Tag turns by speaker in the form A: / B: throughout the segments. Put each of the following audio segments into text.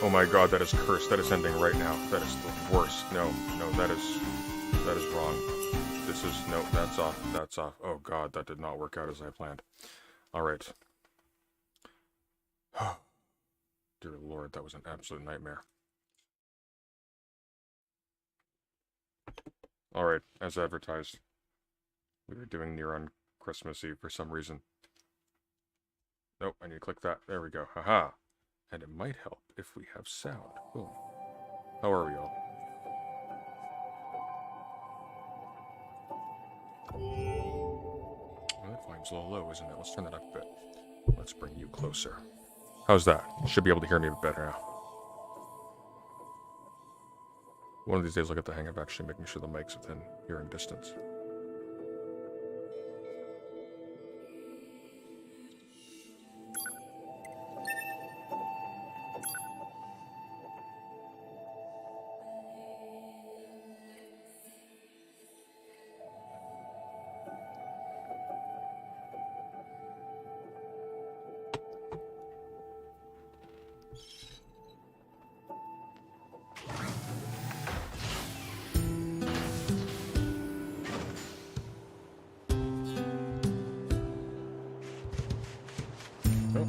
A: Oh my god, that is cursed. That is ending right now. That is the worst. No, no, that is wrong. This is, no, that's off. That's off. Oh god, that did not work out as I planned. Alright. Dear lord, that was an absolute nightmare. Alright, as advertised. We were doing Nier on Christmas Eve for some reason. Nope, I need to click that. There we go. Haha. And it might help if we have sound. Boom. How are we all? Well, that volume's a little low, isn't it? Let's turn that up a bit. Let's bring you closer. How's that? You should be able to hear me a bit better now. One of these days I'll get the hang of actually making sure the mic's within hearing distance.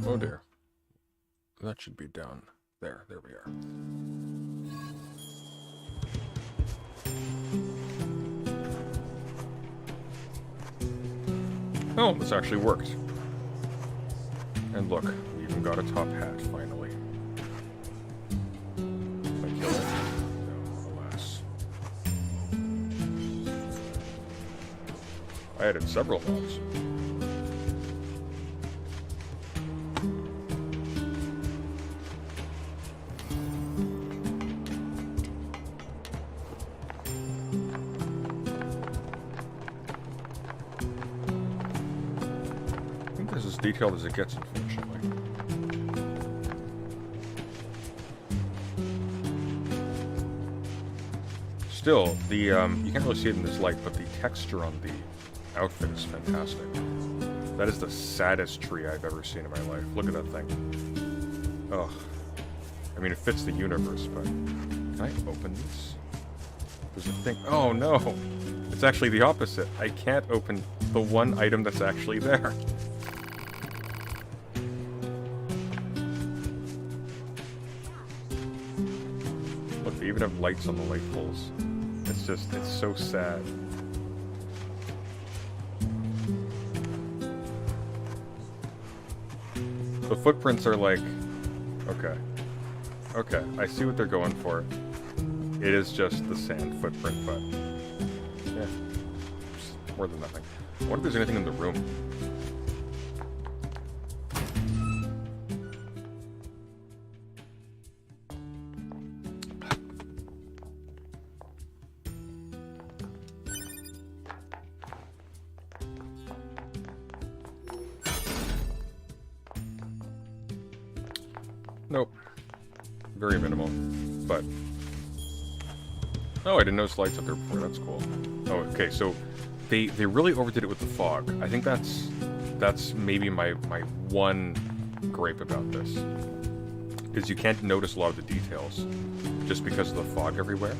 A: Oh dear. That should be down there. There we are. Oh, this actually worked. And look, we even got a top hat, finally. Did I kill it? No, alas. I added several mobs. Detailed as it gets, unfortunately. Still, the you can't really see it in this light, but the texture on the outfit is fantastic. That is the saddest tree I've ever seen in my life. Look at that thing. Ugh. I mean, it fits the universe, but can I open this? There's a thing. Oh no! It's actually the opposite. I can't open the one item that's actually there. They even have lights on the light poles. It's so sad. The footprints are like, okay, I see what they're going for. It is just the sand footprint, but yeah, more than nothing. I wonder if there's anything in the room. Nope. Very minimal. But... oh, I didn't notice lights up there before. That's cool. Oh, okay, so they really overdid it with the fog. I think that's maybe my one gripe about this. Is you can't notice a lot of the details just because of the fog everywhere.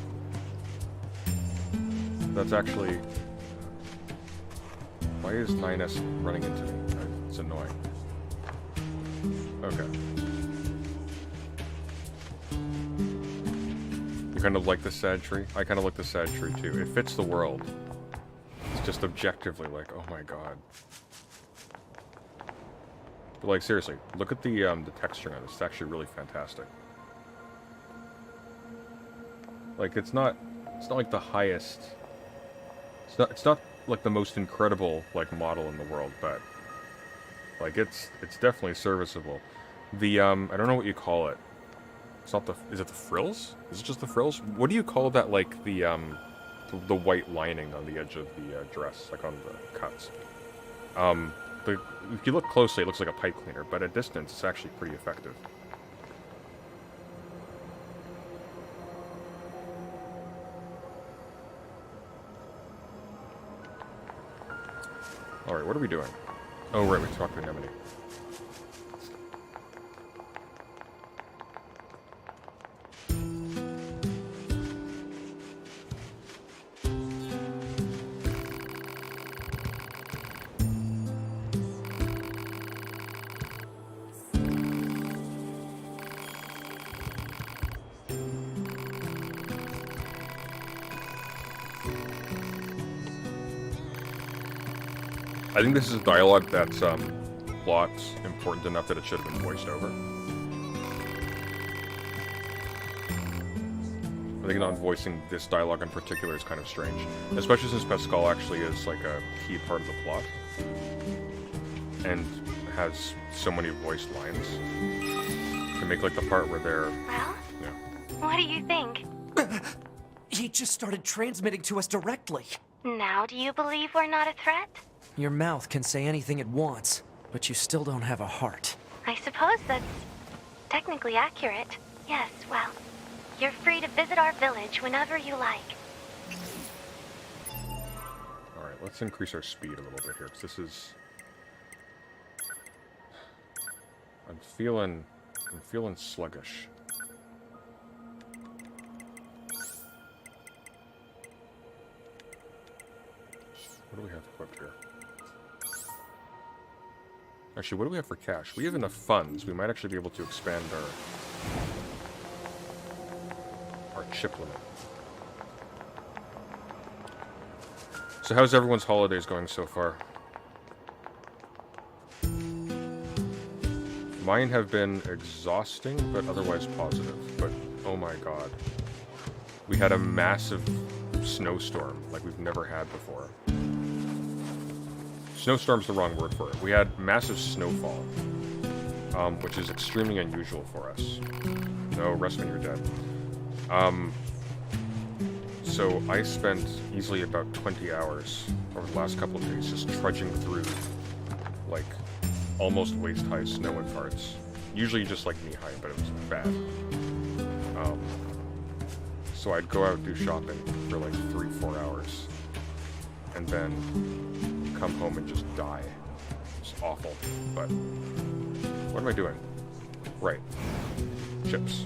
A: That's actually... why is 9S running into me? It's annoying. Okay. Kind of like the sad tree. I kind of like the sad tree too. It fits the world. It's just objectively like, oh my god. But like seriously, look at the texturing on this. It's actually really fantastic. Like it's not like the highest. It's not like the most incredible like model in the world, but like it's definitely serviceable. The I don't know what you call it. It's not the... is it the frills? Is it just the frills? What do you call that, like, the white lining on the edge of the dress, like on the cuts? If you look closely, it looks like a pipe cleaner, but at distance, it's actually pretty effective. Alright, what are we doing? Oh, right, we talked to Anemone. I think this is a dialogue that's plot important enough that it should have been voiced over. I think not voicing this dialogue in particular is kind of strange, especially since Pascal actually is like a key part of the plot and has so many voiced lines. To make like the part where they're...
B: Well?
A: Yeah.
B: What do you think?
C: He just started transmitting to us directly.
B: Now do you believe we're not a threat?
C: Your mouth can say anything it wants, but you still don't have a heart.
B: I suppose that's technically accurate. Yes, well, you're free to visit our village whenever you like.
A: Alright, let's increase our speed a little bit here, because this is... I'm feeling sluggish. What do we have equipped here? Actually, what do we have for cash? We have enough funds. We might actually be able to expand our chip limit. So how's everyone's holidays going so far? Mine have been exhausting, but otherwise positive. But, oh my god. We had a massive snowstorm like we've never had before. Snowstorm's the wrong word for it. We had massive snowfall, which is extremely unusual for us. No, rest when you're dead. So I spent easily about 20 hours over the last couple of days just trudging through, like, almost waist-high snow in parts. Usually just like knee-high, but it was bad. So I'd go out and do shopping for like 3-4 hours, and then come home and just die. It's awful, but what am I doing? Right. Chips.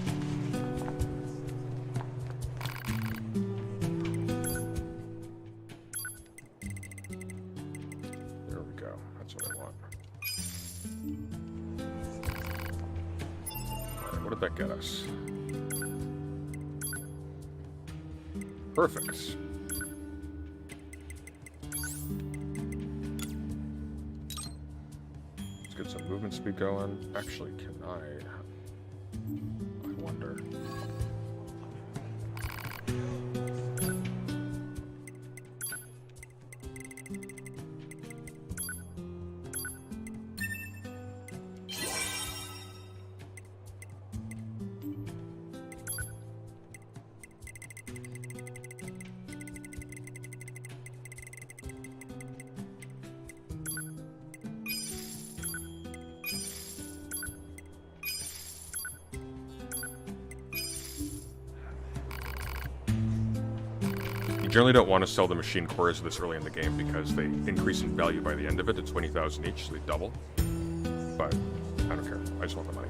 A: There we go. That's what I want. Alright, what did that get us? Perfect. Get some movement speed going. Actually, can I wonder. You generally don't want to sell the machine cores this early in the game because they increase in value by the end of it to 20,000 each, so they double. But I don't care. I just want the money.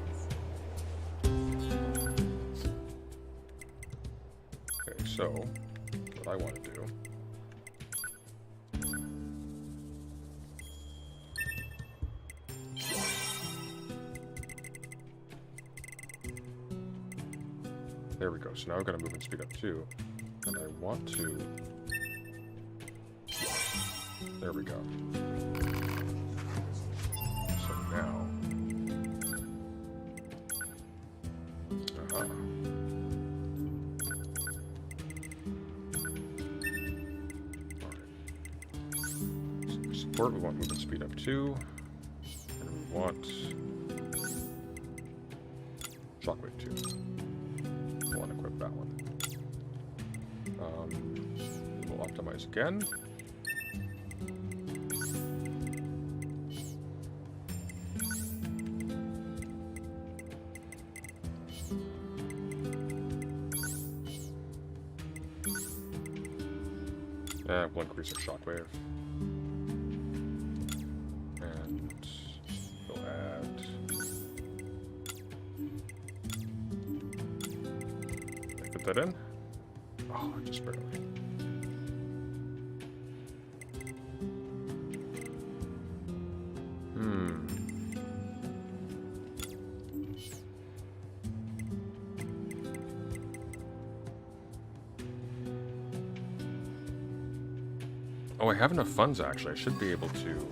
A: Okay, so what I want to do. There we go. So now we're going to move and speed up too. And I want to... There we go. So now... Alright. So for support, we want movement speed up 2. And we want... Shockwave 2. We want to equip that one. We'll optimize again. And we'll increase our shockwave. And we'll add... Can I fit that in? Oh, just barely. Oh, I have enough funds, actually. I should be able to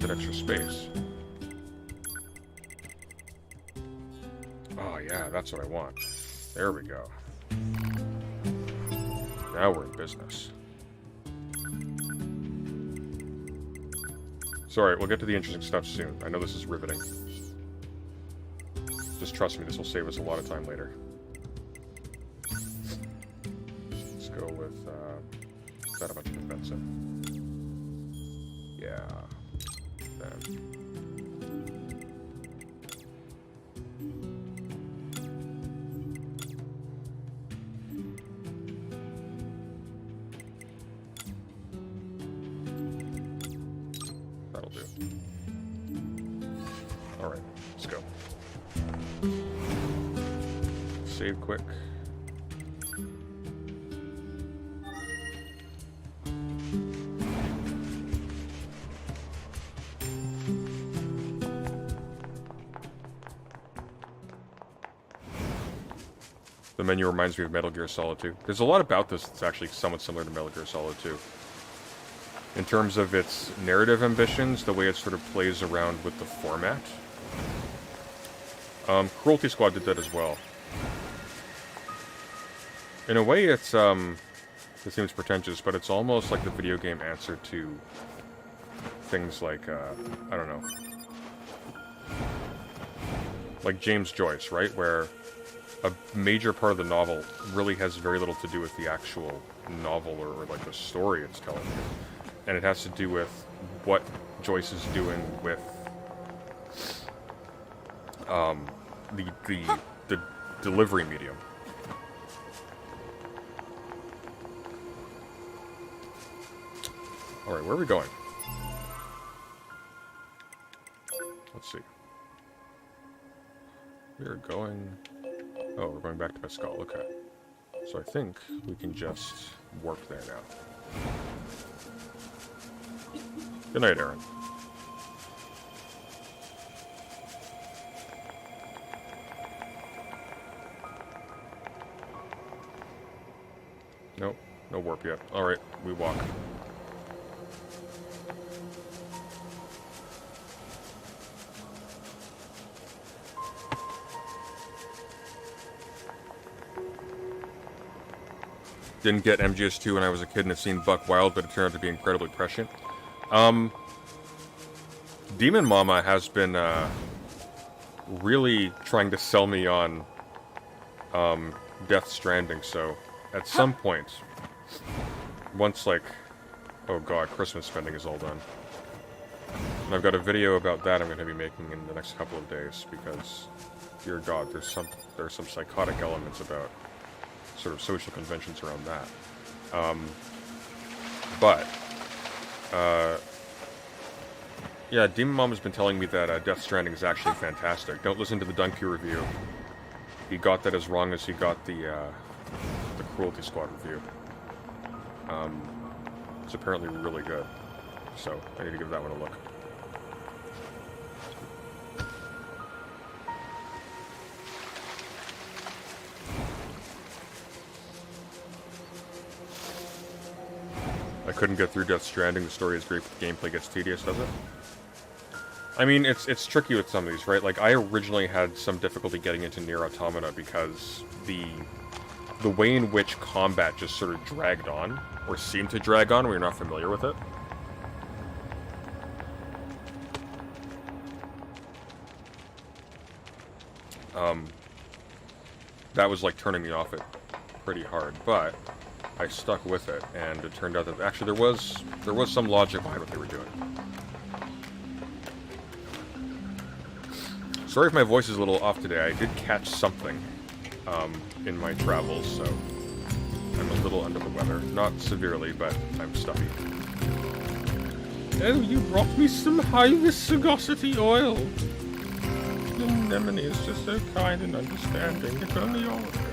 A: that extra space. Oh yeah, that's what I want. There we go. Now we're in business. Sorry, we'll get to the interesting stuff soon. I know this is riveting. Just trust me, this will save us a lot of time later. Let's go with, is that a bunch of defensive? Yeah. Then. That'll do. Alright, let's go. Save quick. The menu reminds me of Metal Gear Solid 2. There's a lot about this that's actually somewhat similar to Metal Gear Solid 2. In terms of its narrative ambitions, the way it sort of plays around with the format. Cruelty Squad did that as well. In a way, it's, it seems pretentious, but it's almost like the video game answer to things like, I don't know. Like James Joyce, right? Where a major part of the novel really has very little to do with the actual novel or like the story it's telling you. And it has to do with what Joyce is doing with the delivery medium. Alright, where are we going? Let's see. We are going... Oh, we're going back to Pascal, okay. So I think we can just warp there now. Good night, Aaron. Nope, no warp yet. Alright, we walk. Didn't get MGS2 when I was a kid and have seen Buck Wild, but it turned out to be incredibly prescient. Demon Mama has been really trying to sell me on Death Stranding, so at some point, once like, oh god, Christmas spending is all done. And I've got a video about that I'm going to be making in the next couple of days, because, dear god, there's some psychotic elements about sort of social conventions around that. Yeah, Demon Mom has been telling me that Death Stranding is actually fantastic. Don't listen to the Dunkey review. He got that as wrong as he got the Cruelty Squad review. It's apparently really good. So, I need to give that one a look. I couldn't get through Death Stranding. The story is great, but the gameplay gets tedious, does it? I mean, it's tricky with some of these, right? Like, I originally had some difficulty getting into Nier Automata because the way in which combat just sort of dragged on, or seemed to drag on when you're not familiar with it. That was like turning me off it pretty hard, but I stuck with it, and it turned out that actually there was some logic behind what they were doing. Sorry if my voice is a little off today. I did catch something in my travels, so I'm a little under the weather. Not severely, but I'm stuffy. Oh, you brought me some high viscosity oil. The anemone is just so kind and understanding. If only all of her.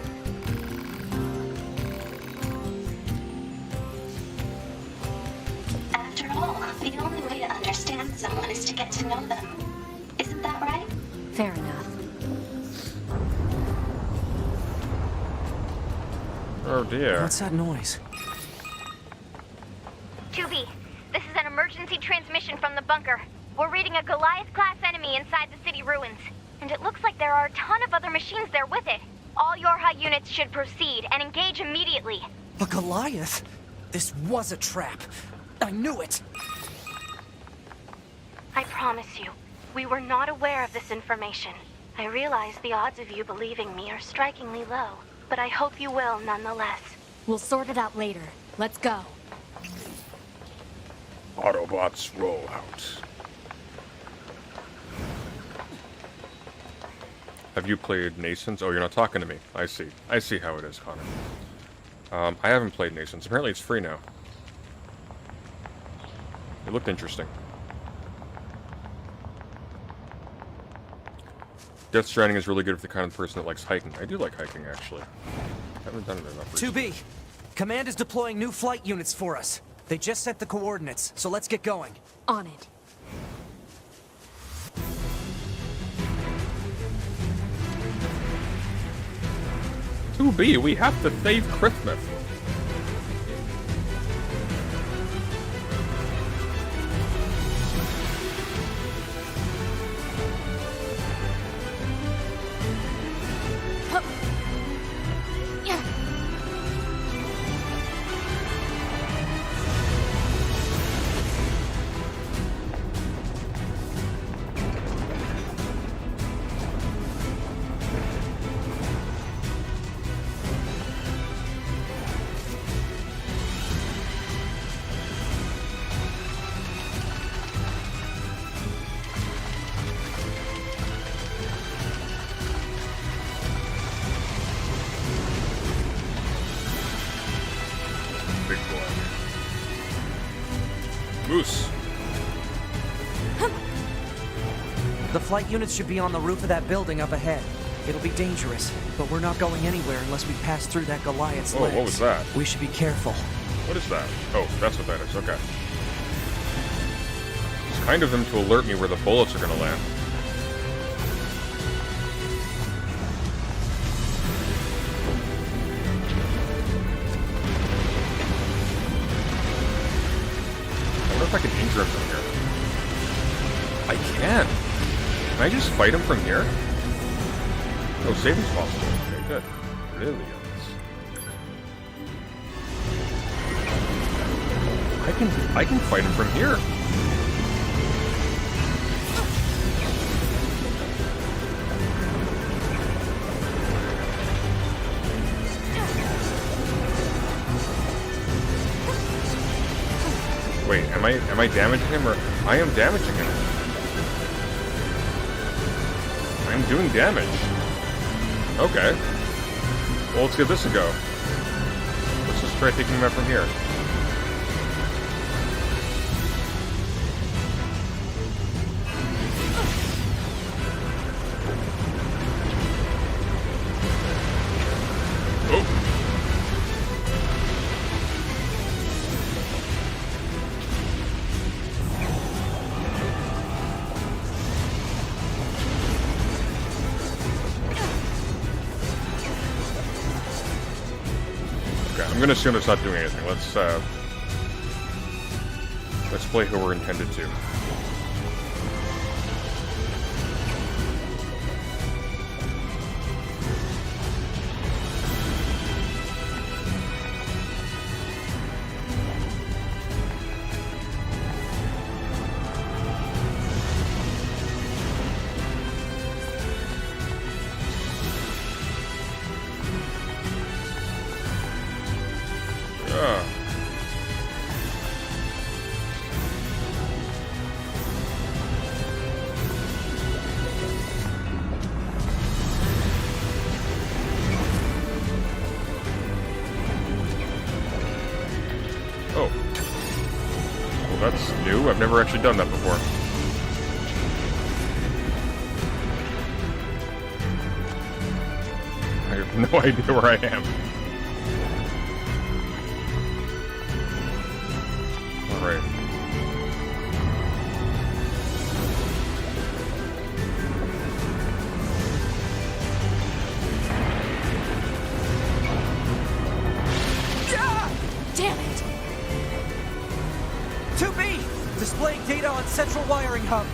B: After all, the only way to understand someone is to get to know them. Isn't that right?
D: Fair enough.
A: Oh dear.
C: What's that noise?
B: 2B, this is an emergency transmission from the bunker. We're reading a Goliath-class enemy inside the city ruins. And it looks like there are a ton of other machines there with it. All Yorha units should proceed and engage immediately.
C: A Goliath? This was a trap. I knew it.
B: I promise you, we were not aware of this information. I realize the odds of you believing me are strikingly low, but I hope you will nonetheless.
D: We'll sort it out later. Let's go.
A: Autobots roll out. Have you played Nascence? Oh, you're not talking to me. I see. I see how it is, Connor. I haven't played Nascence. Apparently it's free now. It looked interesting. Death Stranding is really good for the kind of person that likes hiking. I do like hiking, actually. Haven't done it enough recently.
C: 2B, Command is deploying new flight units for us. They just sent the coordinates, so let's get going.
D: On it.
A: We have to save Christmas.
D: Hup. Yeah.
A: Big boy. Moose.
C: The flight units should be on the roof of that building up ahead. It'll be dangerous, but we're not going anywhere unless we pass through that Goliath's
A: Oh,
C: legs.
A: what was that?
C: We should be careful.
A: What is that? Oh, that's what that is. Okay. It's kind of them to alert me where the bullets are going to land. I wonder if I can injure him from here. I can. Can I just fight him from here? Oh, saving's possible. Okay, good. Brilliant. I can fight him from here. Wait, am I damaging him, or I am damaging him? I'm doing damage. Okay. Well, let's give this a go. Let's just try taking him out from here. Oh. Okay, I'm gonna assume it's not doing anything. Let's play who we're intended to. Oh. Well, that's new. I've never actually done that before. I have no idea where I am. Alright.
D: Damn it!
C: 2B! Displaying data on central wiring hub.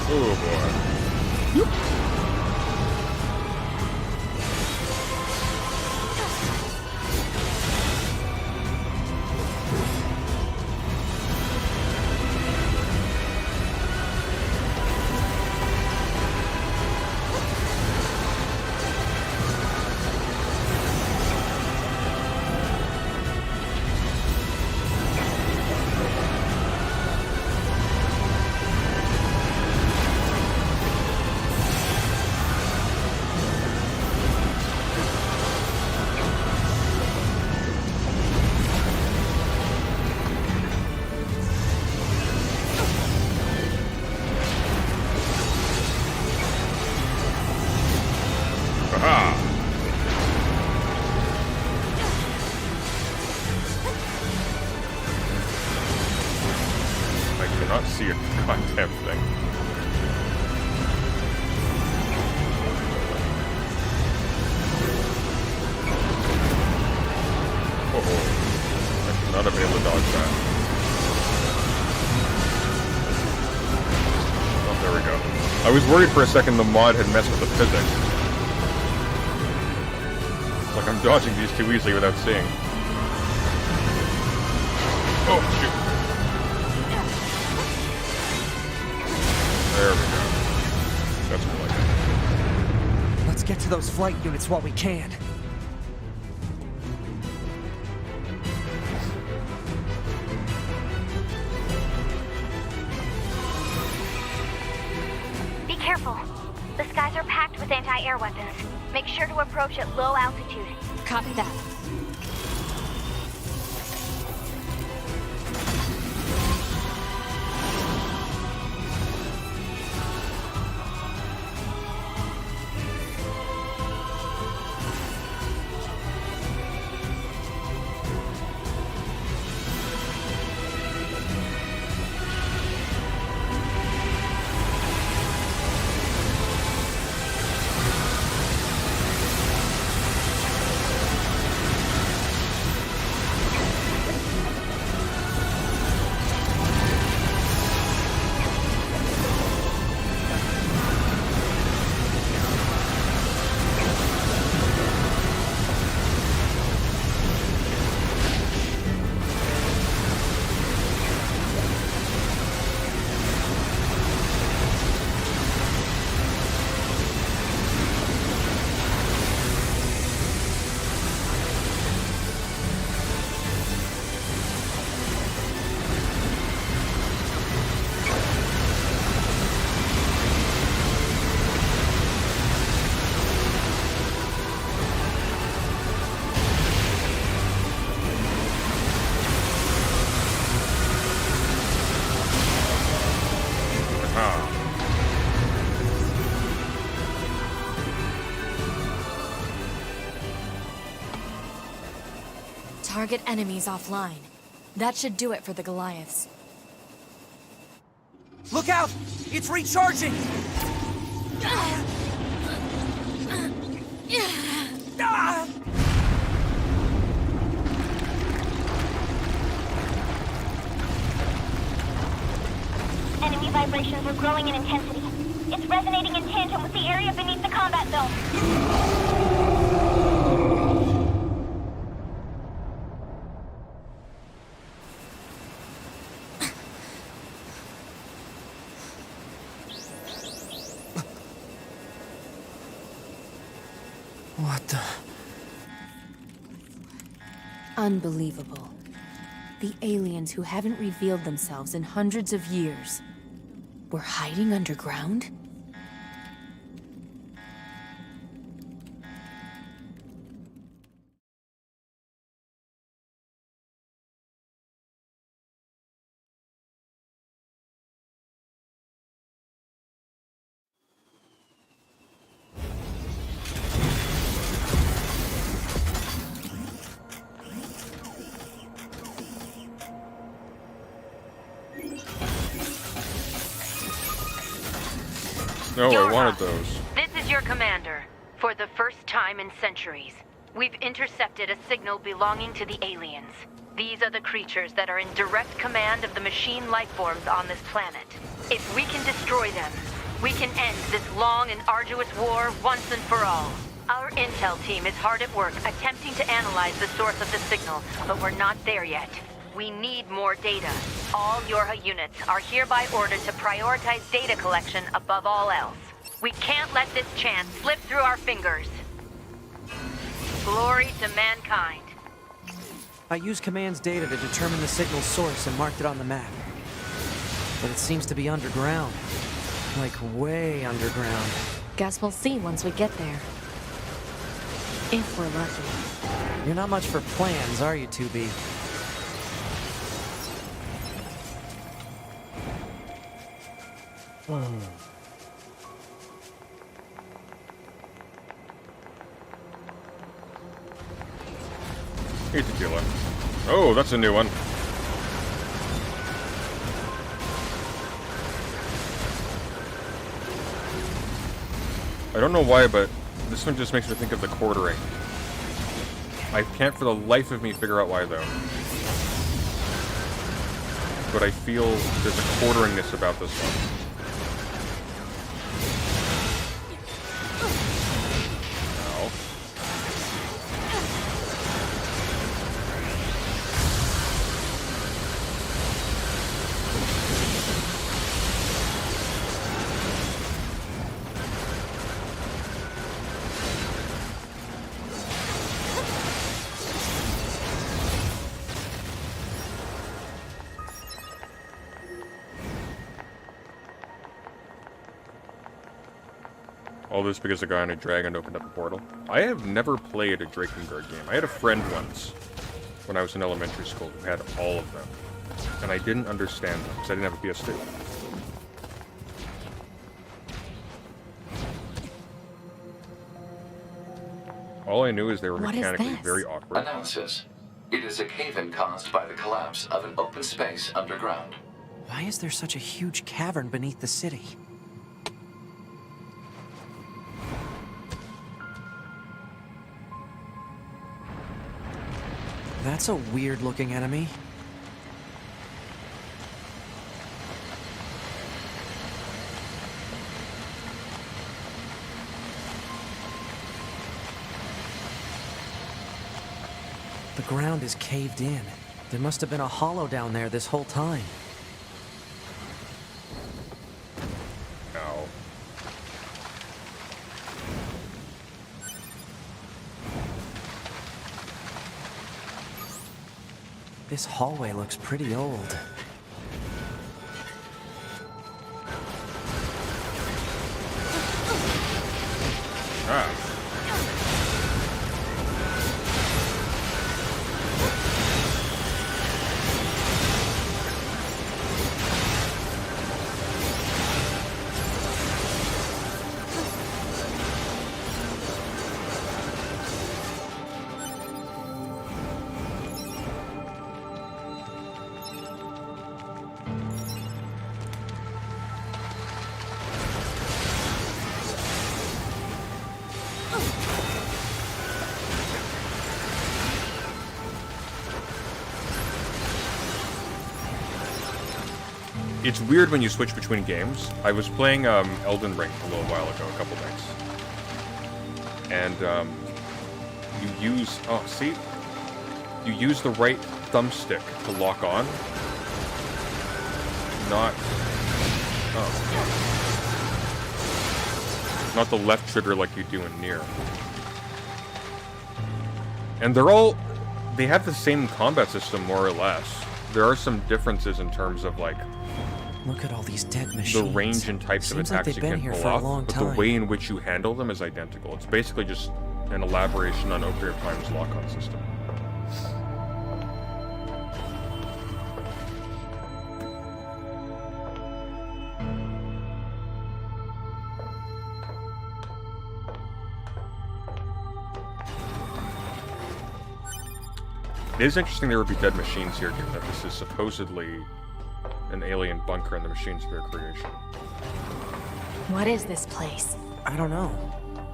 A: Oh boy. See a goddamn thing. Oh, I should not have been able to dodge that. Oh, there we go. I was worried for a second the mod had messed with the physics. It's like I'm dodging these too easily without seeing. Oh, shoot. There we go. That's more like it.
C: Let's get to those flight units while we can.
B: Be careful. The skies are packed with anti-air weapons. Make sure to approach at low altitude.
D: Copy that. Target enemies offline. That should do it for the Goliaths.
C: Look out! It's recharging! Ah!
B: Enemy vibrations are growing in intensity. It's resonating in tandem with the area beneath the combat zone.
C: What the...
D: Unbelievable. The aliens who haven't revealed themselves in hundreds of years were hiding underground?
A: No, I wanted those.
E: This is your commander. For the first time in centuries, we've intercepted a signal belonging to the aliens. These are the creatures that are in direct command of the machine life forms on this planet. If we can destroy them, We can end this long and arduous war once and for all. Our intel team is hard at work attempting to analyze the source of the signal, but we're not there yet. We need more data. All Yorha units are hereby ordered to prioritize data collection above all else. We can't let this chance slip through our fingers. Glory to mankind.
C: I used Command's data to determine the signal's source and marked it on the map. But it seems to be underground. Like, way underground.
D: Guess we'll see once we get there. If we're lucky.
C: You're not much for plans, are you, 2B?
A: Hey, tequila. Oh, that's a new one. I don't know why, but this one just makes me think of the quartering. I can't for the life of me figure out why, though. But I feel there's a quarteringness about this one. Ow. All this because a guy on a dragon opened up a portal. I have never played a Drakengard game. I had a friend once, when I was in elementary school, who had all of them. And I didn't understand them, because I didn't have a PS2. All I knew is they were
D: What is
A: mechanically
D: this?
A: very awkward.
F: Analysis. It is a cave-in caused by the collapse of an open space underground.
C: Why is there such a huge cavern beneath the city? That's a weird-looking enemy. The ground is caved in. There must have been a hollow down there this whole time.
A: Ow.
C: This hallway looks pretty old.
A: Ah. It's weird when you switch between games. I was playing Elden Ring a little while ago, a couple nights. And you use... Oh, see? You use the right thumbstick to lock on. Not... Oh. Not the left trigger like you do in Nier. And they're all... They have the same combat system, more or less. There are some differences in terms of, like...
C: Look at all these dead machines.
A: The range and types of
C: Seems like
A: attacks
C: they've
A: you
C: been
A: can
C: here
A: pull
C: for a
A: off,
C: long
A: but
C: time.
A: the way in which you handle them is identical. It's basically just an elaboration on Ocarina of Time's lock-on system. It is interesting there would be dead machines here, given that this is supposedly an alien bunker and the machines of their creation.
D: What is this place?
C: I don't know.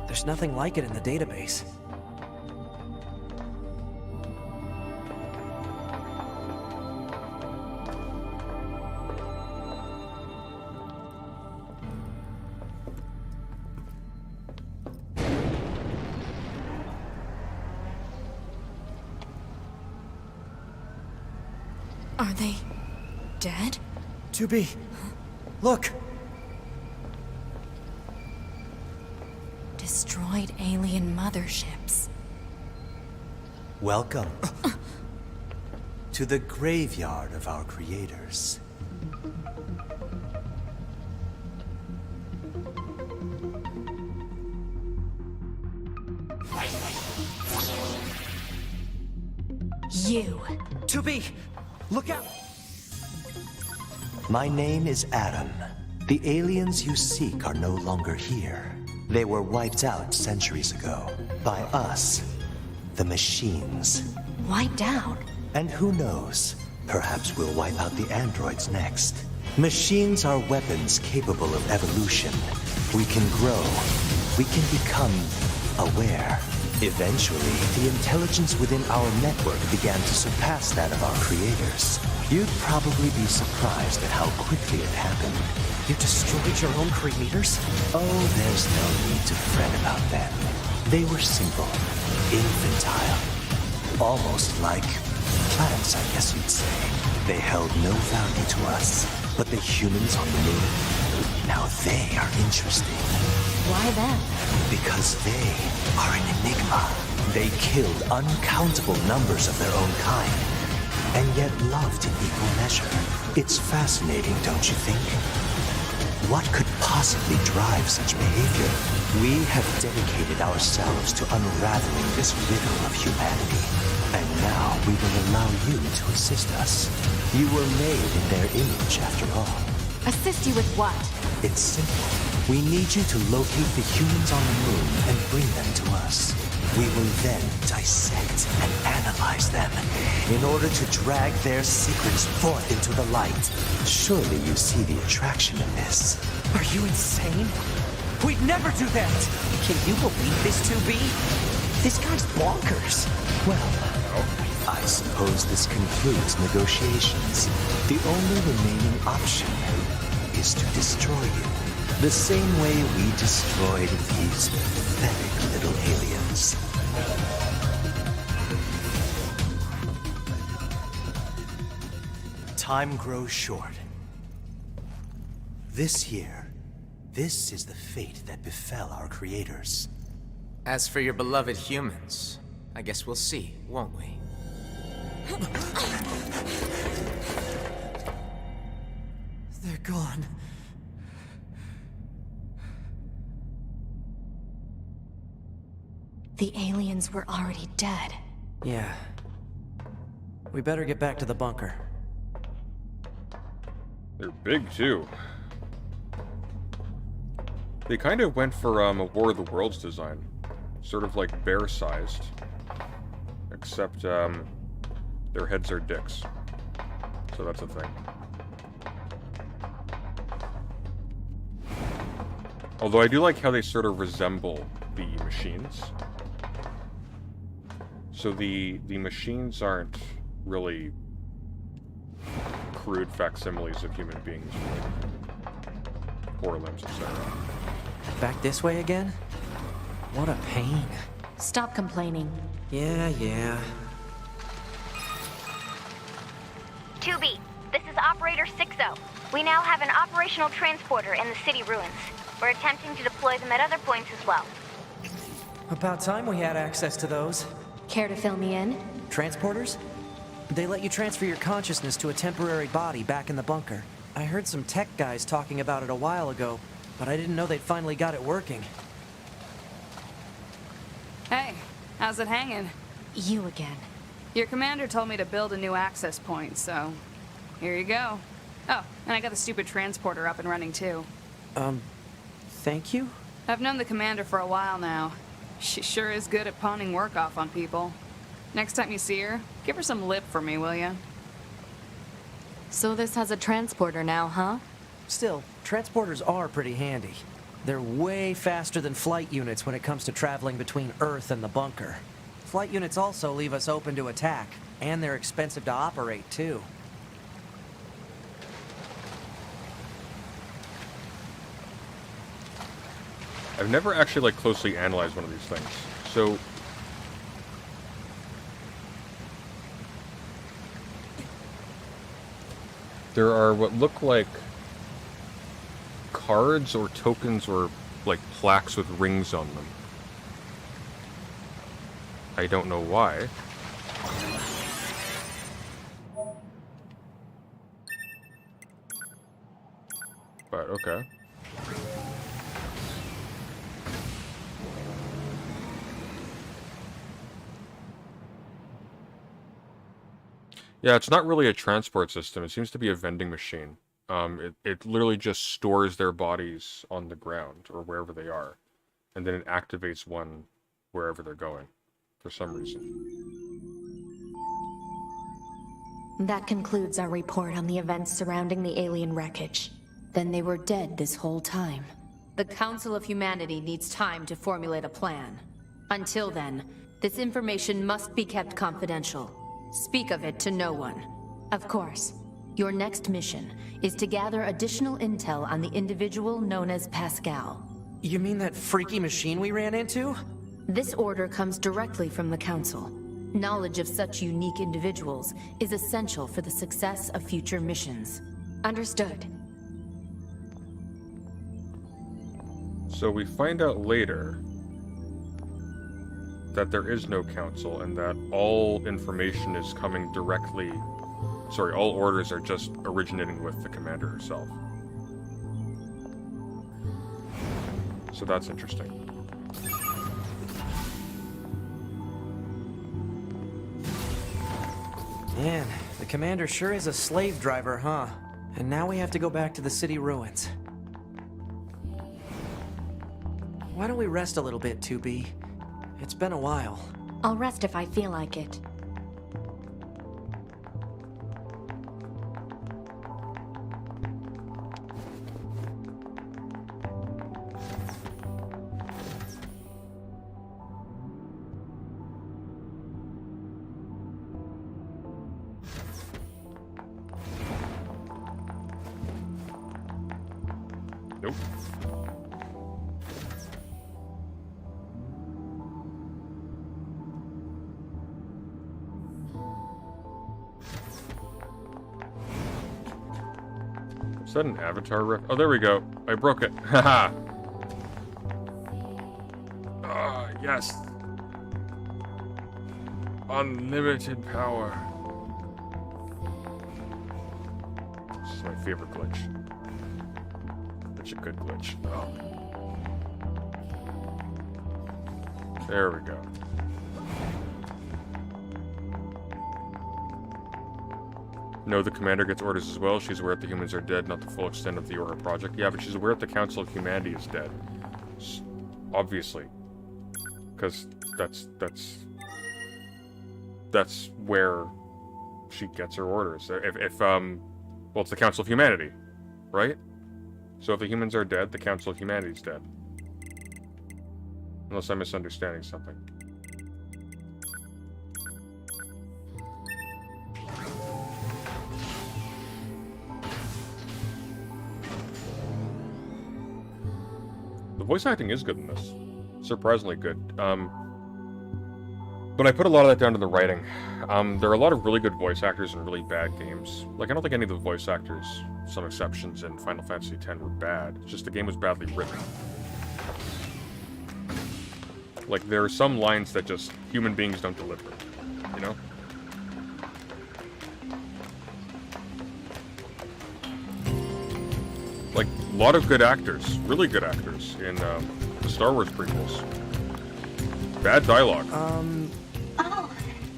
C: There's nothing like it in the database.
D: Are they dead?
C: 2B, look!
D: Destroyed alien motherships.
G: Welcome to the graveyard of our creators.
D: You.
C: 2B, look out!
G: My name is Adam. The aliens you seek are no longer here. They were wiped out centuries ago. By us. The machines.
D: Wiped out?
G: And who knows? Perhaps we'll wipe out the androids next. Machines are weapons capable of evolution. We can grow. We can become aware. Eventually, the intelligence within our network began to surpass that of our creators. You'd probably be surprised at how quickly it happened.
C: You destroyed your own creators?
G: Oh, there's no need to fret about them. They were simple, infantile, almost like plants, I guess you'd say. They held no value to us. But the humans on the moon, now they are interesting.
D: Why them?
G: Because they are an enigma. They killed uncountable numbers of their own kind, and yet loved in equal measure. It's fascinating, don't you think? What could possibly drive such behavior? We have dedicated ourselves to unraveling this riddle of humanity. And now we will allow you to assist us. You were made in their image, after all.
D: Assist you with what?
G: It's simple. We need you to locate the humans on the moon and bring them to us. We will then dissect and analyze them in order to drag their secrets forth into the light. Surely you see the attraction in this.
C: Are you insane? We'd never do that! Can you believe this, 2B? This guy's bonkers.
G: Well, I suppose this concludes negotiations. The only remaining option is to destroy you. The same way we destroyed these pathetic little aliens. Time grows short. This year, this is the fate that befell our creators.
H: As for your beloved humans, I guess we'll see, won't we?
C: They're gone.
D: The aliens were already dead.
C: Yeah. We better get back to the bunker.
A: They're big, too. They kind of went for a War of the Worlds design. Sort of like bear-sized. Except, their heads are dicks. So that's a thing. Although I do like how they sort of resemble the machines. So the machines aren't really crude facsimiles of human beings with like forelimbs, etc.
C: Back this way again? What a pain.
D: Stop complaining.
C: Yeah.
B: 2B, this is Operator 6-0. We now have an operational transporter in the city ruins. We're attempting to deploy them at other points as well.
C: About time we had access to those.
D: Care to fill me in?
C: Transporters? They let you transfer your consciousness to a temporary body back in the bunker. I heard some tech guys talking about it a while ago, but I didn't know they'd finally got it working.
I: Hey, how's it hanging?
D: You again.
I: Your commander told me to build a new access point, so here you go. Oh, and I got the stupid transporter up and running too.
C: Thank you?
I: I've known the commander for a while now. She sure is good at pawning work off on people. Next time you see her, give her some lip for me, will ya?
D: So this has a transporter now, huh?
C: Still, transporters are pretty handy. They're way faster than flight units when it comes to traveling between Earth and the bunker. Flight units also leave us open to attack, and they're expensive to operate, too.
A: I've never actually like closely analyzed one of these things. So There are what look like cards or tokens or like plaques with rings on them. I don't know why. But okay. Yeah, it's not really a transport system. It seems to be a vending machine. It literally just stores their bodies on the ground or wherever they are, and then it activates one wherever they're going, for some reason.
D: That concludes our report on the events surrounding the alien wreckage. Then they were dead this whole time. The Council of Humanity needs time to formulate a plan. Until then, this information must be kept confidential. Speak of it to no one. Of course. Your next mission is to gather additional intel on the individual known as Pascal.
C: You mean that freaky machine we ran into?
D: This order comes directly from the Council. Knowledge of such unique individuals is essential for the success of future missions. Understood.
A: So we find out later that there is no council and that all information is coming directly... Sorry, all orders are just originating with the commander herself. So that's interesting.
C: Man, the commander sure is a slave driver, huh? And now we have to go back to the city ruins. Why don't we rest a little bit, 2B? It's been a while.
D: I'll rest if I feel like it.
A: Nope. Is that an Avatar ref? Oh, there we go. I broke it. Haha. Ah, yes. Unlimited power. This is my favorite glitch. Such a good glitch. Oh. There we go. No, the commander gets orders as well. She's aware that the humans are dead, not the full extent of the Order project. Yeah, but she's aware that the Council of Humanity is dead. Obviously. Because that's where she gets her orders. Well, it's the Council of Humanity, right? So if the humans are dead, the Council of Humanity is dead. Unless I'm misunderstanding something. The voice acting is good in this. Surprisingly good. But I put a lot of that down to the writing. There are a lot of really good voice actors in really bad games. Like, I don't think any of the voice actors, some exceptions in Final Fantasy X, were bad. It's just the game was badly written. Like, there are some lines that just human beings don't deliver, you know? Like, a lot of good actors, really good actors, in the Star Wars prequels. Bad dialogue.
B: Oh,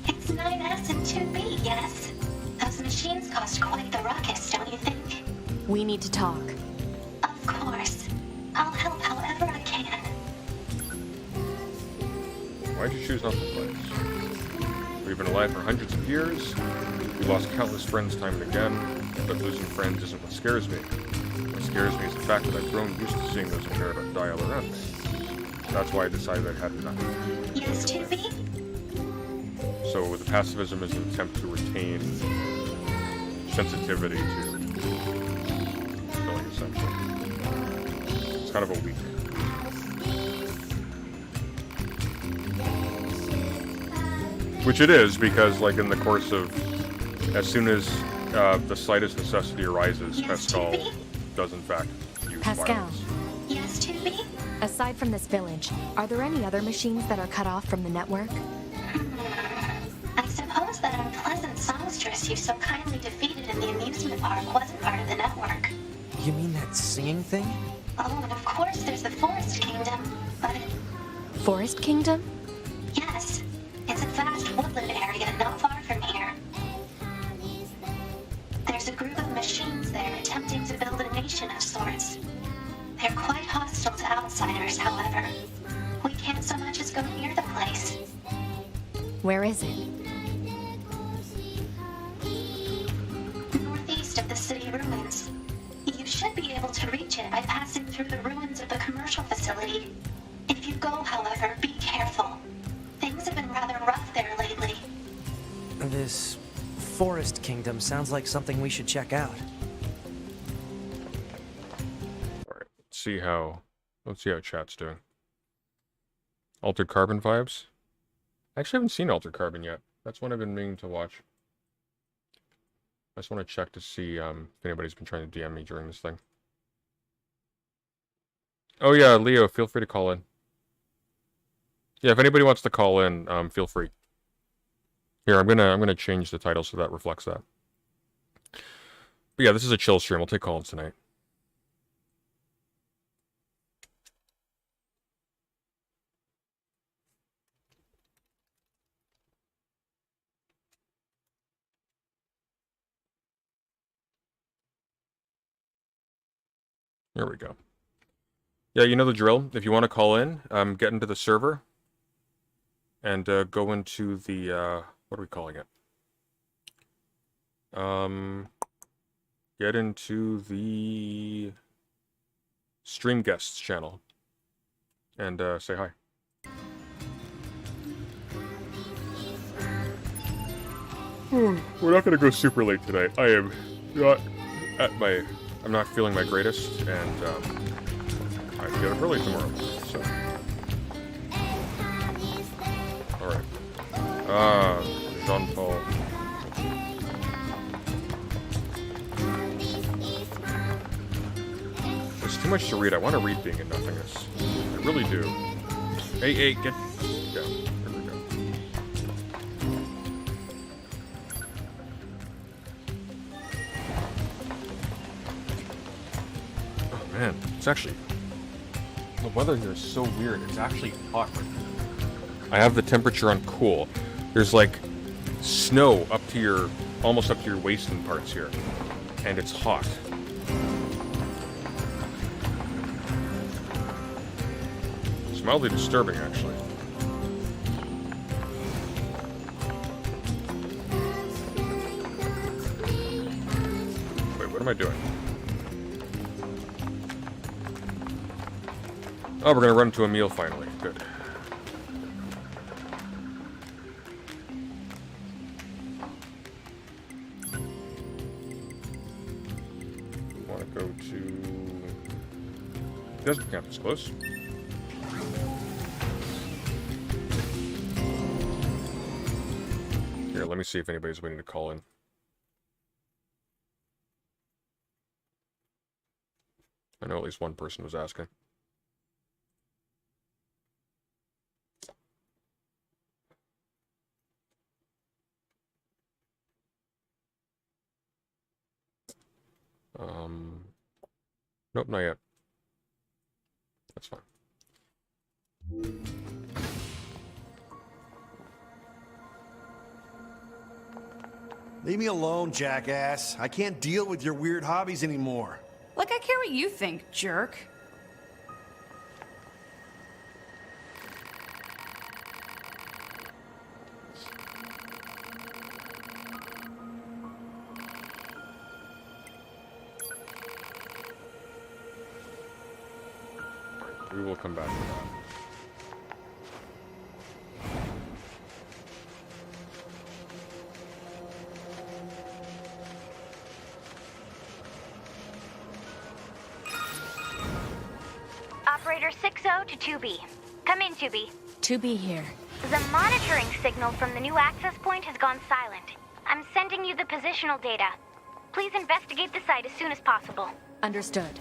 B: it's 9S and 2B, yes? Those machines cost quite the ruckus, don't you think?
D: We need to talk.
B: Of course. I'll help however I can.
A: Why'd you choose not to play? We've been alive for hundreds of years. We lost countless friends time and again, but losing friends isn't what scares me. What scares me is the fact that I've grown used to seeing those I care about die all around me. That's why I decided I had enough.
B: Yes, 2B?
A: So the pacifism is an attempt to retain sensitivity to killing, essentially. It's kind of a weak. Which it is, because, like, in the course of... As soon as the slightest necessity arises,
J: Yes,
A: Pascal
J: Tubi?
A: does in fact use
D: Pascal.
A: violence.
J: Yes, Tubi?
D: Aside from this village, are there any other machines that are cut off from the network?
J: I suppose that unpleasant songstress you so kindly defeated in the amusement park wasn't part of the network.
C: You mean that singing thing?
J: Oh, and of course there's the Forest Kingdom, but
D: Forest Kingdom?
J: yes, it's a vast woodland area not far from here. There's a group of machines there attempting to build a nation of sorts. They're quite hostile to outsiders, however. We can't so much as go near the place.
D: Where is it?
J: Northeast of the city ruins. You should be able to reach it by passing through the ruins of the commercial facility. If you go, however, be careful. Things have been rather rough there lately.
C: This Forest Kingdom sounds like something we should check out.
A: Alright, let's see how chat's doing. Altered Carbon vibes? I actually haven't seen Altered Carbon yet. That's one I've been meaning to watch. I just want to check to see if anybody's been trying to DM me during this thing. Oh yeah, Leo, feel free to call in. Yeah, if anybody wants to call in, feel free. Here, I'm gonna change the title so that reflects that. But yeah, this is a chill stream. We'll take calls tonight. Here we go. Yeah, you know the drill. If you want to call in, get into the server and go into the what are we calling it? Get into the stream guests channel and say hi. We're not gonna go super late tonight. I am not at my. I'm not feeling my greatest, and I have to get up early tomorrow. So, all right. Jean-Paul. There's too much to read. I want to read Being in Nothingness. I really do. Hey, get down. Here we go. Oh man, it's actually... The weather here is so weird. It's actually hot right now. I have the temperature on cool. There's like snow up to your... almost up to your waist in parts here. And it's hot. It's mildly disturbing, actually. Wait, what am I doing? Oh, we're gonna run into a meal finally. Good. Want to go to... Desert camp is close. Here, let me see if anybody's waiting to call in. I know at least one person was asking. Nope, not yet. That's fine.
K: Leave me alone, jackass. I can't deal with your weird hobbies anymore.
I: Like I care what you think, jerk.
A: We will come back to that.
B: Operator 60 to 2B. Come in, 2B.
D: 2B here.
B: The monitoring signal from the new access point has gone silent. I'm sending you the positional data. Please investigate the site as soon as possible.
D: Understood.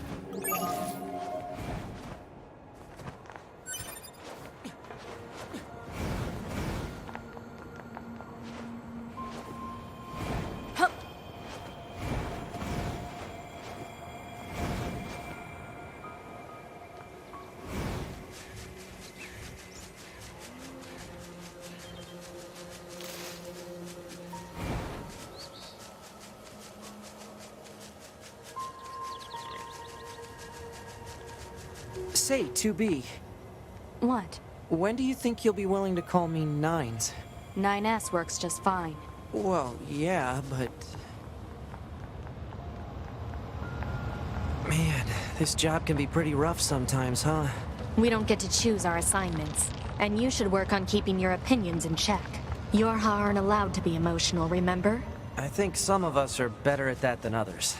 C: Say, 2B,
D: What?
C: when do you think you'll be willing to call me Nines?
D: 9S works just fine.
C: Well, yeah, but... Man, this job can be pretty rough sometimes, huh?
D: We don't get to choose our assignments, and you should work on keeping your opinions in check. Yorha aren't allowed to be emotional, remember?
C: I think some of us are better at that than others.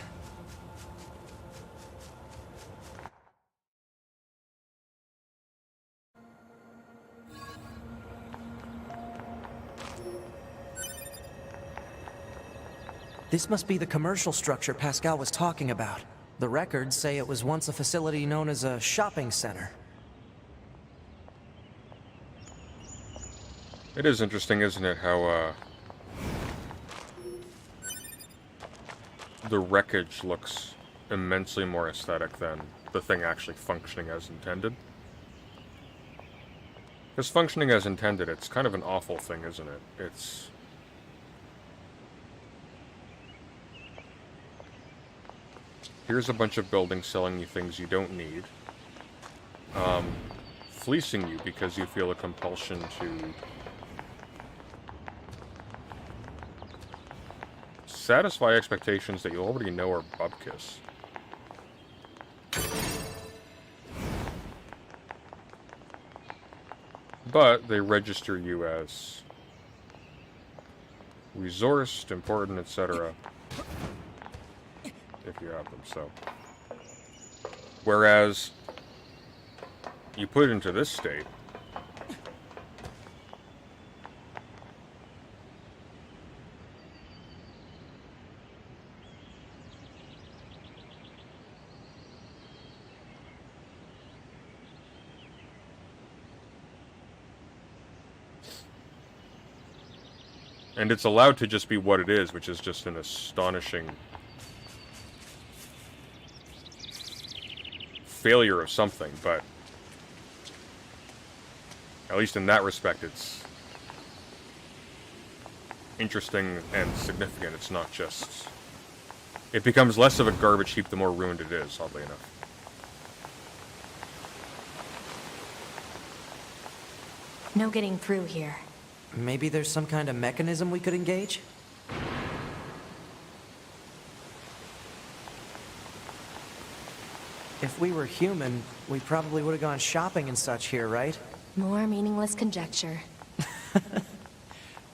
C: This must be the commercial structure Pascal was talking about. The records say it was once a facility known as a shopping center.
A: It is interesting, isn't it, how, the wreckage looks immensely more aesthetic than the thing actually functioning as intended. Because functioning as intended, it's kind of an awful thing, isn't it? It's... Here's a bunch of buildings selling you things you don't need. Fleecing you because you feel a compulsion to... satisfy expectations that you already know are bupkis. But they register you as resourced, important, etc. if you have them, so. Whereas you put it into this state, and it's allowed to just be what it is, which is just an astonishing failure of something, but at least in that respect, it's interesting and significant. It's not just... It becomes less of a garbage heap the more ruined it is, oddly enough.
D: No getting through here.
C: Maybe there's some kind of mechanism we could engage? If we were human, we probably would have gone shopping and such here, right?
D: More meaningless conjecture.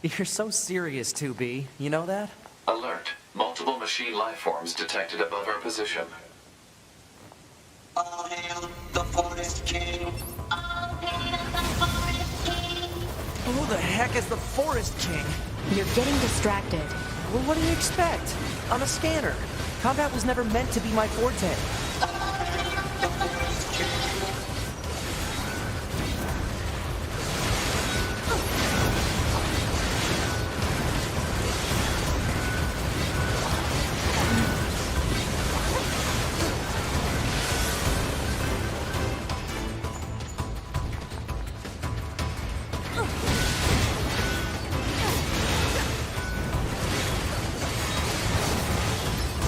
C: You're so serious, 2B. You know that?
F: Alert. Multiple machine life forms detected above our position.
J: All hail the Forest King. All hail the Forest King.
C: Who the heck is the Forest King?
D: You're getting distracted.
C: Well, what do you expect? I'm a scanner. Combat was never meant to be my forte.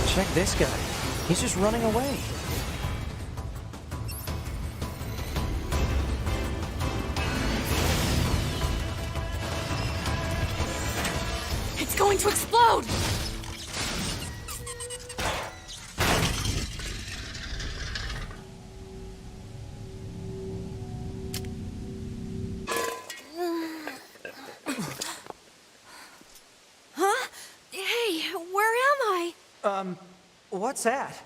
C: Check this guy. He's just running away.
I: It's going to explode! Huh? Hey, where am I?
C: What's that?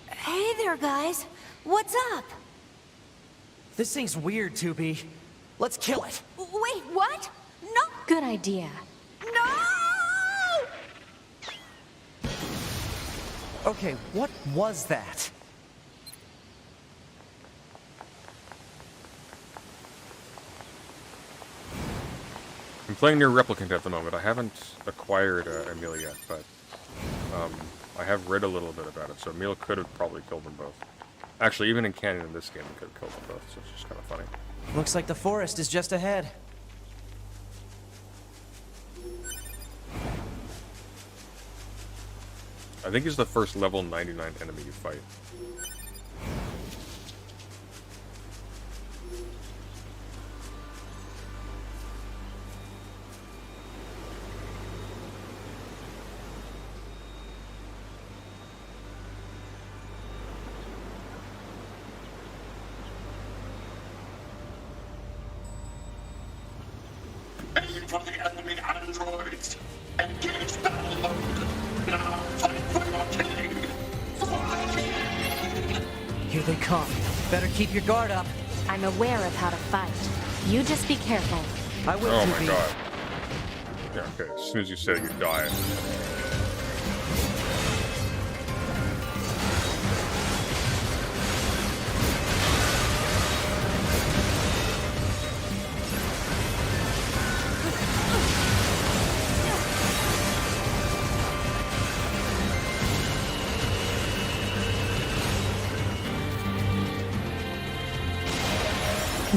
B: Hey there, guys. What's up?
C: This thing's weird, 2B. Let's kill it.
B: Wait, what? No!
D: Good idea.
B: No!
C: Okay, what was that?
A: I'm playing Nier Replicant at the moment. I haven't acquired Emil yet, but I have read a little bit about it, so Emil could have probably killed them both. Actually, even in canon in this game, he could have killed them both, so it's just kind of funny.
C: Looks like the forest is just ahead.
A: I think he's the first level 99 enemy you fight.
L: Aim for the enemy androids. Engage battle mode. Now fight for your king.
C: Here they come. Better keep your guard up.
D: I'm aware of how to fight. You just be careful.
C: I will.
A: Oh my god. Yeah, okay. As soon as you said it, you die.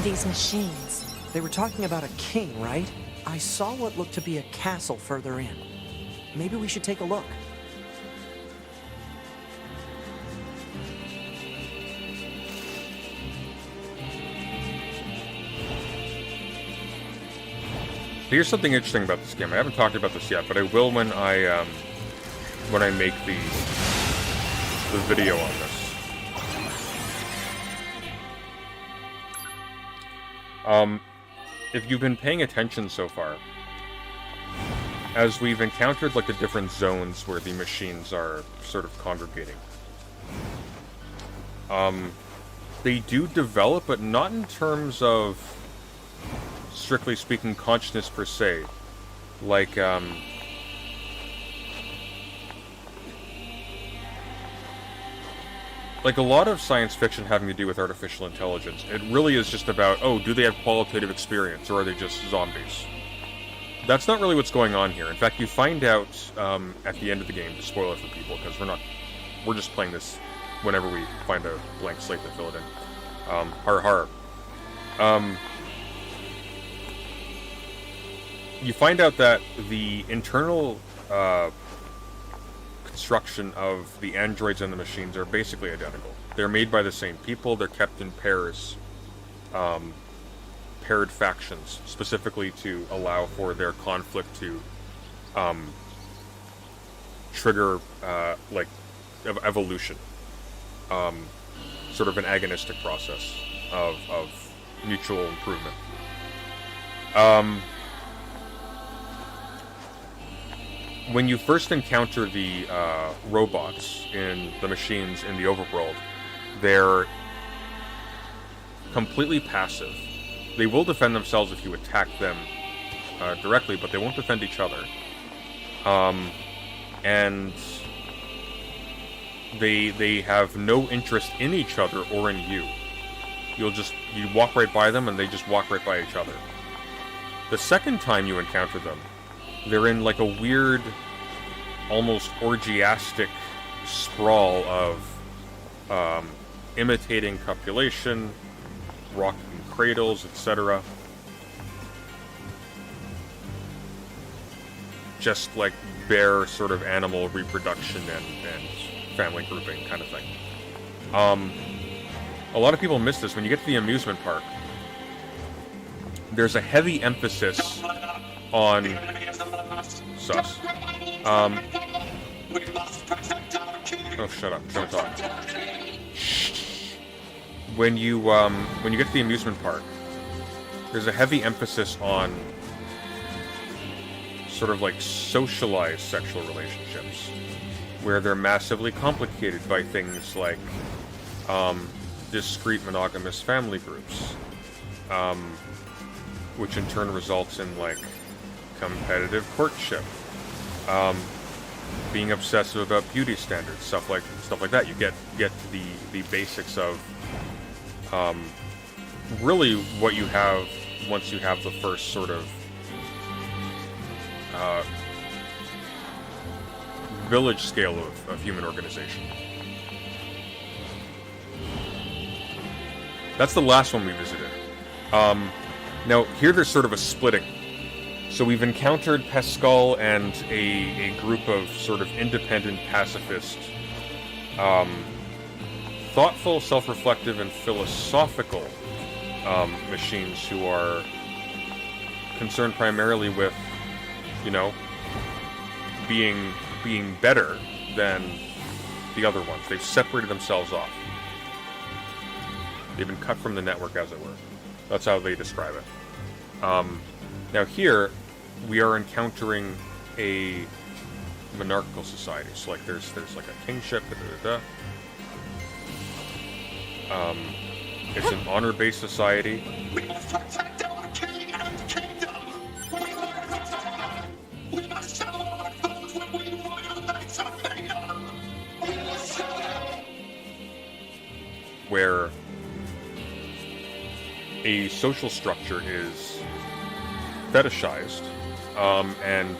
D: These machines.
C: They were talking about a king, right? I saw what looked to be a castle further in. Maybe we should take a look.
A: Here's something interesting about this game. I haven't talked about this yet, but I will when I make the video on this. If you've been paying attention so far, as we've encountered like the different zones where the machines are sort of congregating, they do develop, but not in terms of, strictly speaking, consciousness per se. Like, like a lot of science fiction having to do with artificial intelligence, it really is just about, oh, do they have qualitative experience, or are they just zombies? That's not really what's going on here. In fact, you find out at the end of the game, to spoil it for people, because we're just playing this whenever we find a blank slate to fill it in. Har. You find out that the internal construction of the androids and the machines are basically identical. They're made by the same people, they're kept in pairs, paired factions, specifically to allow for their conflict to trigger, like, evolution. Sort of an agonistic process of mutual improvement. When you first encounter the robots in the machines in the overworld, they're completely passive. They will defend themselves if you attack them directly, but they won't defend each other. And they have no interest in each other or in you. You walk right by them and they just walk right by each other. The second time you encounter them, they're in like a weird, almost orgiastic sprawl of imitating copulation, rocking cradles, etc. Just like bare sort of animal reproduction and family grouping kind of thing. A lot of people miss this. When you get to the amusement park, there's a heavy emphasis on sus. Oh, shut up! Don't talk. When you get to the amusement park, there's a heavy emphasis on sort of like socialized sexual relationships, where they're massively complicated by things like discrete monogamous family groups, which in turn results in like competitive courtship, being obsessive about beauty standards, stuff like that. You get to the basics of really what you have once you have the first sort of village scale of human organization. That's the last one we visited. Now, here there's sort of a splitting. So we've encountered Pascal and a group of sort of independent, pacifist, thoughtful, self-reflective, and philosophical machines who are concerned primarily with, you know, being better than the other ones. They've separated themselves off. They've been cut from the network, as it were. That's how they describe it. Now here, we are encountering a monarchical society. So like there's like a kingship, it's an honor-based society.
L: We must protect our king and kingdom! We must show our foes when we violate our freedom! We must show them!
A: Where a social structure is fetishized, and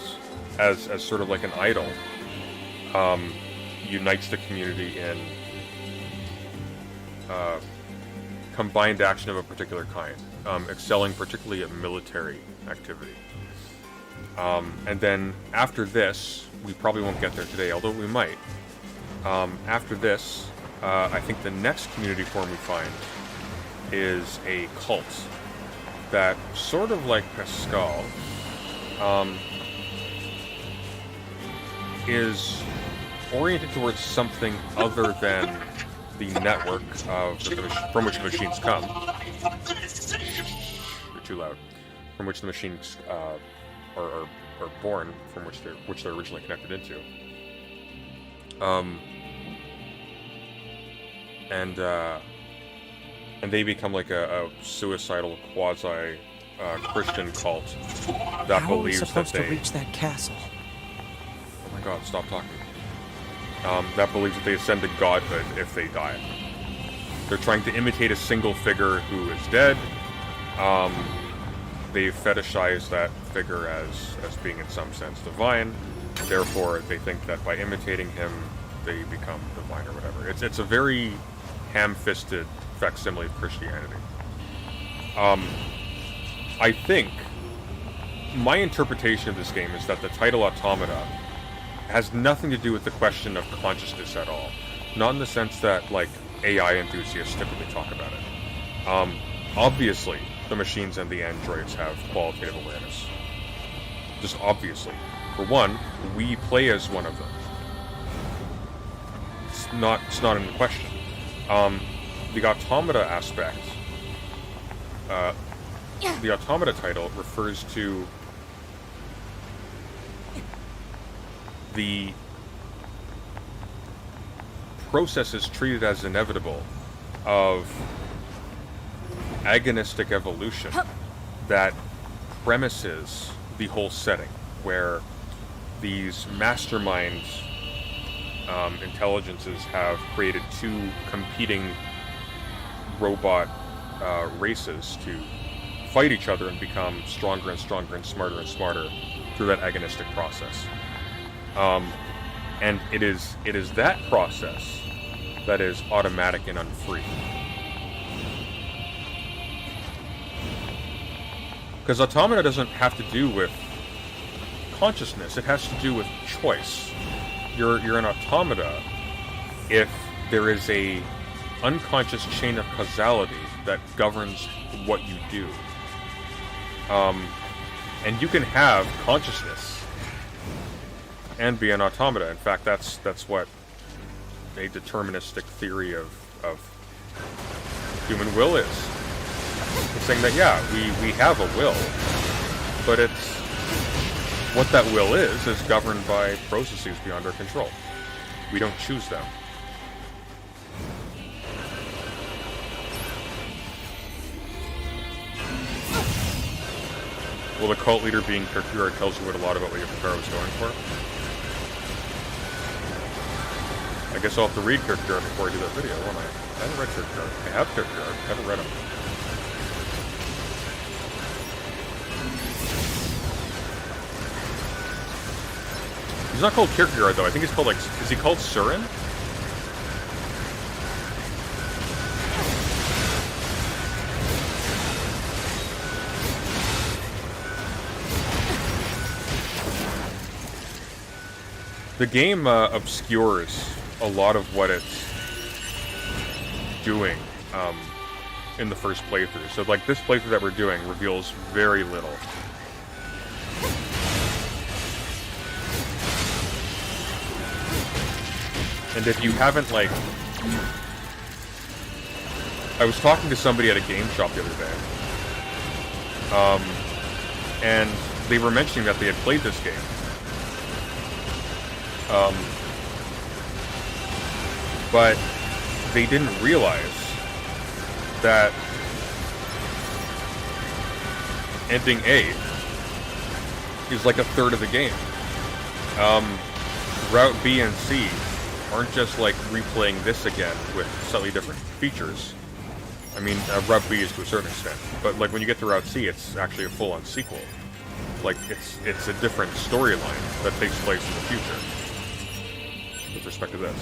A: as sort of like an idol, unites the community in combined action of a particular kind, excelling particularly at military activity. And then after this, we probably won't get there today, although we might. After this, I think the next community form we find is a cult that, sort of like Pascal, is oriented towards something other than the network from which the machines come. They're too loud. From which the machines are born, from which they're originally connected into. And they become like a suicidal quasi Christian cult that believes that
C: supposed to reach that castle?
A: Oh my God! Stop talking. That believes that they ascend to godhood if they die. They're trying to imitate a single figure who is dead. They've fetishized that figure as being in some sense divine. Therefore, they think that by imitating him, they become divine or whatever. It's a very ham-fisted facsimile of Christianity. I think my interpretation of this game is that the title Automata has nothing to do with the question of consciousness at all. Not in the sense that, like, AI enthusiasts typically talk about it. Obviously, the machines and the androids have qualitative awareness. Just obviously. For one, we play as one of them. It's not in question. The automata aspect, the automata title refers to the processes treated as inevitable of agonistic evolution that premises the whole setting, where these mastermind intelligences have created two competing robot races to fight each other and become stronger and stronger and smarter through that agonistic process. And it is that process that is automatic and unfree. Because automata doesn't have to do with consciousness, it has to do with choice. You're an automata if there is a unconscious chain of causality that governs what you do. And you can have consciousness and be an automata. In fact, that's what a deterministic theory of human will is. It's saying that, yeah, we have a will, but it's what that will is governed by processes beyond our control. We don't choose them. Well, the cult leader being Kakura tells you what a lot about what your Kakura was going for. guess I'll have to read Kierkegaard before I do that video, won't I? I haven't read Kierkegaard. I have Kierkegaard. I haven't read him. He's not called Kierkegaard, though. I think he's called, like... Is he called Søren? The game obscures a lot of what it's doing in the first playthrough. So, like, this playthrough that we're doing reveals very little. And if you haven't, like... I was talking to somebody at a game shop the other day. And they were mentioning that they had played this game. But they didn't realize that ending A is like a third of the game. Route B and C aren't just like replaying this again with slightly different features. I mean, Route B is to a certain extent, but like when you get to Route C, it's actually a full-on sequel. Like it's a different storyline that takes place in the future with respect to this.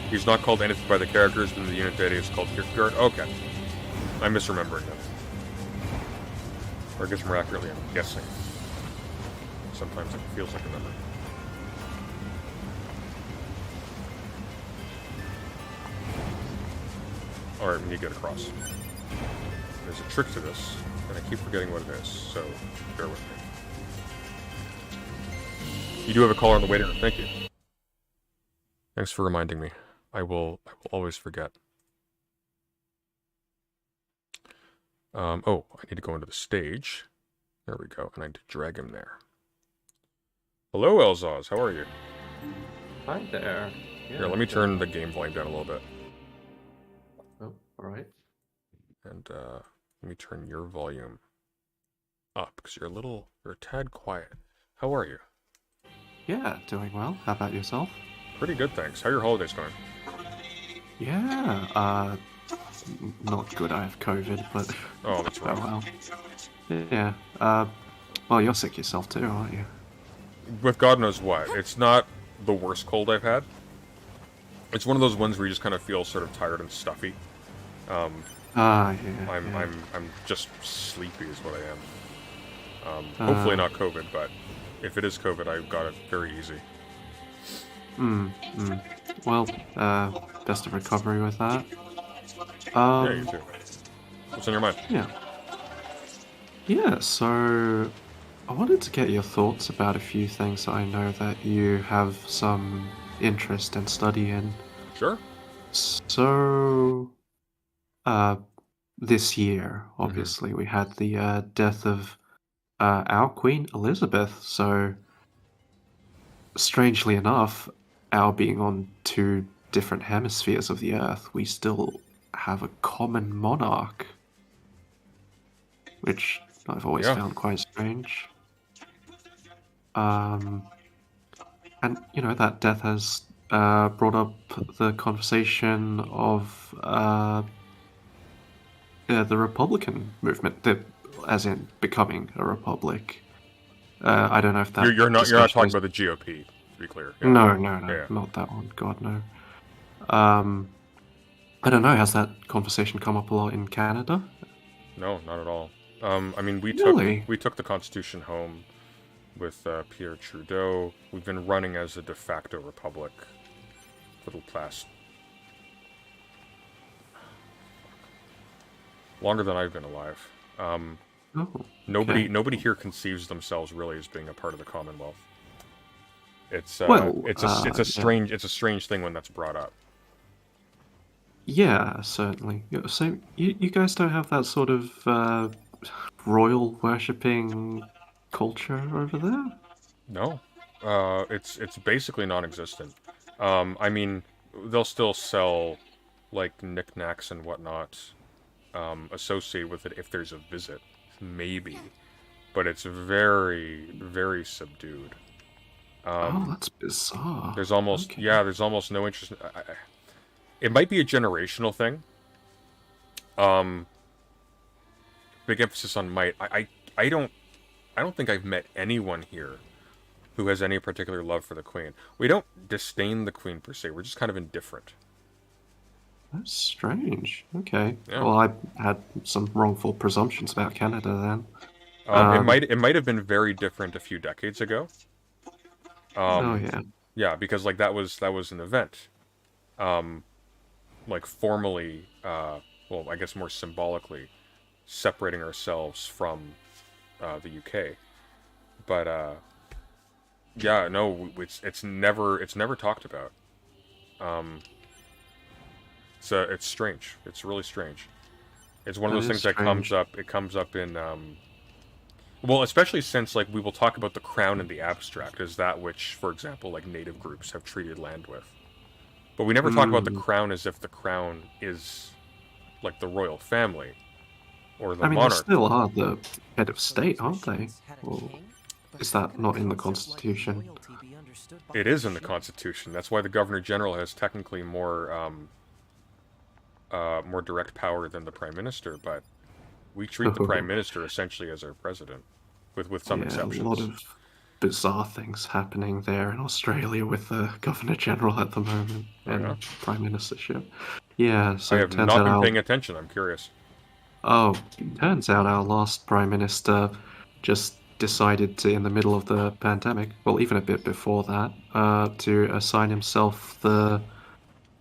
A: He's not called anything by the characters, but in the unit data it's called Kierkegaard. Okay. I'm misremembering that. Or I guess more accurately, I'm guessing. Sometimes it feels like a memory. Alright, we need to get across. There's a trick to this, and I keep forgetting what it is, so bear with me. You do have a caller on the waiting room, thank you. Thanks for reminding me. I will always forget. Oh, I need to go into the stage. There we go, and I need to drag him there. Hello, Elzaz, how are you?
M: Hi there. Yeah,
A: Here, let me turn the game volume down a little bit.
M: Oh, alright.
A: And, let me turn your volume up, because you're a tad quiet. How are you?
M: Yeah, doing well. How about yourself?
A: Pretty good, thanks. How are your holidays going?
M: Yeah, not good. I have COVID, but
A: oh, that's right.
M: Oh well. Yeah. Well, you're sick yourself too, aren't you?
A: With God knows what. It's not the worst cold I've had. It's one of those ones where you just kind of feel sort of tired and stuffy.
M: Yeah.
A: I'm just sleepy is what I am. Hopefully not COVID, but if it is COVID, I've got it very easy.
M: Well, best of recovery with that.
A: Yeah, you too. What's on your mind?
M: Yeah, so I wanted to get your thoughts about a few things that I know that you have some interest and study in.
A: Sure.
M: So, this year, obviously, we had the death of our Queen Elizabeth, so strangely enough, our being on two different hemispheres of the Earth, we still have a common monarch, which I've always found quite strange. And, you know, that death has brought up the conversation of the Republican movement, as in becoming a republic. I don't know if that...
A: You're not talking about the GOP, to be clear. Yeah.
M: No,
A: Yeah.
M: Not that one. God, no. I don't know, has that conversation come up a lot in Canada?
A: No, not at all. I mean, we took the Constitution home with Pierre Trudeau. We've been running as a de facto republic for the past longer than I've been alive. Nobody here conceives themselves really as being a part of the Commonwealth. It's a strange thing when that's brought up.
M: Yeah, certainly. So you guys don't have that sort of royal worshipping culture over there?
A: No, it's basically non-existent. I mean, they'll still sell like knickknacks and whatnot associated with it if there's a visit, maybe, but it's very, very subdued.
M: Oh, that's bizarre.
A: There's almost
M: Okay.
A: there's almost no interest. It might be a generational thing. Big emphasis on might. I don't think I've met anyone here who has any particular love for the Queen. We don't disdain the Queen per se. We're just kind of indifferent.
M: That's strange. Okay.
A: Yeah.
M: Well, I had some wrongful presumptions about Canada then.
A: It might have been very different a few decades ago.
M: Oh yeah.
A: Yeah, because like that was an event. Like formally, well, I guess more symbolically, separating ourselves from the UK. But yeah, no, it's never talked about. So it's strange. It's really strange. It's one of
M: That
A: those
M: is
A: things that comes
M: strange.
A: up. It comes up in well, especially since like we will talk about the crown in the abstract as that which, for example, like native groups have treated land with. But we never talk about the crown as if the crown is like the royal family or the
M: I mean, they
A: monarch.
M: still are the head of state, aren't they? Or is that not in the Constitution?
A: It is in the Constitution. That's why the Governor General has technically more more direct power than the Prime Minister, but we treat the Prime Minister essentially as our president, with some
M: Yeah,
A: exceptions.
M: a lot of bizarre things happening there in Australia with the Governor General at the moment and
A: yeah?
M: Prime Ministership. Yeah, so
A: I
M: it
A: have
M: turns
A: not
M: out
A: been
M: our,
A: paying attention. I'm curious.
M: oh, turns out our last Prime Minister just decided to, in the middle of the pandemic, well, even a bit before that, to assign himself the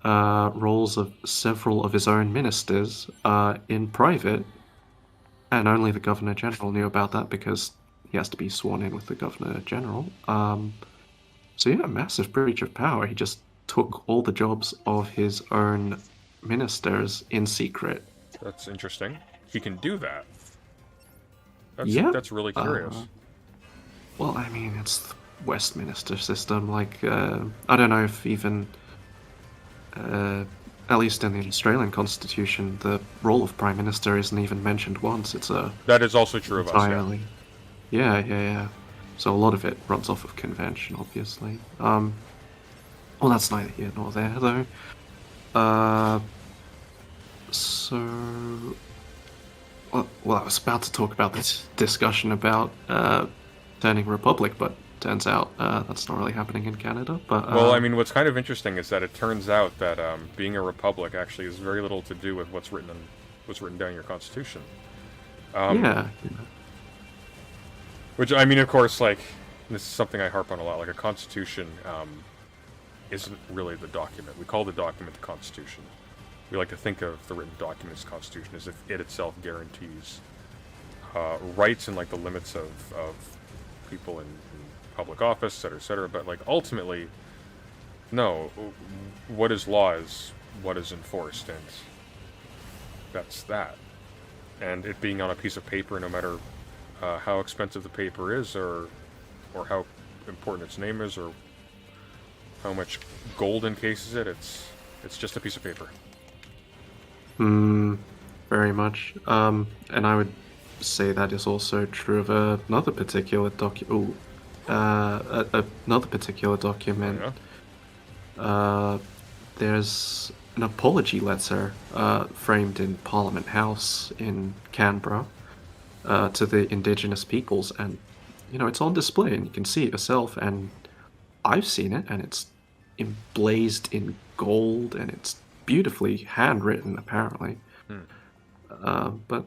M: roles of several of his own ministers in private, and only the Governor General knew about that because he has to be sworn in with the Governor General. So yeah, massive breach of power. He just took all the jobs of his own ministers in secret.
A: That's interesting. He can do that. That's really
M: Uh,
A: curious.
M: Well, I mean, it's the Westminster system. Like, I don't know if even, at least in the Australian Constitution, the role of Prime Minister isn't even mentioned once. It's a
A: That is also true of us.
M: entirely. Yeah. So a lot of it runs off of convention, obviously. Well, that's neither here nor there, though. So, well, I was about to talk about this discussion about turning republic, but turns out that's not really happening in Canada. But
A: Well, I mean, what's kind of interesting is that it turns out that being a republic actually has very little to do with what's written down in your constitution.
M: yeah.
A: Which, I mean, of course, like, this is something I harp on a lot. Like, a constitution isn't really the document. We call the document the Constitution. We like to think of the written document as Constitution as if it itself guarantees rights and, like, the limits of people in public office, et cetera. But, like, ultimately, no. What is law is what is enforced, and that's that. And it being on a piece of paper, no matter how expensive the paper is, or how important its name is, or how much gold encases it, it's just a piece of paper.
M: Very much. And I would say that is also true of another particular another particular document. There's an apology letter framed in Parliament House in Canberra to the Indigenous peoples, and it's on display, and you can see it yourself. And I've seen it, and it's emblazed in gold, and it's beautifully handwritten, apparently. But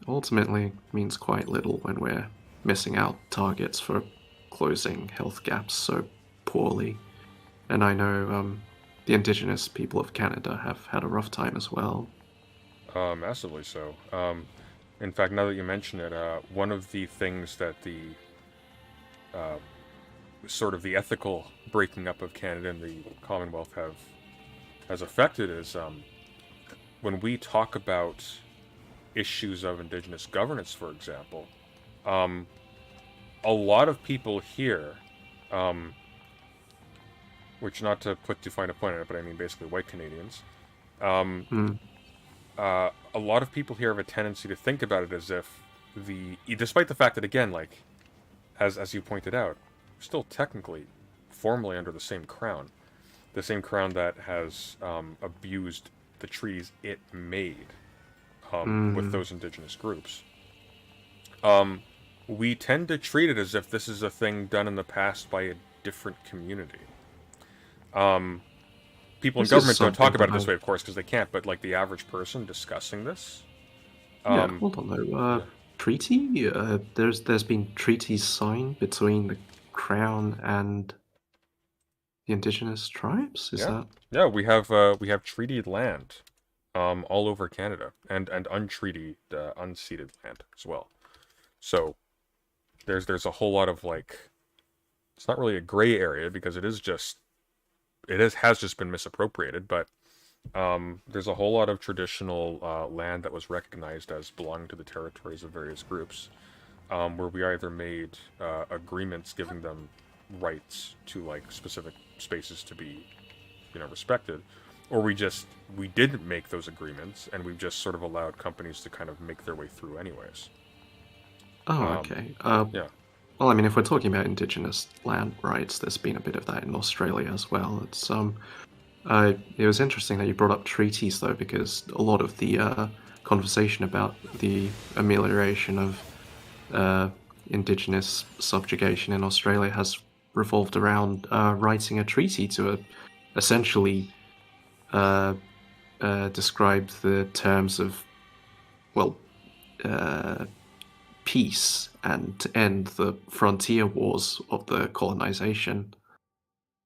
M: ultimately means quite little when we're missing out targets for closing health gaps so poorly. And I know the Indigenous people of Canada have had a rough time as well.
A: Massively so. In fact, now that you mention it, one of the things that the sort of the ethical breaking up of Canada and the Commonwealth has affected is when we talk about issues of indigenous governance, for example, a lot of people here, which not to put too fine a point on it, but I mean basically white Canadians, a lot of people here have a tendency to think about it as if despite the fact that, again, like, as you pointed out, we're still technically, formally under the same crown that has abused the treaties it made with those indigenous groups. We tend to treat it as if this is a thing done in the past by a different community. People in government don't talk about it this way, of course, because they can't, but like the average person discussing this.
M: Yeah, hold on though. Treaty? There's been treaties signed between the Crown and the indigenous tribes? Is that?
A: Yeah, we have treated land all over Canada, and untreated, unceded land as well. So there's a whole lot of, like, it's not really a gray area because has just been misappropriated, but there's a whole lot of traditional land that was recognized as belonging to the territories of various groups, where we either made agreements giving them rights to, like, specific spaces to be, respected, or we didn't make those agreements and we've just sort of allowed companies to kind of make their way through anyways.
M: Oh, okay.
A: Yeah.
M: Well, I mean, if we're talking about indigenous land rights, there's been a bit of that in Australia as well. It was interesting that you brought up treaties, though, because a lot of the conversation about the amelioration of indigenous subjugation in Australia has revolved around writing a treaty to essentially describe the terms of, well, peace and to end the frontier wars of the colonization,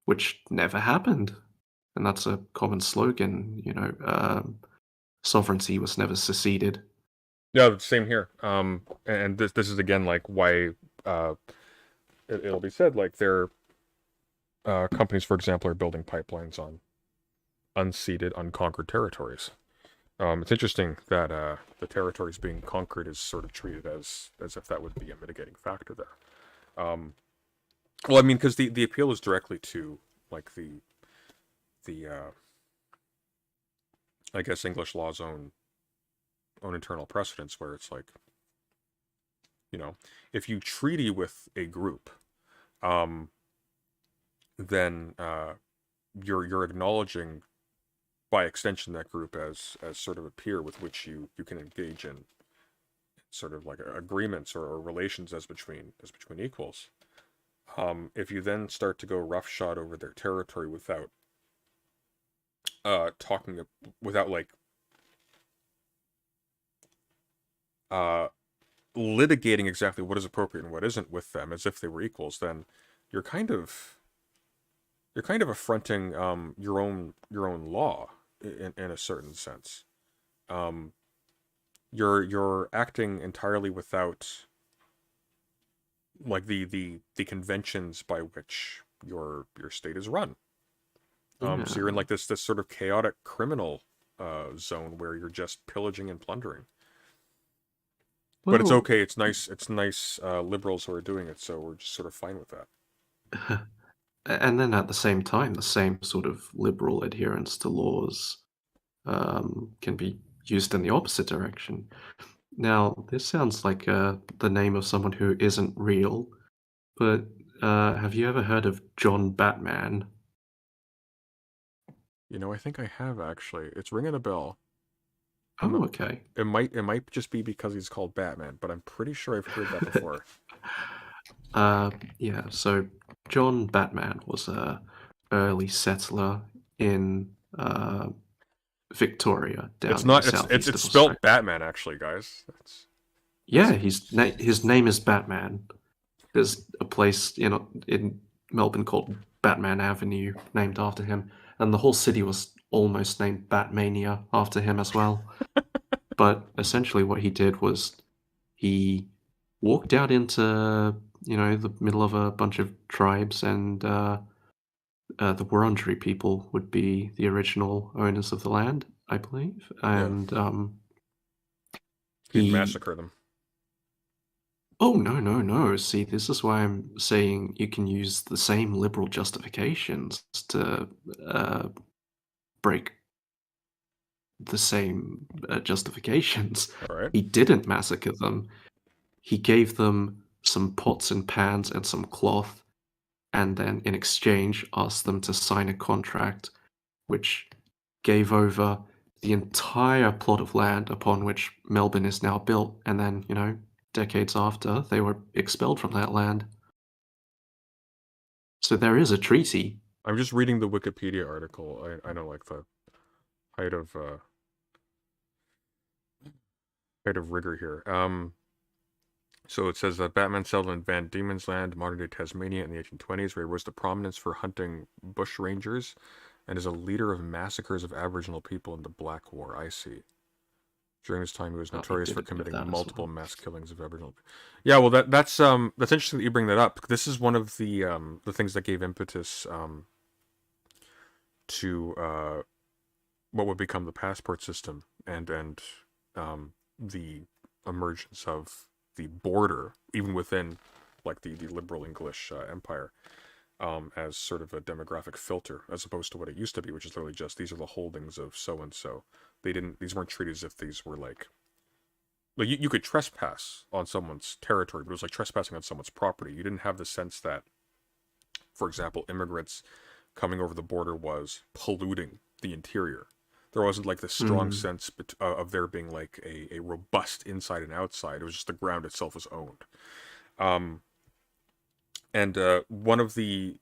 M: which never happened. And that's a common slogan, sovereignty was never seceded.
A: Yeah, same here. And this is again like why it'll be said, like, their companies, for example, are building pipelines on unceded, unconquered territories. It's interesting that the territories being conquered is sort of treated as if that would be a mitigating factor there. Well, I mean, because the appeal is directly to, like, the I guess English law's own internal precedents, where it's like, if you treaty with a group, then you're acknowledging, by extension, that group as sort of a peer with which you can engage in sort of like agreements or relations as between equals. If you then start to go roughshod over their territory without litigating exactly what is appropriate and what isn't with them as if they were equals, then you're kind of affronting your own law in a certain sense. You're acting entirely without, like, the conventions by which your state is run. So you're in, like, this sort of chaotic criminal zone where you're just pillaging and plundering. But it's okay. It's nice. Liberals who are doing it, so we're just sort of fine with that.
M: And then at the same time, the same sort of liberal adherence to laws can be used in the opposite direction. Now, this sounds like the name of someone who isn't real, but have you ever heard of John Batman?
A: I think I have, actually. It's ringing a bell.
M: Oh, okay.
A: It might just be because he's called Batman, but I'm pretty sure I've heard that before.
M: Yeah, so John Batman was a early settler in Victoria, down in the southeast of
A: it's spelled
M: Australia.
A: Batman, actually, guys.
M: Yeah, his name is Batman. There's a place in Melbourne called Batman Avenue, named after him, and the whole city was almost named Batmania after him as well. But essentially what he did was he walked out into, the middle of a bunch of tribes, and the Wurundjeri people would be the original owners of the land, I believe. And
A: He'd
M: He
A: massacre them.
M: Oh, no, no, no. See, this is why I'm saying you can use the same liberal justifications to break the same justifications.
A: All right.
M: He didn't massacre them. He gave them some pots and pans and some cloth, and then in exchange asked them to sign a contract which gave over the entire plot of land upon which Melbourne is now built, and then, decades after, they were expelled from that land. So there is a treaty.
A: I'm just reading the Wikipedia article. I know, like, the height of rigor here. So it says that Batman settled in Van Diemen's Land, modern-day Tasmania, in the 1820s, where he rose to prominence for hunting bush rangers, and is a leader of massacres of Aboriginal people in the Black War. I see. During this time, he was notorious for committing multiple mass killings of Aboriginal. Yeah, well, that's interesting that you bring that up. This is one of the things that gave impetus to what would become the passport system, and the emergence of the border, even within, like, the liberal English empire, as sort of a demographic filter, as opposed to what it used to be, which is literally just, these are the holdings of so and so. These weren't treated as if these were like you could trespass on someone's territory, but it was like trespassing on someone's property. You didn't have the sense that, for example, immigrants coming over the border was polluting the interior. There wasn't like the strong sense of there being like a robust inside and outside. It was just the ground itself was owned. One of the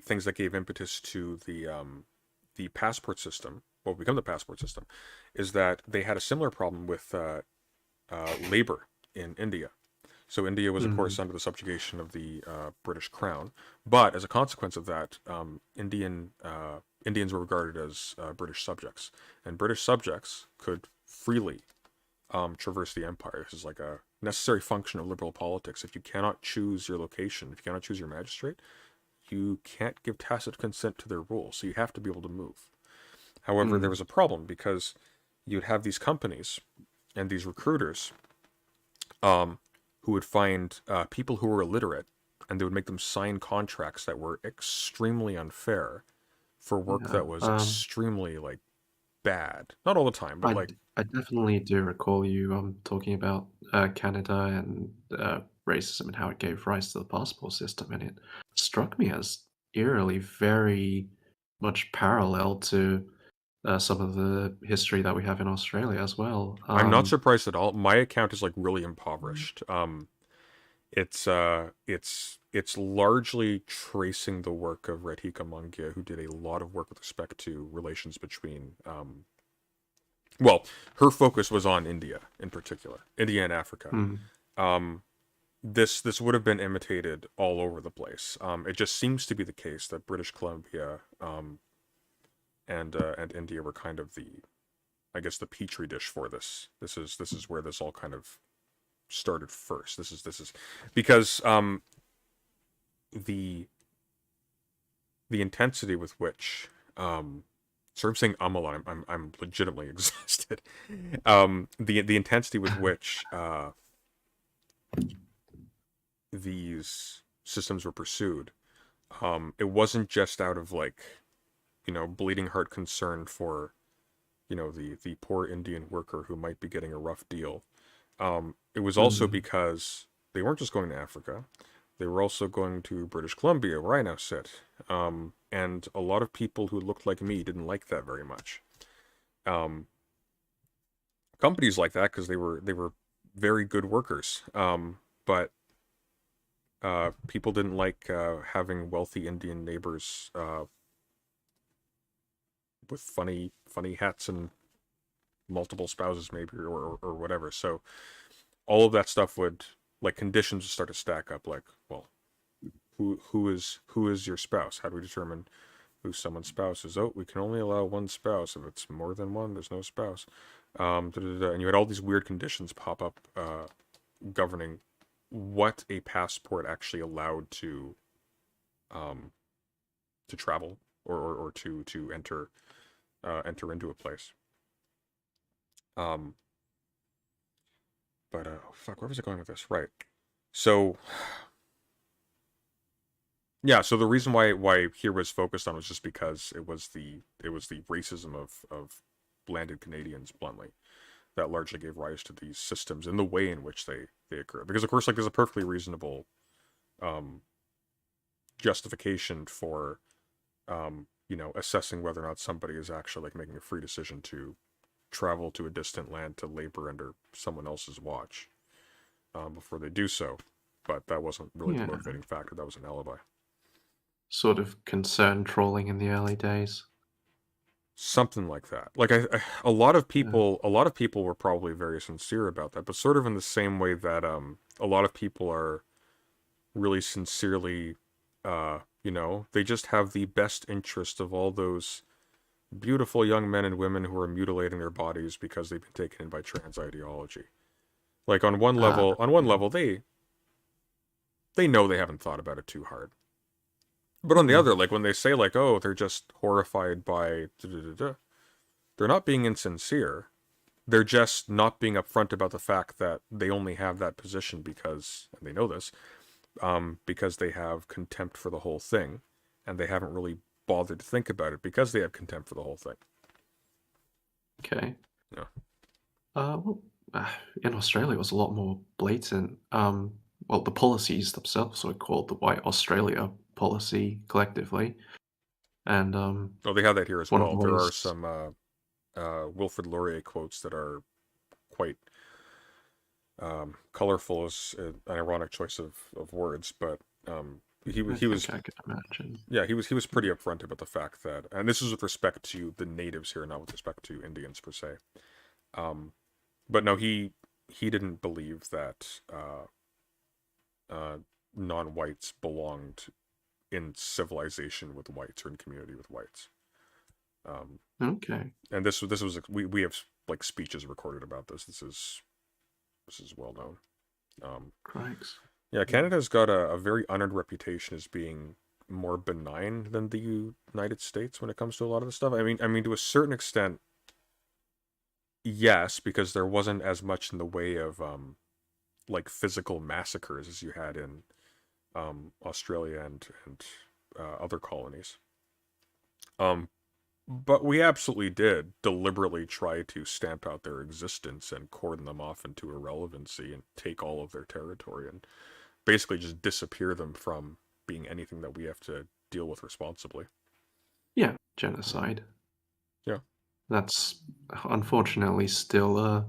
A: things that gave impetus to the passport system, what will become the passport system, is that they had a similar problem with labor in India. So India was, of course, under the subjugation of the British Crown, but as a consequence of that, Indians were regarded as British subjects, and British subjects could freely traverse the empire. This is like a necessary function of liberal politics. If you cannot choose your location, if you cannot choose your magistrate, you can't give tacit consent to their rule, so you have to be able to move. However, there was a problem, because you'd have these companies and these recruiters who would find people who were illiterate, and they would make them sign contracts that were extremely unfair for work that was extremely, like, bad. Not all the time, but
M: I definitely do recall you talking about Canada and racism and how it gave rise to the passport system, and it struck me as eerily very much parallel to some of the history that we have in Australia as well.
A: I'm not surprised at all. My account is like really impoverished. It's largely tracing the work of Radhika Mangia, who did a lot of work with respect to relations between well, her focus was on India in particular, India and Africa. This would have been imitated all over the place. It just seems to be the case that British Columbia and India were kind of I guess, the petri dish for this. This is where this all kind of started first. This is because the intensity with which sorry, I'm saying a lot. I'm legitimately exhausted. The intensity with which these systems were pursued, it wasn't just out of, like, bleeding heart concern for, the poor Indian worker who might be getting a rough deal. It was also because they weren't just going to Africa. They were also going to British Columbia, where I now sit. And a lot of people who looked like me didn't like that very much. Companies like that because they were very good workers. But people didn't like having wealthy Indian neighbors with funny hats and multiple spouses, maybe, or whatever. So all of that stuff would, like, conditions would start to stack up. Like, well, who is your spouse? How do we determine who someone's spouse is? Oh, we can only allow one spouse. If it's more than one, there's no spouse. And you had all these weird conditions pop up governing what a passport actually allowed to travel or to enter into a place. Um, but fuck, where was I going with this? Right. So yeah, so the reason why here was focused on was just because it was the racism of landed Canadians, bluntly, that largely gave rise to these systems and the way in which they occur. Because of course, like, there's a perfectly reasonable um, justification for assessing whether or not somebody is actually like making a free decision to travel to a distant land to labor under someone else's watch before they do so. But that wasn't really the
M: Yeah.
A: motivating factor. That was an alibi.
M: Sort of concern trolling in the early days.
A: Something like that. Like a lot of people were probably very sincere about that, but sort of in the same way that a lot of people are really sincerely, they just have the best interest of all those beautiful young men and women who are mutilating their bodies because they've been taken in by trans ideology. Like on one level, they know they haven't thought about it too hard. But on the other, like when they say like, oh, they're just horrified by, they're not being insincere. They're just not being upfront about the fact that they only have that position because, and they know this, because they have contempt for the whole thing, and they haven't really bothered to think about it because they have contempt for the whole thing.
M: Okay.
A: Yeah.
M: Well, in Australia, it was a lot more blatant. Well, the policies themselves were called the White Australia policy collectively, and
A: Oh, they have that here as
M: one of
A: well.
M: the
A: There are
M: ways.
A: some Wilfrid Laurier quotes that are quite colorful, is an ironic choice of words, but he was
M: I could imagine.
A: yeah, he was pretty upfront about the fact that, and this is with respect to the natives here, not with respect to Indians per se. But no, he didn't believe that non-whites belonged in civilization with whites or in community with whites.
M: Okay.
A: And this was we have like speeches recorded about this. This is well known.
M: Crikes.
A: Yeah, Canada's got a very unearned reputation as being more benign than the United States when it comes to a lot of this stuff. I mean, to a certain extent, yes, because there wasn't as much in the way of like physical massacres as you had in Australia and other colonies. But we absolutely did deliberately try to stamp out their existence and cordon them off into irrelevancy and take all of their territory and basically just disappear them from being anything that we have to deal with responsibly.
M: Yeah, genocide.
A: Yeah.
M: That's unfortunately still a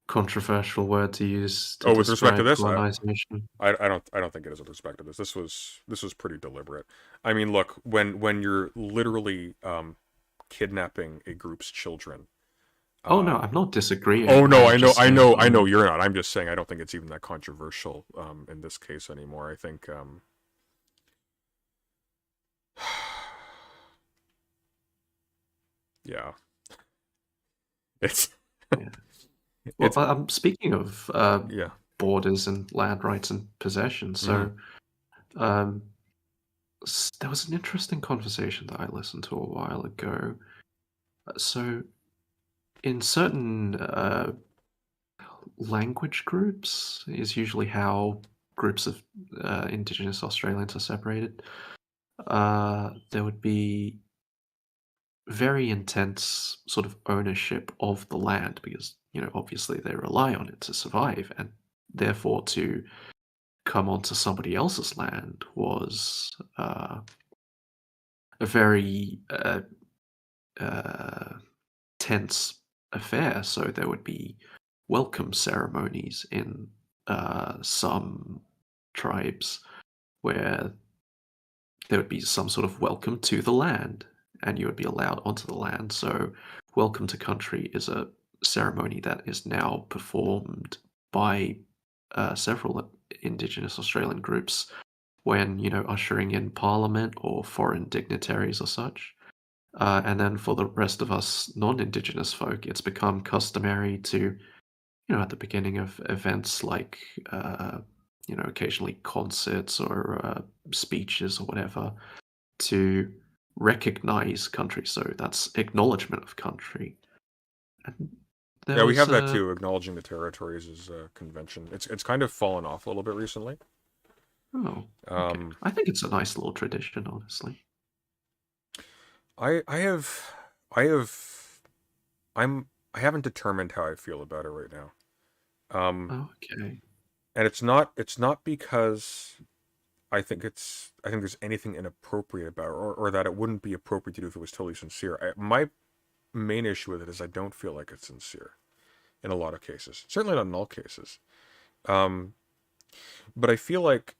M: controversial word to use to
A: with respect to
M: describe
A: this,
M: colonization.
A: I don't think it is with respect to this. This was pretty deliberate. I mean, look, when you're literally kidnapping a group's children.
M: Oh no, I'm not disagreeing.
A: Oh no,
M: I'm just
A: I
M: saying,
A: know you're not. I'm just saying I don't think it's even that controversial in this case anymore. I think yeah. It's
M: Yeah. Well, speaking of
A: yeah.
M: borders and land rights and possession, so there was an interesting conversation that I listened to a while ago. So, in certain language groups is usually how groups of Indigenous Australians are separated. There would be very intense sort of ownership of the land because, obviously they rely on it to survive, and therefore to come onto somebody else's land was a very tense affair. So there would be welcome ceremonies in some tribes where there would be some sort of welcome to the land and you would be allowed onto the land. So welcome to country is a ceremony that is now performed by several Indigenous Australian groups when, ushering in Parliament or foreign dignitaries or such. And then for the rest of us non-Indigenous folk, it's become customary to, at the beginning of events like, occasionally concerts or speeches or whatever, to recognize country. So that's acknowledgement of country. And there
A: Yeah, we
M: was,
A: have that too. Acknowledging the territories is a convention. It's kind of fallen off a little bit recently.
M: Oh, okay. I think it's a nice little tradition, honestly.
A: I have I have I haven't determined how I feel about it right now.
M: Okay.
A: And it's not because I think there's anything inappropriate about it, or that it wouldn't be appropriate to do if it was totally sincere. My main issue with it is I don't feel like it's sincere in a lot of cases. Certainly not in all cases. But I feel like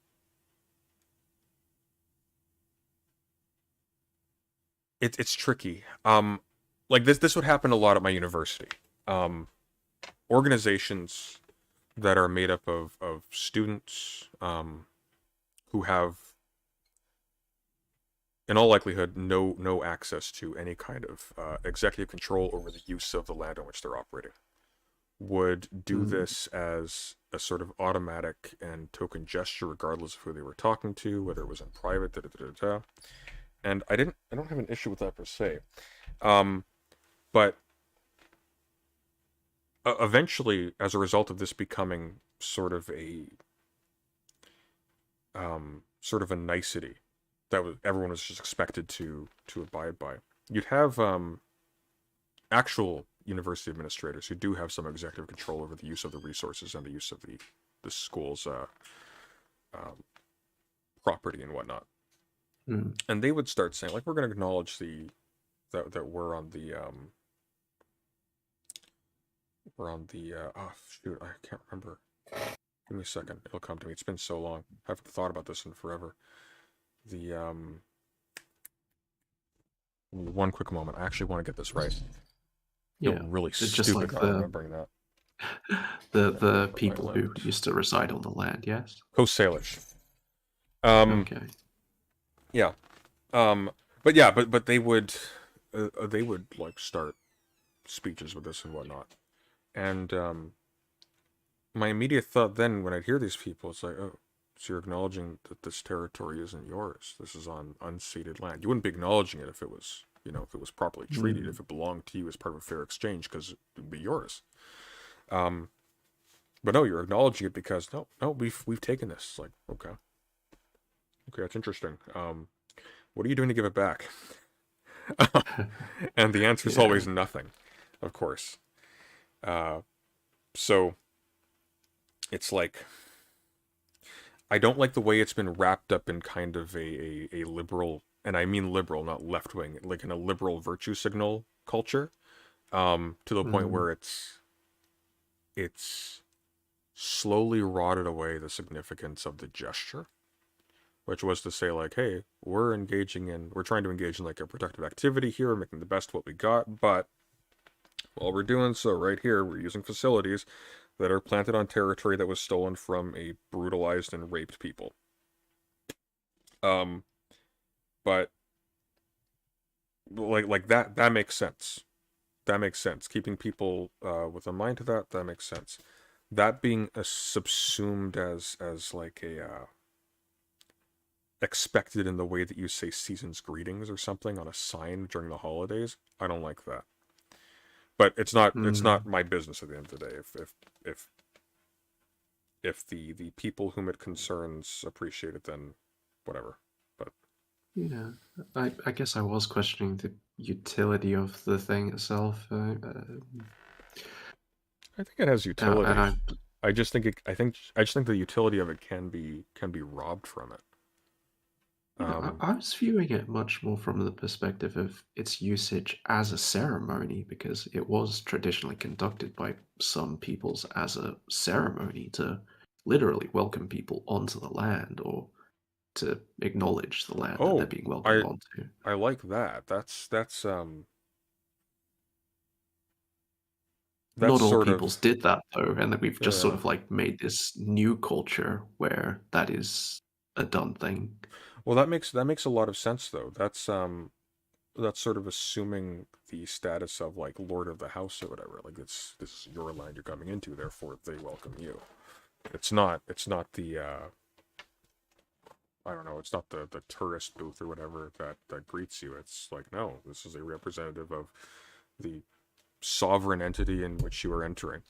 A: it's tricky. Like this would happen a lot at my university. Organizations that are made up of students who have, in all likelihood, no access to any kind of executive control over the use of the land on which they're operating, would do this as a sort of automatic and token gesture, regardless of who they were talking to, whether it was in private, And I don't have an issue with that per se, but eventually, as a result of this becoming sort of a nicety that everyone was just expected to abide by, you'd have actual university administrators who do have some executive control over the use of the resources and the use of the school's property and whatnot. And they would start saying, like, we're going to acknowledge that we're on the oh shoot, I can't remember. Give me a second, it'll come to me. It's been so long. I haven't thought about this in forever. The one quick moment. I actually want to get this right.
M: Yeah,
A: feel really
M: it's
A: stupid
M: just like
A: not remembering that.
M: the people who used to reside on the land. Yes.
A: Coast Salish.
M: Okay.
A: Yeah. But yeah, but they would like start speeches with this and whatnot. And my immediate thought then when I'd hear these people, it's like, oh, so you're acknowledging that this territory isn't yours. This is on unceded land. You wouldn't be acknowledging it if it was, if it was properly treated, if it belonged to you as part of a fair exchange, because it would be yours. But no, you're acknowledging it because no, we've taken this. It's like, okay, that's interesting. What are you doing to give it back? And the answer is always nothing, of course. So it's like, I don't like the way it's been wrapped up in kind of a liberal, and I mean liberal, not left wing, like in a liberal virtue signal culture, to the point where it's slowly rotted away the significance of the gesture, which was to say, like, hey, we're trying to engage in like a productive activity here, making the best of what we got, but while we're doing so right here, we're using facilities that are planted on territory that was stolen from a brutalized and raped people. But like that makes sense. That makes sense. Keeping people with a mind to that makes sense. That being subsumed as like a expected in the way that you say season's greetings or something on a sign during the holidays, I don't like that. But it's not my business at the end of the day. If the people whom it concerns appreciate it, then whatever. But
M: yeah, I guess I was questioning the utility of the thing itself.
A: I think it has utility. I just think the utility of it can be robbed from it.
M: I was viewing it much more from the perspective of its usage as a ceremony, because it was traditionally conducted by some peoples as a ceremony to literally welcome people onto the land, or to acknowledge the land that they're being welcomed onto.
A: I like that. That's
M: not all peoples did that though, and that we've just sort of like made this new culture where that is a done thing.
A: Well, that makes a lot of sense though. That's sort of assuming the status of like Lord of the House or whatever. Like this is your land you're coming into, therefore they welcome you. It's not the I don't know, it's not the tourist booth or whatever that greets you. It's like, no, this is a representative of the sovereign entity in which you are entering,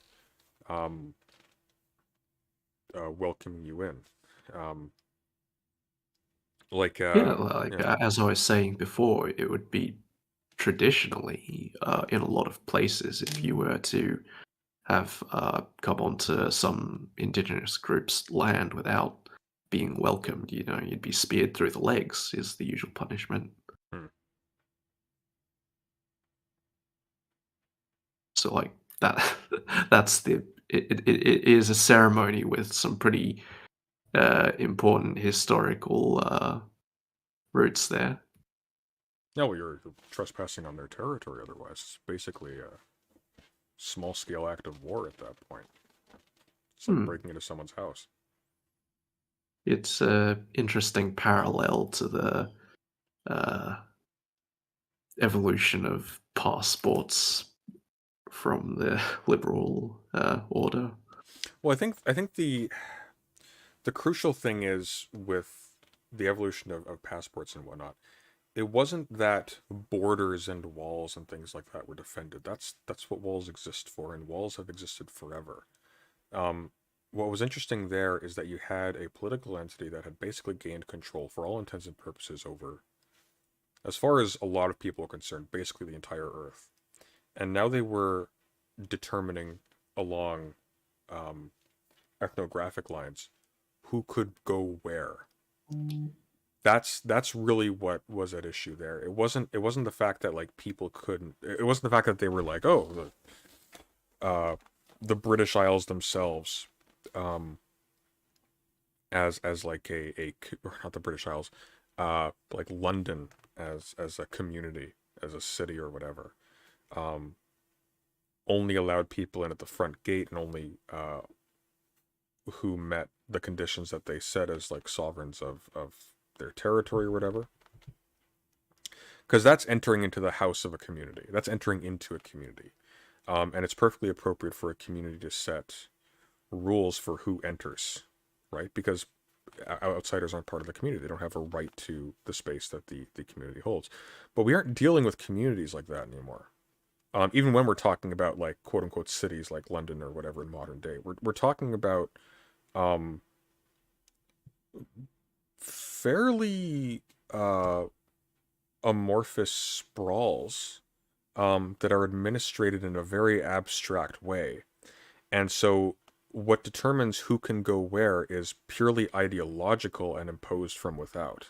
A: welcoming you in.
M: Yeah, like
A: Yeah.
M: as I was saying before, it would be traditionally in a lot of places if you were to have come onto some indigenous group's land without being welcomed, you know, you'd be speared through the legs is the usual punishment.
A: Hmm.
M: So like that, that's it is a ceremony with some pretty important historical roots there.
A: No, well, you're trespassing on their territory otherwise. It's basically a small-scale act of war at that point. It's like
M: Hmm.
A: breaking into someone's house.
M: It's a interesting parallel to the uh, evolution of passports from the liberal order.
A: Well, I think the crucial thing is with the evolution of passports and whatnot. It wasn't that borders and walls and things like that were defended. That's what walls exist for, and walls have existed forever. Um, what was interesting there is that you had a political entity that had basically gained control for all intents and purposes over, as far as a lot of people are concerned, basically the entire Earth. And now they were determining along ethnographic lines who could go where. That's really what was at issue there. It wasn't the fact that like people couldn't. It wasn't the fact that they were like, oh, the British Isles themselves, as like or not the British Isles, like London as a community, as a city or whatever, only allowed people in at the front gate, and only who met the conditions that they set as like sovereigns of their territory or whatever. Because that's entering into the house of a community. That's entering into a community. And it's perfectly appropriate for a community to set rules for who enters, right? Because outsiders aren't part of the community. They don't have a right to the space that the community holds. But we aren't dealing with communities like that anymore. Even when we're talking about like quote unquote cities like London or whatever in modern day, we're talking about fairly amorphous sprawls that are administrated in a very abstract way. And so what determines who can go where is purely ideological and imposed from without.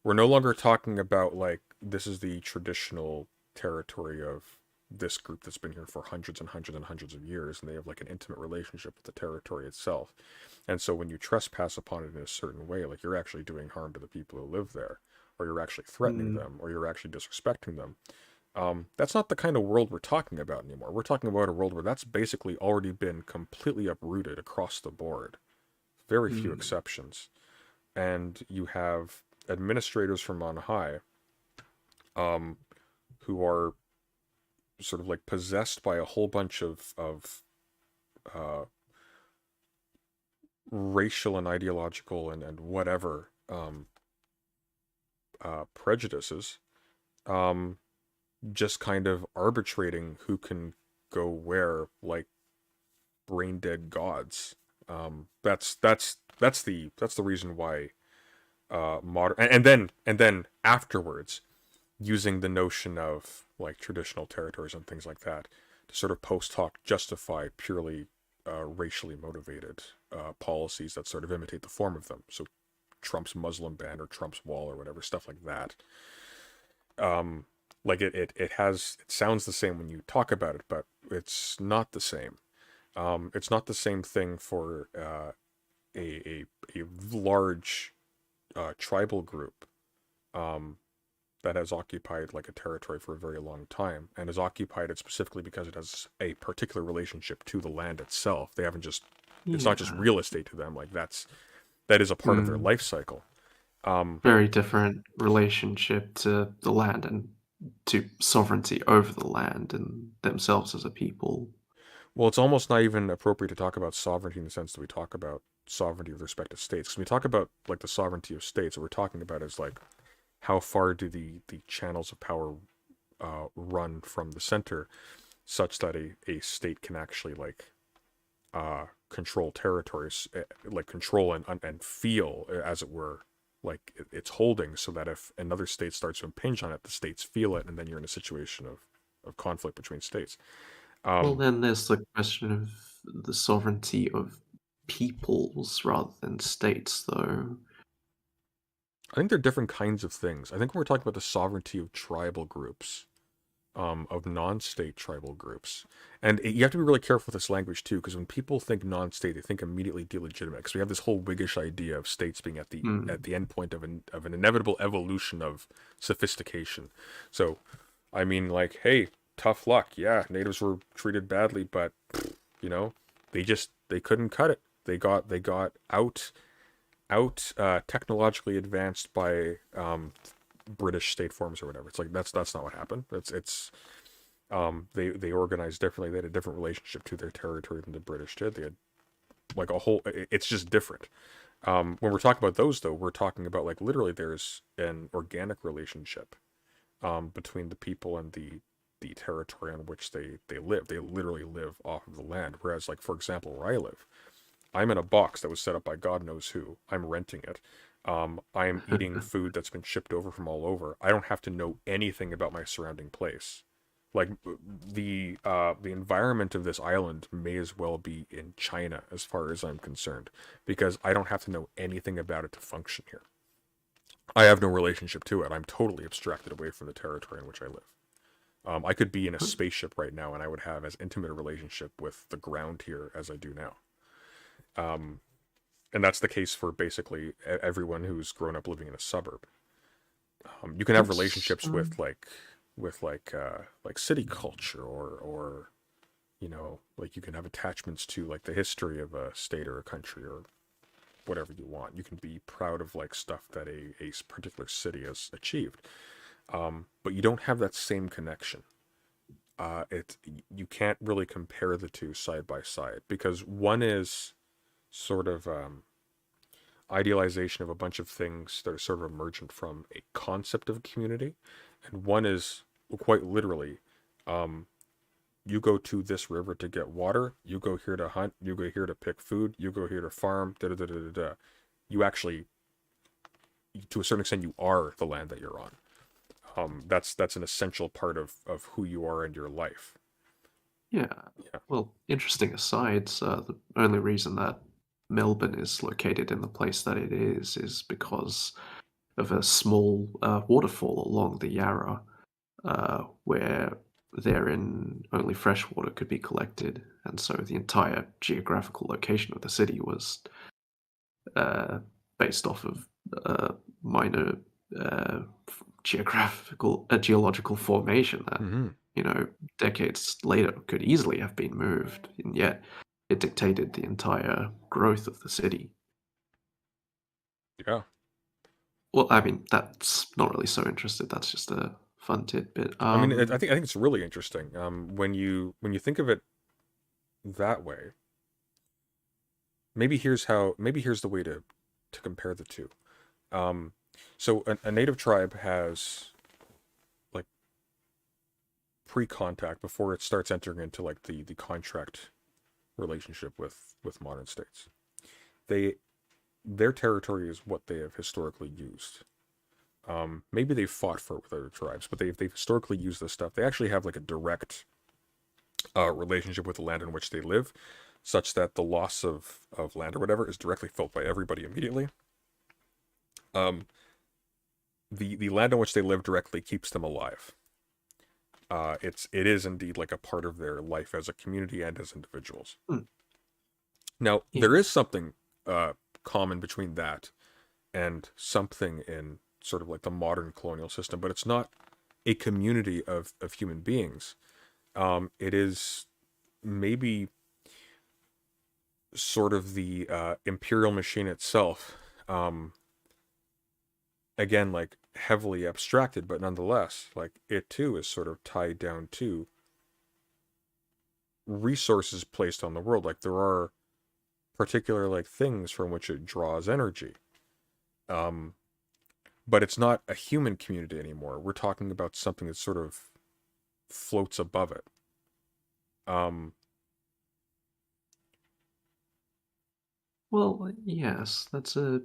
A: We're no longer talking about like this is the traditional territory of this group that's been here for hundreds and hundreds and hundreds of years, and they have like an intimate relationship with the territory itself. And so when you trespass upon it in a certain way, like you're actually doing harm to the people who live there, or you're actually threatening them, or you're actually disrespecting them. That's not the kind of world we're talking about anymore. We're talking about a world where that's basically already been completely uprooted across the board. Very few exceptions. And you have administrators from on high who are sort of like possessed by a whole bunch of racial and ideological and whatever prejudices, just kind of arbitrating who can go where like brain dead gods. That's the reason why modern and then afterwards using the notion of like traditional territories and things like that to sort of post hoc justify purely racially motivated policies that sort of imitate the form of them. So Trump's Muslim ban or Trump's wall or whatever, stuff like that. Like it sounds the same when you talk about it, but it's not the same. It's not the same thing for a large tribal group that has occupied like a territory for a very long time and has occupied it specifically because it has a particular relationship to the land itself. They haven't just it's not just real estate to them. Like that is a part of their life cycle.
M: Very different relationship to the land and to sovereignty over the land and themselves as a people.
A: Well, it's almost not even appropriate to talk about sovereignty in the sense that we talk about sovereignty with respect to states. Because when we talk about like the sovereignty of states, what we're talking about is like how far do the channels of power run from the center. such that a state can actually like control territories, like control and feel, as it were, like it's holding, so that if another state starts to impinge on it, the states feel it, and then you're in a situation of conflict between states.
M: Well, then there's the question of the sovereignty of peoples rather than states, though.
A: I think they're different kinds of things. I think when we're talking about the sovereignty of tribal groups, of non-state tribal groups, and you have to be really careful with this language too, because when people think non-state, they think immediately delegitimate. Because we have this whole Whiggish idea of states being at the end point of an inevitable evolution of sophistication. So, I mean, like, hey, tough luck. Yeah, natives were treated badly, but they couldn't cut it. They got out technologically advanced by British state forms or whatever. It's like that's not what happened. They organized differently. They had a different relationship to their territory than the British did. They had like a whole. It's just different. When we're talking about those, though, we're talking about like literally there's an organic relationship between the people and the territory on which they live. They literally live off of the land. Whereas, like, for example, where I live, I'm in a box that was set up by God knows who. I'm renting it. I am eating food that's been shipped over from all over. I don't have to know anything about my surrounding place. Like, the environment of this island may as well be in China as far as I'm concerned, because I don't have to know anything about it to function here. I have no relationship to it. I'm totally abstracted away from the territory in which I live. I could be in a spaceship right now and I would have as intimate a relationship with the ground here as I do now. And that's the case for basically everyone who's grown up living in a suburb. You can have relationships with city culture, or like you can have attachments to like the history of a state or a country or whatever you want. You can be proud of like stuff that a particular city has achieved. But you don't have that same connection. You can't really compare the two side by side, because one is sort of idealization of a bunch of things that are sort of emergent from a concept of a community, and one is quite literally, you go to this river to get water, you go here to hunt, you go here to pick food, you go here to farm, da da da da da da. You actually, to a certain extent, you are the land that you're on. That's an essential part of who you are in your life.
M: Yeah. Well, interesting asides, the only reason that Melbourne is located in the place that it is because of a small waterfall along the Yarra, where therein only fresh water could be collected, and so the entire geographical location of the city was based off of minor geological formation that decades later could easily have been moved, and yet it dictated the entire growth of the city.
A: Yeah.
M: Well, I mean, that's not really so interesting. That's just a fun tidbit.
A: I mean, I think it's really interesting. When you think of it that way, maybe here's the way to compare the two. So a native tribe has, like, pre-contact, before it starts entering into like the contract relationship with modern states. Their territory is what they have historically used. Maybe they've fought for it with other tribes, but they've historically used this stuff. They actually have like a direct relationship with the land in which they live, such that the loss of land or whatever is directly felt by everybody immediately. The land on which they live directly keeps them alive. It is indeed like a part of their life as a community and as individuals. Now, there is something common between that and something in sort of like the modern colonial system, but it's not a community of human beings. It is maybe sort of the imperial machine itself. Again, like heavily abstracted, but nonetheless, like it too is sort of tied down to resources placed on the world. Like there are particular like things from which it draws energy. But it's not a human community anymore. We're talking about something that sort of floats above it. Um,
M: Well, yes, that's a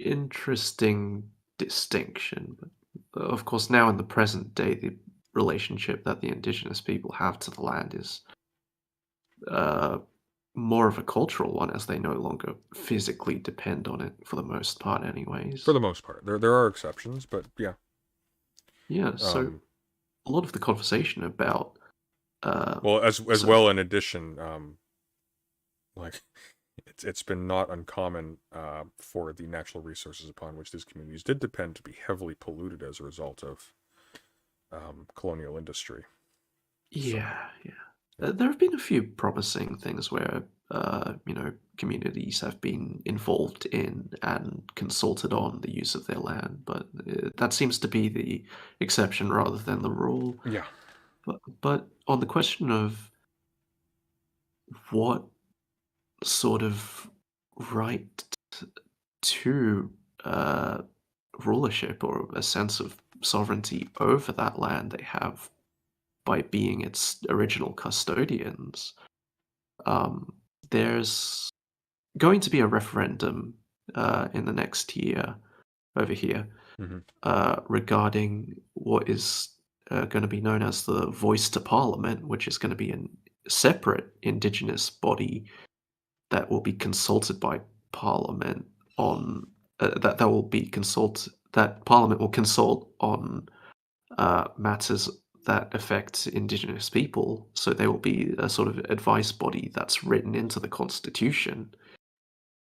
M: interesting distinction. But of course, now in the present day, the relationship that the indigenous people have to the land is uh, more of a cultural one, as they no longer physically depend on it for the most part,
A: for
M: anyways.
A: the most part, there are exceptions, but yeah.
M: Yeah, so a lot of the conversation about
A: Well, as
M: so
A: well, in addition, like it's been not uncommon for the natural resources upon which these communities did depend to be heavily polluted as a result of colonial industry. So,
M: yeah, yeah. There have been a few promising things where, communities have been involved in and consulted on the use of their land, but that seems to be the exception rather than the rule.
A: yeah.
M: But on the question of what sort of right to rulership or a sense of sovereignty over that land they have by being its original custodians, um, there's going to be a referendum in the next year over here
A: Mhm.
M: regarding what is going to be known as the Voice to Parliament, which is going to be a separate Indigenous body that will be consulted by Parliament on that will be that Parliament will consult on matters that affect Indigenous people. So they will be a sort of advice body that's written into the Constitution.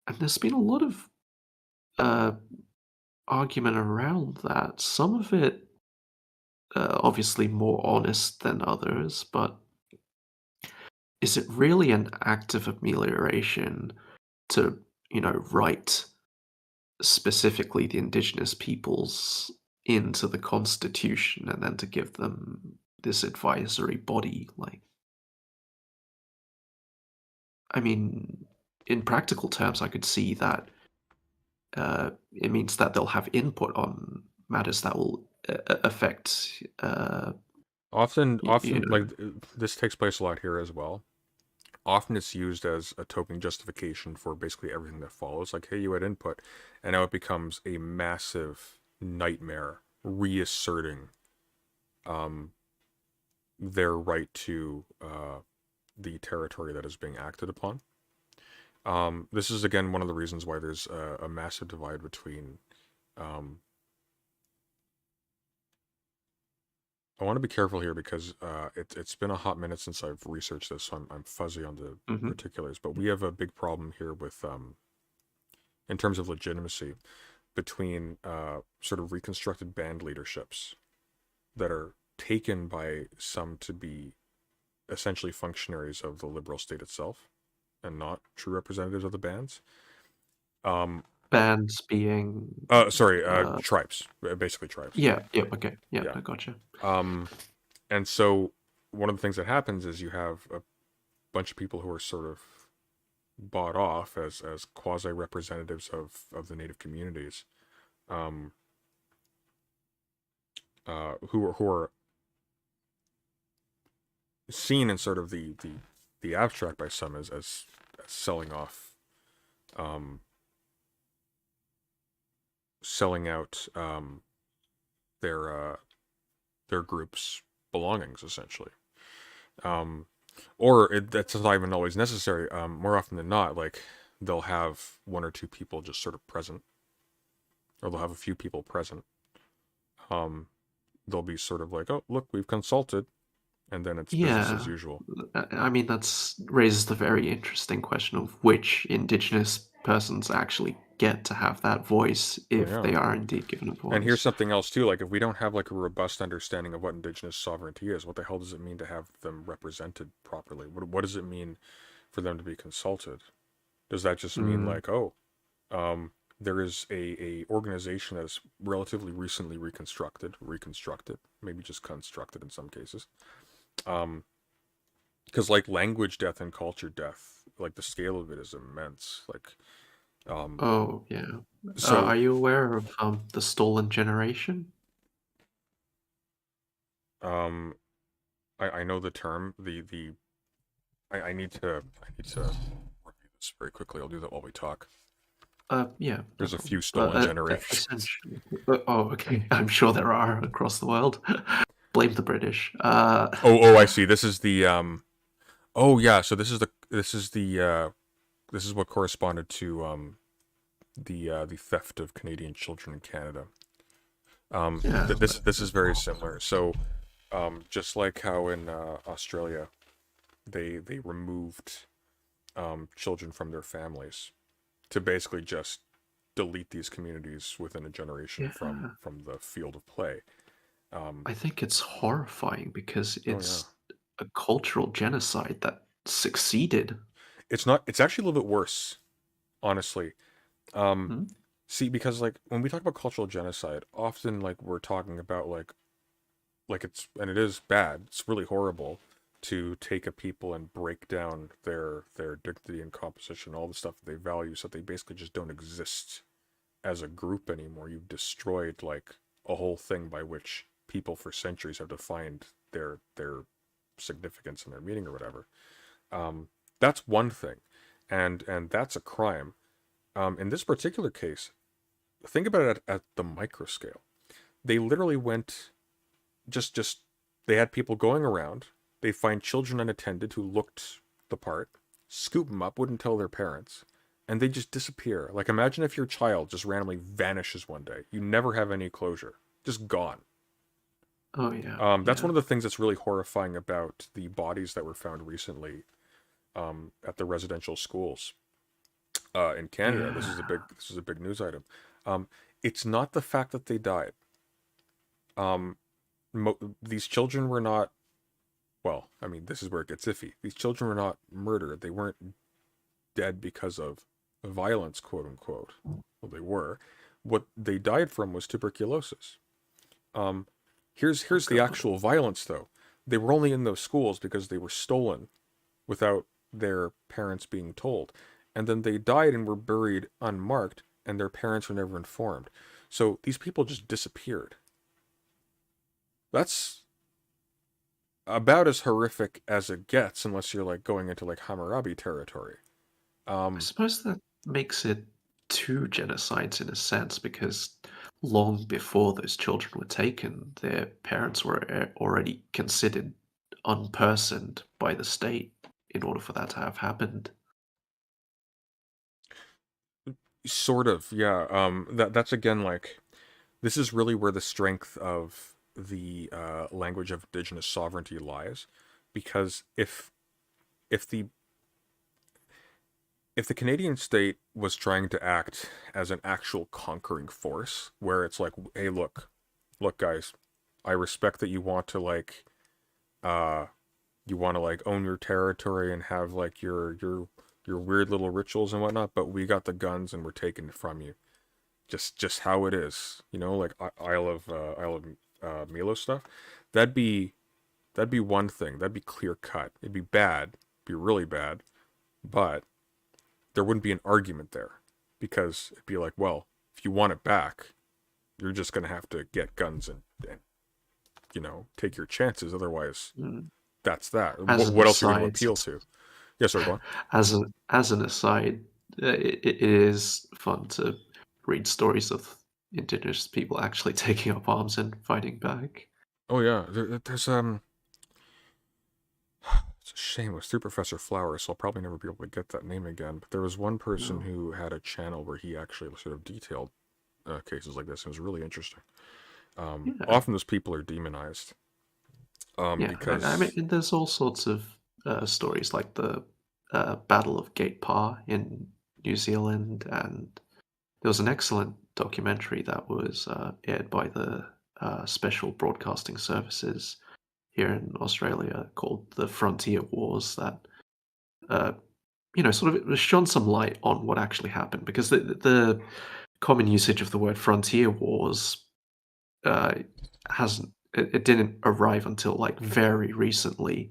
M: And there's been a lot of uh, argument around that. Some of it obviously more honest than others, but is it really an act of amelioration to, write specifically the indigenous peoples into the constitution and then to give them this advisory body? Like, I mean, in practical terms, I could see that it means that they'll have input on matters that will affect,
A: Often, like this takes place a lot here as well. Often it's used as a token justification for basically everything that follows. Like, hey, you had input, and now it becomes a massive nightmare reasserting their right to the territory that is being acted upon. This is again one of the reasons why there's a massive divide between. I want to be careful here because it's been a hot minute since I've researched this, so I'm fuzzy on the
M: Mhm.
A: particulars. But we have a big problem here with, in terms of legitimacy, between sort of reconstructed band leaderships that are taken by some to be essentially functionaries of the liberal state itself and not true representatives of the bands.
M: Bands being.
A: Sorry, tribes, basically tribes.
M: Yeah, yep, okay. Yeah,
A: Yeah.
M: I gotcha.
A: And so one of the things that happens is you have a bunch of people who are sort of bought off as quasi representatives of the native communities, who are seen in sort of the abstract by some as selling off, selling out their group's belongings essentially. Or that's not even always necessary. More often than not, like they'll have one or two people just sort of present, or they'll have a few people present. They'll be sort of like, oh, look, we've consulted, and then it's business as
M: Yeah,
A: usual.
M: I mean, that's raises the very interesting question of which indigenous persons actually get to have that voice if
A: Yeah.
M: they are indeed given a
A: And here's
M: voice.
A: something else too. Like, if we don't have like a robust understanding of what indigenous sovereignty is, what the hell does it mean to have them represented properly? What does it mean for them to be consulted? Does that just mean
M: Mm,
A: like, oh, there is a organization that is relatively recently reconstructed, maybe just constructed in some cases. Because like language death and culture death, like the scale of it is immense. Like,
M: oh, yeah.
A: so
M: Are you aware of the stolen generation?
A: um, I know the term, the I need to review this very quickly. I'll do that while we talk.
M: Yeah.
A: There's
M: No
A: a few
M: problem.
A: stolen generations.
M: Essentially. Oh, okay. I'm sure there are across the world. Blame the British.
A: Oh, I see. This is the Oh yeah, so this is what corresponded to the theft of Canadian children in Canada.
M: Yeah.
A: This is very similar. So, just like how in Australia, they removed children from their families to basically just delete these communities within a generation
M: Yeah.
A: from the field of play.
M: I think it's horrifying because
A: Oh yeah.
M: it's a cultural genocide that succeeded.
A: It's not. It's actually a little bit worse, honestly.
M: Hmm?
A: See, because like when we talk about cultural genocide, often like we're talking about like it's and it is bad. It's really horrible to take a people and break down their dignity and composition, all the stuff that they value, so that they basically just don't exist as a group anymore. You've destroyed like a whole thing by which people for centuries have defined their significance and their meaning or whatever. That's one thing, and that's a crime. In this particular case, think about it at the micro scale. They literally went just they had people going around. They find children unattended who looked the part, scoop them up, wouldn't tell their parents, and they just disappear. Like imagine if your child just randomly vanishes one day. You never have any closure, just gone.
M: Oh yeah.
A: That's
M: Yeah.
A: one of the things that's really horrifying about the bodies that were found recently at the residential schools in Canada.
M: Yeah.
A: This is a big news item. It's not the fact that they died. These children were not. Well, I mean, this is where it gets iffy. These children were not murdered. They weren't dead because of violence, quote unquote. Well, they were. What they died from was tuberculosis. Here's the actual violence, though. They were only in those schools because they were stolen without their parents being told. And then they died and were buried unmarked, and their parents were never informed. So these people just disappeared. That's about as horrific as it gets, unless you're like going into like Hammurabi territory.
M: I suppose that makes it two genocides in a sense because long before those children were taken, their parents were already considered unpersoned by the state in order for that to have happened.
A: Sort of, yeah. That's again like this is really where the strength of the language of indigenous sovereignty lies, because if the if the Canadian state was trying to act as an actual conquering force, where it's like, hey, look, guys, I respect that you want to like own your territory and have like your weird little rituals and whatnot, but we got the guns and we're taking it from you. Just how it is, like Isle of Milo stuff. That'd be one thing. That'd be clear cut. It'd be bad, be really bad, but there wouldn't be an argument there because it'd be like, well, if you want it back, you're just gonna have to get guns and take your chances. Otherwise, that's that. What else are we going to appeal to? Yes, sir. Go on.
M: As an aside, it is fun to read stories of indigenous people actually taking up arms and fighting back.
A: Oh yeah, there's it's a shame. It was through Professor Flowers, so I'll probably never be able to get that name again. But there was one person who had a channel where he actually sort of detailed cases like this. It was really interesting. Often those people are demonized. Because
M: I mean, there's all sorts of stories like the Battle of Gate Pa in New Zealand, and there was an excellent documentary that was aired by the Special Broadcasting Services here in Australia called The Frontier Wars that, sort of shone some light on what actually happened, because the common usage of the word frontier wars hasn't it didn't arrive until like very recently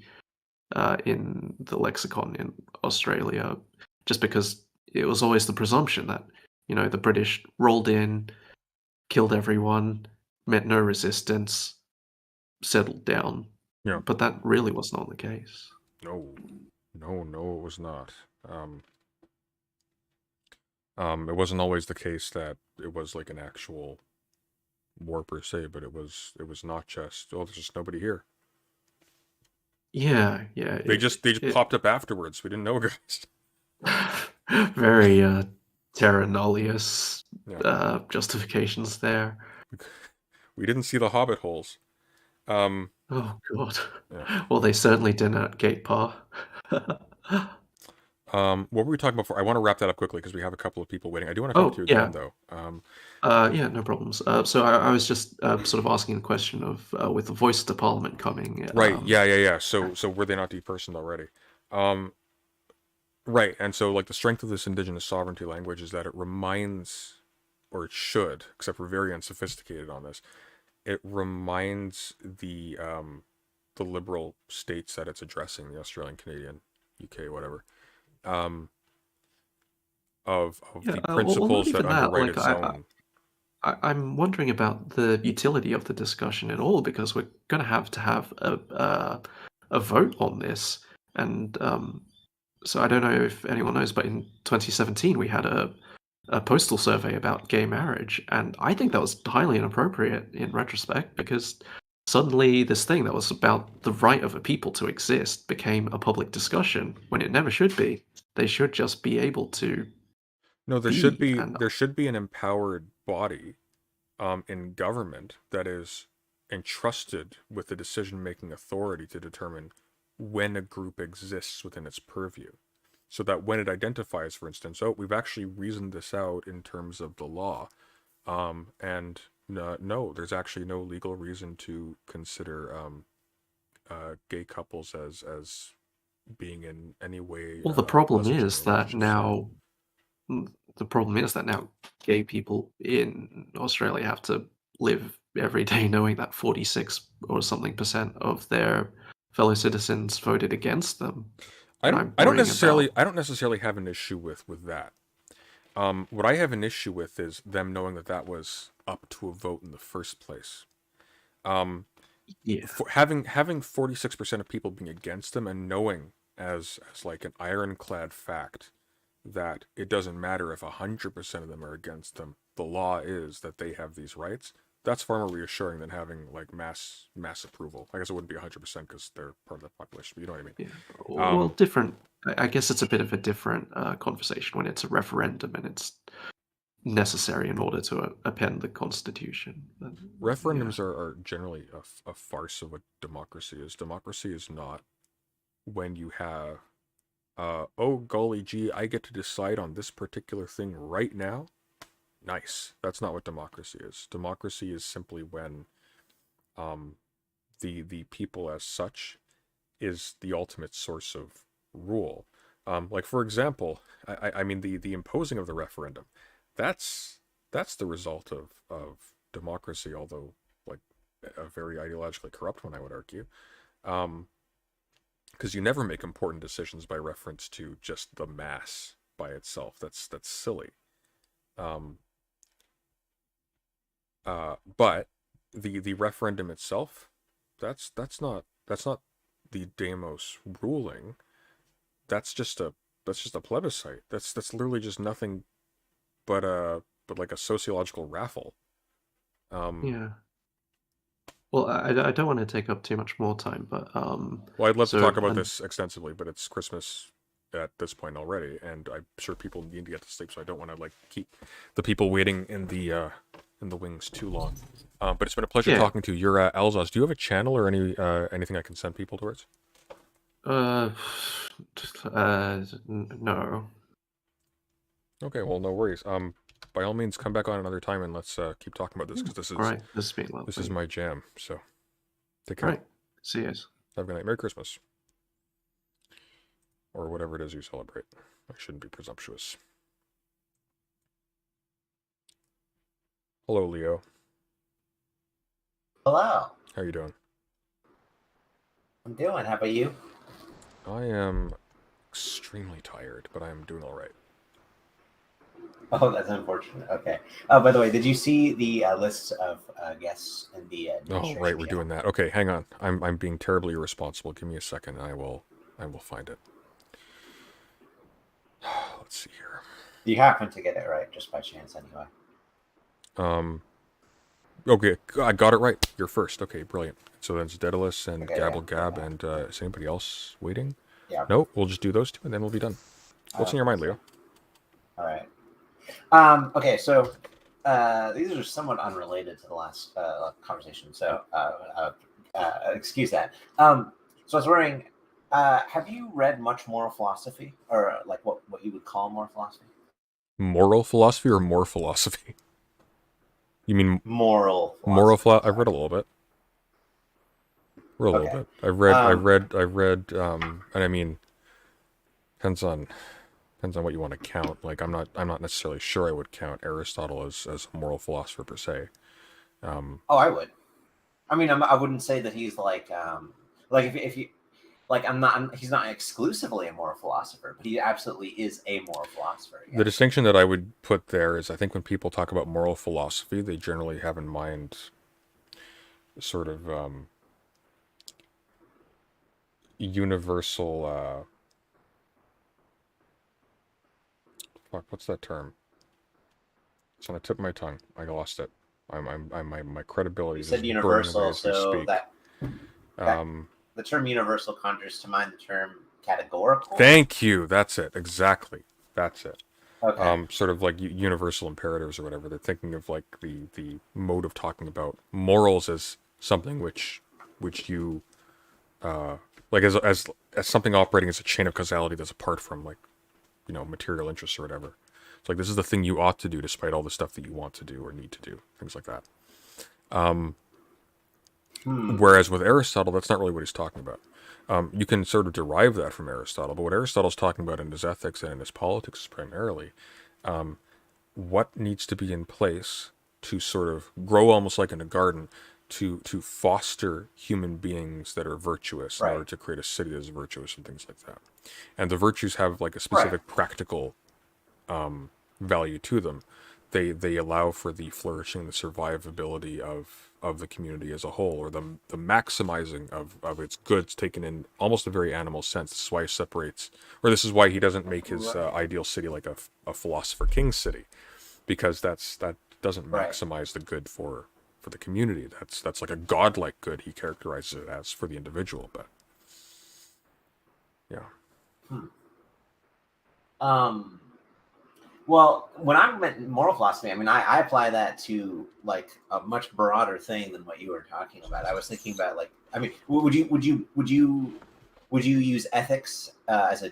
M: in the lexicon in Australia, just because it was always the presumption that the British rolled in, killed everyone, met no resistance, settled down.
A: Yeah.
M: But that really was not the case.
A: No, No, it was not. It wasn't always the case that it was like an actual war per se, but it was not just, oh, there's just nobody here.
M: Yeah.
A: They just popped up afterwards. We didn't know, guys.
M: Very terra nullius
A: Yeah.
M: justifications there.
A: We didn't see the hobbit holes.
M: Oh god.
A: Yeah.
M: Well, they certainly didn't at Gate Par.
A: What were we talking about before? I want to wrap that up quickly because we have a couple of people waiting. I do want to talk to you again, though.
M: Yeah, no problems. So I was just sort of asking the question of with the Voice of the Parliament coming.
A: Right. Yeah. So were they not depersoned already? Right. And so, like, the strength of this indigenous sovereignty language is that it reminds, or it should, except we're very unsophisticated on this, it reminds the liberal states that it's addressing, the Australian, Canadian, UK, whatever, of the principles that underwrite its own.
M: I'm wondering about the utility of the discussion at all, because we're going to have a vote on this, and so I don't know if anyone knows, but in 2017 we had a postal survey about gay marriage, and I think that was highly inappropriate in retrospect, because suddenly this thing that was about the right of a people to exist became a public discussion when it never should be. They should just be able to.
A: No, there should be an empowered body in government that is entrusted with the decision-making authority to determine when a group exists within its purview. So that when it identifies, for instance, oh, we've actually reasoned this out in terms of the law, and no, there's actually no legal reason to consider gay couples as being in any way.
M: Well, the problem is that now. The problem is that now gay people in Australia have to live every day knowing that 46 or something % of their fellow citizens voted against them.
A: I don't necessarily have an issue with that. What I have an issue with is them knowing that was up to a vote in the first place. Having 46% of people being against them, and knowing as like an ironclad fact that it doesn't matter if 100% of them are against them. The law is that they have these rights. That's far more reassuring than having like mass approval. I guess it wouldn't be 100% because they're part of the population, but you know what I mean.
M: Yeah. Well, different. I guess it's a bit of a different conversation when it's a referendum and it's necessary in order to append the Constitution.
A: Referendums are generally a farce of what democracy is. Democracy is not when you have oh golly gee, I get to decide on this particular thing right now. Nice. That's not what democracy is. Democracy is simply when the people as such is the ultimate source of rule. Like, for example, I mean the imposing of the referendum, that's the result of democracy, although like a very ideologically corrupt one, I would argue. Because you never make important decisions by reference to just the mass by itself. That's silly. But the referendum itself, that's not the demos ruling. That's just a plebiscite. That's literally just nothing but like a sociological raffle.
M: Yeah. Well, I don't want to take up too much more time, but
A: well, I'd love to talk about this extensively, but it's Christmas at this point already, and I'm sure people need to get to sleep, so I don't want to like keep the people waiting in the wings too long. But it's been a pleasure talking to you. You're Elzos. Do you have a channel or anything I can send people towards?
M: No.
A: Okay, well, no worries. By all means, come back on another time and let's keep talking about this, because this is
M: right. This
A: is my jam. So, take care.
M: All right. See you guys.
A: Have a good night. Merry Christmas, or whatever it is you celebrate. I shouldn't be presumptuous. Hello, Leo.
N: Hello.
A: How are you doing?
N: I'm doing. How about you?
A: I am extremely tired, but I am doing all right.
N: Oh, that's unfortunate. Okay. Oh, by the way, did you see the list of guests in the?
A: Oh, right, we're doing that. Okay, hang on. I'm being terribly irresponsible. Give me a second, and I will find it. Let's see here.
N: You happen to get it right just by chance, anyway.
A: Okay, I got it right. You're first. Okay, brilliant. So then it's Daedalus and
N: Okay,
A: Gabble
N: yeah,
A: Gab, and is anybody else waiting?
N: Yeah.
A: No, we'll just do those two, and then we'll be done. What's in your mind, Leo?
N: All right. Okay, so these are somewhat unrelated to the last conversation, so excuse that. So I was wondering, have you read much moral philosophy, or like what you would call moral philosophy?
A: Moral philosophy or more philosophy? You mean
N: moral philosophy?
A: Moral philosophy. I've read a little bit. Read a little bit. I've read, and I mean, depends on what you want to count. Like, I'm not necessarily sure I would count Aristotle as a moral philosopher per se.
N: Oh, I would. I mean, I wouldn't say that he's like if you like, he's not exclusively a moral philosopher, but he absolutely is a moral philosopher.
A: The distinction that I would put there is, I think when people talk about moral philosophy, they generally have in mind sort of universal. Fuck, what's that term? It's on the tip of my tongue. I lost it. My credibility is
N: said
A: burning away
N: universal,
A: as we
N: so
A: speak.
N: the term universal conjures to mind the term categorical.
A: Thank you. That's it. Exactly. That's it.
N: Okay.
A: Sort of like universal imperatives or whatever. They're thinking of like the mode of talking about morals as something which you like as something operating as a chain of causality that's apart from, like, you know, material interests or whatever. It's like, this is the thing you ought to do despite all the stuff that you want to do or need to do, things like that. Whereas with Aristotle, that's not really what he's talking about. You can sort of derive that from Aristotle, but what Aristotle's talking about in his ethics and in his politics is primarily what needs to be in place to sort of grow, almost like in a garden, to foster human beings that are virtuous, in order to create a city that's virtuous and things like that. And the virtues have like a specific practical value to them. They allow for the flourishing, the survivability of the community as a whole, or the maximizing of its goods, taken in almost a very animal sense. This is why he separates, or this is why he doesn't make his ideal city like a philosopher king city, because that doesn't maximize the good for the community. That's like a godlike good, he characterizes it as, for the individual. But yeah.
N: Well, when I meant moral philosophy, I mean, I apply that to like a much broader thing than what you were talking about. I was thinking about, like, I mean, would you use ethics as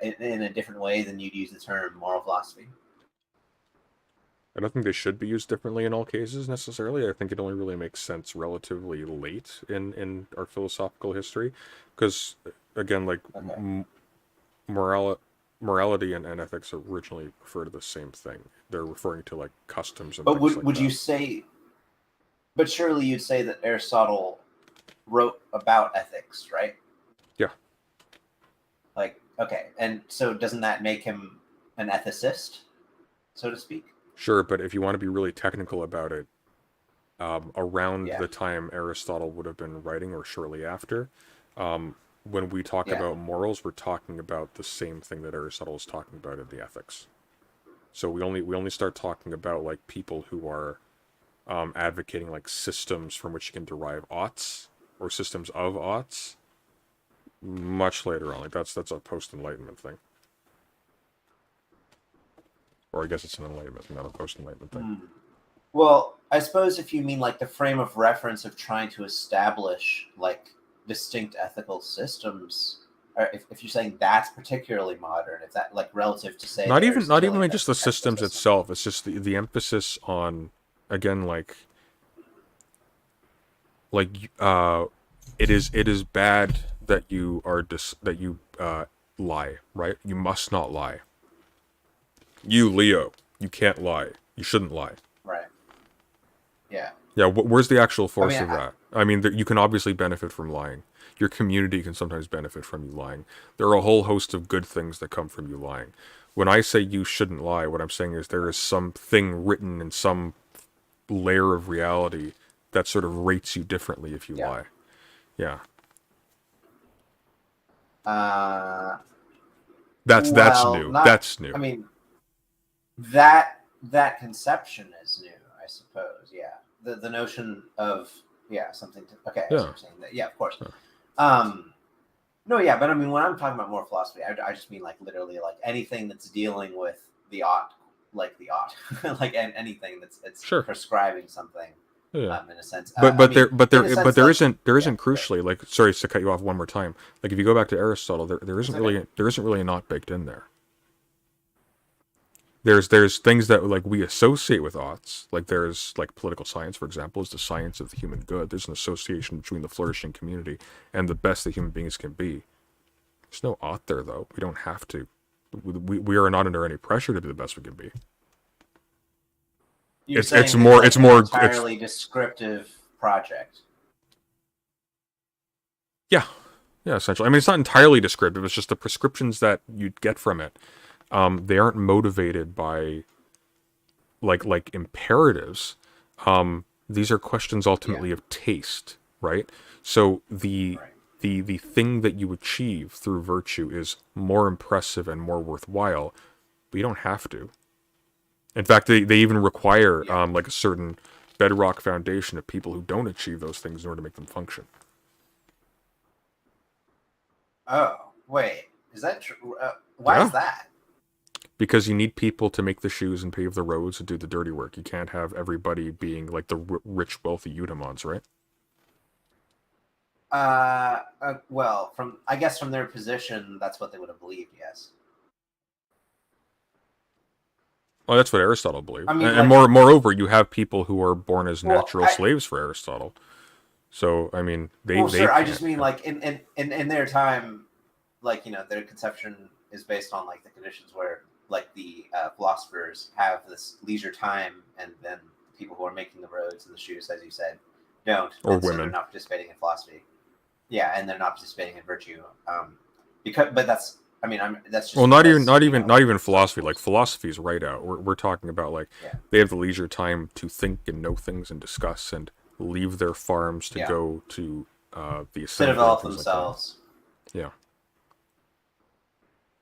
N: in a different way than you'd use the term moral philosophy?
A: I don't think they should be used differently in all cases necessarily. I think it only really makes sense relatively late in our philosophical history, because again, like, morality and ethics originally refer to the same thing. They're referring to like customs and
N: But
A: things like
N: would
A: that.
N: you say? But surely you'd say that Aristotle wrote about ethics, right?
A: Yeah.
N: Like, okay, and so doesn't that make him an ethicist, so to speak?
A: Sure, but if you want to be really technical about it, around the time Aristotle would have been writing, or shortly after, when we talk about morals, we're talking about the same thing that Aristotle is talking about in the ethics. So we only start talking about like people who are advocating like systems from which you can derive oughts, or systems of oughts, much later on. Like that's a post-enlightenment thing. Or I guess it's an enlightenment thing, not a post-enlightenment thing.
N: Well, I suppose if you mean like the frame of reference of trying to establish like distinct ethical systems, or if you're saying that's particularly modern, if that like relative to say
A: Not even like just the systems itself. It's just the emphasis on, again, like it is bad that you are lie, right? You must not lie. You, Leo, you can't lie. You shouldn't lie.
N: Right. Yeah.
A: Yeah, where's the actual force of that? I mean, you can obviously benefit from lying. Your community can sometimes benefit from you lying. There are a whole host of good things that come from you lying. When I say you shouldn't lie, what I'm saying is there is something written in some layer of reality that sort of rates you differently if you lie. Yeah. That's
N: Well,
A: new.
N: not-
A: That's new.
N: I mean, that conception is new, I suppose. Yeah, the notion of something. Okay, I see what you're saying that. Yeah, of course. No, yeah, but I mean, when I'm talking about more philosophy, I just mean like literally like anything that's dealing with the ought, like anything that's prescribing something.
A: Yeah.
N: In a sense,
A: But
N: I mean,
A: there
N: like,
A: isn't crucially, like, sorry to cut you off one more time. Like if you go back to Aristotle, there isn't really a not baked in there. There's things that like we associate with oughts, like there's like political science, for example, is the science of the human good. There's an association between the flourishing community and the best that human beings can be. There's no ought there though. We don't have to. We are not under any pressure to be the best we can be. It's more
N: entirely descriptive project.
A: Yeah, essentially. I mean, it's not entirely descriptive. It's just the prescriptions that you'd get from it. They aren't motivated by like imperatives. These are questions ultimately of taste, right? So the thing that you achieve through virtue is more impressive and more worthwhile, but you don't have to. In fact, they even require like a certain bedrock foundation of people who don't achieve those things in order to make them function.
N: Oh, wait. Is that true? Why is that?
A: Because you need people to make the shoes and pave the roads and do the dirty work. You can't have everybody being like the rich, wealthy Eudaimons, right?
N: Well, I guess from their position, that's what they would have believed, yes.
A: Well, that's what Aristotle believed.
N: I mean,
A: and moreover, you have people who are born as natural slaves for Aristotle. So, I mean,
N: I just mean, like, in their time, like, you know, their conception is based on, like, the conditions where, like, the philosophers have this leisure time, and then the people who are making the roads and the shoes, as you said, don't.
A: Or
N: and
A: women.
N: So they're not participating in philosophy. Yeah, and they're not participating in virtue. But that's... I mean, that's just...
A: Well, not even philosophy. Like, philosophy is right out. We're talking about, like, they have the leisure time to think and know things and discuss and leave their farms to go to the assembly.
N: To develop themselves.
A: Like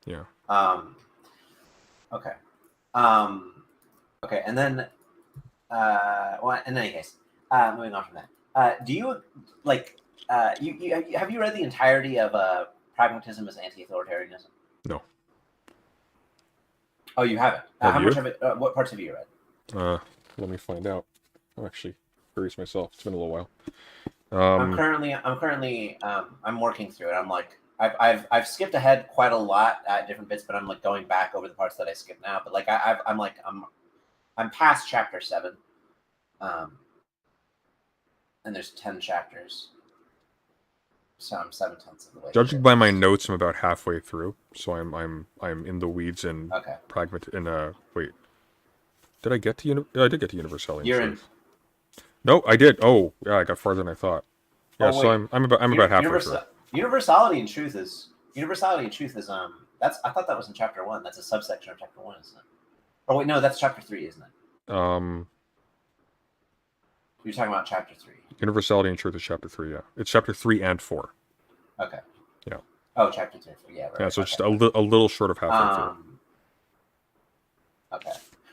A: yeah.
N: Okay. Okay, and then... well, in any case, moving on from that. Do you, like... have you read the entirety of... Pragmatism as anti-authoritarianism?
A: No.
N: Oh, you haven't? How much of it? What parts have you read?
A: Let me find out. I'm actually curious myself. It's been a little while.
N: I'm currently I'm working through it. I'm like I've skipped ahead quite a lot at different bits, but I'm like going back over the parts that I skipped now. But like I'm past chapter 7, and there's 10 chapters. So I'm 7/10 of the way.
A: Judging by my notes, I'm about halfway through. So I'm in the weeds in wait. Did I get to I did get to universality and truth. No, I did. Oh, yeah, I got farther than I thought. Yeah, so I'm about halfway through.
N: Universality and truth is that's I thought that was in chapter 1. That's a subsection of chapter 1, isn't it? Oh wait, no, that's chapter 3, isn't it? You're talking about chapter 3.
A: Universality and truth is chapter 3. Yeah, it's chapter 3 and 4.
N: Okay.
A: Yeah.
N: Oh, chapter 3 and 4. Yeah. Right.
A: Yeah. So just a little short of halfway through.
N: Okay.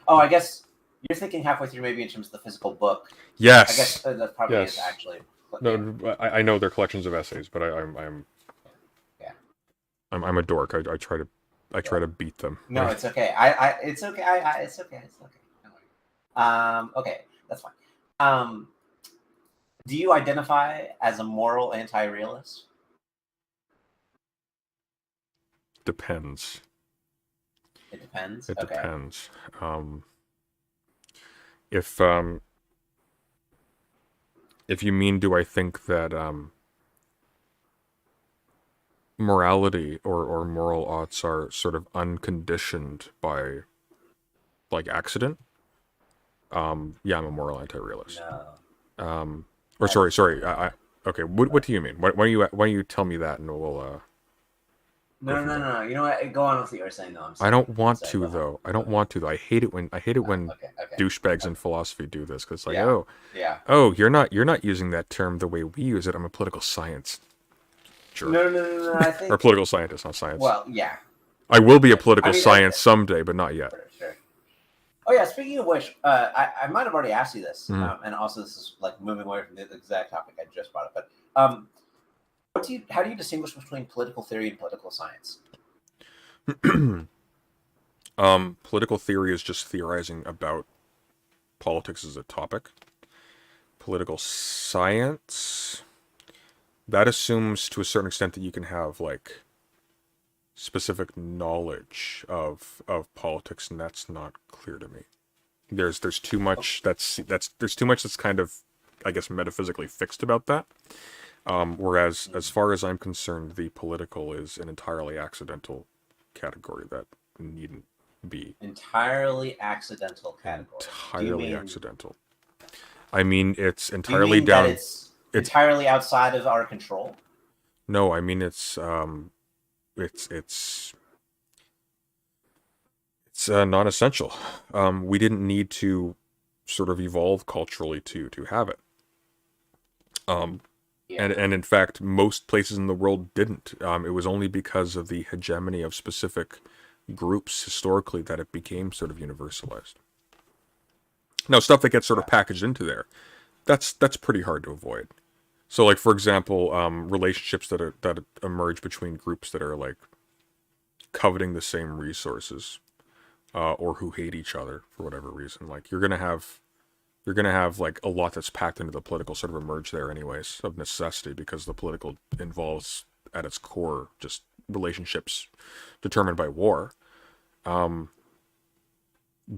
N: Oh, I guess you're thinking halfway through, maybe in terms of the physical book.
A: Yes.
N: I guess that probably is actually.
A: No, I know they're collections of essays, but I'm a dork. I try to beat them.
N: No, it's okay. It's okay. It's okay. Okay, that's fine. Do you identify as a moral anti-realist?
A: Depends.
N: It depends?
A: It
N: okay.
A: depends. If you mean, do I think that morality or moral oughts are sort of unconditioned by, like, accident? Yeah, I'm a moral anti-realist.
N: No.
A: Or sorry. Okay. What do you mean? Why don't you tell me that, and we'll.
N: No. You know what? Go on with what you were saying, though.
A: I don't want to, though. I hate it when douchebags in philosophy do this, because like, you're not using that term the way we use it. I'm a political science. Sure.
N: No. I think...
A: or political scientist, not science.
N: Well, yeah.
A: I will be a political
N: I mean,
A: science someday, but not yet.
N: Sure. Oh yeah. Speaking of which, I might have already asked you this,
A: Mhm.
N: and also this is like moving away from the exact topic I just brought up. But how do you distinguish between political theory and political science?
A: Political theory is just theorizing about politics as a topic. Political science, that assumes to a certain extent that you can have like specific knowledge of politics, and that's not clear to me. There's too much there's too much that's kind of, I guess, metaphysically fixed about that. Whereas, as far as I'm concerned, the political is an entirely accidental category that needn't be
N: Entirely accidental category.
A: entirely accidental. I mean, it's
N: Do you
A: entirely
N: mean
A: down.
N: that it's entirely outside of our control?
A: No, I mean it's non-essential. We didn't need to sort of evolve culturally to have it. And in fact, most places in the world didn't. It was only because of the hegemony of specific groups historically that it became sort of universalized. Now, stuff that gets sort of packaged into there, that's pretty hard to avoid. So, like, for example, relationships that emerge between groups that are like coveting the same resources, or who hate each other for whatever reason. Like, you're gonna have like a lot that's packed into the political sort of emerge there, anyways, of necessity, because the political involves at its core just relationships determined by war.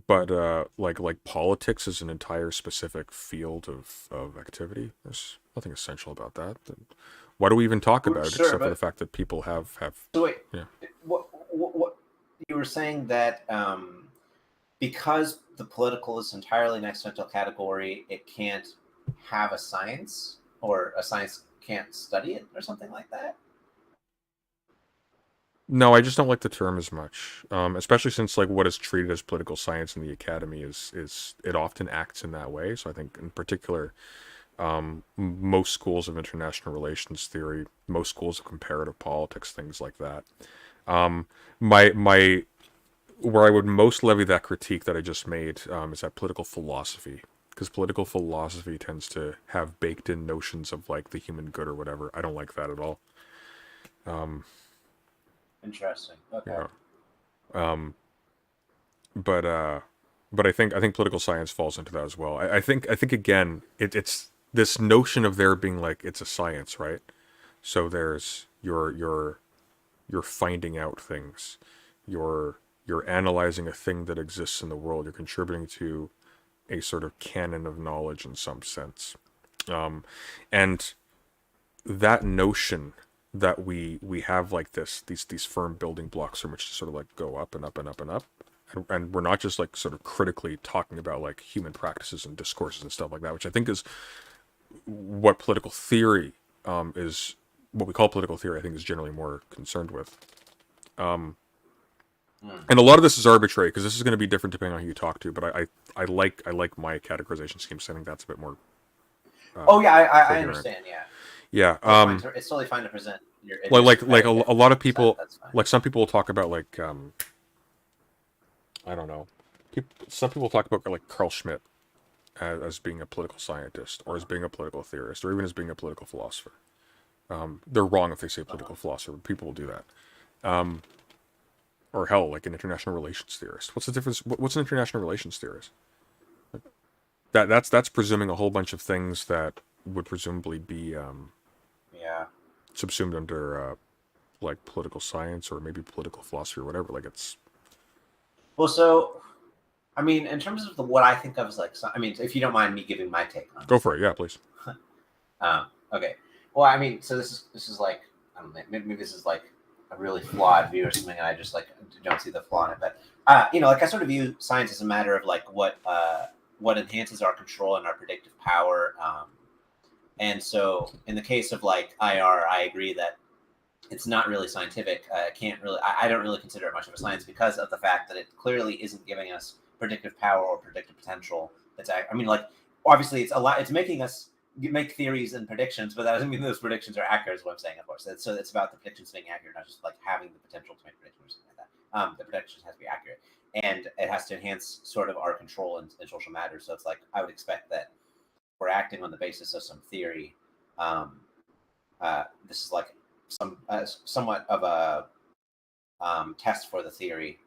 A: But like politics is an entire specific field of activity. There's nothing essential about that. Why do we even talk about it,
N: Sure,
A: except for
N: but-
A: the fact that people have
N: So wait,
A: yeah.
N: what you were saying that because the political is entirely an accidental category, it can't have a science, or a science can't study it, or something like that?
A: No, I just don't like the term as much, especially since like what is treated as political science in the academy is it often acts in that way. So I think in particular, most schools of international relations theory, most schools of comparative politics, things like that. My where I would most levy that critique that I just made is at political philosophy, because political philosophy tends to have baked in notions of like the human good or whatever. I don't like that at all.
N: Interesting. Okay.
A: You know, but I think political science falls into that as well. I think again, it's this notion of there being like it's a science, right? So there's you're finding out things, you're analyzing a thing that exists in the world, you're contributing to a sort of canon of knowledge in some sense, and that notion that we have like these firm building blocks from which to sort of like go up and up and up and up, and we're not just like sort of critically talking about like human practices and discourses and stuff like that, which I think is what political theory is what we call political theory, I think, is generally more concerned with. And a lot of this is arbitrary because this is going to be different depending on who you talk to, but I like my categorization scheme, so I think that's a bit more
N: Oh yeah, I
A: coherent.
N: understand. Yeah.
A: Yeah.
N: It's totally fine to present your
A: like a lot of people, like some people will talk about like I don't know, some people talk about like Carl Schmitt as being a political scientist, or as being a political theorist, or even as being a political philosopher. They're wrong if they say political philosopher. People will do that. Or hell, like an international relations theorist. What's the difference? What's an international relations theorist? That's presuming a whole bunch of things that would presumably be subsumed under like political science or maybe political philosophy or whatever. Like it's
N: well, so I mean, in terms of what I think of as like, I mean, if you don't mind me giving my take on it.
A: Go for it, yeah, please.
N: Okay. Well, I mean, so this is like, I don't know, maybe this is like a really flawed view or something, and I just like don't see the flaw in it. But like I sort of view science as a matter of like what enhances our control and our predictive power. And so in the case of like IR, I agree that it's not really scientific. I don't really consider it much of a science because of the fact that it clearly isn't giving us predictive power or predictive potential. I mean, like, obviously it's making us make theories and predictions, but that doesn't mean those predictions are accurate, is what I'm saying, of course. So it's about the predictions being accurate, not just like having the potential to make predictions or something like that. The prediction has to be accurate, and it has to enhance sort of our control in social matters. So it's like I would expect that we're acting on the basis of some theory. This is like somewhat of a test for the theory,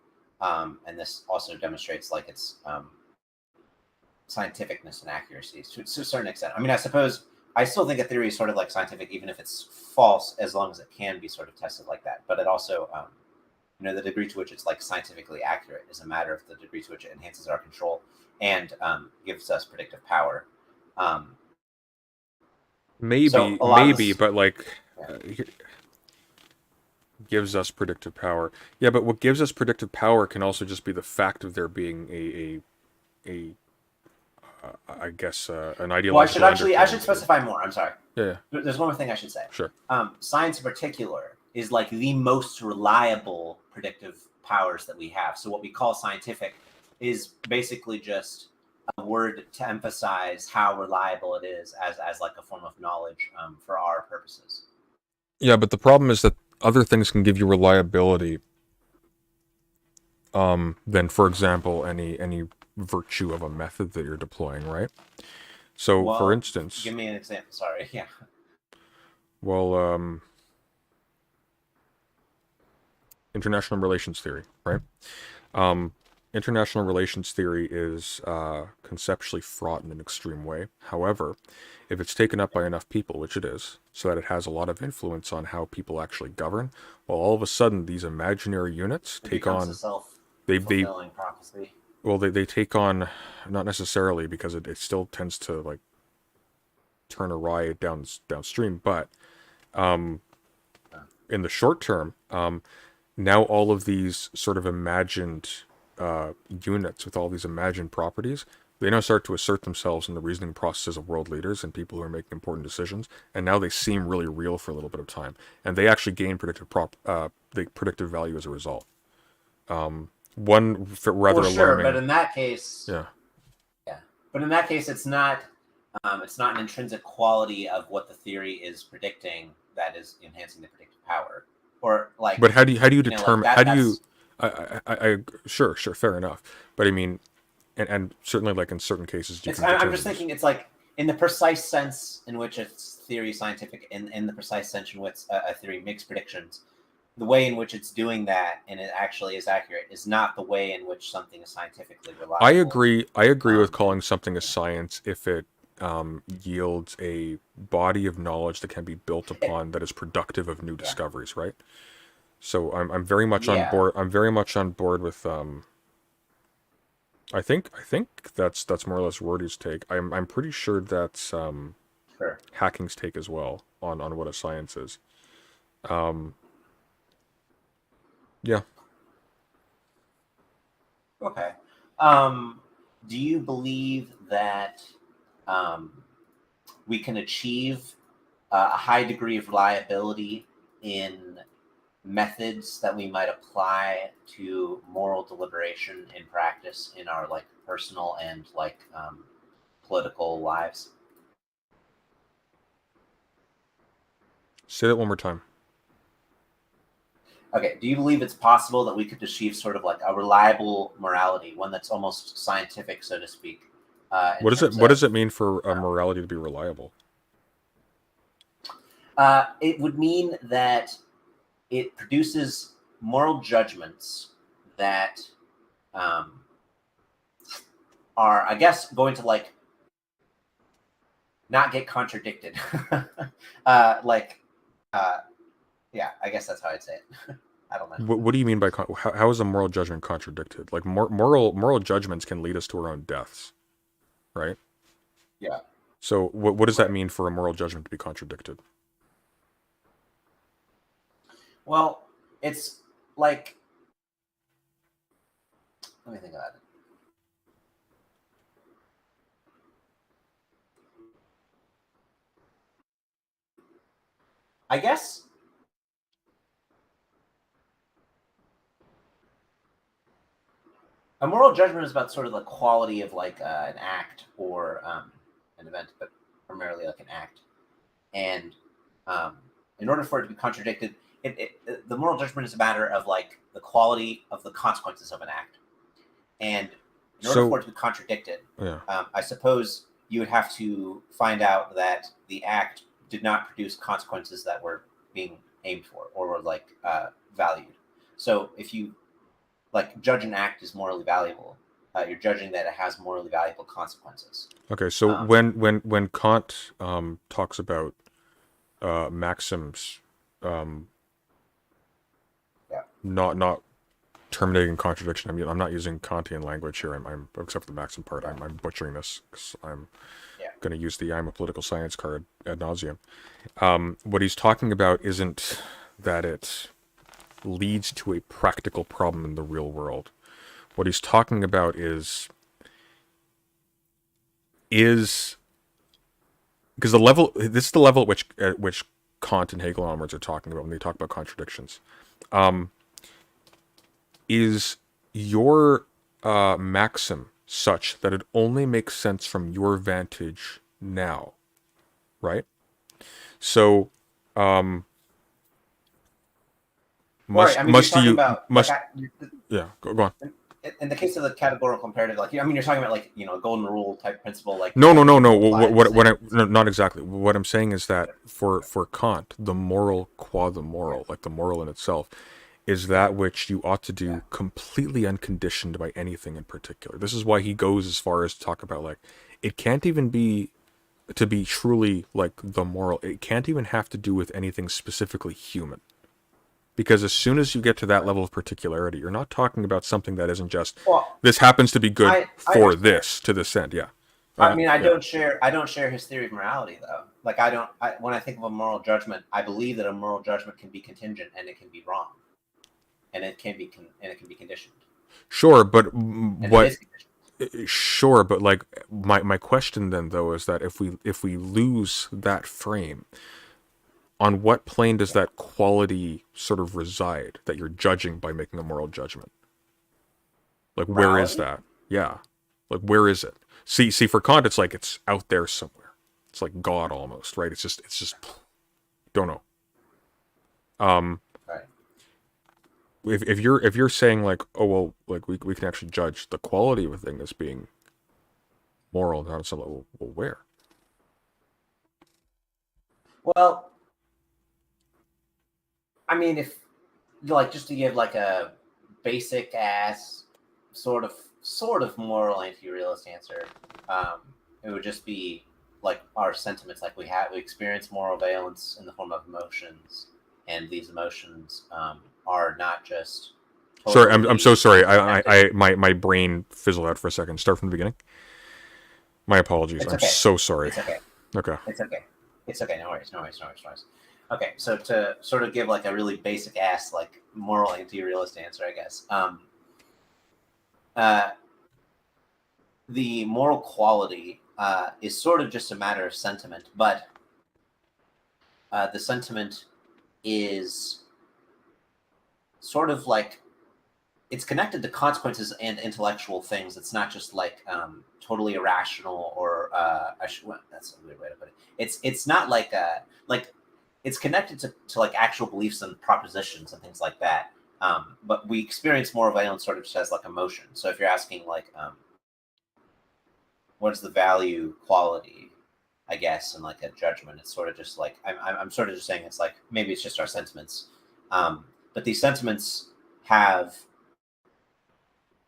N: and this also demonstrates like its scientificness and accuracy to a certain extent. I mean, I suppose I still think a theory is sort of like scientific, even if it's false, as long as it can be sort of tested like that. But it also, the degree to which it's like scientifically accurate is a matter of the degree to which it enhances our control and gives us predictive power.
A: Maybe, but like gives us predictive power. Yeah, but what gives us predictive power can also just be the fact of there being I guess an ideological.
N: Well, I should specify more. I'm sorry.
A: Yeah.
N: There's one more thing I should say.
A: Sure.
N: Science in particular is like the most reliable predictive powers that we have. So what we call scientific is basically just a word to emphasize how reliable it is as like a form of knowledge for our purposes.
A: Yeah, but the problem is that other things can give you reliability than, for example, any virtue of a method that you're deploying, right? So, for instance...
N: Give me an example, sorry, yeah.
A: Well, international relations theory, right? International relations theory is conceptually fraught in an extreme way. However, if it's taken up by enough people, which it is, so that it has a lot of influence on how people actually govern, well, all of a sudden these imaginary units take on...
N: Self-fulfilling prophecy.
A: Well, they take on, not necessarily, because it still tends to like turn awry downstream, but in the short term, now all of these sort of imagined units with all these imagined properties, they now start to assert themselves in the reasoning processes of world leaders and people who are making important decisions, and now they seem really real for a little bit of time, and they actually gain predictive value as a result. One rather alarming.
N: But in that case,
A: yeah.
N: But in that case, it's not an intrinsic quality of what the theory is predicting that is enhancing the predictive power, or like.
A: But how do you determine?
N: Like
A: how do you? I sure, fair enough. But I mean, and certainly like in certain cases,
N: I'm just thinking it's like in the precise sense in which it's theory scientific, in the precise sense in which a theory makes predictions. The way in which it's doing that and it actually is accurate is not the way in which something is scientifically reliable.
A: I agree with calling something a science if it yields a body of knowledge that can be built upon that is productive of new discoveries, right? So I'm very much on board. I'm very much on board with I think that's more or less Wordy's take. I'm pretty sure that's Hacking's take as well on what a science is. Yeah.
N: Okay. Do you believe that we can achieve a high degree of reliability in methods that we might apply to moral deliberation in practice in our like personal and like political lives?
A: Say that one more time.
N: Okay, do you believe it's possible that we could achieve sort of like a reliable morality, one that's almost scientific, so to speak?
A: What does it mean for morality to be reliable?
N: It would mean that it produces moral judgments that are, I guess, going to like not get contradicted. Yeah, I guess that's how I'd say it. I don't know.
A: What do you mean by how is a moral judgment contradicted? Like moral judgments can lead us to our own deaths, right?
N: Yeah.
A: So what does that mean for a moral judgment to be contradicted?
N: Well, it's like, let me think about it. I guess a moral judgment is about sort of the quality of like an act or an event, but primarily like an act. And in order for it to be contradicted, the moral judgment is a matter of like the quality of the consequences of an act, and in order for it to be contradicted, I suppose you would have to find out that the act did not produce consequences that were being aimed for or were like valued. So if you like judge an act as morally valuable, you're judging that it has morally valuable consequences.
A: Okay, so when Kant talks about maxims, not terminating contradiction. I mean, I'm not using Kantian language here. I'm except for the maxim part. I'm butchering this because I'm going to use the I'm a political science card ad nauseum. What he's talking about isn't that it leads to a practical problem in the real world. What he's talking about is because this is the level at which Kant and Hegel onwards are talking about when they talk about contradictions. Is your maxim such that it only makes sense from your vantage now, right? So, go on.
N: In the case of the categorical imperative, like you're talking about like a golden rule type principle, like
A: no. Not exactly. What I'm saying is that for Kant, the moral qua the moral, like the moral in itself, is that which you ought to do completely unconditioned by anything in particular. This is why he goes as far as to talk about like it can't even be to be truly like the moral. It can't even have to do with anything specifically human. Because as soon as you get to that level of particularity, you're not talking about something that isn't just this happens to be good for this to this end. Yeah.
N: I don't share his theory of morality though. Like when I think of a moral judgment, I believe that a moral judgment can be contingent and it can be wrong, and it can be conditioned.
A: Sure, but Sure, but like my question then though is that if we lose that frame, on what plane does that quality sort of reside that you're judging by making a moral judgment? Like, where is that? Yeah. Like, where is it? See, for Kant, it's like it's out there somewhere. It's like God almost, right? It's just, don't know.
N: Right.
A: If you're saying like, oh well, like we can actually judge the quality of a thing as being moral, and so well, where?
N: Well, I mean, if like just to give like a basic ass sort of moral anti-realist answer, it would just be like our sentiments. Like we experience moral valence in the form of emotions, and these emotions are not just.
A: Sorry, I'm so sorry. My brain fizzled out for a second. Start from the beginning. My apologies. I'm so sorry.
N: It's okay.
A: Okay.
N: It's okay. No worries. Okay, so to sort of give like a really basic ass like moral anti-realist answer, I guess. The moral quality is sort of just a matter of sentiment, but the sentiment is sort of like it's connected to consequences and intellectual things. It's not just like totally irrational or that's a weird way to put it. It's not like it's connected to like actual beliefs and propositions and things like that. But we experience moral valence sort of just as like emotion. So if you're asking like, what is the value quality, I guess, in like a judgment, it's sort of just like, I'm sort of just saying it's like, maybe it's just our sentiments. But these sentiments have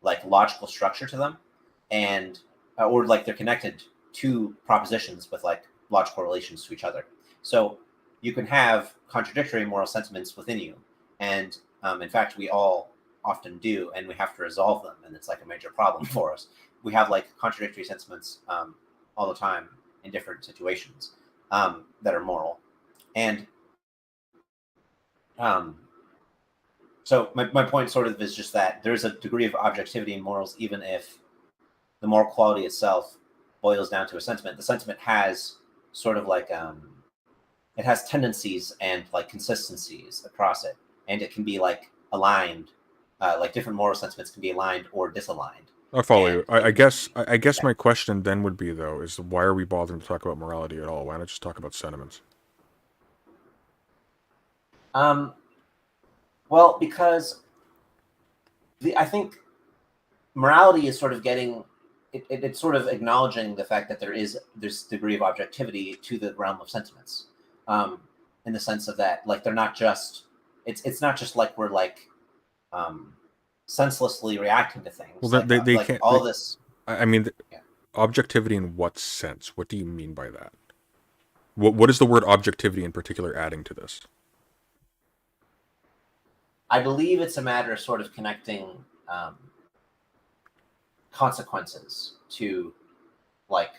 N: like logical structure to them and, or like they're connected to propositions with like logical relations to each other. So you can have contradictory moral sentiments within you. And in fact, we all often do, and we have to resolve them. And it's like a major problem for us. We have like contradictory sentiments all the time in different situations that are moral. And so my point sort of is just that there's a degree of objectivity in morals, even if the moral quality itself boils down to a sentiment. The sentiment has sort of like, it has tendencies and like consistencies across it, and it can be like aligned, like different moral sentiments can be aligned or disaligned.
A: I follow you. I guess my question then would be though is why are we bothering to talk about morality at all? Why not just talk about sentiments?
N: Well, because I think morality is sort of getting it's sort of acknowledging the fact that there is this degree of objectivity to the realm of sentiments, in the sense of that, like, they're not just it's not just like we're like senselessly reacting to things.
A: Well,
N: Like,
A: they
N: like
A: can't.
N: all this.
A: I mean,
N: Yeah.
A: objectivity in what sense? What do you mean by that? What is the word objectivity in particular adding to this?
N: I believe it's a matter of sort of connecting consequences to, like,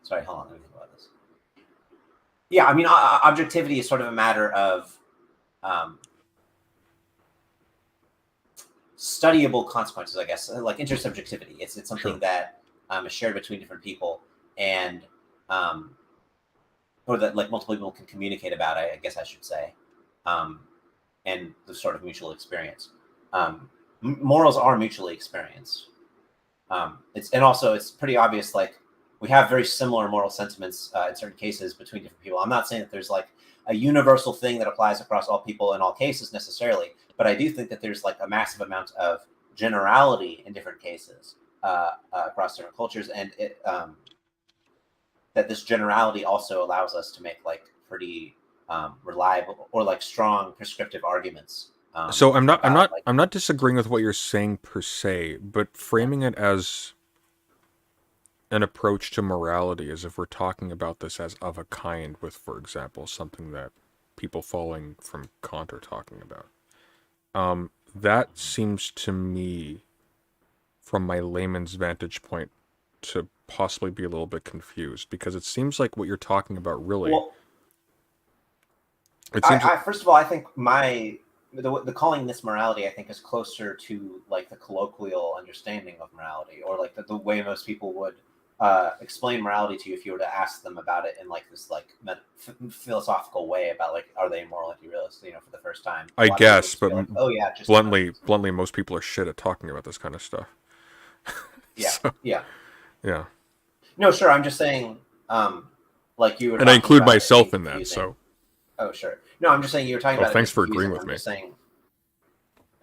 N: sorry, hold on, let me think about this. Yeah, I mean, objectivity is sort of a matter of studyable consequences, I guess, like intersubjectivity. It's something that is shared between different people, and or that, like, multiple people can communicate about. I guess I should say, and the sort of mutual experience. Morals are mutually experienced. And also it's pretty obvious. Like, we have very similar moral sentiments in certain cases between different people. I'm not saying that there's like a universal thing that applies across all people in all cases necessarily, but I do think that there's like a massive amount of generality in different cases across different cultures, and that this generality also allows us to make like pretty reliable or like strong prescriptive arguments.
A: So I'm not disagreeing with what you're saying per se, but framing it as an approach to morality, as if we're talking about this as of a kind, with, for example, something that people following from Kant are talking about. That seems to me, from my layman's vantage point, to possibly be a little bit confused, because it seems like what you're talking about really.
N: Well, first of all, I think the calling this morality, I think, is closer to like the colloquial understanding of morality, or like the way most people would explain morality to you if you were to ask them about it in like this like philosophical way about like, are they moral idealists, for the first time.
A: I guess, but
N: like, oh yeah, just
A: bluntly, most people are shit at talking about this kind of stuff.
N: Yeah,
A: yeah.
N: No, sure. I'm just saying, like you were,
A: and I include myself in that. So.
N: Oh, sure. No, I'm just saying you were talking about.
A: Thanks for agreeing with me.
N: Just saying.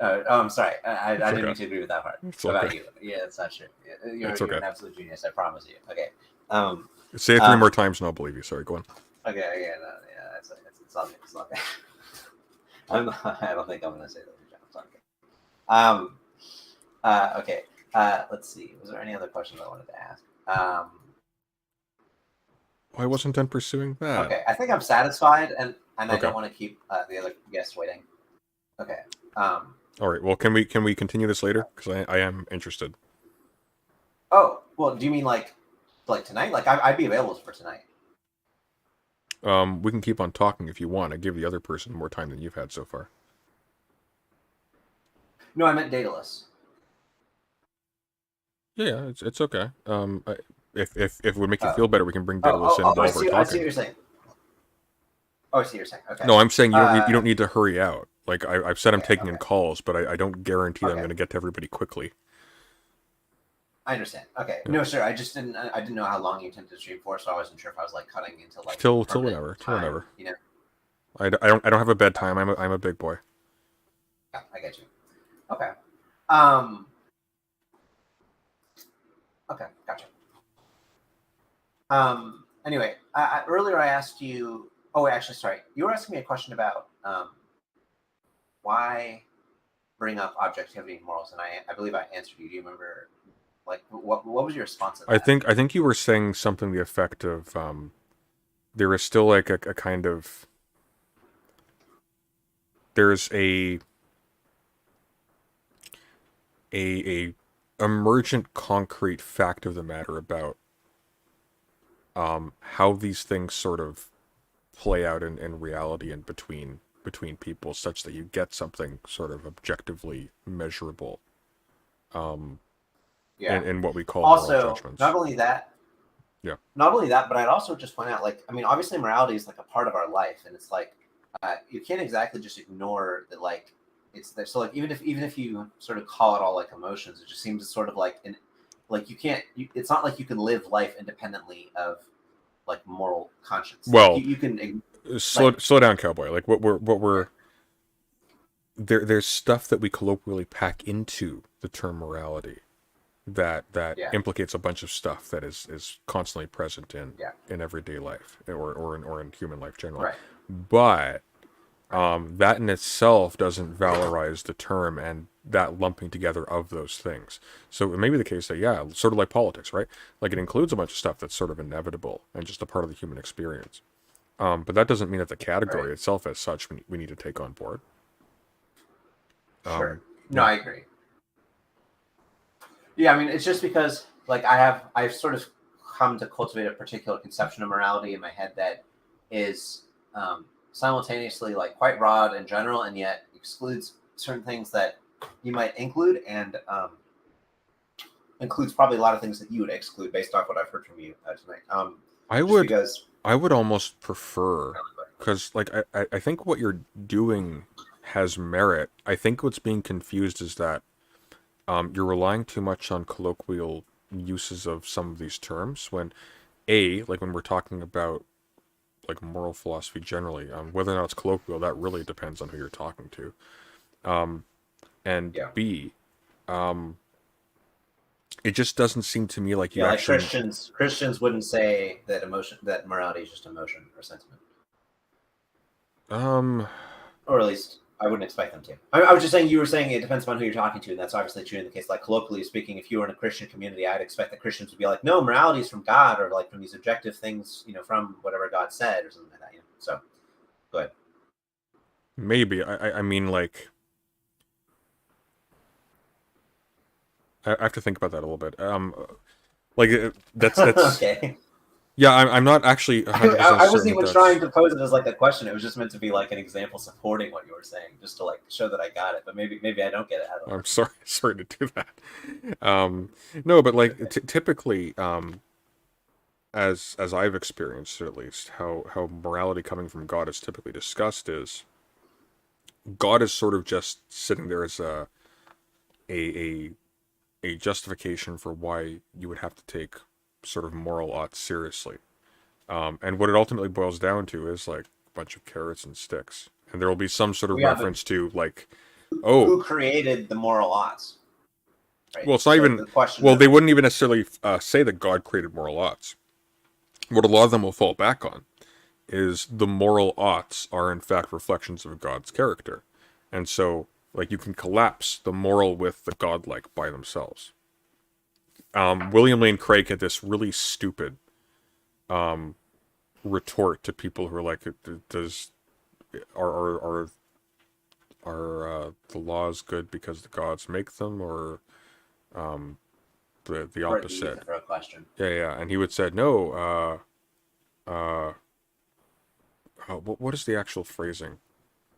N: I'm sorry. I didn't mean to agree with that part about you. Yeah, it's not true. You're an absolute genius. I promise you. Okay.
A: Say it 3 more times and I'll believe you. Sorry, go on.
N: Okay. Yeah. No, yeah. It's all good. It's all good. I don't think I'm gonna say that. It's okay. Okay. Let's see. Was there any other questions I wanted to ask?
A: I wasn't done pursuing that.
N: Okay. I think I'm satisfied, and I don't want to keep the other guests waiting. Okay.
A: All right. Well, can we continue this later? Because I am interested.
N: Oh, well, do you mean like tonight? Like I'd be available for tonight.
A: We can keep on talking if you want. I give the other person more time than you've had so far.
N: No, I meant Daedalus.
A: Yeah, it's okay. If it would make you feel better, we can bring Daedalus in while we're talking.
N: I see what you're saying. Oh, I see what you're saying. Okay.
A: No, I'm saying you don't need to hurry out. Like I've said, I'm taking in calls, but I don't guarantee that I'm going to get to everybody quickly.
N: I understand. Okay. Yeah. No, sure. I didn't know how long you intended to stream for, so I wasn't sure if I was like cutting into like
A: till whenever. Till whenever. I don't have a bedtime. I'm a big boy.
N: Yeah, I get you. Okay. Okay, gotcha. Anyway, earlier I asked you. Oh, actually, sorry. You were asking me a question about why bring up objectivity and morals, and I believe I answered you. Do you remember? Like, what was your response to that?
A: I think you were saying something to the effect of there is still like a kind of there's a emergent concrete fact of the matter about how these things sort of play out in reality and between people, such that you get something sort of objectively measurable in what we call
N: also
A: moral judgments.
N: Not only that, but I'd also just point out, like, I mean, obviously morality is like a part of our life, and it's like you can't exactly just ignore that, like, it's there. So like even if you sort of call it all like emotions, it just seems sort of like you can't. It's not like you can live life independently of like moral conscience.
A: Well,
N: like you can
A: slow down, cowboy. Like what we're there's stuff that we colloquially pack into the term morality that implicates a bunch of stuff that is constantly present in everyday life or in human life generally.
N: Right.
A: But that in itself doesn't valorize the term and that lumping together of those things. So it may be the case that, sort of like politics, right? Like it includes a bunch of stuff that's sort of inevitable and just a part of the human experience. But that doesn't mean that the category itself as such we need to take on board.
N: Sure. No, I agree. Yeah, I mean, it's just because, like, I've sort of come to cultivate a particular conception of morality in my head that is simultaneously, like, quite broad and general, and yet excludes certain things that you might include, and includes probably a lot of things that you would exclude based off what I've heard from you tonight.
A: I would almost prefer, because, like, I think what you're doing has merit. I think what's being confused is that you're relying too much on colloquial uses of some of these terms when when we're talking about like moral philosophy generally, whether or not it's colloquial, that really depends on who you're talking to. And B, it just doesn't seem to me like you actually...
N: like Christians wouldn't say that morality is just emotion or sentiment. Or at least I wouldn't expect them to. I was just saying, you were saying it depends on who you're talking to, and that's obviously true in the case. Like, colloquially speaking, if you were in a Christian community, I'd expect that Christians would be like, no, morality is from God, or like from these objective things, from whatever God said, or something like that. So, go ahead.
A: Maybe. I mean, like, I have to think about that a little bit. That's
N: okay.
A: Yeah, I'm not actually 100%
N: I wasn't even trying to pose it as like a question. It was just meant to be like an example supporting what you were saying, just to like show that I got it. But maybe I don't get it. I don't know.
A: I'm sorry to do that. No, but like typically, as I've experienced at least, how morality coming from God is typically discussed is God is sort of just sitting there as a justification for why you would have to take sort of moral ought seriously. And what it ultimately boils down to is like a bunch of carrots and sticks. And there will be some sort of reference to like,
N: who created the moral oughts? Right?
A: Well, it's not even, they wouldn't even necessarily say that God created moral oughts. What a lot of them will fall back on is the moral oughts are in fact reflections of God's character. And so like you can collapse the moral with the godlike by themselves. William Lane Craig had this really stupid retort to people who are like, are the laws good because the gods make them, or the opposite?
N: For a question.
A: Yeah, and he would say, no. What is the actual phrasing?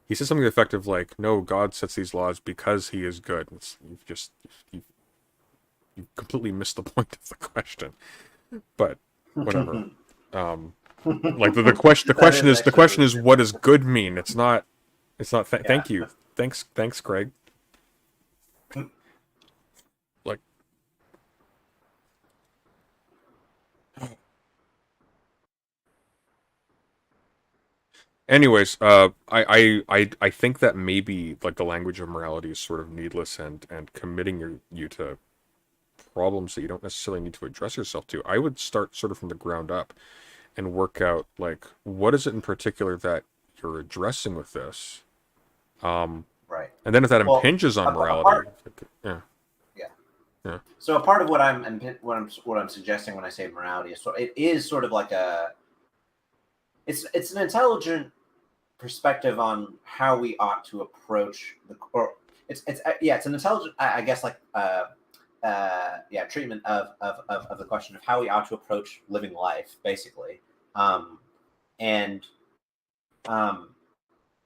A: He said something effective like, "No, God sets these laws because He is good." You completely missed the point of the question, but whatever. Like the question is what does good mean? It's not. Thank you. Thanks, Craig. Like, anyways, I think that maybe like the language of morality is sort of needless and committing you to problems that you don't necessarily need to address yourself to. I would start sort of from the ground up and work out like what is it in particular that you're addressing with this,
N: right?
A: And then if that impinges on morality,
N: yeah. So a part of what I'm suggesting when I say morality is it is sort of like it's an intelligent perspective on how we ought to approach it's an intelligent, I guess, like treatment of the question of how we ought to approach living life, basically. And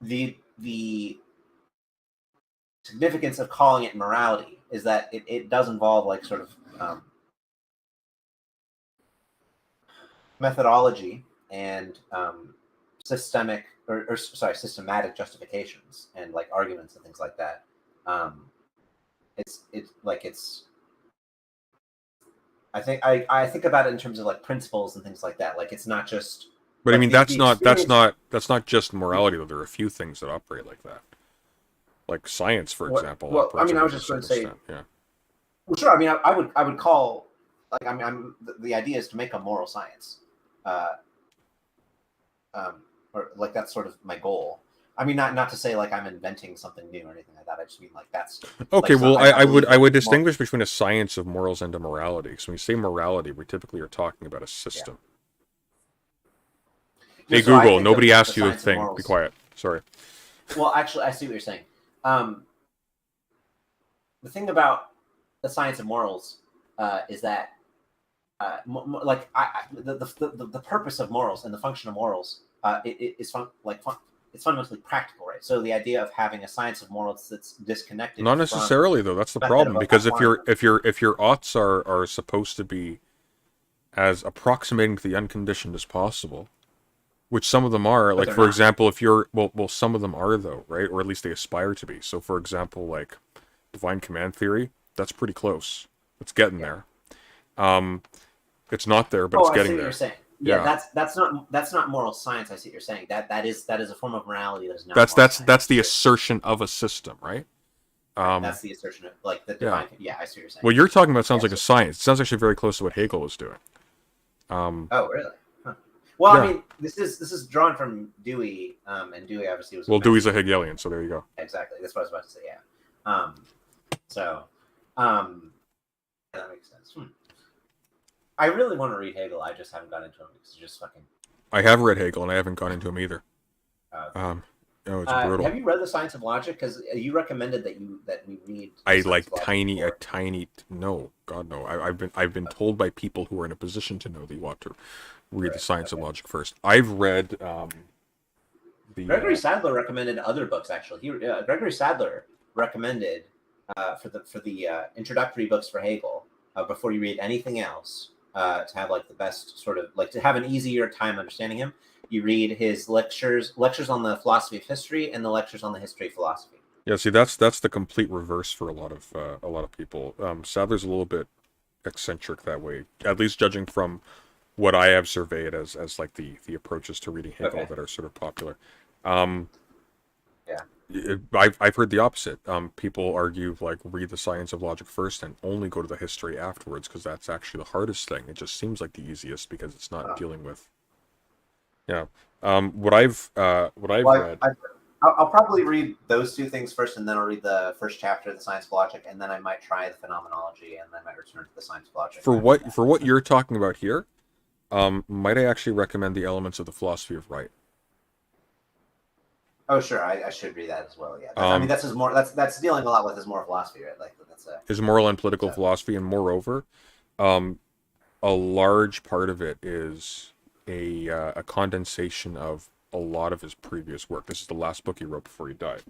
N: the significance of calling it morality is that it does involve like sort of methodology and systematic justifications and like arguments and things like that. I think about it in terms of like principles and things like that. Like it's not just.
A: But I mean, that's not just morality though. There are a few things that operate like that. Like science, for
N: Well-
A: example.
N: well, I
A: operates
N: mean, I
A: to
N: was
A: a
N: just going to
A: certain
N: say-
A: extent, yeah.
N: Well, sure. I mean, I would call like the idea is to make a moral science, or like that's sort of my goal. I mean, not to say like I'm inventing something new or anything like that. I just mean like that's
A: Okay,
N: like, so
A: well, I would
N: believe that
A: distinguish between a science of morals and a morality. So when you say morality, we typically are talking about a system.
N: Yeah,
A: Hey
N: so I
A: Google,
N: think
A: nobody
N: of
A: asked
N: the
A: you a
N: science of
A: thing. Be
N: morals-
A: quiet. Sorry.
N: Well, actually, I see what you're saying. The thing about the science of morals is that, like, the purpose of morals and the function of morals it's fundamentally practical, right? So the idea of having a science of morals that's disconnected.
A: Not
N: from
A: necessarily though. That's the
N: method
A: problem
N: of
A: because if your
N: applying-
A: oughts are supposed to be as approximating to the unconditioned as possible, which some of them are,
N: But
A: like
N: they're
A: for
N: not.
A: example, if you're well, some of them are though, right? Or at least they aspire to be. So for example, like divine command theory, that's pretty close. It's getting there. It's not there, but it's
N: I
A: getting
N: see what
A: there.
N: you're saying. Yeah,
A: Yeah.
N: that's not moral science. I see what you're saying. That is a form of morality that is not.
A: That's the assertion of a system, right?
N: That's the assertion of like the divine. Yeah, I see what you're saying.
A: What you're talking about sounds like a science. It sounds actually very close to what Hegel was doing.
N: Oh, really? Huh. Well,
A: Yeah.
N: I mean, this is drawn from Dewey, and Dewey obviously was.
A: Well, Dewey's a Hegelian, so there you go.
N: Exactly. That's what I was about to say. Yeah. That makes sense. I really want to read Hegel. I just haven't gotten into him because it's just fucking.
A: I have read Hegel, and I haven't gone into him either.
N: Okay.
A: Oh, it's brutal.
N: Have you read The Science of Logic? Because you recommended that we read.
A: I like a tiny. No, God no. I've been told by people who are in a position to know that you ought to read The Science of Logic first. I've read the
N: Gregory Sadler recommended other books. Actually, Gregory Sadler recommended for the introductory books for Hegel before you read anything else to have like the best sort of like to have an easier time understanding him. You read his lectures on the philosophy of history and the lectures on the history of philosophy.
A: Yeah, see, that's the complete reverse for a lot of people. Sadler's a little bit eccentric that way, at least judging from what I have surveyed as like the approaches to reading Hegel that are sort of popular. I've heard the opposite. People argue like read The Science of Logic first and only go to the history afterwards because that's actually the hardest thing. It just seems like the easiest because it's not dealing with. Yeah. What I've read.
N: I'll probably read those two things first, and then I'll read the first chapter of The Science of Logic, and then I might try the phenomenology, and then I might return to The Science of Logic.
A: For what you're talking about here, might I actually recommend the Elements of the Philosophy of Right?
N: Oh, sure, I should read that as well. Yeah, I mean that's dealing a lot with his moral philosophy, right? Like that's
A: his moral and political philosophy, and moreover, a large part of it is a condensation of a lot of his previous work. This is the last book he wrote before he died.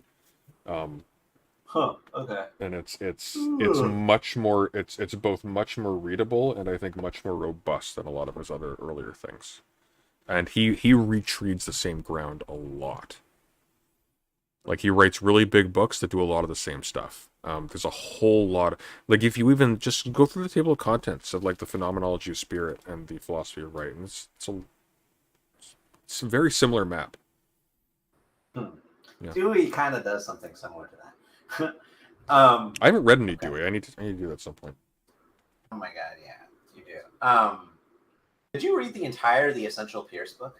N: Okay.
A: And it's much more it's both much more readable and I think much more robust than a lot of his other earlier things. And he retreads the same ground a lot. Like he writes really big books that do a lot of the same stuff. There's a whole lot of, like if you even just go through the table of contents of like the Phenomenology of Spirit and the Philosophy of Right, and it's a very similar map. Yeah.
N: Dewey kind of does something similar to that.
A: I haven't read any Dewey. I need to do that at some point.
N: Oh my god, yeah, you do. Did you read the entire The Essential Pierce book?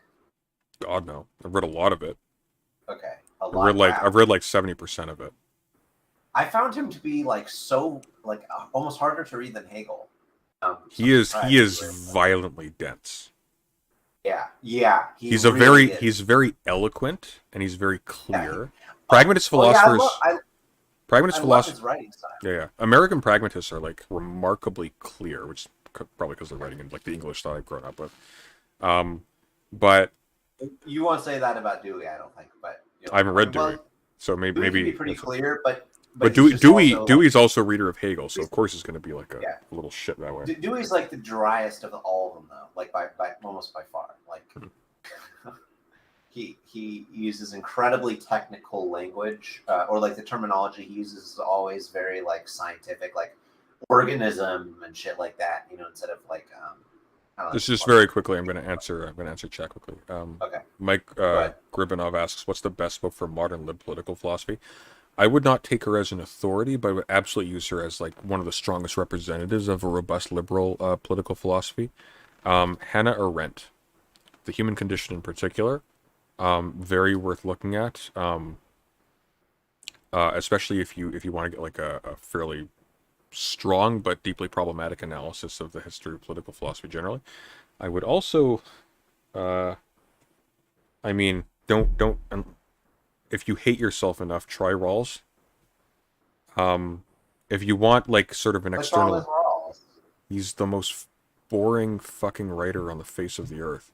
A: God no, I've read a lot of it.
N: Okay,
A: I've read like 70% of it.
N: I found him to be like so like almost harder to read than Hegel.
A: He is violently dense.
N: Yeah.
A: He's very eloquent and he's very clear. Pragmatist philosophers. Pragmatist philosophers. Yeah. American pragmatists are like remarkably clear, which is probably because they're writing in like the English that I've grown up with. But
N: you won't say that about Dewey, I don't think. But
A: I haven't read Dewey, so maybe
N: Dewey can be pretty clear, but
A: Dewey's also a reader of Hegel, so of course he's going to be like a little shit that way.
N: Dewey's like the driest of all of them, though. Like by almost by far. Like he uses incredibly technical language, or like the terminology he uses is always very like scientific, like organism and shit like that. Instead of like.
A: This is just very quickly. I'm going to answer chat quickly.
N: Okay.
A: Mike Gribinov asks, "What's the best book for modern lib political philosophy?" I would not take her as an authority, but I would absolutely use her as like one of the strongest representatives of a robust liberal political philosophy. Hannah Arendt, The Human Condition in particular, very worth looking at. Especially if you want to get like a fairly strong but deeply problematic analysis of the history of political philosophy generally. I would also, I mean, don't if you hate yourself enough, try Rawls. If you want like sort of an
N: What's wrong with
A: external,
N: Rawls?
A: he's the most boring fucking writer on the face of the earth.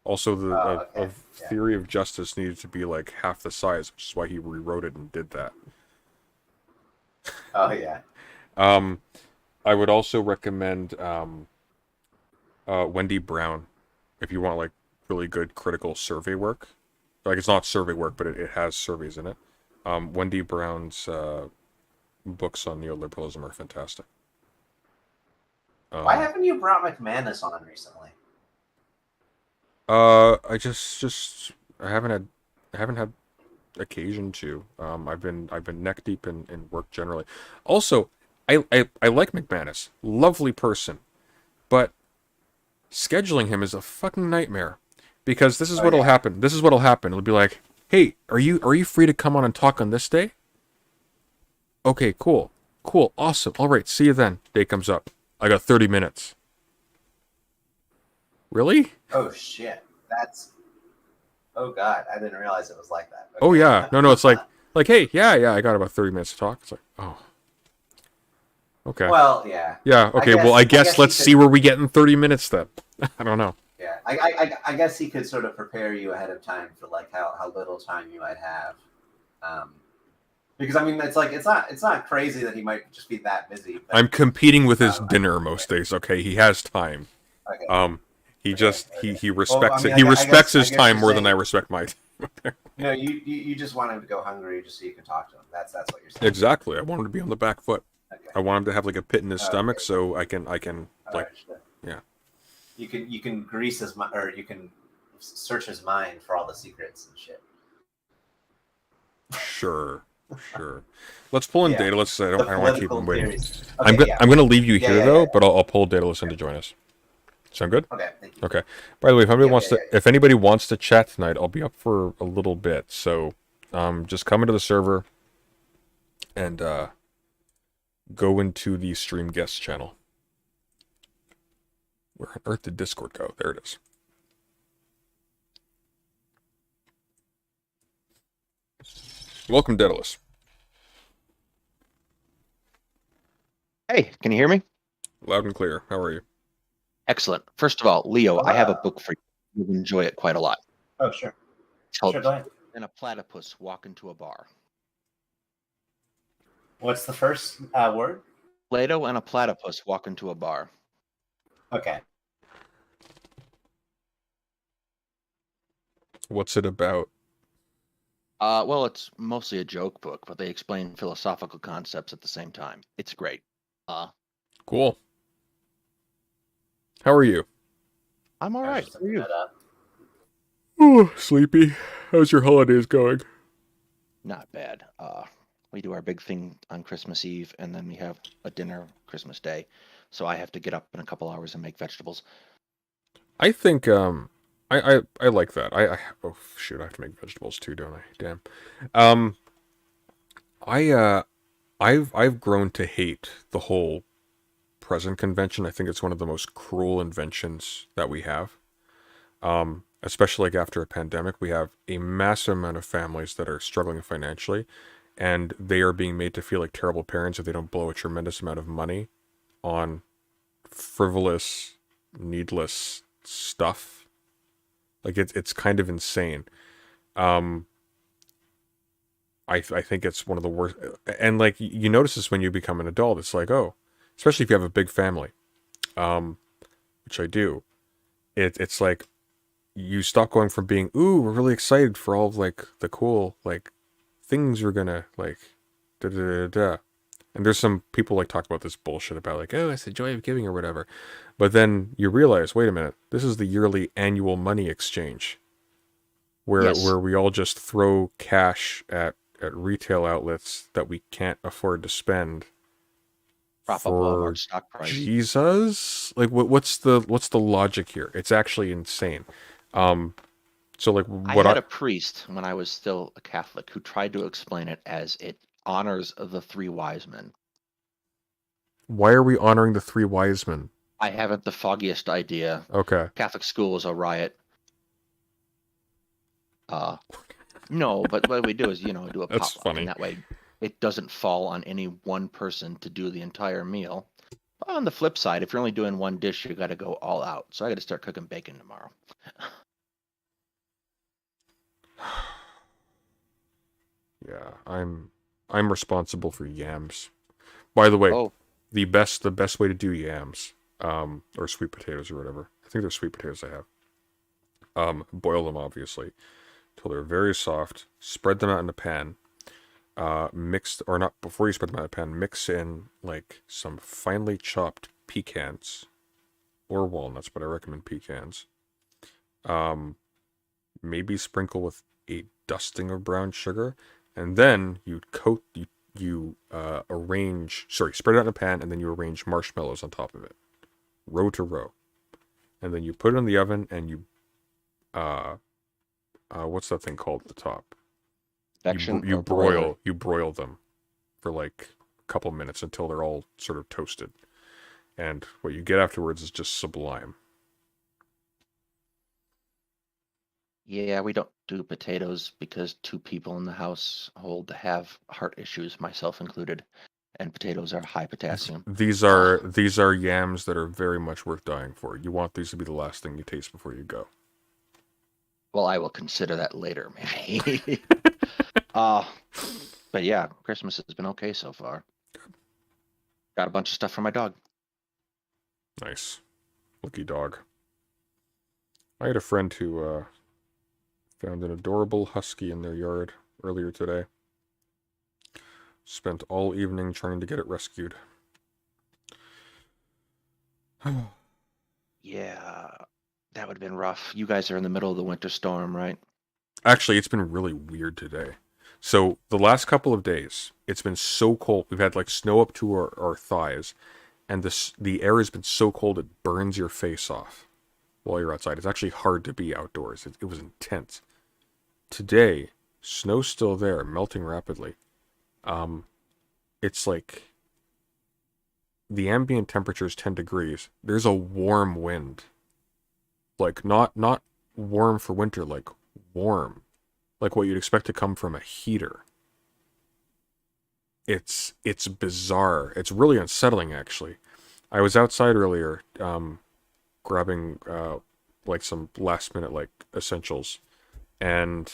A: Also, the
N: okay.
A: theory of justice needed to be like half the size, which is why he rewrote it and did that.
N: Oh yeah.
A: I would also recommend Wendy Brown if you want like really good critical survey work. Like it's not survey work, but it has surveys in it. Wendy Brown's books on neoliberalism are fantastic.
N: Why haven't you brought McManus on recently?
A: I just I haven't had occasion to. I've been neck deep in work generally. Also, I like McManus, lovely person, but scheduling him is a fucking nightmare because this is what'll happen. This is what'll happen. It'll be like, hey, are you free to come on and talk on this day? Okay, cool, awesome. All right, see you then. Day comes up. I got 30 minutes. Really?
N: Oh shit, that's. Oh god, I didn't realize it was like that. Okay.
A: Oh yeah, no, it's like hey, yeah, I got about 30 minutes to talk. It's like, oh, okay.
N: Well, yeah.
A: Yeah, okay. I guess let's see where we get in 30 minutes then. I don't know.
N: Yeah, I guess he could sort of prepare you ahead of time for like how little time you might have, because I mean it's like it's not crazy that he might just be that busy. But,
A: I'm competing with his dinner most days. Okay, he has time.
N: Okay.
A: He respects
N: Well, I mean,
A: it. He respects his
N: I guess
A: time
N: you're
A: more than
N: saying-
A: I respect my time.
N: No, you just want him to go hungry just so you can talk to him. That's what you're saying.
A: Exactly. I want him to be on the back foot.
N: Okay.
A: I want him to have like a pit in his stomach
N: okay.
A: so I can
N: All
A: like
N: right, sure.
A: yeah.
N: You can grease his mind, or you can search his mind for all the secrets and shit.
A: Sure. Let's pull in Daedalus. I don't want to keep him waiting.
N: Theories.
A: I'm
N: Okay,
A: going to leave you here though,
N: yeah.
A: but I'll pull Daedalus in to join us. Sound good?
N: Okay, thank you.
A: Okay. By the way, if anybody wants to chat tonight, I'll be up for a little bit. So, just come into the server and go into the stream guests channel. Where on earth did Discord go? There it is. Welcome, Daedalus.
O: Hey, can you hear me?
A: Loud and clear. How are you?
O: Excellent. First of all, Leo, I have a book for you. You'll enjoy it quite a lot.
N: Oh, sure.
O: It's called
N: Sure, go ahead.
O: And a Platypus Walk into a Bar.
N: What's the first word?
O: Plato and a platypus walk into a bar.
N: Okay.
A: What's it about?
O: Well, it's mostly a joke book, but they explain philosophical concepts at the same time. It's great.
A: Cool. How are you?
O: I'm all right. How are you?
A: Oh, sleepy. How's your holidays going?
O: Not bad. We do our big thing on Christmas Eve, and then we have a dinner Christmas Day. So I have to get up in a couple hours and make vegetables.
A: I think I like that. Oh shoot, I have to make vegetables too, don't I? Damn. I've grown to hate the whole present convention. I think it's one of the most cruel inventions that we have. Especially like after a pandemic, we have a massive amount of families that are struggling financially, and they are being made to feel like terrible parents if they don't blow a tremendous amount of money on frivolous, needless stuff. Like it's kind of insane. I think it's one of the worst. And like you notice this when you become an adult. It's like, oh, especially if you have a big family, which I do. It's like you stop going from being, ooh, we're really excited for all of like the cool like things we're gonna like da da da da. And there's some people like talk about this bullshit about like, oh, it's the joy of giving or whatever. But then you realize, wait a minute, this is the yearly annual money exchange. Where we all just throw cash at at retail outlets that we can't afford to spend
O: Prop up
A: for
O: Walmart stock price.
A: Jesus? Like, what's the logic here? It's actually insane. So like
O: I
A: what
O: had a priest when I was still a Catholic who tried to explain it as it honors the three wise men.
A: Why are we honoring the three wise men?
O: I haven't the foggiest idea.
A: Okay.
O: Catholic school is a riot. No, but what we do is, do a
A: That's
O: potluck,
A: funny.
O: and that way it doesn't fall on any one person to do the entire meal. But on the flip side, if you're only doing one dish, you got to go all out. So I got to start cooking bacon tomorrow.
A: Yeah, I'm responsible for yams. By the way, the best way to do yams, or sweet potatoes or whatever. I think they're sweet potatoes I have. Boil them obviously till they're very soft. Spread them out in a pan. Before you spread them out in a pan, mix in like some finely chopped pecans or walnuts, but I recommend pecans. Maybe sprinkle with a dusting of brown sugar, and then you spread it out in a pan, and then you arrange marshmallows on top of it, row to row, and then you put it in the oven, and you what's that thing called at the top? You broil them for like a couple minutes until they're all sort of toasted, and what you get afterwards is just sublime.
O: Yeah, we don't do potatoes because 2 people in the household have heart issues, myself included, and potatoes are high potassium.
A: These are yams that are very much worth dying for. You want these to be the last thing you taste before you go.
O: Well, I will consider that later, maybe. But yeah, Christmas has been okay so far. Got a bunch of stuff for my dog.
A: Nice. Lucky dog. I had a friend who found an adorable husky in their yard earlier today. Spent all evening trying to get it rescued.
O: Yeah, that would have been rough. You guys are in the middle of the winter storm, right?
A: Actually, it's been really weird today. So the last couple of days, it's been so cold. We've had like snow up to our thighs, and the air has been so cold it burns your face off while you're outside. It's actually hard to be outdoors. It was intense. Today, snow's still there, melting rapidly. It's like the ambient temperature is 10 degrees. There's a warm wind. Like not warm for winter, like warm. Like what you'd expect to come from a heater. It's bizarre. It's really unsettling actually. I was outside earlier grabbing like some last minute like essentials, and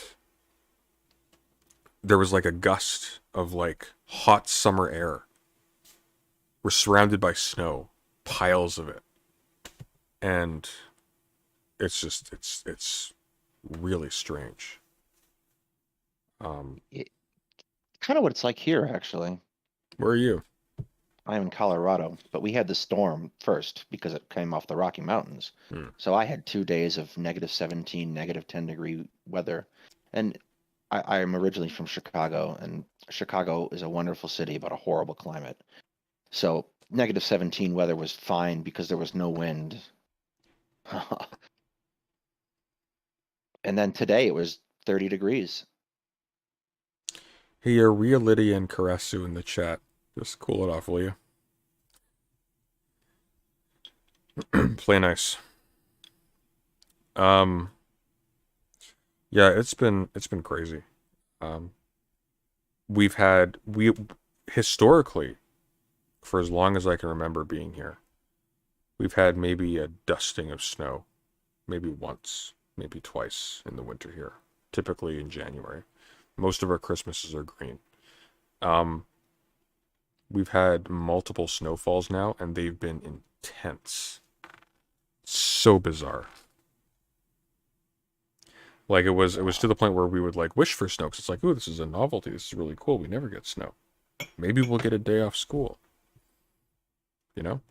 A: there was like a gust of like hot summer air. We're surrounded by snow, piles of it. And it's just it's really strange.
O: Kind of what it's like here, actually.
A: Where are you?
O: I'm in Colorado, but we had the storm first because it came off the Rocky Mountains. So I had 2 days of -17, -10 degree weather. And I'm originally from Chicago, and Chicago is a wonderful city, but a horrible climate. So -17 weather was fine because there was no wind. And then today it was 30 degrees.
A: Hey, Ria, Lydia, and Karasu in the chat. Just cool it off, will you? Play nice. Yeah, it's been crazy. We historically, for as long as I can remember being here, we've had maybe a dusting of snow, maybe once, maybe twice in the winter here, typically in January. Most of our Christmases are green. We've had multiple snowfalls now, and they've been intense. So bizarre. Like it was to the point where we would like wish for snow, because it's like, ooh, this is a novelty. This is really cool. We never get snow. Maybe we'll get a day off school. You know?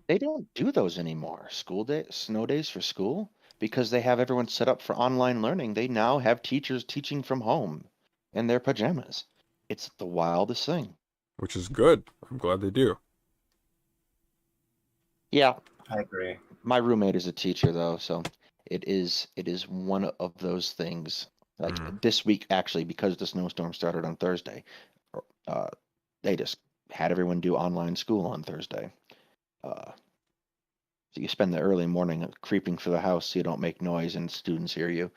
O: They don't do those anymore. Snow days for school, because they have everyone set up for online learning. They now have teachers teaching from home in their pajamas. It's the wildest thing.
A: Which is good. I'm glad they do.
O: Yeah,
N: I agree.
O: my roommate is a teacher though, so it is one of those things. Like this week, actually, because the snowstorm started on Thursday, uh, they just had everyone do online school on Thursday. So you spend the early morning creeping through the house so you don't make noise and students hear you.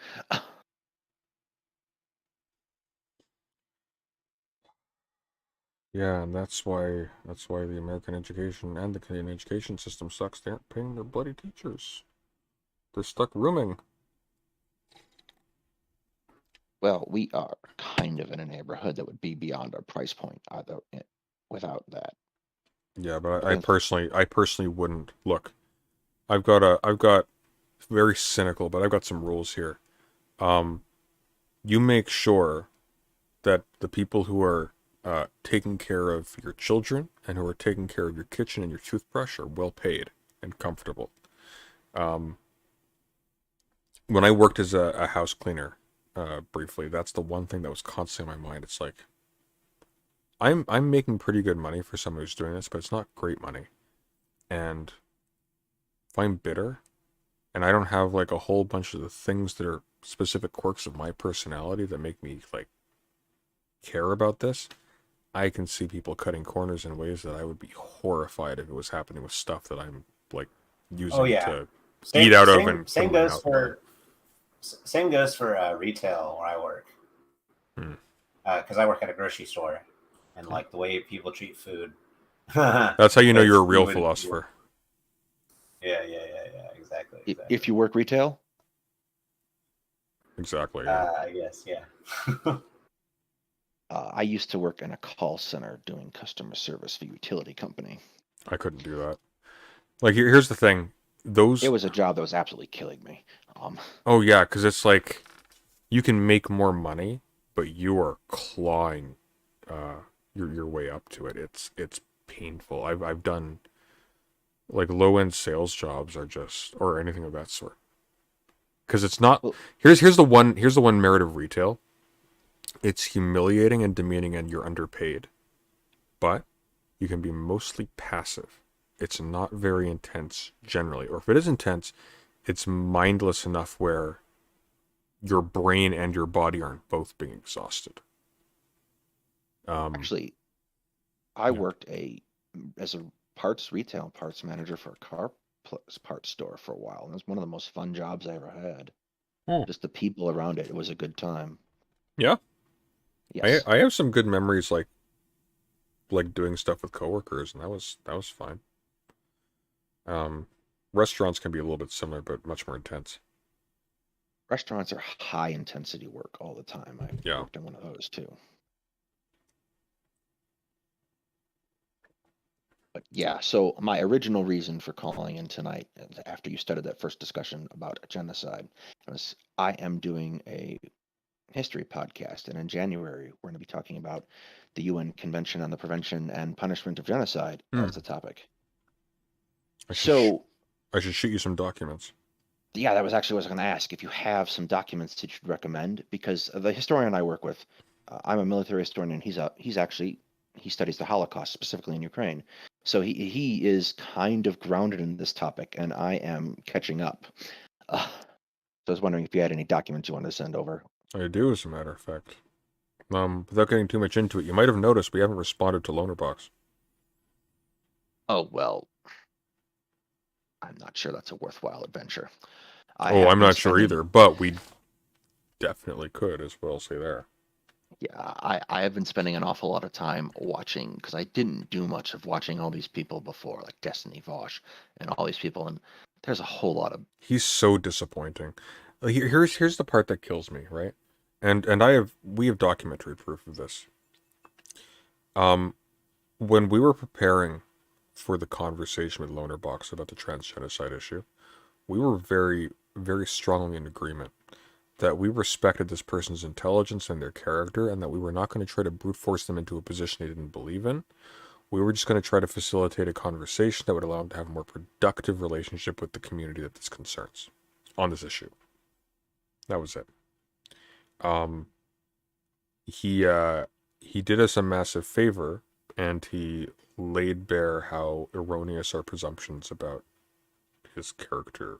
A: Yeah, and that's why the American education and the Canadian education system sucks. They aren't paying their bloody teachers. They're stuck rooming.
O: Well, we are kind of in a neighborhood that would be beyond our price point either without that.
A: Yeah, but I personally wouldn't. Look, I've got very cynical, but I've got some rules here. You make sure that the people who are taking care of your children and who are taking care of your kitchen and your toothbrush are well paid and comfortable. When I worked as a house cleaner, briefly, that's the one thing that was constantly in my mind. It's like, I'm making pretty good money for someone who's doing this, but it's not great money. And if I'm bitter and I don't have like a whole bunch of the things that are specific quirks of my personality that make me like care about this, I can see people cutting corners in ways that I would be horrified if it was happening with stuff that I'm like using to eat out of and
N: same goes for retail where I work. Because I work at a grocery store, and like the way people treat food.
A: That's how you know you're a real philosopher.
N: Yeah, exactly.
O: If you work retail?
A: Exactly.
N: I guess, yeah.
O: I used to work in a call center doing customer service for a utility company.
A: I couldn't do that. Like, here's the thing.
O: It was a job that was absolutely killing me.
A: Oh, yeah, because it's like, you can make more money, but you are clawing your way up to it. It's painful. I've done, like, low-end sales jobs are just, or anything of that sort. Because it's not, here's the one merit of retail. It's humiliating and demeaning and you're underpaid. But you can be mostly passive. It's not very intense generally. Or if it is intense, it's mindless enough where your brain and your body aren't both being exhausted.
O: Actually, I worked as a retail parts manager for a car parts store for a while. And it was one of the most fun jobs I ever had. Just the people around it. It was a good time.
A: Yeah.
O: Yes.
A: I have some good memories like doing stuff with coworkers, and that was fine. Restaurants can be a little bit similar, but much more intense.
O: Restaurants are high intensity work all the time. I worked in one of those too. But yeah, so my original reason for calling in tonight, after you started that first discussion about genocide, was I am doing a history podcast, and in January we're going to be talking about the UN Convention on the Prevention and Punishment of Genocide as the topic.
A: I should shoot you some documents.
O: Yeah, that was actually what I was going to ask, if you have some documents that you'd recommend, because the historian I work with, I'm a military historian, and he studies the Holocaust, specifically in Ukraine. So he is kind of grounded in this topic, and I am catching up. So I was wondering if you had any documents you wanted to send over.
A: I do, as a matter of fact. Without getting too much into it, you might have noticed we haven't responded to Loanerbox.
O: Oh, well, I'm not sure that's a worthwhile adventure.
A: I'm not sure either, but we definitely could, as well say there.
O: Yeah, I have been spending an awful lot of time watching, because I didn't do much of watching all these people before, like Destiny Vosh and all these people, and there's a whole lot of...
A: He's so disappointing. Here's the part that kills me, right? And we have documentary proof of this. When we were preparing for the conversation with Loanerbox about the transgenocide issue, we were very, very strongly in agreement that we respected this person's intelligence and their character, and that we were not going to try to brute force them into a position they didn't believe in. We were just going to try to facilitate a conversation that would allow them to have a more productive relationship with the community that this concerns on this issue. That was it. he did us a massive favor, and he laid bare how erroneous our presumptions about his character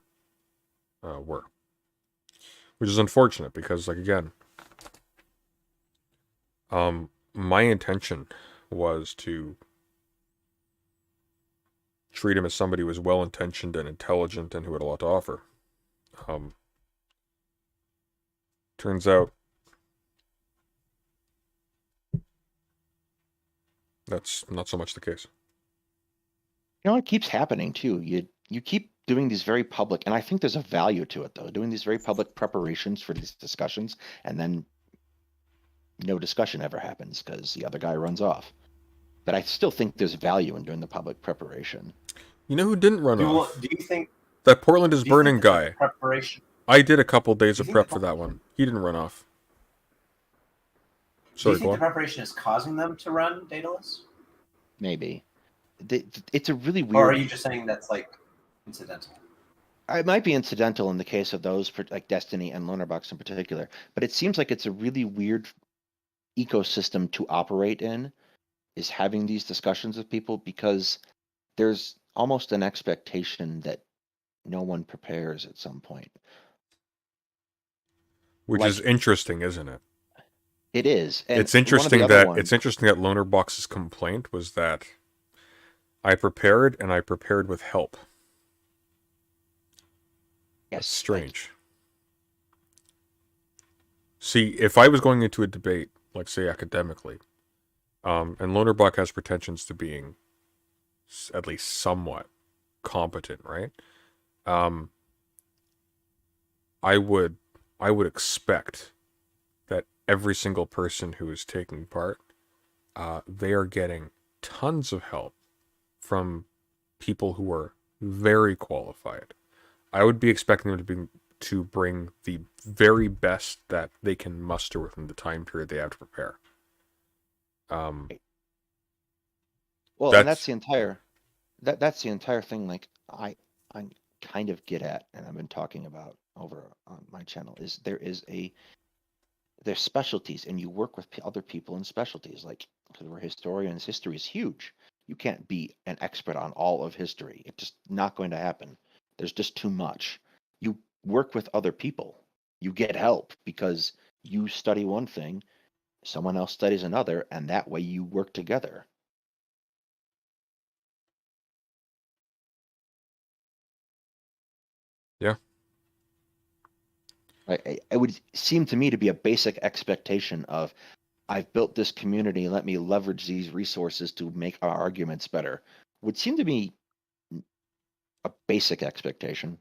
A: were, which is unfortunate because, like, again, my intention was to treat him as somebody who was well-intentioned and intelligent and who had a lot to offer. Turns out that's not so much the case.
O: You know, it keeps happening too. You keep doing these very public, and I think there's a value to it though, doing these very public preparations for these discussions, and then no discussion ever happens because the other guy runs off. But I still think there's value in doing the public preparation.
A: You know who didn't run off?
N: Do you think
A: that Portland is burning guy?
N: Preparation.
A: I did a couple days of prep for that one. He didn't run off.
N: Do you think the preparation is causing them to run dataless?
O: Maybe. It's a really weird.
N: Or are you just saying that's like incidental?
O: It might be incidental in the case of those like Destiny and Lonerbox in particular, but it seems like it's a really weird ecosystem to operate in, is having these discussions with people, because there's almost an expectation that no one prepares at some point.
A: Which is interesting, isn't it?
O: It is. And
A: it's interesting that Lonerbox's complaint was that I prepared with help.
O: Yes,
A: that's strange. See, if I was going into a debate, like say academically, and Lonerbox has pretensions to being at least somewhat competent, right? I would expect that every single person who is taking part, they are getting tons of help from people who are very qualified. I would be expecting them to bring the very best that they can muster within the time period they have to prepare.
O: Well, and that's the entire thing. Like I kind of get at, and I've been talking about over on my channel, is there's specialties, and you work with other people in specialties. Like, because we're historians, history is huge. You can't be an expert on all of history. It's just not going to happen. There's just too much. You work with other people. You get help because you study one thing, someone else studies another, and that way you work together.
A: Yeah.
O: It would seem to me to be a basic expectation of, I've built this community, let me leverage these resources to make our arguments better. Would seem to be a basic expectation.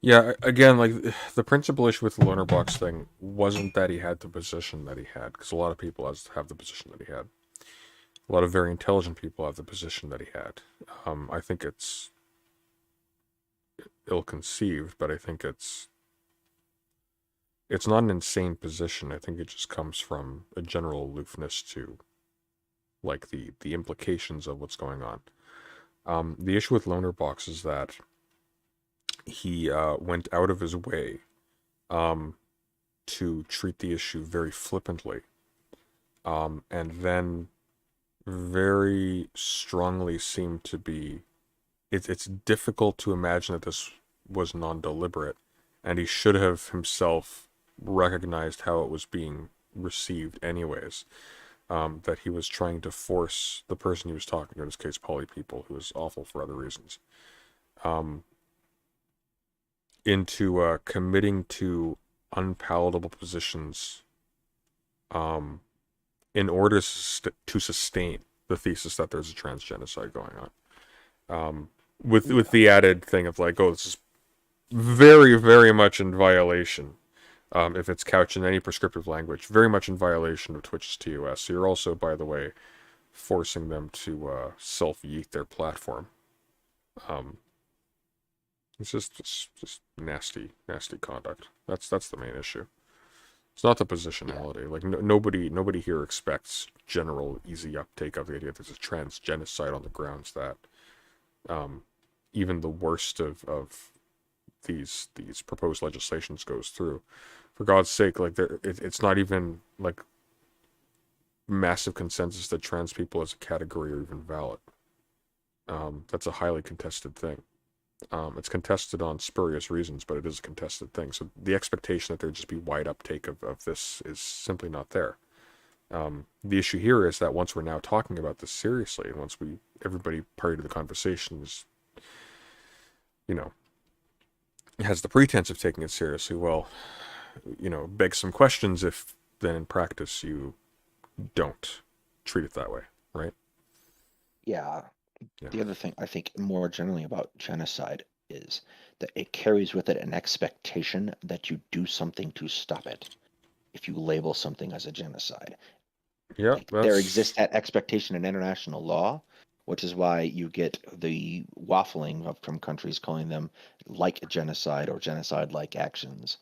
A: Yeah, again, like the principal issue with the Lonerbox thing wasn't that he had the position that he had, because a lot of people have the position that he had. A lot of very intelligent people have the position that he had. I think it's ill-conceived, but I think it's not an insane position. I think it just comes from a general aloofness to, like, the implications of what's going on. The issue with Lonerbox is that he went out of his way to treat the issue very flippantly, and then very strongly seemed to be, it's difficult to imagine that this was non-deliberate, and he should have himself recognized how it was being received anyways, that he was trying to force the person he was talking to, in this case Poly People, who was awful for other reasons, into committing to unpalatable positions in order to sustain the thesis that there's a transgenocide going on. With the added thing of like, oh, this is very, very much in violation, if it's couched in any prescriptive language, very much in violation of Twitch's TOS. So you're also, by the way, forcing them to self-yeet their platform. It's just nasty conduct. That's the main issue. It's not the positionality. Like nobody here expects general easy uptake of the idea that there's a trans genocide on the grounds that even the worst of these proposed legislations goes through. For God's sake, like it's not even like massive consensus that trans people as a category are even valid. That's a highly contested thing. It's contested on spurious reasons, but it is a contested thing. So the expectation that there'd just be wide uptake of this is simply not there. The issue here is that once we're now talking about this seriously, and once everybody party to the conversation is, has the pretense of taking it seriously, well, begs some questions if then in practice you don't treat it that way, right?
O: Yeah. The other thing I think more generally about genocide is that it carries with it an expectation that you do something to stop it if you label something as a genocide.
A: Yeah,
O: there exists that expectation in international law, which is why you get the waffling from countries calling them like a genocide or genocide-like actions,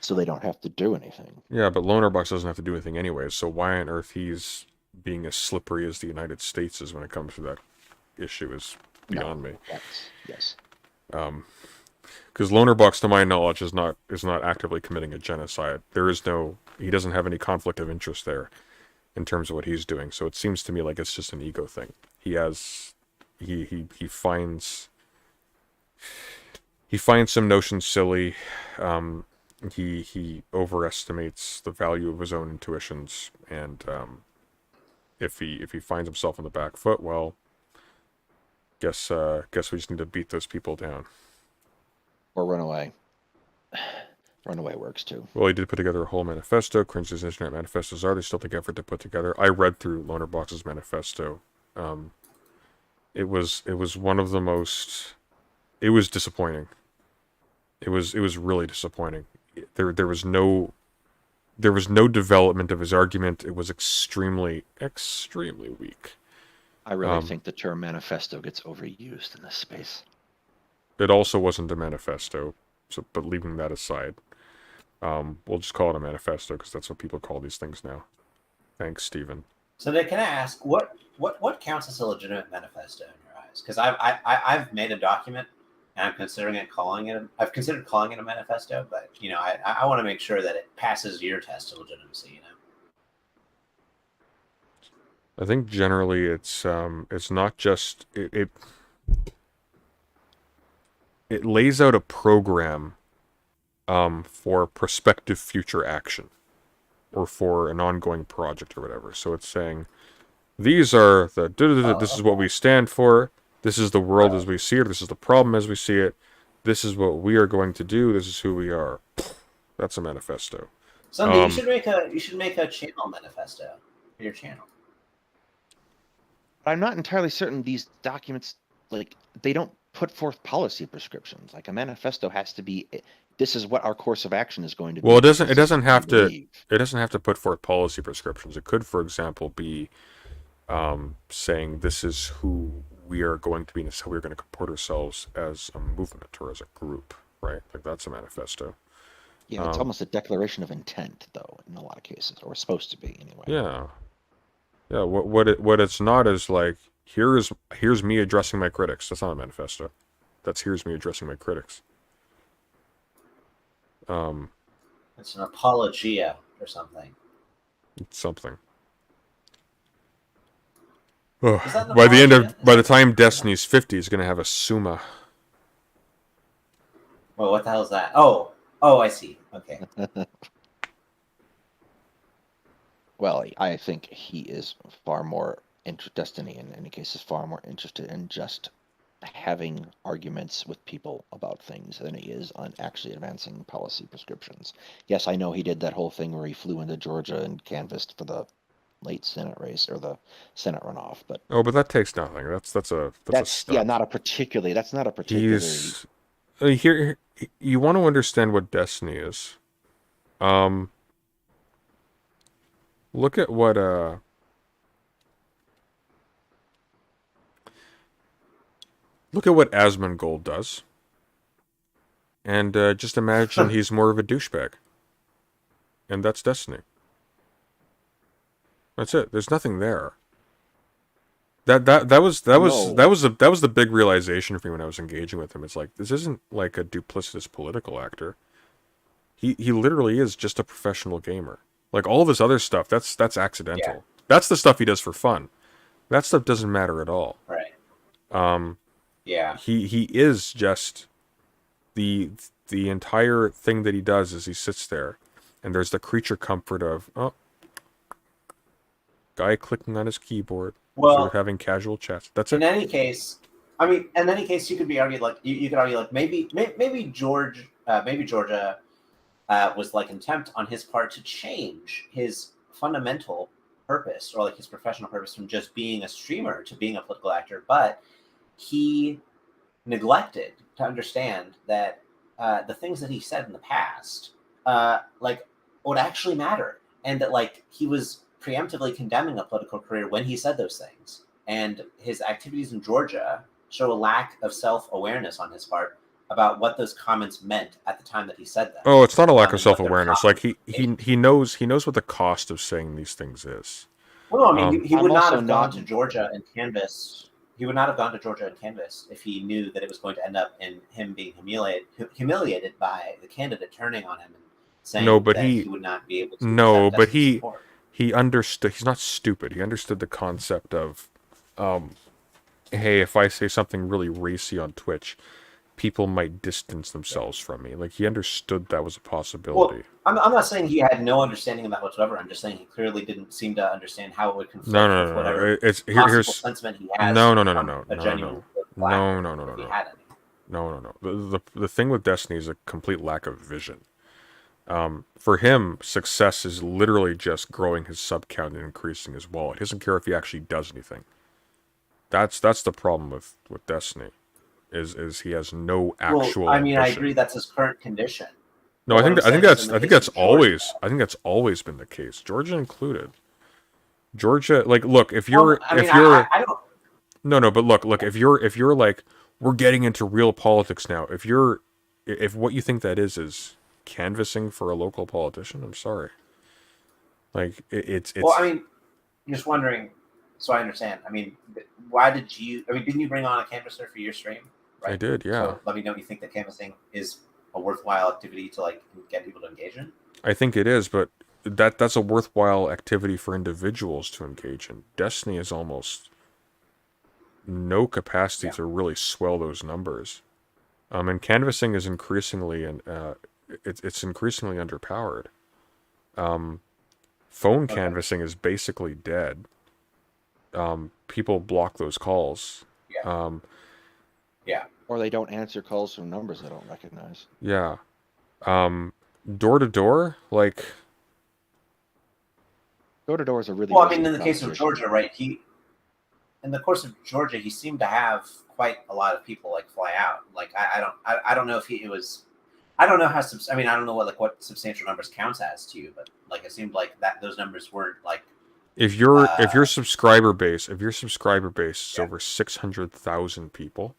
O: so they don't have to do anything.
A: Yeah, but Loner Box doesn't have to do anything anyways, so why on earth he's being as slippery as the United States is when it comes to that issue is beyond me.
O: Yes.
A: Because Loner Box, to my knowledge, is not actively committing a genocide. He doesn't have any conflict of interest there in terms of what he's doing. So it seems to me like it's just an ego thing. He finds some notions silly. He overestimates the value of his own intuitions, and if he finds himself on the back foot, well, guess we just need to beat those people down.
O: Or run away. Runaway works too.
A: Well, he did put together a whole manifesto. Cringe as internet manifestos are, they still take effort to put together. I read through Loner Box's manifesto. It was one of the most. It was disappointing. It was really disappointing. There was no development of his argument. It was extremely weak.
O: I really think the term manifesto gets overused in this space.
A: It also wasn't a manifesto, but leaving that aside, we'll just call it a manifesto because that's what people call these things now. Thanks, Stephen.
N: So they can ask what counts as a legitimate manifesto in your eyes? Because I've made a document and I've considered calling it a manifesto, but I want to make sure that it passes your test of legitimacy.
A: I think generally it's not just it lays out a program for prospective future action or for an ongoing project or whatever. So it's saying these are this is what we stand for. This is the world as we see it. This is the problem as we see it. This is what we are going to do. This is who we are. That's a manifesto.
N: Someday you should make a channel manifesto for your channel.
O: I'm not entirely certain these documents, they don't put forth policy prescriptions. Like a manifesto has to be, this is what our course of action is going to be.
A: Well, it doesn't have to put forth policy prescriptions. It could, for example, be saying this is who we are going to be and how we're going to comport ourselves as a movement or as a group, right? Like that's a manifesto.
O: Yeah, it's almost a declaration of intent, though, in a lot of cases, or supposed to be anyway.
A: Yeah. Yeah, what it's not is like here's me addressing my critics. That's not a manifesto. That's here's me addressing my critics.
N: It's an apologia or something.
A: It's something. Oh, by the time Destiny's 50, he's gonna have a Summa.
N: Well, what the hell is that? Oh, I see. Okay.
O: Well, I think he is far more Destiny in any case is far more interested in just having arguments with people about things than he is on actually advancing policy prescriptions. Yes, I know he did that whole thing where he flew into Georgia and canvassed for the late Senate race or the Senate runoff, but
A: but that takes nothing. That's a stunt.
O: Yeah, not a particularly. That's not a particularly.
A: Here you want to understand what Destiny is. Look at what Asmongold does, and just imagine he's more of a douchebag, and that's Destiny. That's it. There's nothing there. That was the big realization for me when I was engaging with him. It's like, this isn't like a duplicitous political actor. He literally is just a professional gamer. Like, all of his other stuff, that's accidental.
N: Yeah.
A: That's the stuff he does for fun. That stuff doesn't matter at all.
N: Right. Yeah.
A: He is just the entire thing that he does is he sits there, and there's the creature comfort of guy clicking on his keyboard, sort of having casual chats. That's it.
N: In any case, I mean, in any case, you could be argued like you could argue like maybe Georgia was like an attempt on his part to change his fundamental purpose or like his professional purpose from just being a streamer to being a political actor, but he neglected to understand that the things that he said in the past like would actually matter, and that like he was preemptively condemning a political career when he said those things, and his activities in Georgia show a lack of self-awareness on his part about what those comments meant at the time that he said them.
A: Oh, it's not a lack of self-awareness. Like he knows what the cost of saying these things is.
N: Well, I mean, he would not have gone to Georgia and canvass. He would not have gone to Georgia and canvass if he knew that it was going to end up in him being humiliated by the candidate turning on him and saying that he would not be able to.
A: No, but he understood. He's not stupid. He understood the concept of, hey, if I say something really racy on Twitch, people might distance themselves from me. Like, he understood that was a possibility.
N: Well, I'm not saying he had no understanding of that whatsoever. I'm just saying he clearly didn't seem to understand how it would conflict with whatever possible sentiment he has.
A: No. The thing with Destiny is a complete lack of vision. For him, success is literally just growing his sub count and increasing his wallet. He doesn't care if he actually does anything. That's the problem with Destiny, is he has no actual.
N: Well, I mean,
A: ambition.
N: I agree that's his current condition.
A: No, I think that's always been the case, Georgia included. Georgia, like, look, if you're if you're like, we're getting into real politics now. If what you think that is canvassing for a local politician, I'm sorry. Like, it's.
N: Well, I mean, just wondering, so I understand. I mean, why did you? I mean, didn't you bring on a canvasser for your stream? Right?
A: I did, yeah.
N: So let me know if you think that canvassing is a worthwhile activity to like get people to engage in.
A: I think it is, but that's a worthwhile activity for individuals to engage in. Destiny is almost no capacity to really swell those numbers. And canvassing is increasingly it's increasingly underpowered. Phone canvassing is basically dead. People block those calls.
N: Yeah.
O: Or they don't answer calls from numbers they don't recognize.
A: Yeah. Door to door, like.
O: Door to door is a really.
N: Well, I mean, in the case of Georgia, right? In the course of Georgia, he seemed to have quite a lot of people like fly out. Like, I don't know if it was. I don't know how. I mean, I don't know what substantial numbers counts as to you, but like it seemed like that those numbers weren't like.
A: If your subscriber base is over 600,000 people,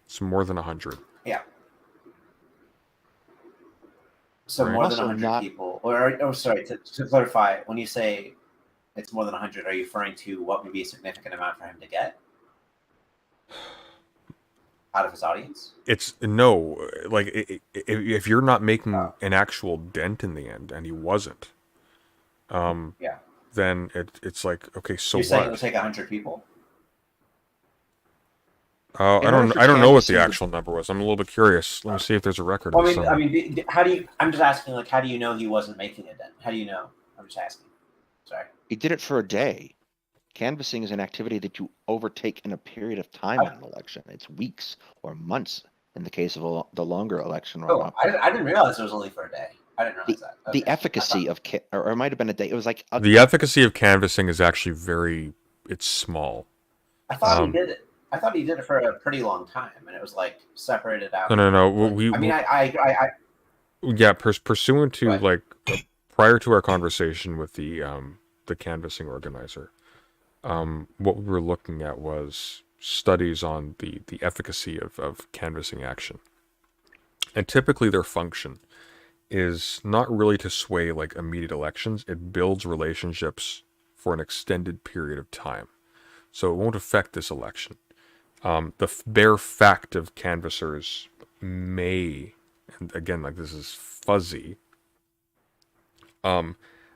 A: it's more than 100.
N: Yeah. So right. More than 100 people, or sorry, to clarify, when you say it's more than 100, are you referring to what would be a significant amount for him to get out of his audience?
A: It's no, like if you're not making an actual dent in the end, and he wasn't, then it's like, okay, so
N: you're
A: what?
N: Saying it would take 100 people.
A: I don't know what the actual number was. I'm a little bit curious. Let me see if there's a record.
N: Well, I mean, how do you? I'm just asking. Like, how do you know he wasn't making it then? How do you know? I'm just asking. Sorry.
O: He did it for a day. Canvassing is an activity that you overtake in a period of time in an election. It's weeks or months in the case of the longer election.
N: I didn't realize it was only for a day. I didn't realize that. Okay.
O: The efficacy of or it might have been a day. It was like
A: the efficacy of canvassing is actually it's small.
N: I thought he did it. I thought he did it for a pretty long time, and it was like separated out.
A: No. Pursuant to like prior to our conversation with the canvassing organizer, what we were looking at was studies on the efficacy of canvassing action, and typically their function is not really to sway like immediate elections. It builds relationships for an extended period of time. so it won't affect this election. The bare fact of canvassers may, and again, like this is fuzzy,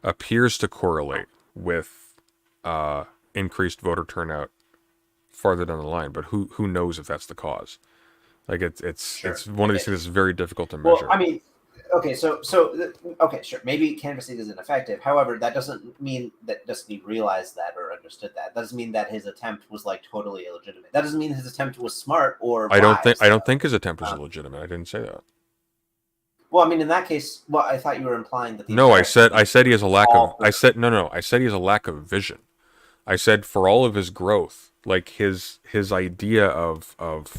A: appears to correlate with increased voter turnout farther down the line. But who knows if that's the cause? Like it's one of these things that's very difficult to measure.
N: Well, I mean, okay, okay, sure. Maybe canvassing isn't effective. However, that doesn't mean that Destiny realized that or understood that. That doesn't mean that his attempt was like totally illegitimate. That doesn't mean his attempt was smart or.
A: I don't think his attempt was illegitimate. I didn't say that.
N: Well, I mean, in that case, well, I thought you were implying that.
A: No, I said he has a lack of. I said no. I said he has a lack of vision. I said for all of his growth, like his idea of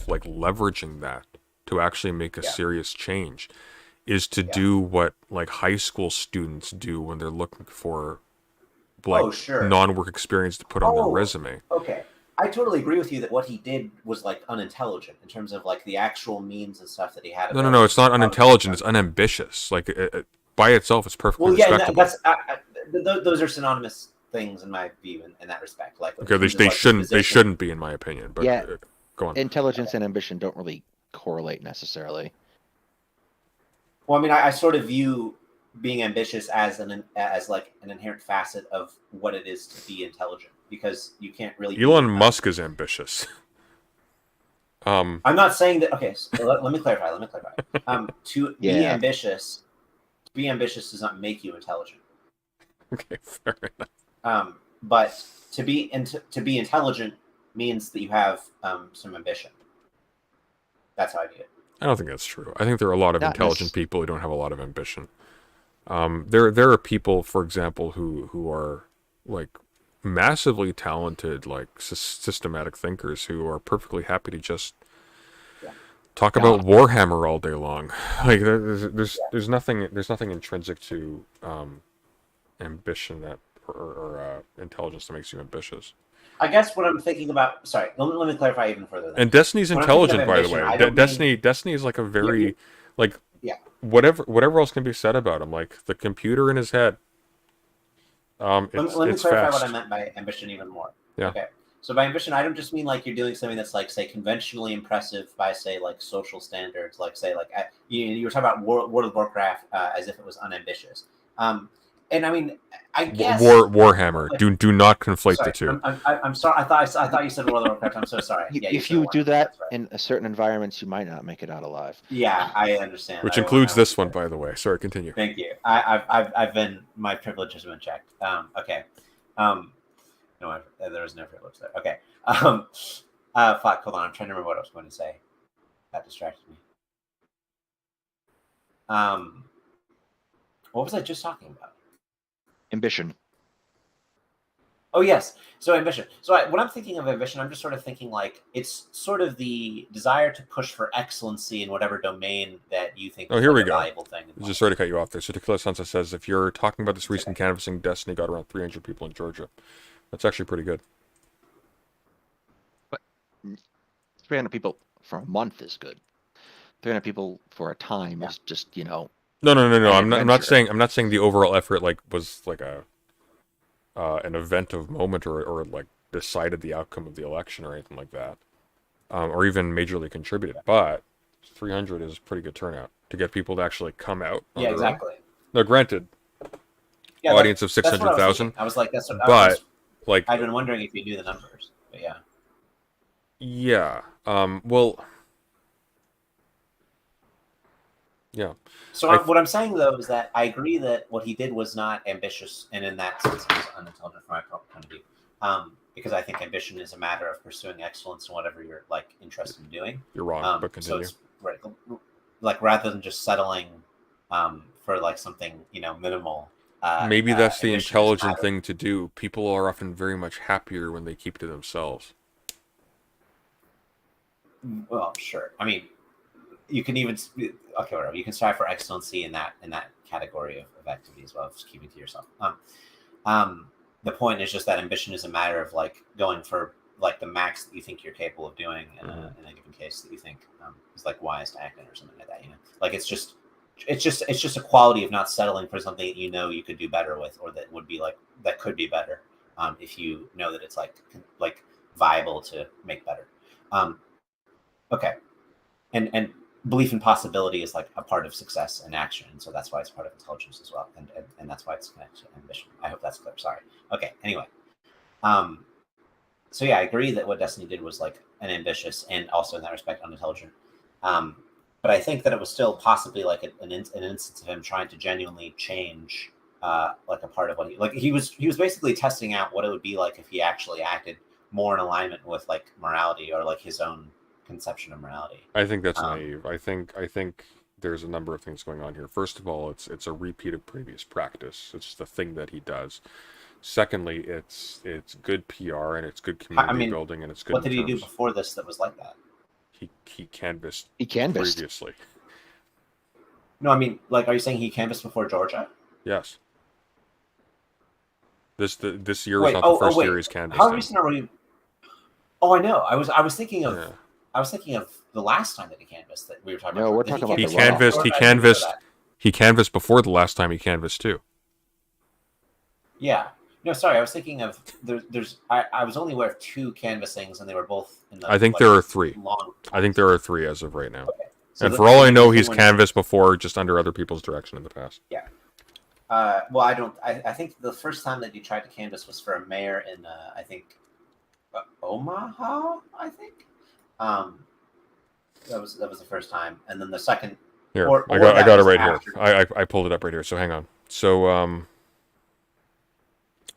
A: like leveraging that to actually make a serious change is to do what like high school students do when they're looking for like non-work experience to put on their resume.
N: Okay. I totally agree with you that what he did was like unintelligent in terms of like the actual means and stuff that he had.
A: No, it's not unintelligent, it's unambitious. Like by itself it's perfectly respectable.
N: That's those are synonymous things in my view in that respect. Like
A: okay, they shouldn't be in my opinion, but go on.
O: Intelligence and ambition don't really correlate necessarily.
N: Well, I mean, I sort of view being ambitious as like an inherent facet of what it is to be intelligent, because you can't really.
A: Elon Musk is ambitious.
N: I'm not saying that. Okay, so let me clarify. To be ambitious does not make you intelligent.
A: Okay, fair enough.
N: But to be intelligent means that you have some ambition. That's how I view it.
A: I don't think that's true. I think there are a lot of intelligent people who don't have a lot of ambition. There are people, for example, who are like massively talented, like systematic thinkers who are perfectly happy to just talk about Warhammer all day long. Like there's nothing intrinsic to ambition that or intelligence that makes you ambitious.
N: I guess what I'm thinking about. Sorry, let me clarify even further.
A: And Destiny's intelligent, by the way. Destiny is like a very whatever else can be said about him. Like the computer in his head.
N: Let me clarify what I meant by ambition even more.
A: Yeah.
N: Okay. So by ambition, I don't just mean like you're doing something that's like, say, conventionally impressive by, say, like social standards. Like, say, like you were talking about World of Warcraft as if it was unambitious. And I mean, I guess
A: Warhammer. Do not conflate the two.
N: I'm sorry. I thought you said World of Warcraft. I'm so sorry.
O: If you do that in certain environments, you might not make it out alive.
N: Yeah, I understand.
A: Which includes this one, by the way. Sorry, continue.
N: Thank you. I've been, my privilege has been checked. Okay. No, there was no privilege there. Okay. Fuck. Hold on. I'm trying to remember what I was going to say. That distracted me. What was I just talking about?
O: Ambition.
N: Oh, yes. So ambition. So when I'm thinking of ambition, I'm just sort of thinking like it's sort of the desire to push for excellency in whatever domain that you think is
A: here we
N: a
A: go.
N: valuable thing.
A: Just sorry to cut you off there. So Tequila Sansa says, if you're talking about this recent canvassing, Destiny got around 300 people in Georgia. That's actually pretty good.
O: But 300 people for a month is good. 300 people for a time is just, No.
A: I'm not saying the overall effort like was like an event of moment or like decided the outcome of the election or anything like that, or even majorly contributed. But 300 is a pretty good turnout to get people to actually come out.
N: Yeah, exactly.
A: No, granted, audience of 600,000.
N: I was like, that's what.
A: But like,
N: I've been wondering if you knew the numbers. But yeah.
A: Yeah. Well. Yeah.
N: So what I'm saying though is that I agree that what he did was not ambitious, and in that sense, it was unintelligent from my point of view. Because I think ambition is a matter of pursuing excellence in whatever you're like interested in doing.
A: You're wrong, but
N: So
A: continue.
N: it's right, like rather than just settling for like something minimal.
A: Maybe that's the intelligent thing to do. People are often very much happier when they keep to themselves.
N: Well, sure. I mean, you can even whatever. You can strive for excellency in that category of activity as well. Just keeping to yourself. The point is just that ambition is a matter of like going for like the max that you think you're capable of doing in a given case that you think is like wise to act in or something like that. Like it's just a quality of not settling for something that you could do better with, or that would be like that could be better if you know that it's like viable to make better. Okay, and belief in possibility is like a part of success and action, so that's why it's part of intelligence as well, and that's why it's connected to ambition. I hope that's clear. Sorry. Okay. Anyway, so yeah, I agree that what Destiny did was like an ambitious and also in that respect unintelligent. But I think that it was still possibly like an instance of him trying to genuinely change like a part of what he was basically testing out what it would be like if he actually acted more in alignment with like morality or like his own conception of morality.
A: I think that's naive. I think there's a number of things going on here. First of all, it's a repeat of previous practice. It's the thing that he does. Secondly, it's good PR and it's good community building and it's good.
N: What did he do before this that was like that?
A: He canvassed.
O: He canvassed
A: previously.
N: No, I mean, like, are you saying he canvassed before Georgia?
A: Yes. This year was not the first year he's canvassed.
N: How recent are we? Oh, I know. I was thinking of. Yeah. I was thinking of the last time that he canvassed that we were talking about.
O: No, we're talking about
A: he canvassed before the last time he canvassed too.
N: Yeah. No, sorry. I was thinking of I was only aware of 2 canvassings, and they were both in the.
A: I think there are 3. I think there are 3 as of right now.
N: Okay. So
A: and for all I know, he's canvassed before, just under other people's direction in the past.
N: Yeah. Well, I don't. I think the first time that he tried to canvass was for a mayor in I think Omaha. I think. That was the first time, and then the second.
A: Here, I got it right here. I pulled it up right here. So hang on. So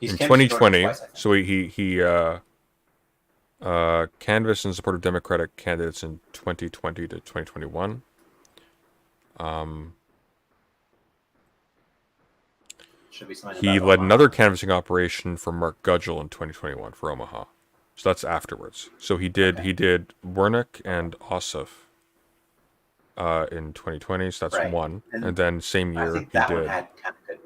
A: in 2020, so he canvassed in support of Democratic candidates in 2020 to 2021. He led another canvassing operation for Mark Gudgel in 2021 for Omaha. So that's afterwards. So he did Wernick and Ossoff in 2020. So that's one, and then same year he did.
N: One had kind of good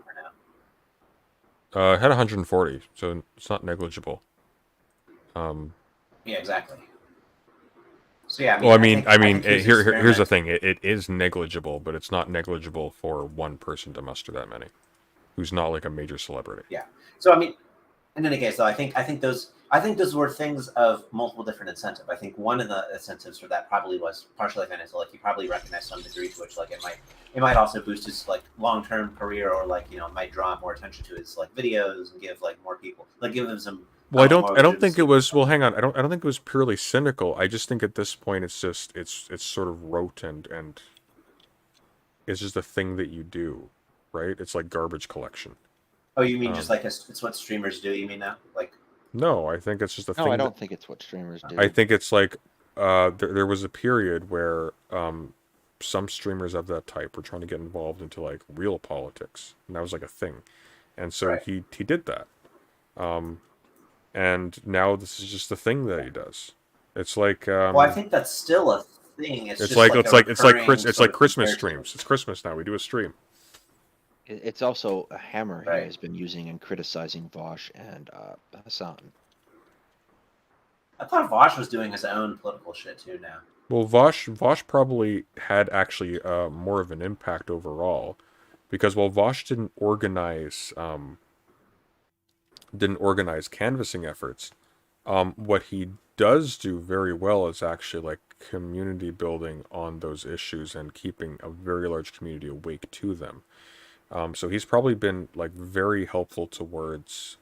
N: turnout.
A: Had 140, so it's not negligible.
N: Yeah, exactly. So yeah.
A: Here's the thing. It is negligible, but it's not negligible for one person to muster that many, who's not like a major celebrity.
N: Yeah. So I mean, in any case, though, I think those were things of multiple different incentive. I think one of the incentives for that probably was partially financial. Like he probably recognized some degree to which like it might also boost his like long-term career, or like might draw more attention to his like videos and give like more people give him some.
A: Well, I don't think it was. Well, hang on. I don't think it was purely cynical. I just think at this point it's just it's sort of rote and it's just a thing that you do, right? It's like garbage collection.
N: Oh, you mean just like it's what streamers do? You mean now, like?
A: No, I think it's just a thing.
O: No, I don't think it's what streamers do.
A: I think it's like there was a period where some streamers of that type were trying to get involved into like real politics, and that was like a thing, and so he did that, and now this is just a thing that he does. It's like
N: well, I think that's still a thing. It's
A: like Christmas streams. It's Christmas now. We do a stream.
O: It's also a hammer he has been using in criticizing Vosh and Hassan.
N: I thought Vosh was doing his own political shit too now.
A: Well, Vosh probably had actually more of an impact overall, because while Vosh didn't organize canvassing efforts, what he does do very well is actually like community building on those issues and keeping a very large community awake to them. So he's probably been like very helpful towards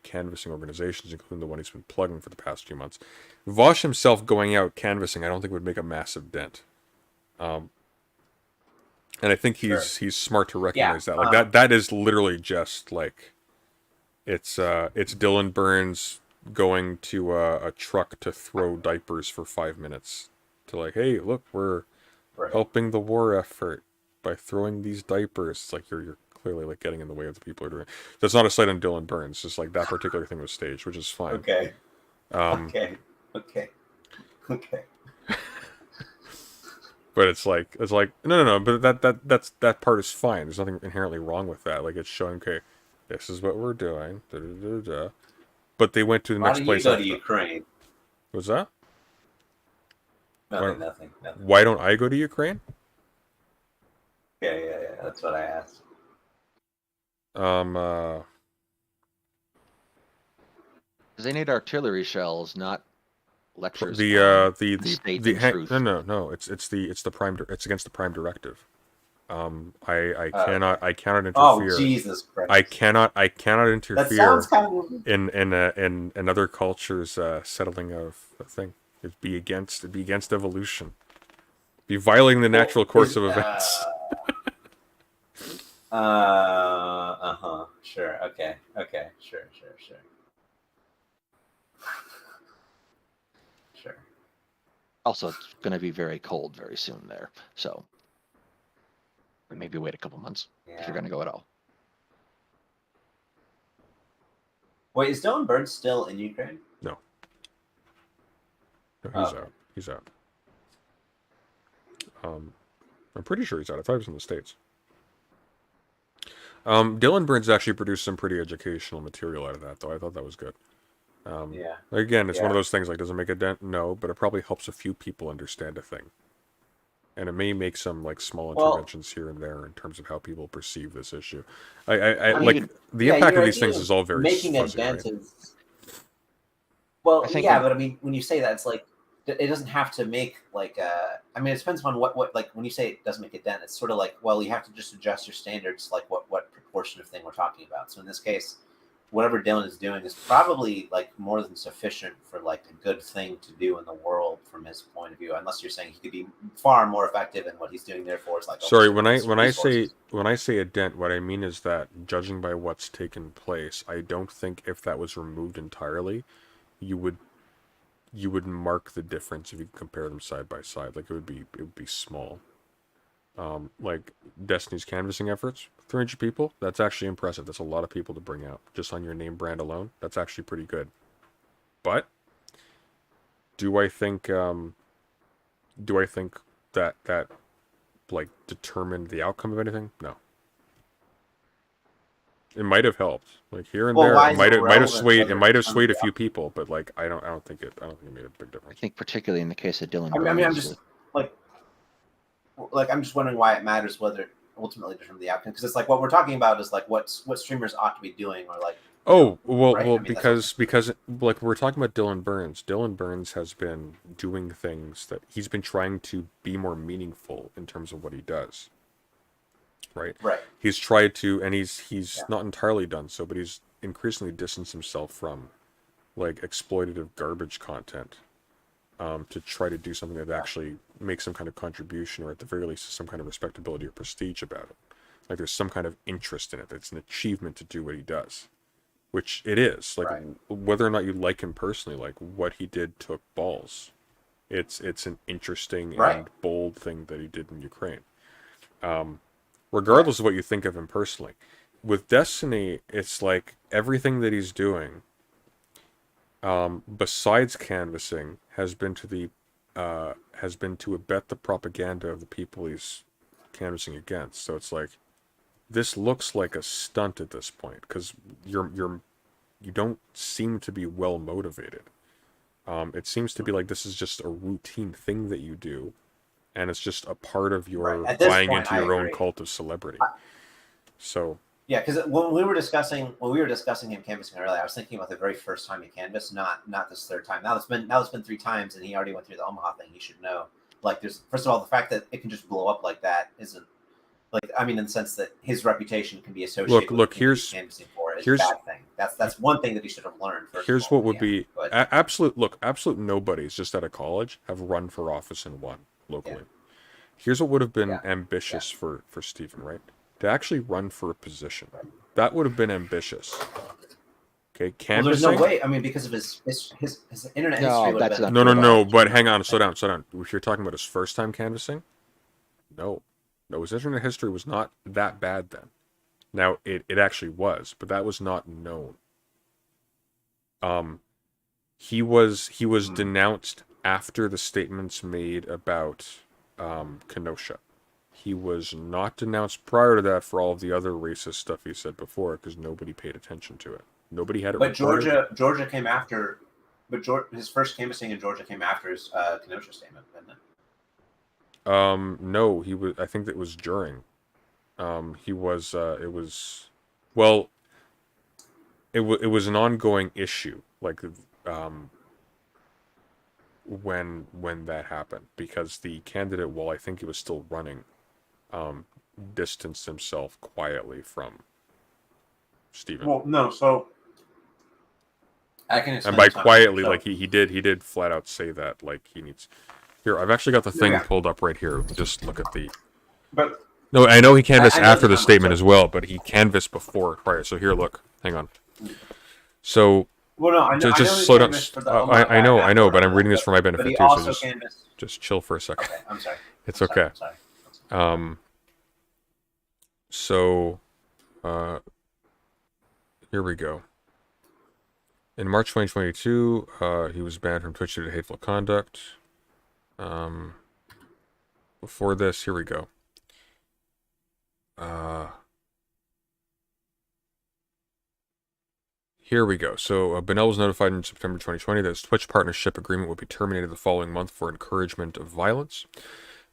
A: canvassing organizations, including the one he's been plugging for the past few months. Vosh himself going out canvassing, I don't think would make a massive dent. And I think he's smart to recognize that. Like that is literally just like it's Dylan Burns going to a truck to throw diapers for 5 minutes to like, hey, look, we're helping the war effort by throwing these diapers. It's like you're clearly like getting in the way of the people who are doing it. That's not a slight on Dylan Burns, just like that particular thing was staged, which is fine.
N: Okay.
A: But it's like no, but that part is fine. There's nothing inherently wrong with that. Like it's showing, okay, this is what we're doing. But they went to the next place.
N: Why don't you go to Ukraine?
A: What's that?
N: Nothing.
A: Why don't I go to Ukraine?
N: Yeah. That's what I asked.
O: Because they need artillery shells, not lectures
A: the
O: state
A: the
O: and
A: hang,
O: truth.
A: no, it's against the prime directive. I cannot
N: Oh,
A: interfere.
N: Jesus Christ.
A: I cannot
N: That
A: interfere
N: sounds kind of...
A: in another culture's settling of a thing. It'd be against evolution. Be violating the natural course of events.
N: Sure. Okay. Sure. Sure.
O: Also, it's going to be very cold very soon there, so maybe wait a couple months if you're going to go at all.
N: Wait, is Dylan Bird still in Ukraine?
A: No. No, he's out. He's out. I'm pretty sure he's out. I thought he was in the States. Dylan Burns actually produced some pretty educational material out of that, though. I thought that was good. Again, it's one of those things, like, does it make a dent? No, but it probably helps a few people understand a thing. And it may make some, like, small interventions here and there in terms of how people perceive this issue. I mean, the impact of these things is all very
N: making
A: fuzzy,
N: a dent
A: right?
N: is... Well,
O: I
N: but I mean, when you say that, it's like, it doesn't have to make, like, I mean, it depends on what, like, when you say it doesn't make a dent, it's sort of like, well, you have to just adjust your standards, like, what proportion of thing we're talking about. So in this case, whatever Dylan is doing is probably, like, more than sufficient for, like, a good thing to do in the world from his point of view, unless you're saying he could be far more effective in what he's doing, therefore it's like...
A: Sorry, when I say a dent, what I mean is that, judging by what's taken place, I don't think if that was removed entirely, you would mark the difference if you compare them side by side. Like, it would be small. Like Destiny's canvassing efforts, 300 people, that's actually impressive. That's a lot of people to bring out just on your name brand alone. That's actually pretty good. But do I think that like determined the outcome of anything? No. It might have helped, like here and there. It might have swayed a few people, but like I don't think it made a big difference.
O: I think particularly in the case of Dylan.
N: I mean, I'm just I'm just wondering why it matters whether it ultimately determines the outcome, because it's like what we're talking about is like what streamers ought to be doing, or like.
A: Because like we're talking about Dylan Burns. Dylan Burns has been doing things that he's been trying to be more meaningful in terms of what he does. Right. He's tried to, and he's not entirely done so, but he's increasingly distanced himself from like exploitative garbage content to try to do something that actually makes some kind of contribution, or at the very least some kind of respectability or prestige about it. Like there's some kind of interest in it. It's an achievement to do what he does, which it is. Like whether or not you like him personally, like what he did took balls. It's an interesting and bold thing that he did in Ukraine. Regardless of what you think of him personally. With Destiny, it's like everything that he's doing, besides canvassing, has been to abet the propaganda of the people he's canvassing against. So it's like, this looks like a stunt at this point, because you don't seem to be well motivated. It seems to be like this is just a routine thing that you do, and it's just a part of your buying into your own cult of celebrity. So
N: yeah, because when we were discussing him canvassing earlier, I was thinking about the very first time he canvassed, not this third time. Now it's been 3 times, and he already went through the Omaha thing. He should know. Like, there's first of all the fact that it can just blow up like that isn't like, I mean, in the sense that his reputation can be associated.
A: Look,
N: with
A: here's
N: canvassing for is a bad thing. That's one thing that he should have learned.
A: Here's what would be absolute nobodies just out of college have run for office and won locally. Yeah. Here's what would have been ambitious for Stephen, right? To actually run for a position. That would have been ambitious. Okay, canvassing.
N: Well, there's no way. I mean, because of his internet history.
O: That's not
A: no. But hang on, slow down. If you're talking about his first time canvassing, no, his internet history was not that bad then. Now it actually was, but that was not known. He was denounced after the statements made about Kenosha. He was not denounced prior to that for all of the other racist stuff he said before, because nobody paid attention to it. Nobody had it.
N: But Georgia came after. But his first canvassing in Georgia came after his Kenosha statement, didn't it?
A: No, he was. I think that was during. He was. It was. Well. It was an ongoing issue. Like, when that happened, because the candidate, while I think he was still running, distanced himself quietly from Stephen.
N: Well, no, so I can explain.
A: And by
N: this on
A: quietly,
N: here, so-
A: like he did flat out say that, like, he needs. Here, I've actually got the thing pulled up right here. Just look at the.
N: But
A: no, I know he canvassed
N: I know
A: after
N: the
A: the statement
N: numbers,
A: as well, but he canvassed before prior. So here, look, hang on. So
N: Well, no, I know,
A: just
N: I know he
A: slow down.
N: canvassed for the Omaha
A: I know,
N: back
A: but I'm
N: door,
A: reading this for my
N: but
A: benefit
N: he
A: too. So
N: also canvassed.
A: just chill for a second.
N: Okay, I'm sorry.
A: It's okay.
N: Sorry.
A: So, here we go. In March 2022, he was banned from Twitch due to hateful conduct. Before this, here we go. Here we go. So, Bonnell was notified in September 2020 that his Twitch partnership agreement would be terminated the following month for encouragement of violence.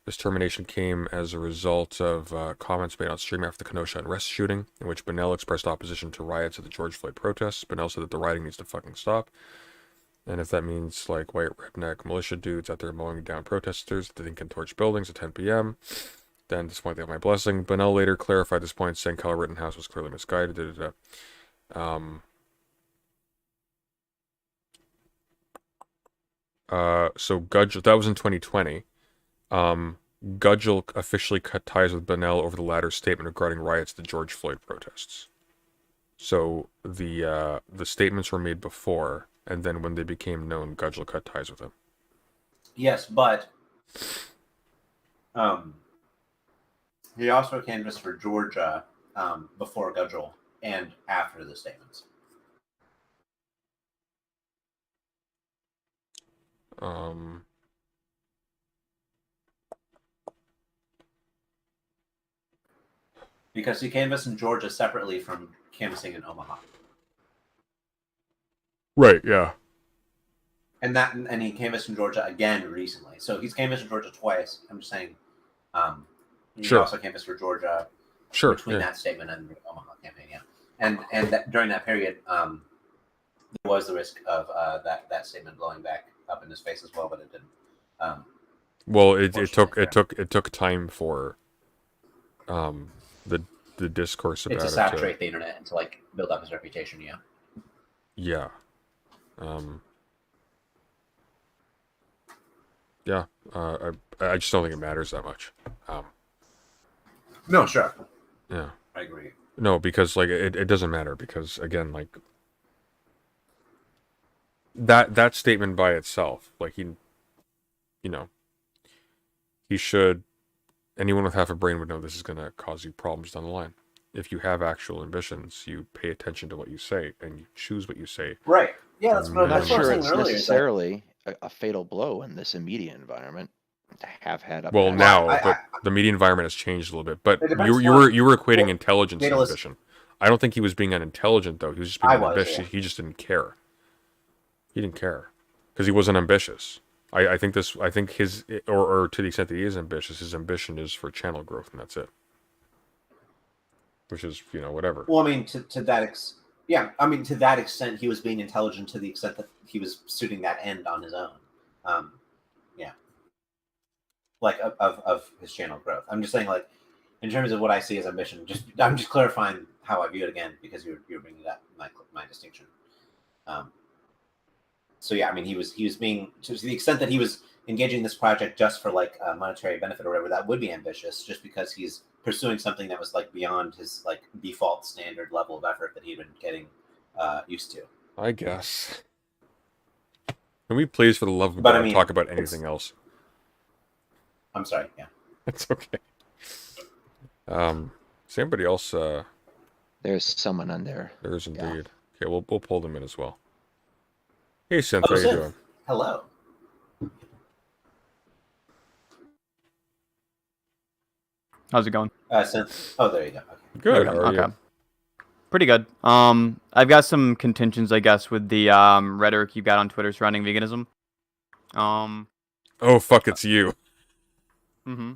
A: This termination came as a result of comments made on stream after the Kenosha unrest shooting, in which Bonnell expressed opposition to riots at the George Floyd protests. Bonnell said that the rioting needs to fucking stop. And if that means, like, white redneck militia dudes out there mowing down protesters that they can torch buildings at 10 p.m., then at this point they have my blessing. Bonnell later clarified this point, saying Kyle Rittenhouse was clearly misguided. So Gudgel, that was in 2020. Gudgel officially cut ties with Bonnell over the latter's statement regarding riots at the George Floyd protests. So the statements were made before, and then when they became known, Gudgel cut ties with him.
N: Yes, but he also canvassed for Georgia before Gudgel and after the statements. Because he canvassed in Georgia separately from canvassing in Omaha.
A: Right, yeah.
N: And he canvassed in Georgia again recently. So he's canvassed in Georgia twice. I'm just saying he also canvassed for Georgia between that statement and the Omaha campaign, yeah. And during that period, there was the risk of that statement blowing back up in his face as well, but it didn't.
A: Well, it took time for the discourse about it
N: to saturate the internet and to like build up his reputation. Yeah.
A: Yeah. Yeah. I just don't think it matters that much.
N: No, sure.
A: Yeah.
N: I agree.
A: No, because like it doesn't matter, because again, like that statement by itself, like he should, anyone with half a brain would know this is going to cause you problems down the line. If you have actual ambitions, you pay attention to what you say and you choose what you say.
N: Right. Yeah, that's what I was saying
O: it's
N: earlier.
O: Necessarily a fatal blow in this immediate environment to have had up.
A: Well, now, but the media environment has changed a little bit. But you were equating intelligence and ambition. I don't think he was being unintelligent, though. He was just being ambitious. Yeah. He just didn't care. He didn't care because he wasn't ambitious. I think his, or to the extent that he is ambitious, his ambition is for channel growth, and that's it. Which is, whatever.
N: Well, I mean, to that extent, he was being intelligent to the extent that he was suiting that end on his own. Yeah. Like of his channel growth. I'm just saying, like, in terms of what I see as ambition, I'm just clarifying how I view it again because you're bringing up my distinction. So yeah, I mean, he was being, to the extent that he was engaging this project just for like monetary benefit or whatever, that would be ambitious, just because he's pursuing something that was like beyond his like default standard level of effort that he'd been getting used to.
A: I guess. Can we please, for the love of God, talk about anything else?
N: I'm sorry. Yeah,
A: it's okay. Is anybody else?
O: There's someone on there.
A: There is indeed. Yeah. Okay, we'll pull them in as well. Hey, Synth, how you doing?
N: Hello.
P: How's it going?
N: Synth. Oh, there you go. Okay.
A: Good. How are you?
P: Pretty good. I've got some contentions, I guess, with the rhetoric you got on Twitter surrounding veganism.
A: Oh fuck! It's you.
P: Mm-hmm.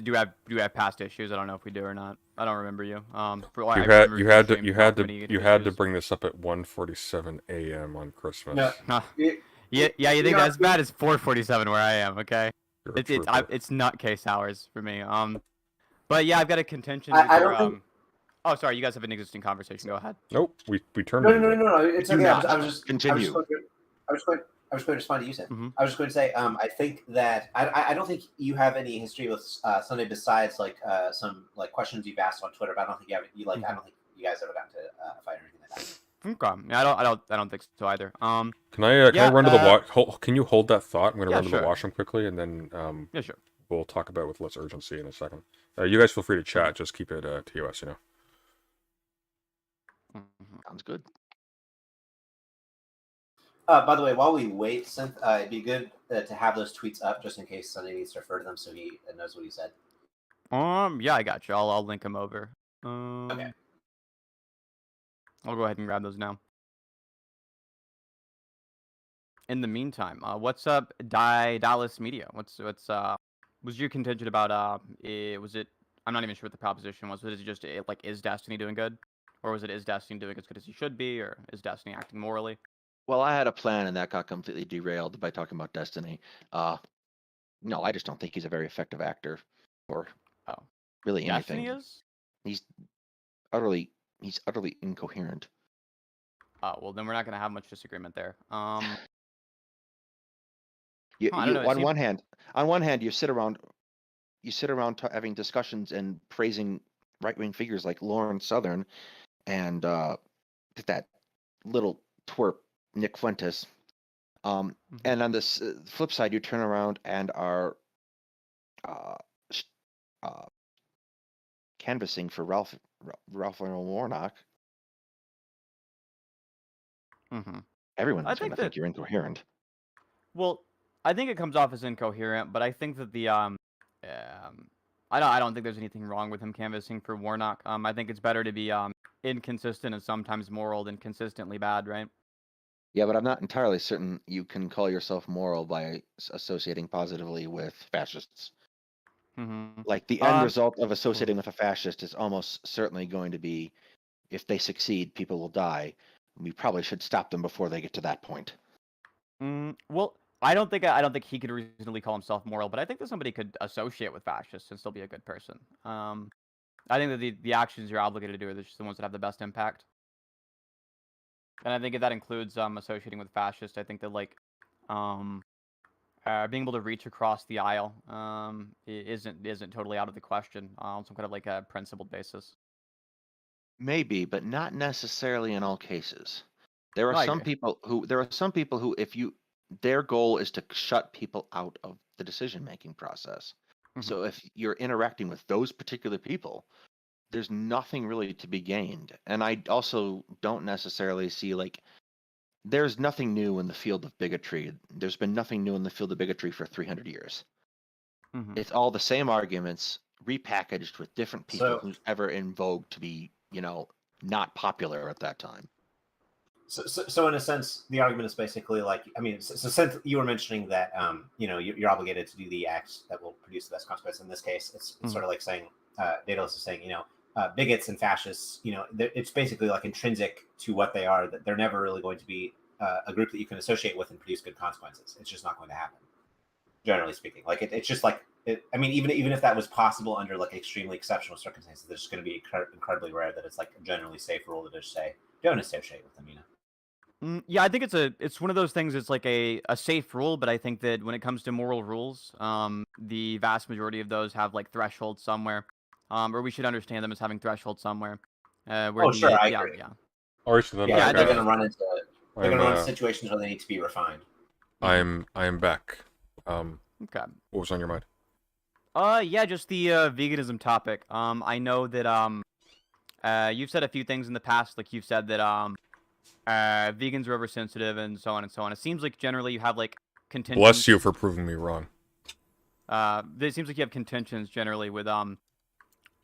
P: Do we have past issues? I don't know if we do or not. I don't remember you.
A: You had to bring this up at 1:47 a.m. on Christmas.
N: No,
P: Yeah, you think
N: know,
P: that's bad? It's 4:47 where I am. Okay,
A: You're a
P: it's
A: trooper.
P: it's nutcase hours for me. But yeah, I've got a contention with
N: I
P: your
N: don't think.
P: Oh, sorry, you guys have an existing conversation. Go ahead.
A: Nope, we turned
N: No,
A: to
N: no,
A: you,
N: no,
A: but
N: no, no. It's
O: Do
N: okay.
O: not
N: I was just
O: continue.
N: I was going to respond to you, Sam.
P: Mm-hmm.
N: I was just going to say, I think that I don't think you have any history with Sunday besides like some like questions you've asked on Twitter. But I don't think you have I don't think you guys ever got to a fight or anything like that.
P: Okay. Yeah, I don't think so either.
A: can I run to the wash? Can you hold that thought? I'm gonna
P: Yeah,
A: run to
P: sure.
A: the washroom quickly, and then
P: Yeah, sure.
A: we'll talk about it with less urgency in a second. You guys feel free to chat. Just keep it TOS, you know.
O: Sounds good.
N: By the way, while we wait, Synth, it'd be good to have those tweets up just in case Sunday needs to refer to them so he knows what he said.
P: Yeah, I got you. I'll link them over.
N: Okay.
P: I'll go ahead and grab those now. In the meantime, what's up, Dallas Media? What's was your contention about was it? I'm not even sure what the proposition was. Was it just like, is Destiny doing good, or was it, is Destiny doing as good as he should be, or is Destiny acting morally?
O: Well, I had a plan, and that got completely derailed by talking about Destiny. No, I just don't think he's a very effective actor, or really anything.
P: Destiny is?
O: He's utterly incoherent.
P: Oh well, then we're not gonna have much disagreement there.
O: On one hand, you sit around having discussions and praising right-wing figures like Lauren Southern and that little twerp Nick Fuentes. And on this flip side, you turn around and are canvassing for Ralph Warnock. Everyone's going to think you're incoherent.
P: Well, I think it comes off as incoherent, but I think that the I don't think there's anything wrong with him canvassing for Warnock. I think it's better to be inconsistent and sometimes moral than consistently bad, right?
O: Yeah, but I'm not entirely certain you can call yourself moral by associating positively with fascists. Like, the end result of associating with a fascist is almost certainly going to be, if they succeed, people will die. We probably should stop them before they get to that point.
P: Well, I don't think he could reasonably call himself moral, but I think that somebody could associate with fascists and still be a good person. I think that the actions you're obligated to do are just the ones that have the best impact. And I think if that includes associating with fascists, I think that like being able to reach across the aisle isn't totally out of the question on some kind of like a principled basis.
O: Maybe, but not necessarily in all cases. There are some people who, if their goal is to shut people out of the decision-making process. So if you're interacting with those particular people, there's nothing really to be gained. And I also don't necessarily see, like, there's nothing new in the field of bigotry. There's been nothing new in the field of bigotry for 300 years. It's all the same arguments repackaged with different people who's ever in vogue to be, not popular at that time.
N: So in a sense, the argument is basically like, I mean, so since you were mentioning that, you're obligated to do the acts that will produce the best consequence. In this case, it's sort of like saying, Daedalus is saying, bigots and fascists, it's basically like intrinsic to what they are, that they're never really going to be a group that you can associate with and produce good consequences. It's just not going to happen, generally speaking. Like it's just like, I mean, even if that was possible under like extremely exceptional circumstances, there's just going to be incredibly rare that it's like a generally safe rule to just say, don't associate with them,
P: Yeah, I think it's one of those things. It's like a safe rule, but I think that when it comes to moral rules, the vast majority of those have like thresholds somewhere, or we should understand them as having thresholds somewhere. Where
N: I agree.
P: Yeah.
A: All right, so then
N: they're going to run into situations where they need to be refined.
A: I am back.
P: Okay.
A: What was on your mind?
P: Yeah, just the veganism topic. I know that you've said a few things in the past, like you've said that vegans are oversensitive and so on and so on. It seems like generally you have like contentions.
A: Bless you for proving me wrong.
P: It seems like you have contentions generally with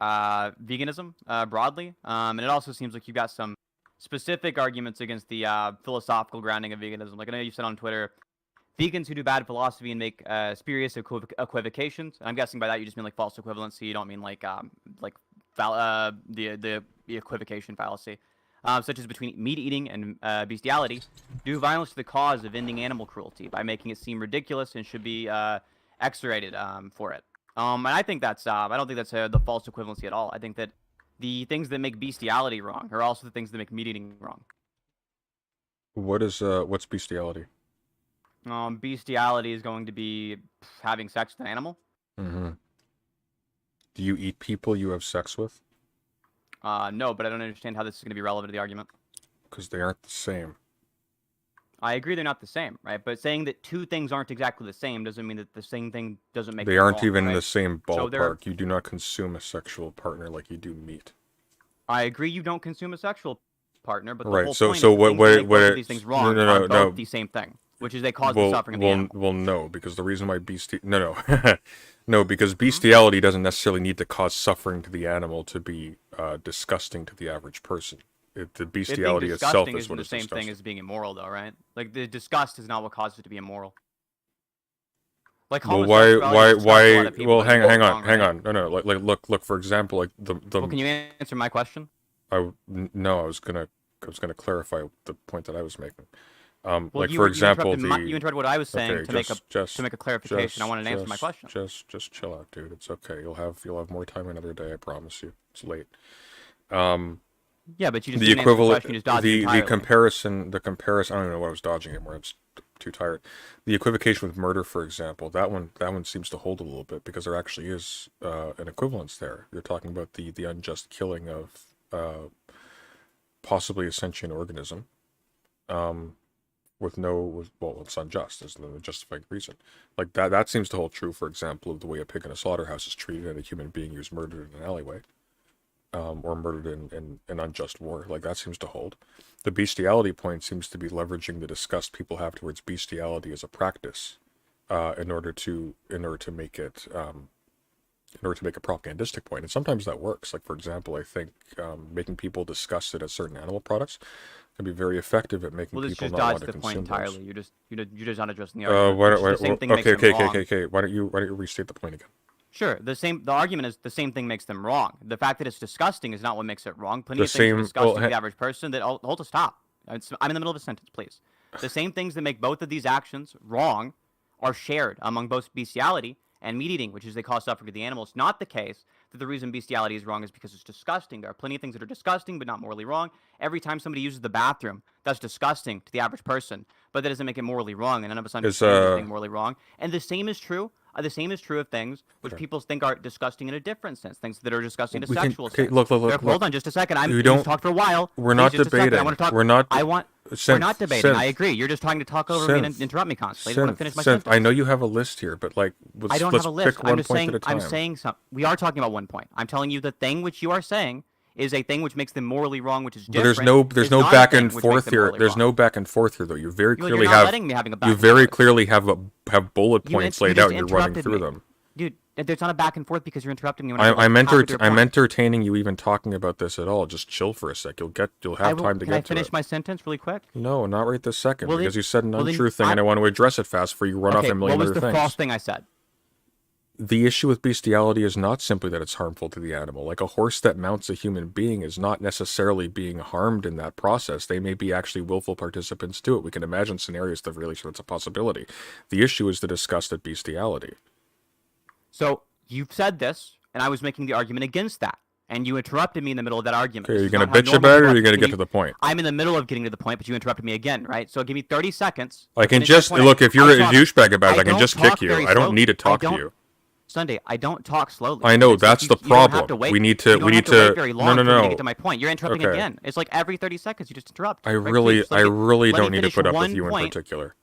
P: veganism broadly, and it also seems like you've got some specific arguments against the philosophical grounding of veganism. Like I know you said on Twitter, vegans who do bad philosophy and make spurious equivocations. And I'm guessing by that you just mean like false equivalency. You don't mean like the equivocation fallacy. such as between meat eating and bestiality, do violence to the cause of ending animal cruelty by making it seem ridiculous and should be extradited for it. And I think that's I don't think that's the false equivalency at all. I think that the things that make bestiality wrong are also the things that make meat eating wrong.
A: What's bestiality?
P: Bestiality is going to be having sex with an animal.
A: Mm-hmm. Do you eat people you have sex with?
P: No, but I don't understand how this is going to be relevant to the argument.
A: Because they aren't the same.
P: I agree they're not the same, right? But saying that two things aren't exactly the same doesn't mean that the same thing doesn't make
A: They
P: them
A: aren't
P: wrong,
A: even
P: right?
A: in the same
P: So
A: ballpark. You do not consume a sexual partner like you do meat.
P: I agree you don't consume a sexual partner, but the
A: Right.
P: whole
A: So
P: point
A: so
P: is
A: what
P: the things that make both
A: what
P: of these things wrong are both the same thing, which is they cause the suffering of the animal.
A: Well, no, because the reason why no, because bestiality doesn't necessarily need to cause suffering to the animal to be disgusting to the average person. The bestiality itself is what is
P: the same
A: disgusting.
P: thing as being immoral, though, right? Like the disgust is not what causes it to be immoral. Like
A: Well,
P: why?
A: Well, hang on. No. Like, look. For example, like the.
P: Well, can you answer my question?
A: No, I was gonna clarify the point that I was making.
P: Well,
A: like for example,
P: you interrupted what I was saying
A: okay,
P: to make a clarification. I wanted to answer my question.
A: Just chill out, dude. It's okay. You'll have more time another day. I promise you. It's late.
P: Yeah, but you just
A: the
P: didn't
A: equivalent,
P: answer the question. You just dodged it
A: the
P: entirely.
A: comparison. I don't even know what I was dodging anymore. I'm just too tired. The equivocation with murder, for example, that one seems to hold a little bit because there actually is an equivalence there. You're talking about the unjust killing of possibly a sentient organism, it's unjust. There's no justified reason. Like that seems to hold true, for example, of the way a pig in a slaughterhouse is treated and a human being who's murdered in an alleyway. Or murdered in an unjust war. Like that seems to hold. The bestiality point seems to be leveraging the disgust people have towards bestiality as a practice, in order to make it a propagandistic point. And sometimes that works. Like for example, I think making people disgusted at certain animal products can be very effective at making people not want to consume those.
P: Entirely. You're just not addressing the argument.
A: Okay. Why don't you restate the point again?
P: Sure. The argument is the same thing makes them wrong. The fact that it's disgusting is not what makes it wrong. Plenty of things are disgusting to the average person that... Hold to stop. I'm in the middle of a sentence, please. The same things that make both of these actions wrong are shared among both bestiality and meat eating, which is they cause suffering to the animal. It's not the case that the reason bestiality is wrong is because it's disgusting. There are plenty of things that are disgusting but not morally wrong. Every time somebody uses the bathroom, that's disgusting to the average person, but that doesn't make it morally wrong, and none of us understand anything morally wrong. And the same is true. The same is true of things which people think are disgusting in a different sense, things that are disgusting in a sexual sense.
A: Look.
P: Hold on just a second. You've talked for a while.
A: We're not debating.
P: I want to talk.
A: We're not
P: debating. I agree. You're just trying to talk over me and interrupt me constantly. I want to finish my sentence.
A: I know you have a list here, but like,
P: I don't have a list.
A: Pick one point at a time.
P: I'm saying something. We are talking about one point. I'm telling you the thing which you are saying is a thing which makes them morally wrong, which is different.
A: But there's no back and forth here. There's no back and forth here, though. You very clearly have bullet points laid out, and you're running through them.
P: Dude, there's not a back and forth because you're interrupting me.
A: I'm entertaining you even talking about this at all. Just chill for a sec. You'll have time to get to it.
P: Can I finish my sentence really quick?
A: No, not right this second, because you said an untrue thing, and I want to address it fast before you run off a million other things.
P: What was the false thing I said?
A: The issue with bestiality is not simply that it's harmful to the animal. Like a horse that mounts a human being is not necessarily being harmed in that process. They may be actually willful participants to it. We can imagine scenarios that really show it's a possibility. The issue is the disgust at bestiality.
P: So you've said this, and I was making the argument against that, and you interrupted me in the middle of that argument.
A: Okay, are you going to bitch about it, or are you going to get to the point?
P: I'm in the middle of getting to the point, but you interrupted me again, right? So give me 30 seconds.
A: I can just look. If you're a douchebag about it, I can just kick you. I don't need to talk to you.
P: Sunday, I don't talk slowly.
A: I know that's the problem. We need to.
P: No. To get to my point. You're interrupting again. It's like every 30 seconds you just interrupt.
A: I really don't need to put up with you in particular.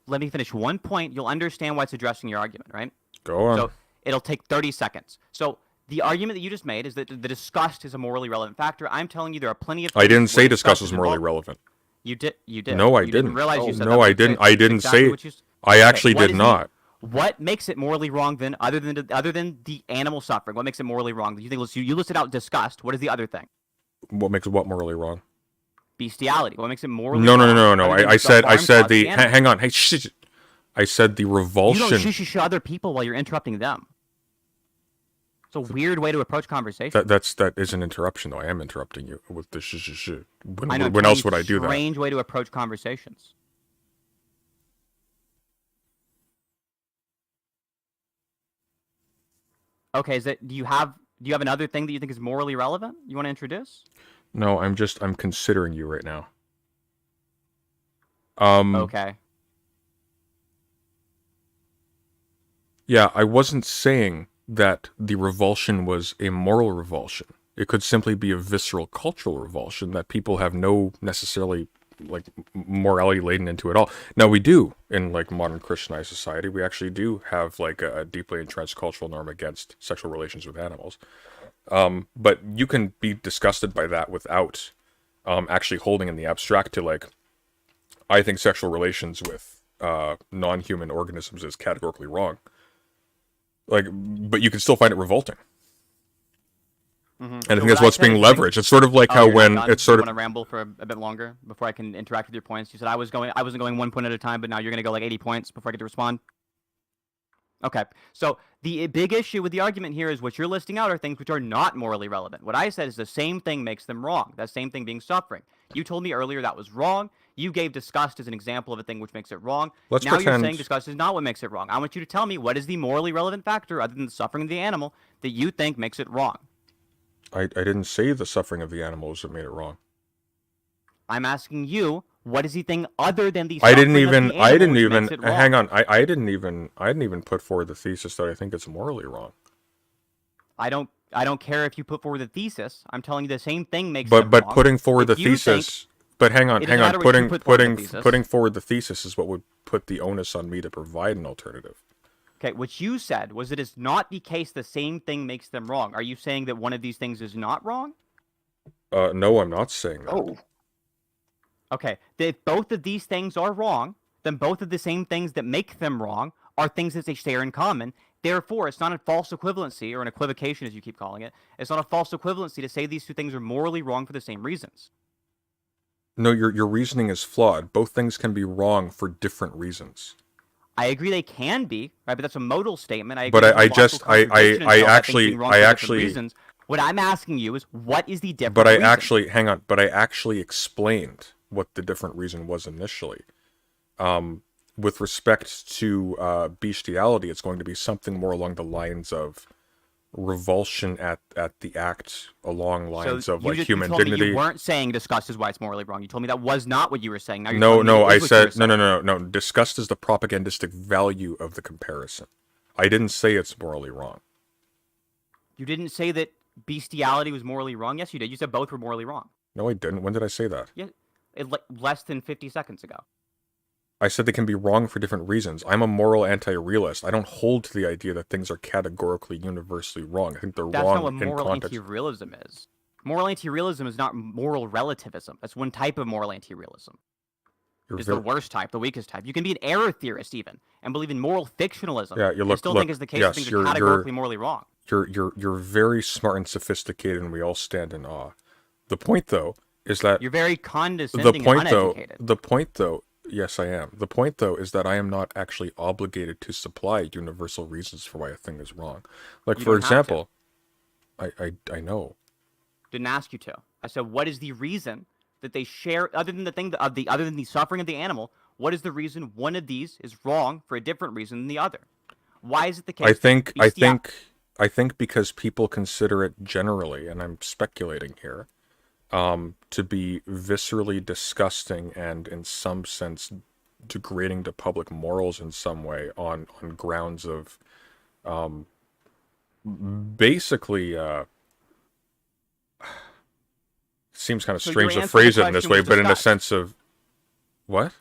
P: Let me finish one point. You'll understand why it's addressing your argument, right?
A: Go on.
P: So it'll take 30 seconds. So the argument that you just made is that the disgust is a morally relevant factor. I'm telling you there are plenty of...
A: I didn't say disgust was morally relevant.
P: You did.
A: No, I didn't.
P: Realize you said
A: no, I didn't. I didn't say... I actually did not.
P: What makes it morally wrong then, other than the animal suffering? What makes it morally wrong? You listed out disgust. What is the other thing?
A: What makes what morally wrong?
P: Bestiality. What makes it morally
A: wrong?
P: No.
A: I said the... Hang on. Hey, shh. I said the revulsion...
P: You don't shush other people while you're interrupting them. It's a weird way to approach conversation.
A: That is an interruption, though. I am interrupting you with the sh.
P: I know,
A: When else would I do that?
P: Strange way to approach conversations. Okay, do you have another thing that you think is morally relevant you want to introduce?
A: No, I'm considering you right now.
P: Okay.
A: Yeah, I wasn't saying that the revulsion was a moral revulsion. It could simply be a visceral cultural revulsion that people have no necessarily like morality laden into at all. Now we do in like modern Christianized society. We actually do have like a deeply entrenched cultural norm against sexual relations with animals. But you can be disgusted by that without actually holding in the abstract to like, I think sexual relations with non-human organisms is categorically wrong. Like, but you can still find it revolting. And I think that's what's being leveraged. It's sort of like how when it's sort of.
P: Want to ramble for a bit longer before I can interact with your points? You said I wasn't going 1 point at a time, but now you're going to go like 80 points before I get to respond. Okay, so the big issue with the argument here is what you're listing out are things which are not morally relevant. What I said is the same thing makes them wrong. That same thing being suffering. You told me earlier that was wrong. You gave disgust as an example of a thing which makes it wrong. Now you're saying disgust is not what makes it wrong. I want you to tell me what is the morally relevant factor other than the suffering of the animal that you think makes it wrong.
A: I didn't say the suffering of the animals that made it wrong.
P: I'm asking you, what is the thing other than the
A: I
P: suffering
A: didn't even.
P: of the animal which makes it wrong?
A: Hang on. I didn't even put forward the thesis that I think it's morally wrong.
P: I don't care if you put forward the thesis. I'm telling you the same thing makes it wrong.
A: But putting forward the thesis. But hang on. Putting forward the thesis is what would put the onus on me to provide an alternative.
P: Okay, what you said was it is not the case the same thing makes them wrong. Are you saying that one of these things is not wrong?
A: No, I'm not saying that.
O: Oh.
P: Okay, if both of these things are wrong, then both of the same things that make them wrong are things that they share in common. Therefore, it's not a false equivalency, or an equivocation as you keep calling it. It's not a false equivalency to say these two things are morally wrong for the same reasons.
A: No, your reasoning is flawed. Both things can be wrong for different reasons.
P: I agree they can be, right? But that's a modal statement. I agree.
A: But I actually.
P: Reasons. What I'm asking you is, what is the different?
A: But I
P: reason?
A: actually, hang on. But I actually explained what the different reason was initially. With respect to bestiality, it's going to be something more along the lines of revulsion at the act, along lines of like human dignity.
P: You weren't saying disgust is why it's morally wrong. You told me that was not what you were saying. Now you're
A: no. I said no. Disgust is the propagandistic value of the comparison. I didn't say it's morally wrong.
P: You didn't say that bestiality was morally wrong. Yes, you did. You said both were morally wrong.
A: No, I didn't. When did I say that?
P: Yeah, less than 50 seconds ago.
A: I said they can be wrong for different reasons. I'm a moral anti-realist. I don't hold to the idea that things are categorically universally wrong. I think they're
P: That's
A: wrong
P: not what
A: in
P: moral
A: context.
P: anti-realism is. Moral anti-realism is not moral relativism. That's one type of moral anti-realism. It's the worst type, the weakest type. You can be an error theorist even, and believe in moral fictionalism.
A: Yeah, you
P: and still think is the case that things are categorically morally wrong.
A: You're very smart and sophisticated, and we all stand in awe. The point, though, is that
P: you're very condescending and uneducated.
A: The point, though, yes, I am. The point, though, is that I am not actually obligated to supply universal reasons for why a thing is wrong. Like, for example, I know.
P: Didn't ask you to. I said, what is the reason that they share, other than the suffering of the animal? What is the reason one of these is wrong for a different reason than the other? Why is it the case?
A: I think because people consider it generally, and I'm speculating here, to be viscerally disgusting and in some sense degrading to public morals in some way on grounds of basically seems kind of strange to phrase it in this way, but in a sense of what?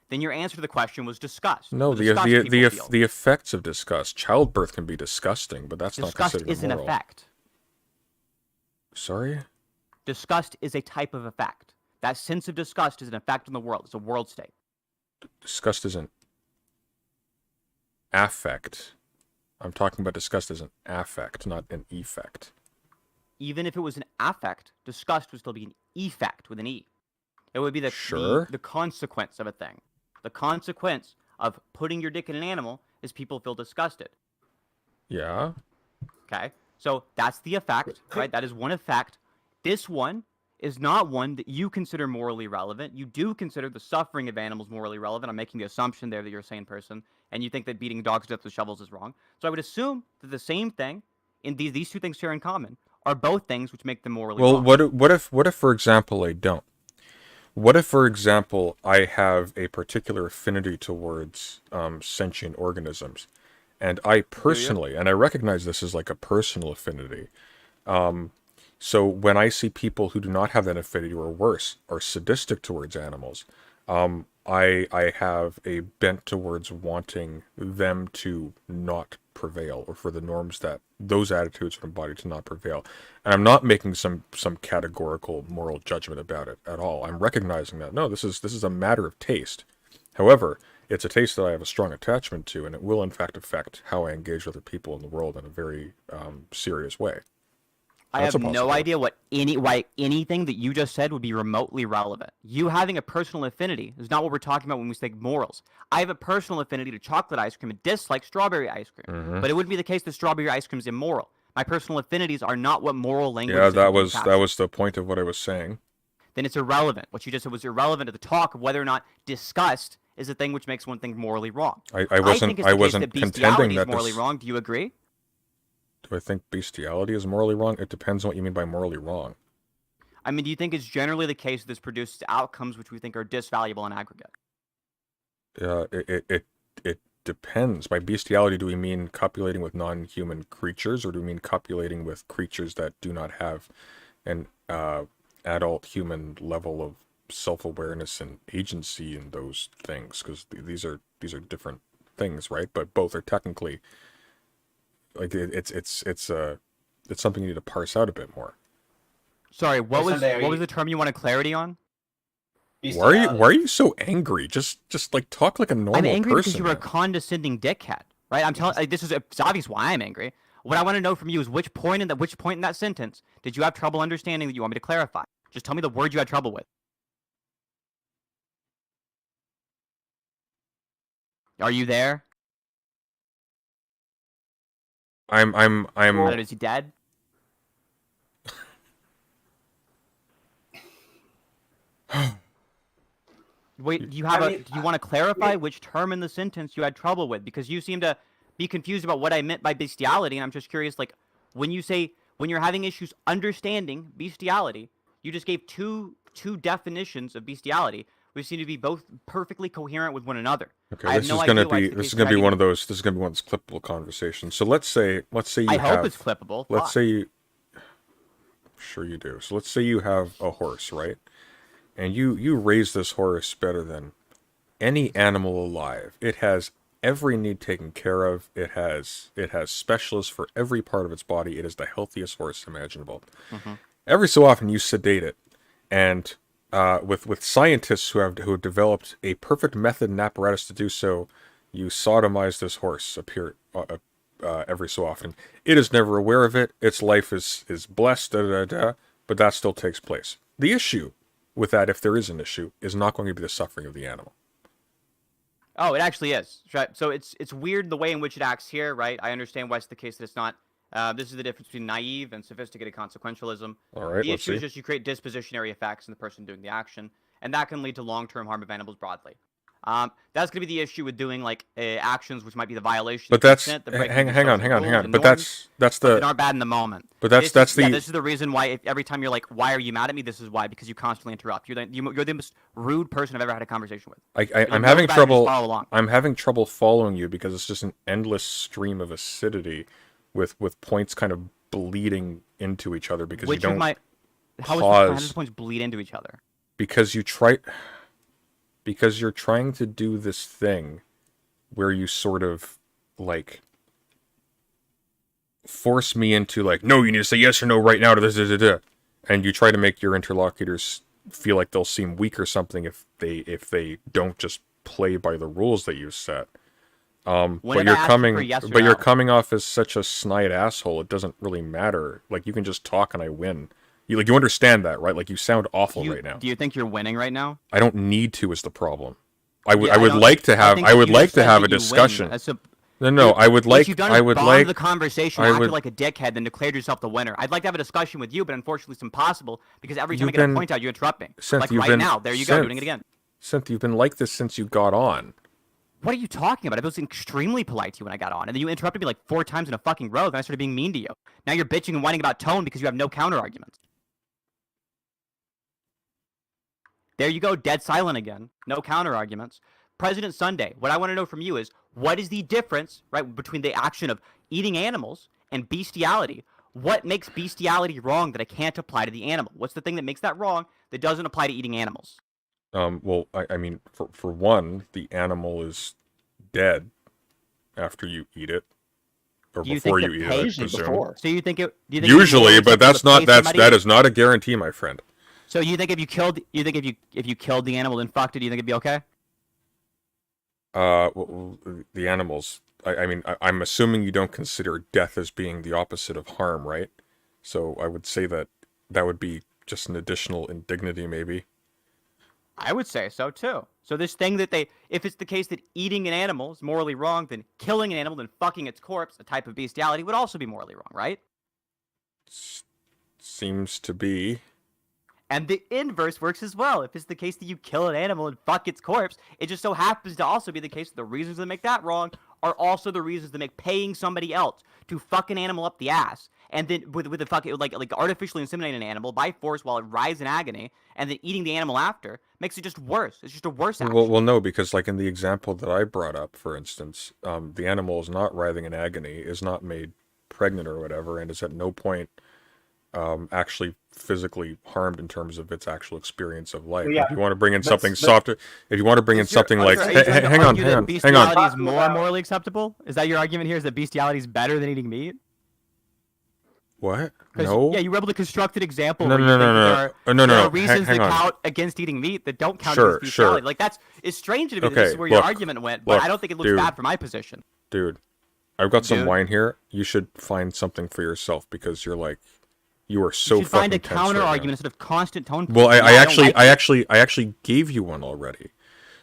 P: Then your answer to the question was disgust.
A: No, the effects of disgust. Childbirth can be disgusting, but that's not considered moral.
P: Disgust is an effect.
A: Sorry?
P: Disgust is a type of effect. That sense of disgust is an effect on the world. It's a world state.
A: Disgust is an affect. I'm talking about disgust as an affect, not an effect.
P: Even if it was an affect, disgust would still be an effect with an E. It would be the consequence of a thing. The consequence of putting your dick in an animal is people feel disgusted.
A: Yeah.
P: Okay. So that's the effect, right? That is one effect. This one is not one that you consider morally relevant. You do consider the suffering of animals morally relevant. I'm making the assumption there that you're a sane person, and you think that beating dogs to death with shovels is wrong. So I would assume that the same thing, in these two things share in common, are both things which make them morally wrong.
A: Well, what if, for example, I don't? What if, for example, I have a particular affinity towards sentient organisms, and I personally, and I recognize this as like a personal affinity, so when I see people who do not have that affinity or worse, are sadistic towards animals, I have a bent towards wanting them to not prevail, or for the norms that those attitudes are embodied to not prevail. And I'm not making some categorical moral judgment about it at all. I'm recognizing that, no, this is a matter of taste. However, it's a taste that I have a strong attachment to, and it will in fact affect how I engage with other people in the world in a very serious way.
P: I have no idea why anything that you just said would be remotely relevant. You having a personal affinity is not what we're talking about when we say morals. I have a personal affinity to chocolate ice cream and dislike strawberry ice cream. But it wouldn't be the case that strawberry ice cream is immoral. My personal affinities are not what moral language is.
A: Yeah, that was the point of what I was saying.
P: Then it's irrelevant. What you just said was irrelevant to the talk of whether or not disgust is the thing which makes one thing morally wrong.
A: I wasn't contending that
P: morally wrong. Do you agree?
A: Do I think bestiality is morally wrong? It depends on what you mean by morally wrong.
P: I mean, do you think it's generally the case that this produces outcomes which we think are disvaluable in aggregate?
A: It depends. By bestiality, do we mean copulating with non-human creatures, or do we mean copulating with creatures that do not have an adult human level of self-awareness and agency in those things? Because these are different things, right? But both are technically. Like it's something you need to parse out a bit more.
P: Sorry, what was the term you wanted clarity on?
A: Why are you so angry? Just like talk like a normal person.
P: I'm angry because you're a condescending dickhead, right? I'm telling. It's obvious why I'm angry. What I want to know from you is which point in that sentence did you have trouble understanding that you want me to clarify? Just tell me the word you had trouble with. Are you there?
A: I'm.
P: Is he dead? Wait, do you want to clarify which term in the sentence you had trouble with? Because you seem to be confused about what I meant by bestiality, and I'm just curious, like, when you're having issues understanding bestiality, you just gave two definitions of bestiality, which seem to be both perfectly coherent with one another.
A: Okay, this is gonna be one of those clippable conversations. So let's say you
P: I hope it's clippable.
A: Let's say you. Sure you do. So let's say you have a horse, right? And you raise this horse better than any animal alive. It has every need taken care of. It has specialists for every part of its body. It is the healthiest horse imaginable.
P: Mm-hmm.
A: Every so often you sedate it, and with scientists who have developed a perfect method and apparatus to do so, you sodomize this horse every so often. It is never aware of it. Its life is blessed, but that still takes place. The issue with that, if there is an issue, is not going to be the suffering of the animal.
P: Oh, it actually is. Right? So it's weird the way in which it acts here, right? I understand why it's the case that it's not. This is the difference between naive and sophisticated consequentialism.
A: All right,
P: the issue is just you create dispositionary effects in the person doing the action, and that can lead to long-term harm of animals broadly. That's going to be the issue with doing like actions which might be the violation.
A: But
P: of
A: that's
P: consent,
A: hang on. But that's the
P: that aren't bad in the moment.
A: But this
P: is the reason why every time you're like, why are you mad at me? This is why, because you constantly interrupt. You're the most rude person I've ever had a conversation with.
A: I'm having trouble. I'm having trouble following you because it's just an endless stream of acidity, with points kind of bleeding into each other because you don't
P: how does points bleed into each other?
A: Because you're trying to do this thing where you sort of like force me into like, no, you need to say yes or no right now to this, and you try to make your interlocutors feel like they'll seem weak or something if they don't just play by the rules that you set. But you're coming off as such a snide asshole. It doesn't really matter. Like, you can just talk and I win. You understand that, right? Like, you sound awful right now.
P: Do you think you're winning right now?
A: I don't need to is the problem. I would like to have a discussion. No. I would like.
P: What you've done
A: I
P: is
A: would
P: bombed
A: like
P: the conversation,
A: I
P: acted
A: would.
P: like a dickhead, then declared yourself the winner. I'd like to have a discussion with you, but unfortunately it's impossible because every time I
A: You've
P: get a
A: been-
P: point out, you interrupt me.
A: Synth,
P: Like
A: you've
P: right
A: been-
P: now. There you go, doing it again.
A: Synth, you've been like this since you got on.
P: What are you talking about? I was extremely polite to you when I got on, and then you interrupted me like 4 times in a fucking row, then I started being mean to you. Now you're bitching and whining about tone because you have no counter arguments. There you go, dead silent again. No counter arguments. President Sunday, what I want to know from you is, what is the difference, right, between the action of eating animals and bestiality? What makes bestiality wrong that I can't apply to the animal? What's the thing that makes that wrong that doesn't apply to eating animals?
A: Well, I mean, for one, the animal is dead after you eat it, or before you eat it, I presume.
P: So you think it? Do you think
A: Usually,
P: it's more
A: but that's
P: acceptable
A: not
P: to pay
A: that
P: somebody?
A: is not a guarantee, my friend.
P: So you think if you killed the animal and fucked it, do you think it'd be okay?
A: Well, the animals. I mean, I'm assuming you don't consider death as being the opposite of harm, right? So I would say that would be just an additional indignity, maybe.
P: I would say so too. So this thing that if it's the case that eating an animal is morally wrong, then killing an animal and fucking its corpse, a type of bestiality, would also be morally wrong, right?
A: Seems to be.
P: And the inverse works as well. If it's the case that you kill an animal and fuck its corpse, it just so happens to also be the case that the reasons that make that wrong are also the reasons that make paying somebody else to fuck an animal up the ass, and then with the fucking like artificially inseminating an animal by force while it writhes in agony, and then eating the animal after makes it just worse. It's just a worse action.
A: Well, no, because like in the example that I brought up, for instance, the animal is not writhing in agony, is not made pregnant or whatever, and is at no point actually physically harmed in terms of its actual experience of life.
N: Yeah,
A: if you want to bring in
N: but-
A: something
N: but-
A: softer, if you want to bring in something like,
P: Are you trying to
A: hang on,
P: argue
A: hang
P: that
A: on, hang
P: bestiality
A: on.
P: is more morally acceptable? Is that your argument here? Is that bestiality is better than eating meat?
A: What?
P: 'Cause,
A: No.
P: Yeah, you were able to construct an example.
A: No,
P: where
A: no,
P: you
A: no,
P: think
A: no,
P: that
A: no.
P: there
A: No,
P: are
A: no,
P: reasons
A: hang
P: that
A: on.
P: count against eating meat that don't count
A: Sure,
P: against bestiality.
A: sure.
P: Like it's strange to me that
A: Okay,
P: this is where your
A: look,
P: argument went, but
A: look,
P: I don't think it looks
A: dude.
P: bad for my position.
A: Dude, I've got some
P: Dude.
A: wine here. You should find something for yourself because you are so
P: You should find a
A: fucking tense
P: counter
A: right now.
P: argument instead of constant tone.
A: Well,
P: pointing.
A: I
P: Yeah, don't like it.
A: actually gave you one already.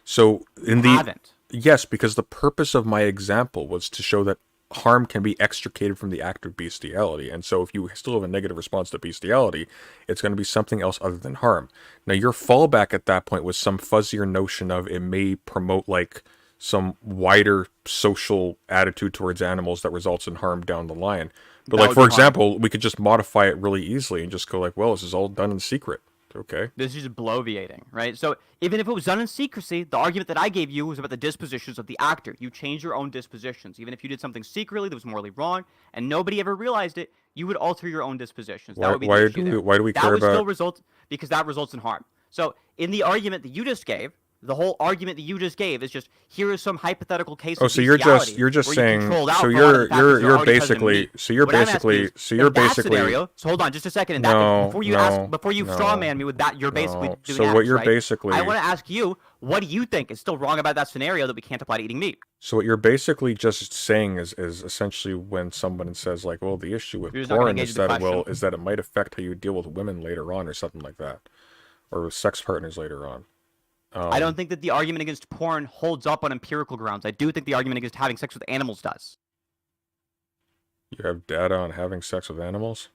A: So in the
P: haven't.
A: yes, because the purpose of my example was to show that harm can be extricated from the act of bestiality, and so if you still have a negative response to bestiality, it's going to be something else other than harm. Now your fallback at that point was some fuzzier notion of it may promote like some wider social attitude towards animals that results in harm down the line. But
P: That
A: like
P: would
A: for
P: be harm.
A: example, we could just modify it really easily and just go like, well, this is all done in secret. Okay.
P: This is just bloviating, right? So even if it was done in secrecy, the argument that I gave you was about the dispositions of the actor. You change your own dispositions. Even if you did something secretly that was morally wrong and nobody ever realized it, you would alter your own dispositions. That would be the issue there.
A: Why do we
P: that
A: care
P: would still
A: about?
P: result because that results in harm. So in the argument that you just gave, the whole argument that you just gave is just here is some hypothetical case.
A: Oh,
P: of
A: so you're
P: bestiality
A: just
P: where you
A: saying.
P: controlled out
A: So
P: for a lot of the factors that are
A: you're
P: already present in
A: basically
P: meat.
A: so you're
P: What I'm asking
A: basically
P: is,
A: so you're
P: in that
A: basically.
P: scenario, so hold on just a second. In
A: No,
P: that, before you
A: no,
P: before you
A: no,
P: straw man me with that, you're basically
A: no.
P: doing
A: So
P: X,
A: what you're
P: right?
A: basically-
P: I want to ask you, what do you think is still wrong about that scenario that we can't apply to eating meat?
A: So what you're basically just saying is essentially when someone says like, well, the issue with
P: You're just not gonna
A: porn
P: engage
A: is
P: the
A: that
P: question.
A: is that it might affect how you deal with women later on or something like that, or with sex partners later on.
P: I don't think that the argument against porn holds up on empirical grounds. I do think the argument against having sex with animals does.
A: You have data on having sex with animals.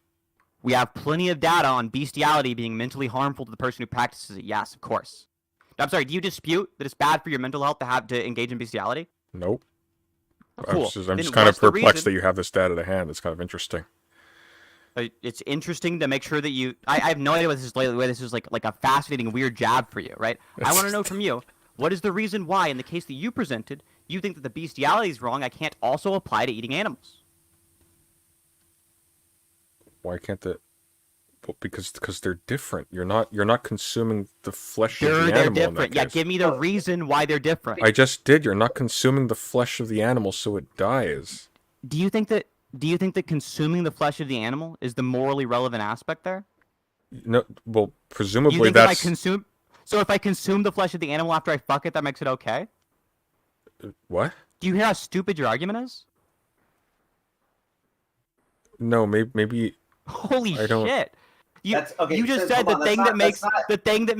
P: We have plenty of data on bestiality being mentally harmful to the person who practices it. Yes, of course. I'm sorry. Do you dispute that it's bad for your mental health to engage in bestiality?
A: Nope.
P: Oh, cool.
A: I'm
P: Then
A: just kind of
P: what's the
A: perplexed
P: reason-
A: that you have this data to hand. It's kind of interesting.
P: It's interesting to make sure that you. I have no idea what this is lately. Whether this is like a fascinating weird jab for you, right? I want to know from you, what is the reason why, in the case that you presented, you think that the bestiality is wrong? I can't also apply to eating animals.
A: Why can't the? Well, because they're different. You're not consuming the flesh of the
P: They're
A: animal. In that
P: different. Yeah,
A: case.
P: give me the reason why they're different.
A: I just did. You're not consuming the flesh of the animal, so it dies.
P: Do you think that consuming the flesh of the animal is the morally relevant aspect there?
A: No, well,
P: Do you
A: presumably
P: think that I
A: that's
P: consume? So if I consume the flesh of the animal after I fuck it, that makes it okay?
A: what?
P: Do you hear how stupid your argument is?
A: No, maybe.
P: Holy
A: I don't-
P: shit! You just said the thing that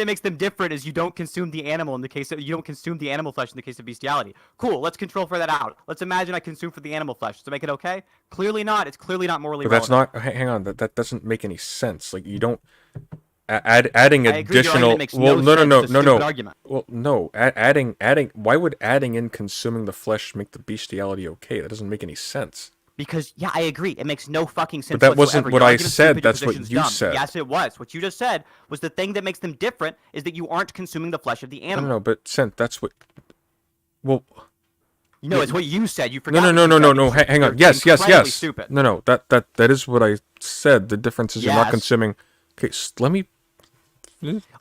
P: makes them different is you don't consume the animal you don't consume the animal flesh in the case of bestiality. Cool. Let's control for that out. Let's imagine I consume for the animal flesh to make it okay. Clearly not. It's clearly not morally.
A: But that's
P: relevant.
A: not. Hang on. That doesn't make any sense. Like you don't. Adding
P: I agree, your
A: additional.
P: argument makes
A: Well,
P: no sense.
A: no,
P: It's a stupid argument.
A: Well, no. Adding. Why would adding in consuming the flesh make the bestiality okay? That doesn't make any sense.
P: Because yeah, I agree. It makes no fucking sense.
A: But that
P: whatsoever.
A: wasn't what
P: Your
A: I
P: argument's
A: said.
P: stupid, your
A: That's what
P: position's
A: you
P: dumb.
A: said.
P: Yes, it was. What you just said was the thing that makes them different is that you aren't consuming the flesh of the animal.
A: No, but Sent, that's what. Well.
P: No, it's what you said. You forgot.
A: No. Hang on. Yes.
P: Stupid.
A: No. That is what I said. The difference is you're not
P: Yes.
A: consuming. Okay, let me.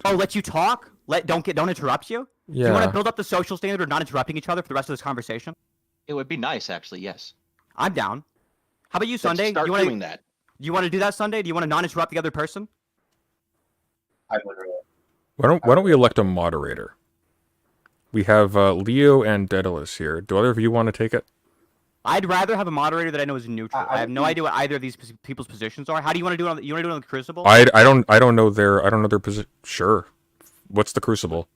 P: Oh, let you talk. Don't interrupt you. Do you want
A: Yeah.
P: to build up the social standard of not interrupting each other for the rest of this conversation?
O: It would be nice, actually. Yes.
P: I'm down. How about you,
O: Let's
P: Sunday?
O: start
P: you wanna,
O: doing that.
P: Do you want to do that, Sunday? Do you want to not interrupt the other person?
N: I would really.
A: Why don't we elect a moderator? We have Leo and Daedalus here. Do either of you want to take it?
P: I'd rather have a moderator that I know is neutral. I have no idea what either of these people's positions are. How do you want to do it? You want to do it on the Crucible?
A: I don't know their position. Sure. What's the Crucible?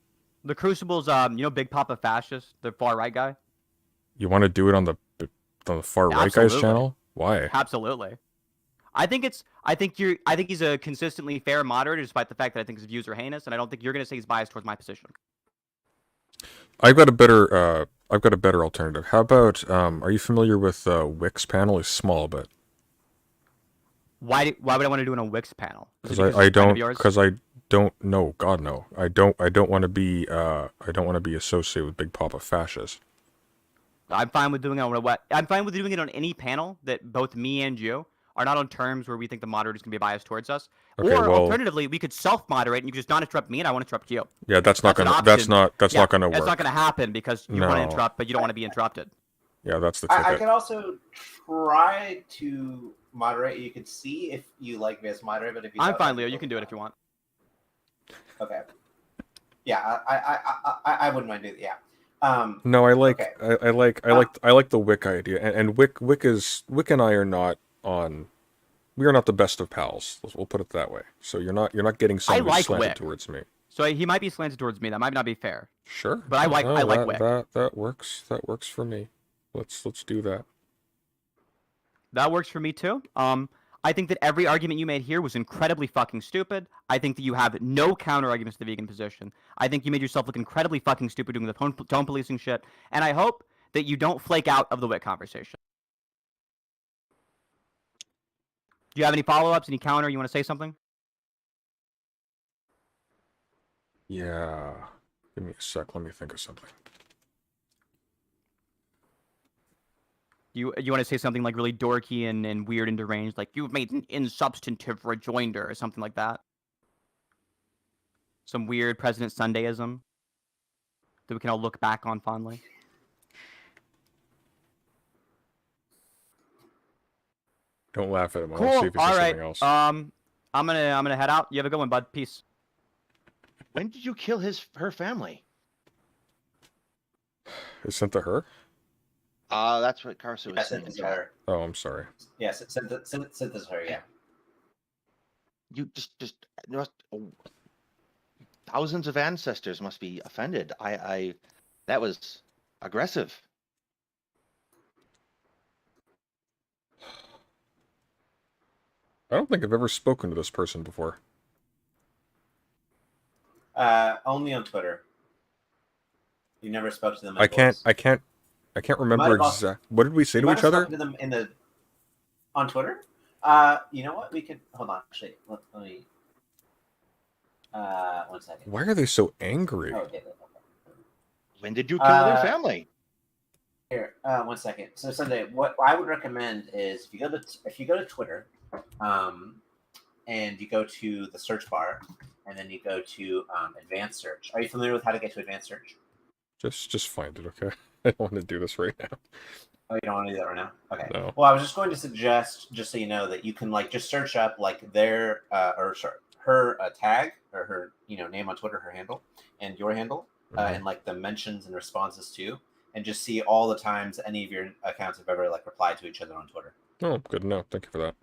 P: The Crucible's Big Papa Fascist, the far right guy.
A: You want to do it on the far right guy's
P: Absolutely.
A: channel? Why?
P: Absolutely. I think he's a consistently fair moderator, despite the fact that I think his views are heinous, and I don't think you're going to say he's biased towards my position.
A: I've got a better alternative. How about are you familiar with Wix panel? It's small, but
P: Why would I want to do it on a Wix panel?
A: because I don't know. God no. I don't want to be associated with Big Papa Fascist.
P: I'm fine with doing it on I'm fine with doing it on any panel that both me and you are not on terms where we think the moderator's going to be biased towards us.
A: Okay,
P: or
A: well-
P: alternatively, we could self-moderate and you could just not interrupt me and I won't interrupt you.
A: Yeah, that's not
P: an
A: gonna.
P: option.
A: That's not
P: Yeah,
A: gonna work.
P: It's not going to happen because you want to
A: No.
P: interrupt, but you don't want to be interrupted.
A: Yeah, that's the ticket.
N: I could also try to moderate. You could see if you like me as moderator, but if you
P: I'm
N: don't,
P: fine, Leo. You can do it if you want.
N: Okay. Yeah, I wouldn't mind doing. Yeah.
A: No, I like
N: okay.
A: I like the Wick idea, and Wick and I are not on. We are not the best of pals. We'll put it that way. So you're not getting somebody
P: like
A: slanted
P: Wick.
A: towards me.
P: So he might be slanted towards me. That might not be fair.
A: Sure.
P: But I like Wick.
A: That works. That works for me. Let's do that.
P: That works for me too. I think that every argument you made here was incredibly fucking stupid. I think that you have no counter arguments to the vegan position. I think you made yourself look incredibly fucking stupid doing the tone policing shit. And I hope that you don't flake out of the Wick conversation. Do you have any follow-ups, any counter? You want to say something?
A: Yeah. Give me a sec. Let me think of something.
P: You want to say something like really dorky and weird and deranged, like you've made an insubstantive rejoinder or something like that? Some weird President Sundayism that we can all look back on fondly?
A: Don't laugh at him. I
P: Cool.
A: want to see if he says
P: All right.
A: something else.
P: I'm gonna head out. You have a good one, bud. Peace.
O: When did you kill her family?
A: Is sent to her?
O: That's what Carson was saying.
N: Sent to her.
A: Oh, I'm sorry.
N: Yes, sent to her. Yeah.
O: You just thousands of ancestors must be offended. That was aggressive.
A: I don't think I've ever spoken to this person before.
N: Only on Twitter. You never spoke to them.
A: I can't remember exactly. What did we say to each other?
N: To them on Twitter. You know what? We could hold on. Actually, let me. 1 second.
A: Why are they so angry?
N: Oh, okay.
O: When did you kill their family?
N: Here, 1 second. So Sunday, what I would recommend is if you go to Twitter, and you go to the search bar, and then you go to advanced search. Are you familiar with how to get to advanced search?
A: Just find it, okay? I don't want to do this right now.
N: Oh, you don't want to do that right now? Okay.
A: No.
N: Well, I was just going to suggest, just so you know, that you can just search up her tag or her name on Twitter, her handle, and your handle, and the mentions and responses too, and just see all the times any of your accounts have ever replied to each other on Twitter.
A: Oh, good to know. Thank you for that.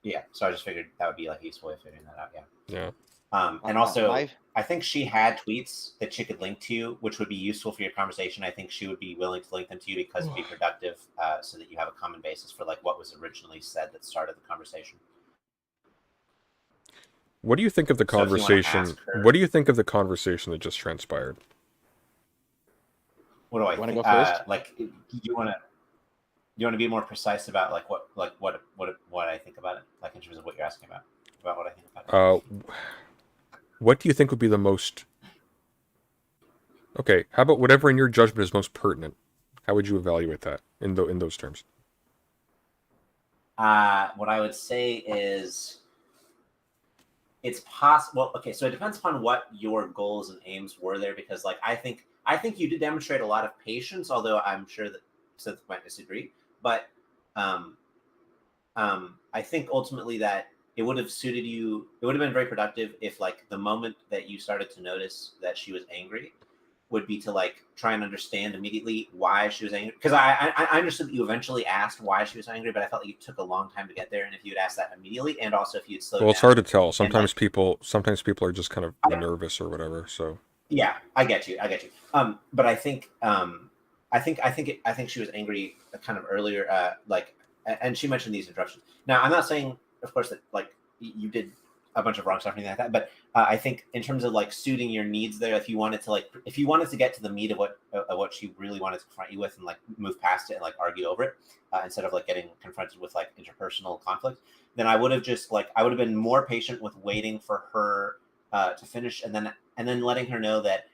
N: Yeah, so I just figured that would be like a useful way of figuring that out. Yeah.
A: Yeah.
N: And also, I think she had tweets that she could link to, which would be useful for your conversation. I think she would be willing to link them to you because it'd be productive, so that you have a common basis for like what was originally said that started the conversation.
A: What do you think of the
N: So if you wanna
A: conversation?
N: ask her-
A: What do you think of the conversation that just transpired?
N: What do I
O: Wanna
N: think?
O: go first?
N: Like, you want to be more precise about like what I think about it, like in terms of what you're asking about what I think about it.
A: What do you think would be the most? Okay, how about whatever in your judgment is most pertinent? How would you evaluate that in those terms?
N: What I would say is it's possible. Okay, so it depends upon what your goals and aims were there, because like I think you did demonstrate a lot of patience, although I'm sure that Seth might disagree. But I think ultimately that it would have suited you. It would have been very productive if like the moment that you started to notice that she was angry would be to like try and understand immediately why she was angry. Because I understood that you eventually asked why she was angry, but I felt like it took a long time to get there. And if you had asked that immediately, and also if you had slowed
A: Well, it's
N: down,
A: hard to tell.
N: and,
A: Sometimes
N: like,
A: people are just kind of nervous or whatever. So
N: yeah, I get you. But I think she was angry kind of earlier, and she mentioned these interruptions. Now, I'm not saying, of course, that like you did a bunch of wrong stuff or anything like that, but I think in terms of like suiting your needs there, if you wanted to get to the meat of what she really wanted to confront you with and like move past it and like argue over it, instead of like getting confronted with like interpersonal conflict, then I would have been more patient with waiting for her to finish, and then letting her know that,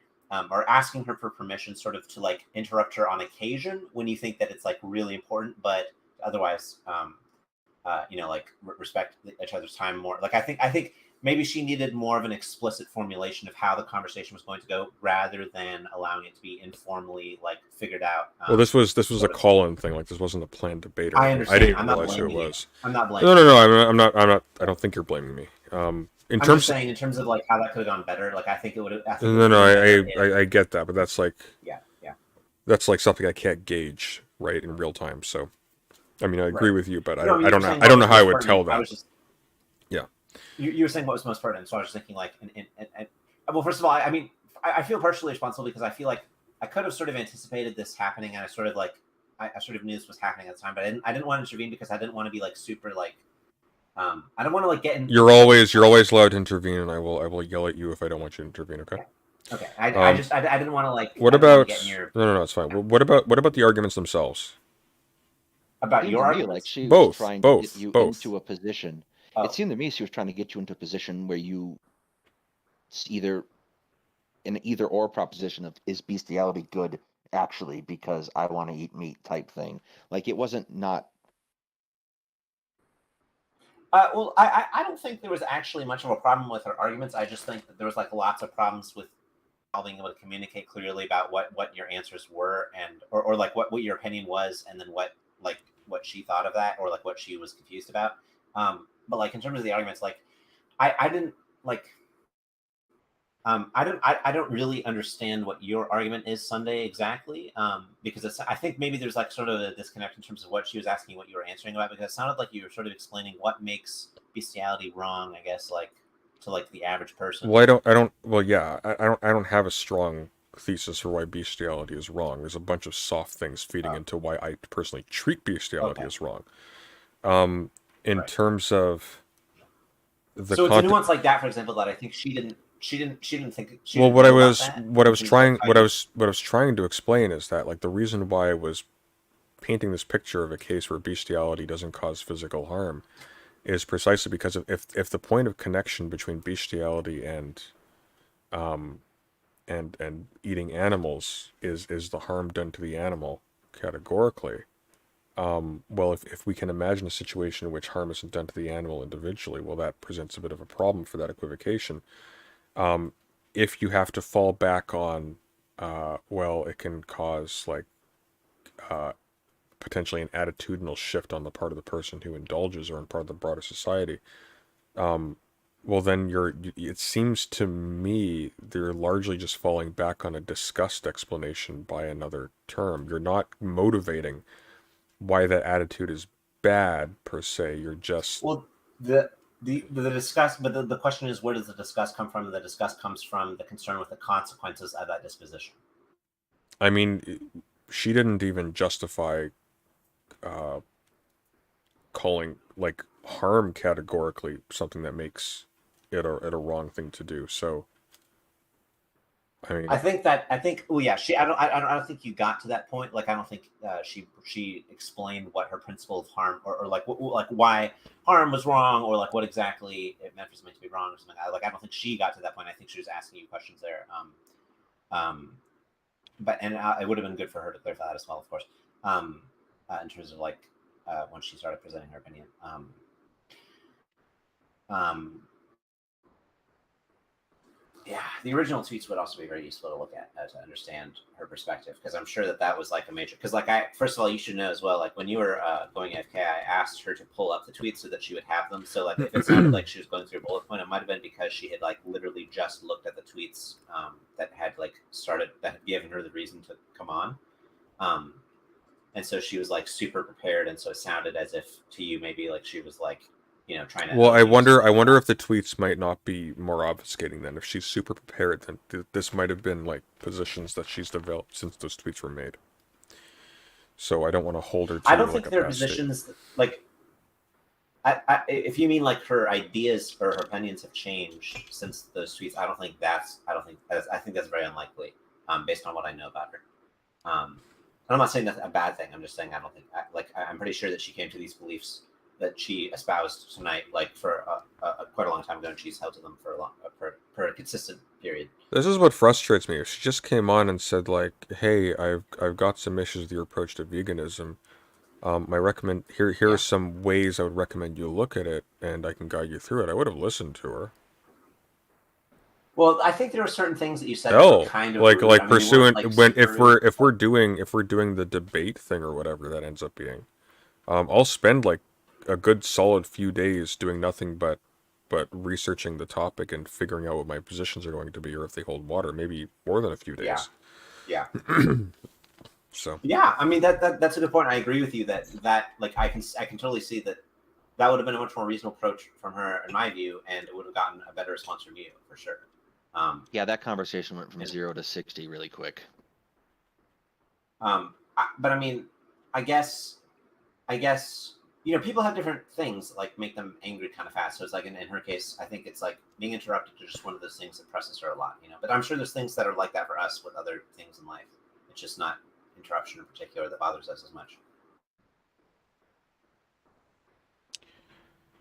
N: or asking her for permission sort of to like interrupt her on occasion when you think that it's like really important, but otherwise, respect each other's time more. Like I think maybe she needed more of an explicit formulation of how the conversation was going to go, rather than allowing it to be informally like figured out.
A: Well, this was a call-in thing. Like this wasn't a planned debate. Or
N: I
A: anything.
N: understand.
A: I didn't
N: I'm not
A: realize who it
N: blaming you.
A: was.
N: I'm not blaming.
A: No. I'm not. I don't think you're blaming me.
N: I'm just saying, in terms of like how that could have gone better, like I think it would have.
A: No, I get that, but that's like
N: yeah.
A: That's like something I can't gauge right in real time. So, I mean, I agree with you, but I don't know.
N: Saying
A: I don't know
N: what
A: how I
N: was
A: would tell
N: pertinent. I
A: that.
N: was just,
A: Yeah.
N: You were saying what was most pertinent, so I was just thinking like, well, first of all, I mean, I feel partially responsible because I feel like I could have sort of anticipated this happening, and I sort of knew this was happening at the time, but I didn't want to intervene because I didn't want to be like super like, I don't want to like get in.
A: You're always allowed to intervene, and I will yell at you if I don't want you to intervene. Okay.
N: Okay. I didn't want to like.
A: What about? No, it's fine. What about the arguments themselves?
N: About your
O: arguments? Like she
A: was
O: both, trying
A: both,
O: to get you
A: both.
O: into a position.
N: Oh.
O: It seemed to me she was trying to get you into a position where you either an either or proposition of is bestiality good actually because I want to eat meat type thing. Like it wasn't not.
N: Well, I don't think there was actually much of a problem with her arguments. I just think that there was like lots of problems with being able to communicate clearly about what your answers were, and or like what your opinion was, and then what she thought of that, or like what she was confused about. But like in terms of the arguments, like I didn't like. I don't really understand what your argument is, Sunday, exactly, because I think maybe there's like sort of a disconnect in terms of what she was asking, what you were answering about, because it sounded like you were sort of explaining what makes bestiality wrong, I guess, like to like the average person.
A: Well, I don't have a strong thesis for why bestiality is wrong. There's a bunch of soft things feeding into why I personally treat bestiality as wrong. In terms of the
N: so it's a nuance like that, for example, that I think she didn't think.
A: Well, what I was trying to explain is that like the reason why I was painting this picture of a case where bestiality doesn't cause physical harm is precisely because if the point of connection between bestiality and eating animals is the harm done to the animal categorically, well, if we can imagine a situation in which harm isn't done to the animal individually, well, that presents a bit of a problem for that equivocation. If you have to fall back on, well, it can cause like potentially an attitudinal shift on the part of the person who indulges or in part of the broader society, well, then it seems to me they're largely just falling back on a disgust explanation by another term. You're not motivating why that attitude is bad per se. You're just
N: The disgust, but the question is, where does the disgust come from? The disgust comes from the concern with the consequences of that disposition.
A: I mean, she didn't even justify calling like harm categorically something that makes it a wrong thing to do. So, I mean,
N: I think. Oh yeah, I don't think you got to that point. Like, I don't think she explained what her principle of harm or like why harm was wrong, or like what exactly it meant for something to be wrong or something. I don't think she got to that point. I think she was asking you questions there. But it would have been good for her to clarify that as well, of course. In terms of like when she started presenting her opinion. Yeah, the original tweets would also be very useful to look at to understand her perspective, because I'm sure that was like a major. Because like first of all, you should know as well. Like when you were going AFK, I asked her to pull up the tweets so that she would have them. So like if it sounded like she was going through a bullet point, it might have been because she had like literally just looked at the tweets that had given her the reason to come on, and so she was like super prepared, and so it sounded as if to you maybe like she was like, trying to.
A: Well, I wonder if the tweets might not be more obfuscating then. If she's super prepared, then this might have been like positions that she's developed since those tweets were made. So I don't want to hold her to.
N: I don't think they're positions like. If you mean like her ideas or her opinions have changed since those tweets, I think that's very unlikely, based on what I know about her. And I'm not saying that's a bad thing. I'm just saying I don't think I'm pretty sure that she came to these beliefs that she espoused tonight, like for quite a long time ago, and she's held to them for a consistent period.
A: This is what frustrates me. If she just came on and said like, "Hey, I've got some issues with your approach to veganism. Here are some ways I would recommend you look at it, and I can guide you through it." I would have listened to her.
N: Well, I think there were certain things that you said that were kind of rude.
A: like pursuant if we're doing the debate thing or whatever that ends up being, I'll spend like a good solid few days doing nothing but researching the topic and figuring out what my positions are going to be, or if they hold water. Maybe more than a few days.
N: Yeah.
A: So.
N: Yeah, I mean that's a good point. I agree with you that like I can totally see that would have been a much more reasonable approach from her in my view, and it would have gotten a better response from you for sure.
O: Yeah, that conversation went from 0 to 60 really quick.
N: But I mean, I guess people have different things like make them angry kind of fast. So it's like in her case, I think it's like being interrupted is just one of those things that presses her a lot, But I'm sure there's things that are like that for us with other things in life. It's just not interruption in particular that bothers us as much.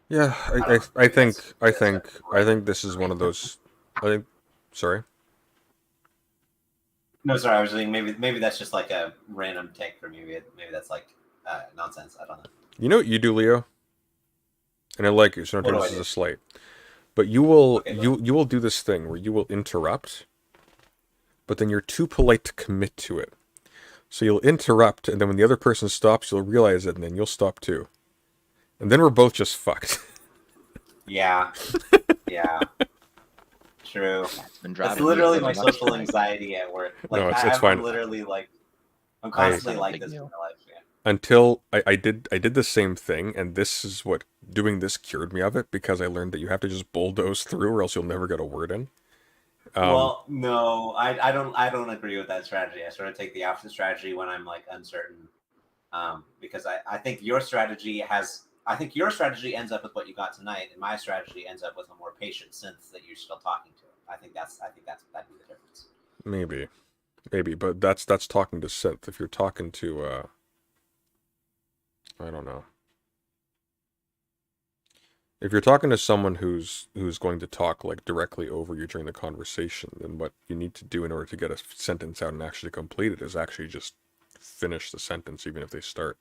A: Yeah, I think this is one of those. Sorry.
N: No, sorry. I was thinking maybe that's just like a random take from you. Maybe that's like nonsense. I don't know.
A: You know what you do, Leo? And I like you, so don't take this as a slight. But you will you will do this thing where you will interrupt, but then you're too polite to commit to it. So you'll interrupt, and then when the other person stops, you'll realize it, and then you'll stop too. And then we're both just fucked.
N: Yeah. Yeah. True. That's literally my social anxiety at work. Like,
A: no, it's fine.
N: I'm literally like, I'm constantly like this in my life. Yeah.
A: Until I did the same thing, and this is what doing this cured me of it, because I learned that you have to just bulldoze through, or else you'll never get a word in.
N: Well, no, I don't agree with that strategy. I sort of take the opposite strategy when I'm like uncertain, because I think your strategy ends up with what you got tonight, and my strategy ends up with a more patient synth that you're still talking to. I think that'd be the difference.
A: Maybe, but that's talking to synth. If you're talking to I don't know. If you're talking to someone who's going to talk like directly over you during the conversation, then what you need to do in order to get a sentence out and actually complete it is actually just finish the sentence, even if they start.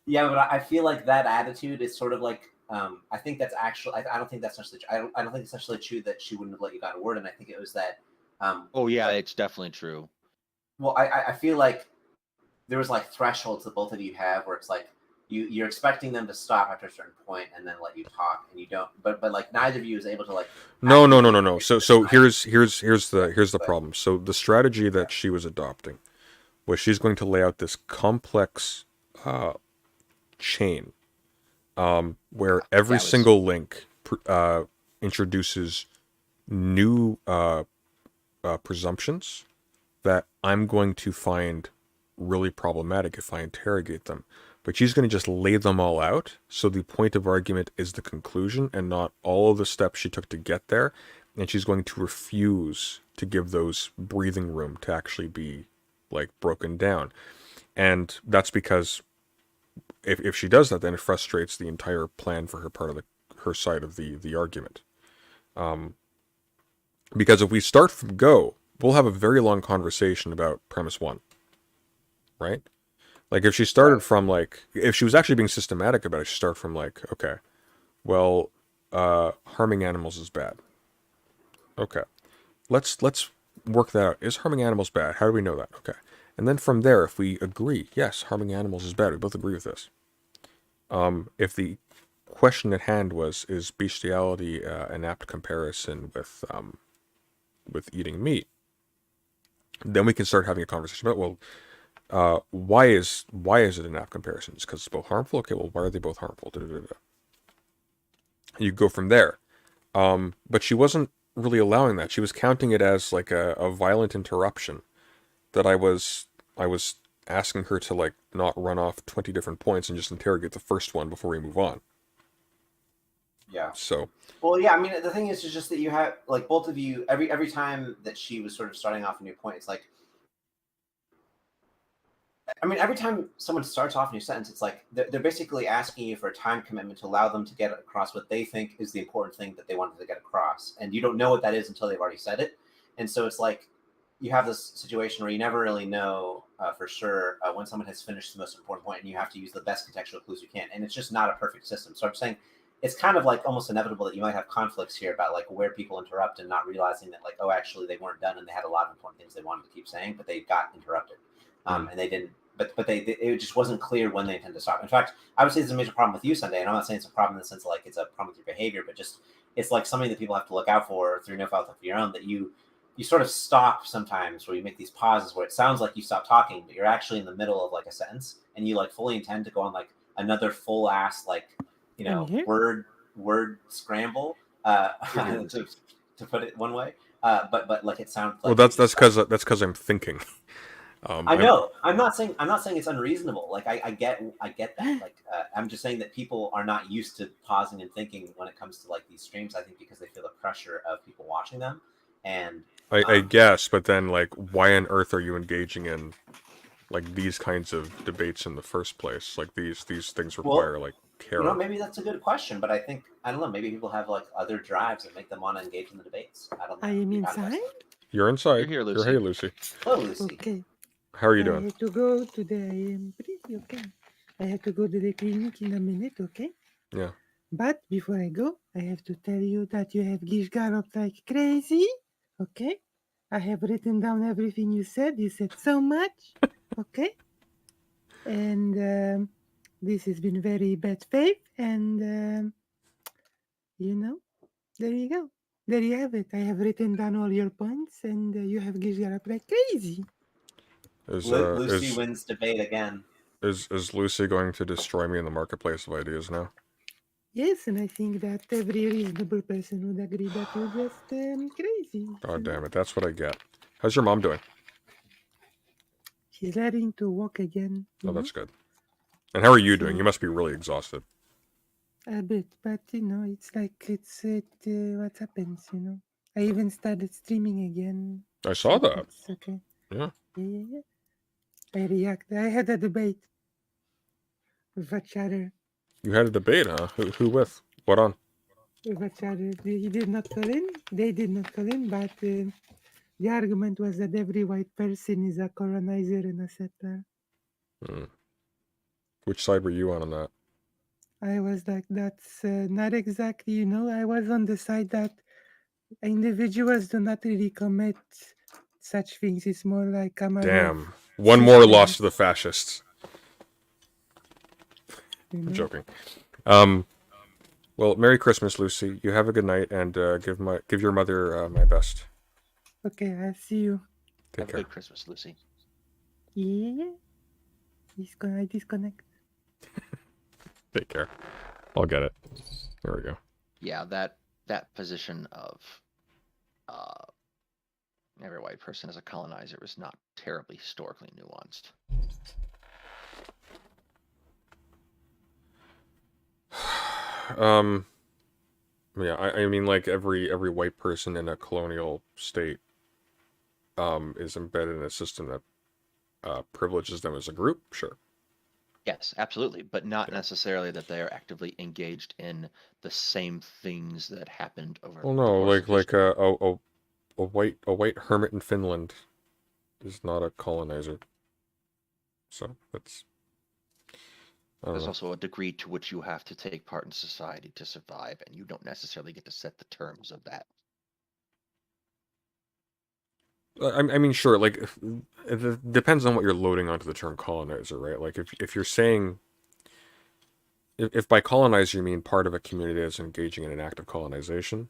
N: Yeah, but I feel like that attitude is sort of like I think that's actually I don't think that's necessarily I don't think it's necessarily true that she wouldn't have let you got a word, and I think it was that.
O: Oh yeah, it's definitely true.
N: Well, I feel like there was like thresholds that both of you have where it's like you're expecting them to stop after a certain point and then let you talk, and you don't. But like neither of you is able to like.
A: No. So here's the problem. So the strategy that she was adopting was she's going to lay out this complex chain where every single link introduces new presumptions that I'm going to find really problematic if I interrogate them. But she's going to just lay them all out, so the point of argument is the conclusion and not all of the steps she took to get there, and she's going to refuse to give those breathing room to actually be, like, broken down. And that's because if she does that, then it frustrates the entire plan for her part of her side of the argument. Because if we start from go, we'll have a very long conversation about premise 1, right? Like, if she started from, like, if she was actually being systematic about it, she'd start from, like, okay, well, harming animals is bad. Okay, let's work that out. Is harming animals bad? How do we know that? Okay, and then from there, if we agree, yes, harming animals is bad, we both agree with this. If the question at hand is bestiality an apt comparison with eating meat, then we can start having a conversation about, well, why is it an apt comparison? It's because it's both harmful. Okay, well, why are they both harmful? You go from there. But she wasn't really allowing that. She was counting it as like a violent interruption that I was asking her to, like, not run off 20 different points and just interrogate the first one before we move on.
N: Yeah.
A: So.
N: Well, yeah. I mean, the thing is just that you have, like, both of you every time that she was sort of starting off a new point, it's like, I mean, every time someone starts off a new sentence, it's like they're basically asking you for a time commitment to allow them to get across what they think is the important thing that they wanted to get across. And you don't know what that is until they've already said it. And so it's like you have this situation where you never really know for sure when someone has finished the most important point, and you have to use the best contextual clues you can. And it's just not a perfect system. So I'm saying it's kind of like almost inevitable that you might have conflicts here about, like, where people interrupt and not realizing that, like, oh, actually they weren't done and they had a lot of important things they wanted to keep saying, but they got interrupted. And they didn't. But it just wasn't clear when they intend to stop. In fact, I would say there's a major problem with you, Sunday, and I'm not saying it's a problem in the sense of, like, it's a problem with your behavior, but just it's like something that people have to look out for through no fault of your own, that you sort of stop sometimes where you make these pauses where it sounds like you stop talking, but you're actually in the middle of, like, a sentence, and you, like, fully intend to go on, like, another full ass, like, you know, word scramble to put it one way. But like, it sounds like,
A: well, that's because I'm thinking.
N: I know. I'm not saying it's unreasonable. Like, I get that. Like, I'm just saying that people are not used to pausing and thinking when it comes to, like, these streams. I think because they feel the pressure of people watching them, and
A: I guess. But then, like, why on earth are you engaging in, like, these kinds of debates in the first place? Like, these things require, like, care.
N: You know, maybe that's a good question, but I don't know. Maybe people have, like, other drives that make them want to engage in the debates. I don't know.
Q: I am inside.
A: You're inside.
O: You're here, Lucy.
A: You're here, Lucy.
N: Hello, Lucy.
Q: Okay.
A: How are you
Q: I
A: doing?
Q: have to go to the. I am pretty okay. I have to go to the clinic in a minute, okay?
A: Yeah.
Q: But before I go, I have to tell you that you have gishgarop like crazy, okay? I have written down everything you said. You said so much, okay? And this has been very bad faith, and you know, there you go. There you have it. I have written down all your points, and you have gishgarop like crazy.
N: Lucy wins debate again.
A: Is Lucy going to destroy me in the marketplace of ideas now?
Q: Yes, and I think that every reasonable person would agree that you're just crazy.
A: God damn it, that's what I get. How's your mom doing?
Q: She's learning to walk again.
A: Oh, that's good. And how are you doing? You must be really exhausted.
Q: A bit, but you know, it's like what happens, you know. I even started streaming again.
A: I saw that.
Q: It's okay.
A: Yeah.
Q: Yeah. I reacted. I had a debate with each other.
A: You had a debate, huh? Who with? What on?
Q: With each other. He did not call in. They did not call in, but the argument was that every white person is a colonizer and a settler.
A: Which side were you on that?
Q: I was like, that's not exactly, you know, I was on the side that individuals do not really commit such things. It's more like
A: damn. One more loss to the fascists. I'm joking. Well, Merry Christmas, Lucy. You have a good night, and give your mother my best.
Q: Okay, I'll see you.
O: Have a good Christmas, Lucy.
Q: Yeah. I disconnect.
A: Take care. I'll get it. There we go.
O: Yeah, that position of every white person as a colonizer is not terribly historically nuanced.
A: Yeah, I mean, like every white person in a colonial state is embedded in a system that privileges them as a group. Sure.
O: Yes, absolutely, but not necessarily that they are actively engaged in the same things that happened over
A: Well,
O: the
A: no,
O: course of
A: like
O: history.
A: a white hermit in Finland is not a colonizer. So that's. I don't
O: There's
A: know.
O: also a degree to which you have to take part in society to survive, and you don't necessarily get to set the terms of that.
A: I mean, sure. Like, it depends on what you're loading onto the term colonizer, right? Like, if you're saying, if by colonizer you mean part of a community that's engaging in an act of colonization,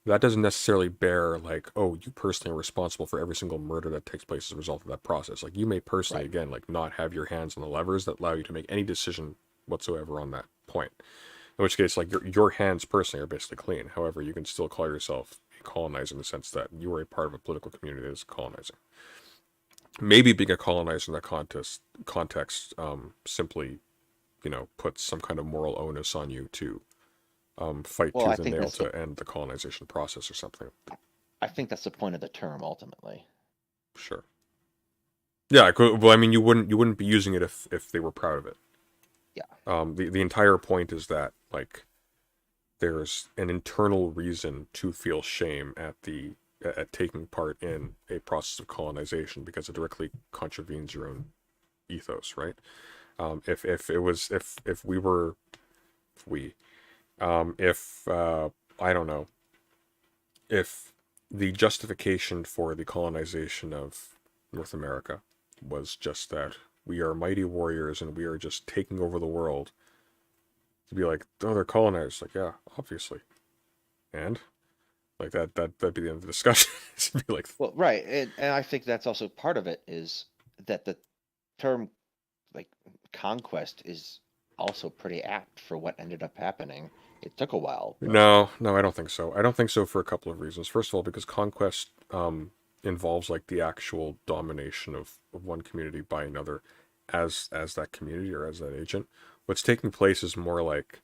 A: that doesn't necessarily bear like, oh, you personally are responsible for every single murder that takes place as a result of that process. Like, you may personally, again, like, not have your hands on the levers that allow you to make any decision whatsoever on that point. In which case, like, your hands personally are basically clean. However, you can still call yourself a colonizer in the sense that you are a part of a political community that is colonizing. Maybe being a colonizer in that context simply, puts some kind of moral onus on you to fight
O: Well, I
A: tooth and
O: think
A: nail
O: that's
A: to end the colonization process or something.
O: I think that's the point of the term ultimately.
A: Sure. Yeah, well, I mean, you wouldn't be using it if they were proud of it.
O: Yeah.
A: The entire point is that, like, there's an internal reason to feel shame at taking part in a process of colonization because it directly contravenes your own ethos, right? If I don't know, if the justification for the colonization of North America was just that we are mighty warriors and we are just taking over the world, to be like, oh, they're colonizers. Like, yeah, obviously. And like that'd be the end of the discussion. It'd be like,
O: Well, right, and I think that's also part of it is that the term like conquest is also pretty apt for what ended up happening. It took a while.
A: no, I don't think so. I don't think so for a couple of reasons. First of all, because conquest involves like the actual domination of one community by another as that community or as that agent. What's taking place is more like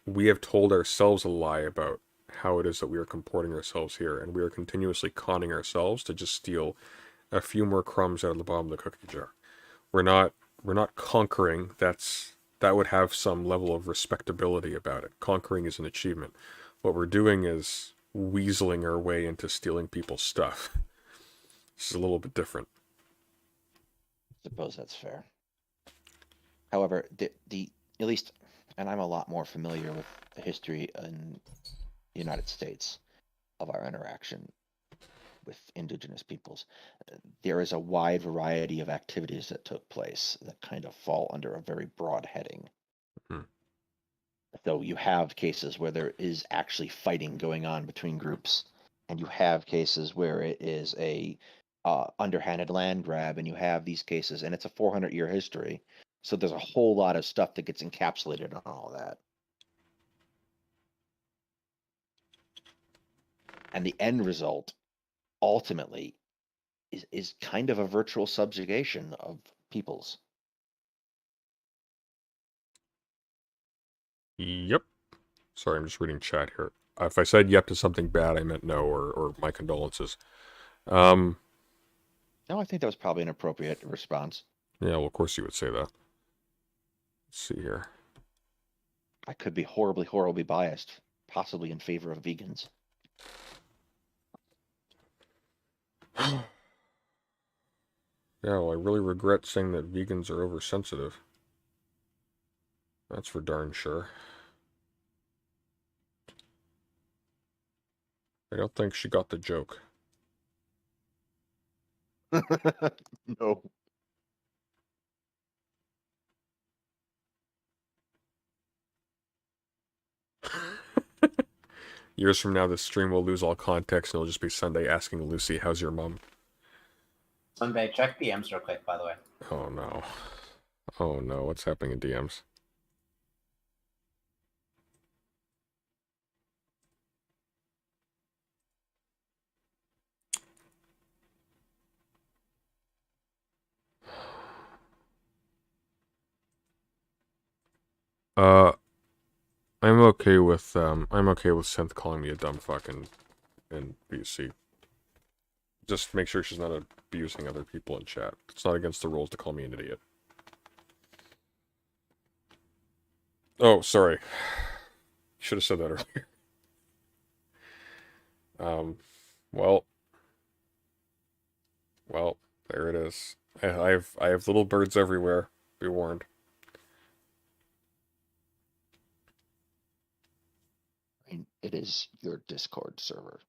A: we have told ourselves a lie about how it is that we are comporting ourselves here, and we are continuously conning ourselves to just steal a few more crumbs out of the bottom of the cookie jar. We're not conquering. That would have some level of respectability about it. Conquering is an achievement. What we're doing is weaseling our way into stealing people's stuff. This is a little bit different.
O: I suppose that's fair. However, the at least, and I'm a lot more familiar with the history in the United States of our interaction with indigenous peoples. There is a wide variety of activities that took place that kind of fall under a very broad heading. So you have cases where there is actually fighting going on between groups, and you have cases where it is a underhanded land grab, and you have these cases, and it's a 400-year history. So there's a whole lot of stuff that gets encapsulated on all that. And the end result, ultimately, is kind of a virtual subjugation of peoples.
A: Yep. Sorry, I'm just reading chat here. If I said yep to something bad, I meant no, or my condolences.
O: No, I think that was probably an appropriate response.
A: Yeah, well, of course you would say that. Let's see here.
O: I could be horribly, horribly biased, possibly in favor of vegans.
A: Yeah, well, I really regret saying that vegans are oversensitive. That's for darn sure. I don't think she got the joke.
O: No.
A: Years from now, this stream will lose all context, and it'll just be Sunday asking Lucy, "How's your mom?"
N: Sunday, check DMs real quick, by the way.
A: Oh no. Oh no, what's happening in DMs? I'm okay with Synth calling me a dumb fuck in BC. Just make sure she's not abusing other people in chat. It's not against the rules to call me an idiot. Oh, sorry. Should have said that earlier. Well, there it is. I have little birds everywhere. Be warned.
O: It is your Discord server.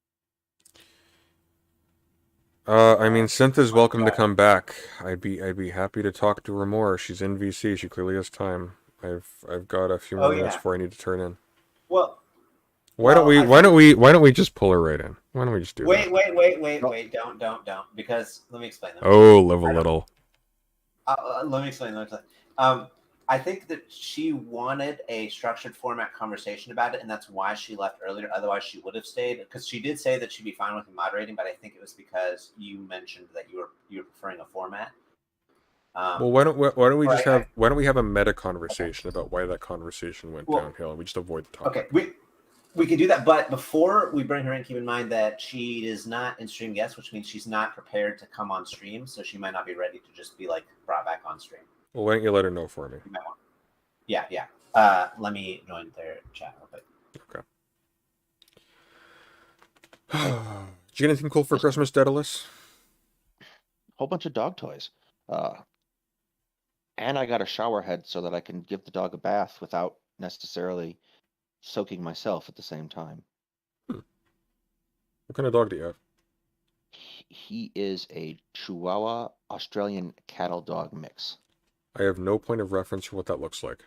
A: I mean, Synth is welcome to come back. I'd be happy to talk to her more. She's in VC. She clearly has time. I've got a few more minutes before I need to turn in.
N: Well,
A: why don't we just pull her right in? Why don't we just do that?
N: Wait! Don't! Because let me explain.
A: Live a little.
N: Let me explain. I think that she wanted a structured format conversation about it, and that's why she left earlier. Otherwise, she would have stayed, because she did say that she'd be fine with me moderating. But I think it was because you mentioned that you were preferring a format.
A: Well, why don't we have a meta conversation about why that conversation went downhill, and we just avoid the topic.
N: Okay, we can do that, but before we bring her in, keep in mind that she is not in stream guest, which means she's not prepared to come on stream, so she might not be ready to just be like brought back on stream.
A: Well, why don't you let her know for me?
N: Yeah. Let me join their chat real quick.
A: Okay. Did you get anything cool for Christmas, Daedalus?
O: Whole bunch of dog toys. And I got a shower head so that I can give the dog a bath without necessarily soaking myself at the same time.
A: What kind of dog do you have?
O: He is a Chihuahua Australian cattle dog mix.
A: I have no point of reference for what that looks like.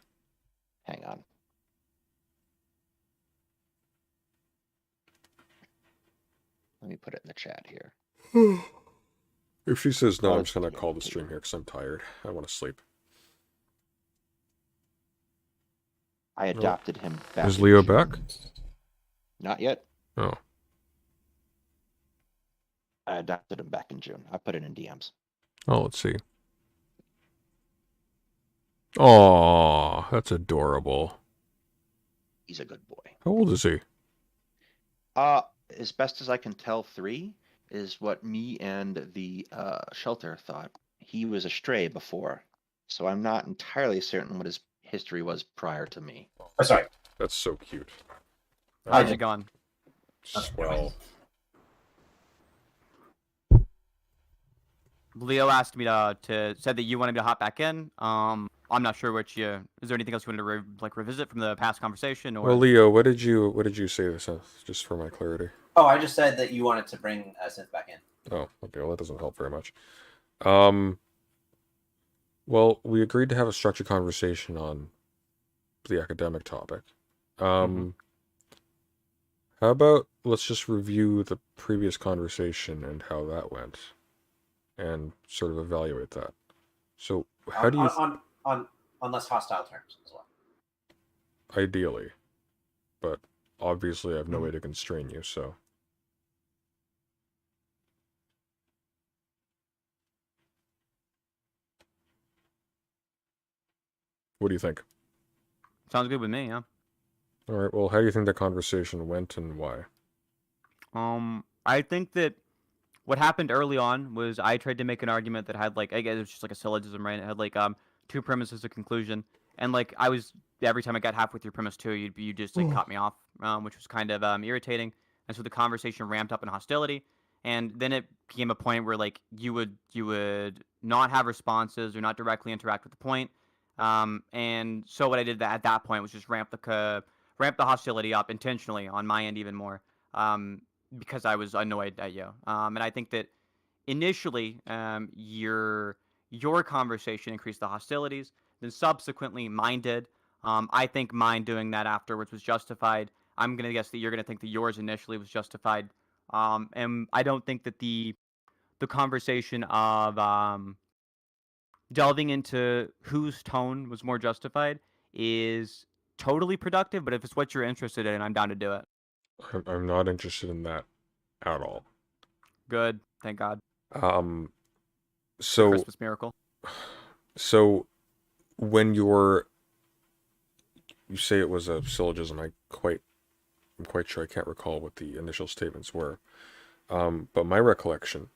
O: Hang on. Let me put it in the chat here.
A: If she says no, I'm just going to call the stream here because I'm tired. I want to sleep.
O: I adopted him back.
A: Is Leo back?
O: Not yet.
A: Oh.
O: I adopted him back in June. I put it in DMs.
A: Oh, let's see. Aw, that's adorable.
O: He's a good boy.
A: How old is he?
O: As best as I can tell, 3 is what me and the shelter thought. He was a stray before, so I'm not entirely certain what his history was prior to me.
N: Oh, sorry.
A: That's so cute.
P: How's it going?
A: Swell.
P: Leo asked me to said that you wanted me to hop back in. I'm not sure which is there anything else you wanted to revisit from the past conversation? Or...
A: Well, Leo, what did you say this just for my clarity?
N: Oh, I just said that you wanted to bring Synth back in.
A: Oh, okay. Well, that doesn't help very much. Well, we agreed to have a structured conversation on the academic topic. How about let's just review the previous conversation and how that went, and sort of evaluate that. So, how do you
N: on less hostile terms as well?
A: Ideally, but obviously I have no way to constrain you, so. What do you think?
P: Sounds good with me, yeah.
A: All right, well, how do you think the conversation went and why?
P: I think that what happened early on was I tried to make an argument that had, I guess it was just a syllogism, right? It had, 2 premises, a conclusion. And, I was, every time I got halfway through premise 2, you just, cut me off, which was kind of irritating. And so the conversation ramped up in hostility. And then it became a point where, you would not have responses or not directly interact with the point. And so what I did at that point was just ramp the hostility up intentionally on my end even more, because I was annoyed at you. And I think that initially, your conversation increased the hostilities. Then subsequently, mine did. I think mine doing that afterwards was justified. I'm gonna guess that you're gonna think that yours initially was justified. And I don't think that the conversation of delving into whose tone was more justified is totally productive, but if it's what you're interested in, I'm down to do it.
A: I'm not interested in that at all.
P: Good, thank God.
A: So
P: Christmas miracle.
A: So when you're you say it was a syllogism. I'm quite sure I can't recall what the initial statements were. But my recollection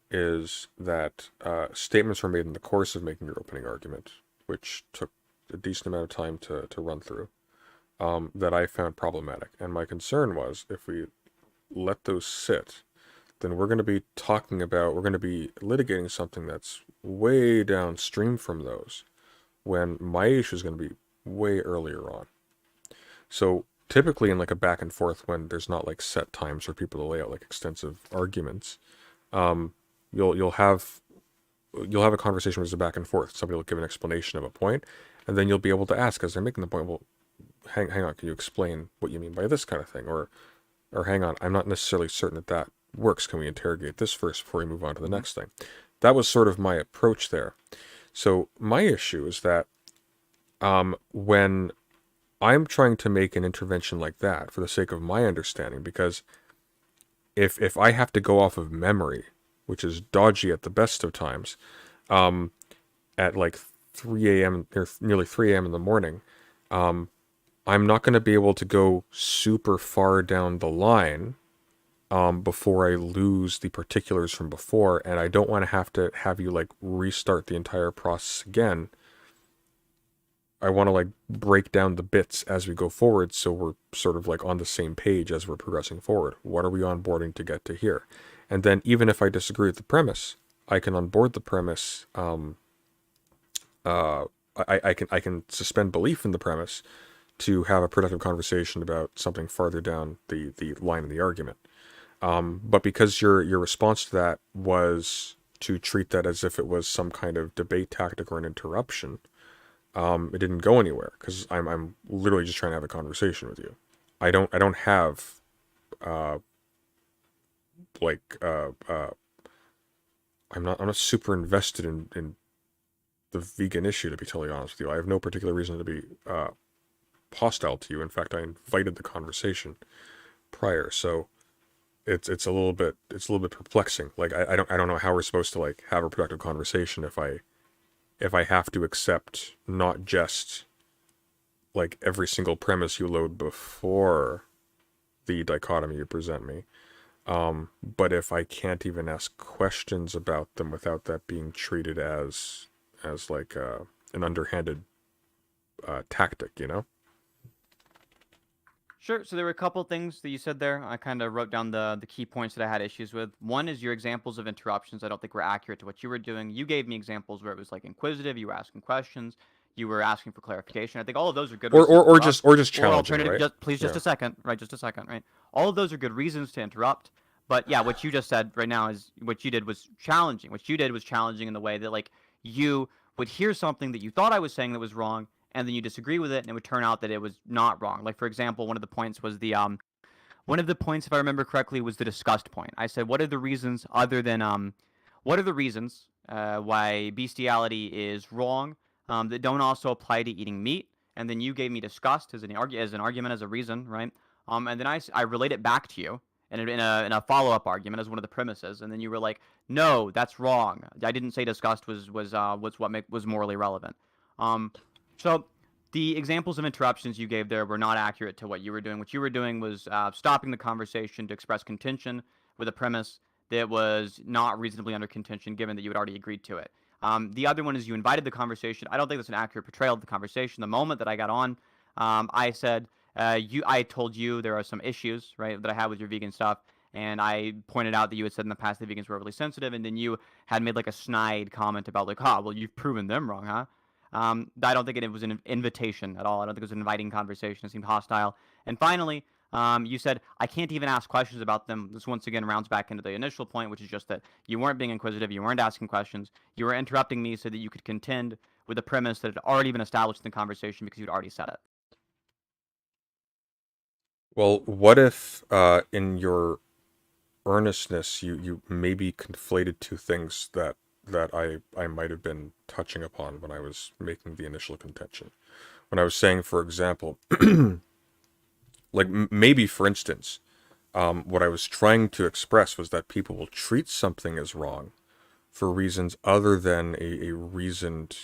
A: is that statements were made in the course of making your opening argument, which took a decent amount of time to run through, that I found problematic. And my concern was, if we let those sit, then we're going to be litigating something that's way downstream from those, when my issue is going to be way earlier on. So typically in like a back and forth, when there's not like set times for people to lay out like extensive arguments, you'll have a conversation where there's a back and forth. Somebody will give an explanation of a point, and then you'll be able to ask, as they're making the point, well, hang on, can you explain what you mean by this kind of thing? Or hang on, I'm not necessarily certain that works. Can we interrogate this first before we move on to the next thing? That was sort of my approach there. So my issue is that when I'm trying to make an intervention like that for the sake of my understanding, because if I have to go off of memory, which is dodgy at the best of times, at like 3 a.m. or nearly 3 a.m. in the morning, I'm not going to be able to go super far down the line before I lose the particulars from before, and I don't want to have you like restart the entire process again. I want to like break down the bits as we go forward, so we're sort of like on the same page as we're progressing forward. What are we onboarding to get to here? And then even if I disagree with the premise, I can onboard the premise. I can suspend belief in the premise to have a productive conversation about something farther down the line of the argument. But because your response to that was to treat that as if it was some kind of debate tactic or an interruption, it didn't go anywhere, because I'm literally just trying to have a conversation with you. I don't have I'm not super invested in the vegan issue, to be totally honest with you. I have no particular reason to be hostile to you. In fact, I invited the conversation prior, so it's a little bit perplexing. Like I don't know how we're supposed to like have a productive conversation if I have to accept not just like every single premise you load before the dichotomy you present me, but if I can't even ask questions about them without that being treated as like an underhanded tactic, you know?
P: Sure. So there were a couple things that you said there. I kind of wrote down the key points that I had issues with. One is your examples of interruptions I don't think were accurate to what you were doing. You gave me examples where it was like inquisitive, you were asking questions, you were asking for clarification. I think all of those are good reasons
A: Or
P: to
A: just
P: interrupt.
A: challenging,
P: Alternative,
A: right?
P: just a second, right? Just a second, right? All of those are good reasons to interrupt. But yeah, what you just said right now is what you did was challenging. What you did was challenging in the way that like you would hear something that you thought I was saying that was wrong, and then you disagree with it, and it would turn out that it was not wrong. Like, for example, one of the points was one of the points, if I remember correctly, was the disgust point. I said, what are the reasons why bestiality is wrong that don't also apply to eating meat? And then you gave me disgust as an argument, as a reason, right? And then I relate it back to you in a follow-up argument as one of the premises, and then you were like, no, that's wrong. I didn't say disgust was morally relevant. So the examples of interruptions you gave there were not accurate to what you were doing. What you were doing was stopping the conversation to express contention with a premise that was not reasonably under contention, given that you had already agreed to it. The other one is you invited the conversation. I don't think that's an accurate portrayal of the conversation. The moment that I got on, I said, I told you there are some issues, right, that I had with your vegan stuff. And I pointed out that you had said in the past that vegans were overly sensitive, and then you had made like a snide comment about like, well, you've proven them wrong, huh? I don't think it was an invitation at all. I don't think it was an inviting conversation. It seemed hostile. And finally, you said, I can't even ask questions about them. This once again rounds back into the initial point, which is just that you weren't being inquisitive. You weren't asking questions. You were interrupting me so that you could contend with a premise that had already been established in the conversation because you'd already said it.
A: Well, what if in your earnestness you maybe conflated two things that I might have been touching upon when I was making the initial contention? When I was saying, for example, like maybe for instance, what I was trying to express was that people will treat something as wrong for reasons other than a reasoned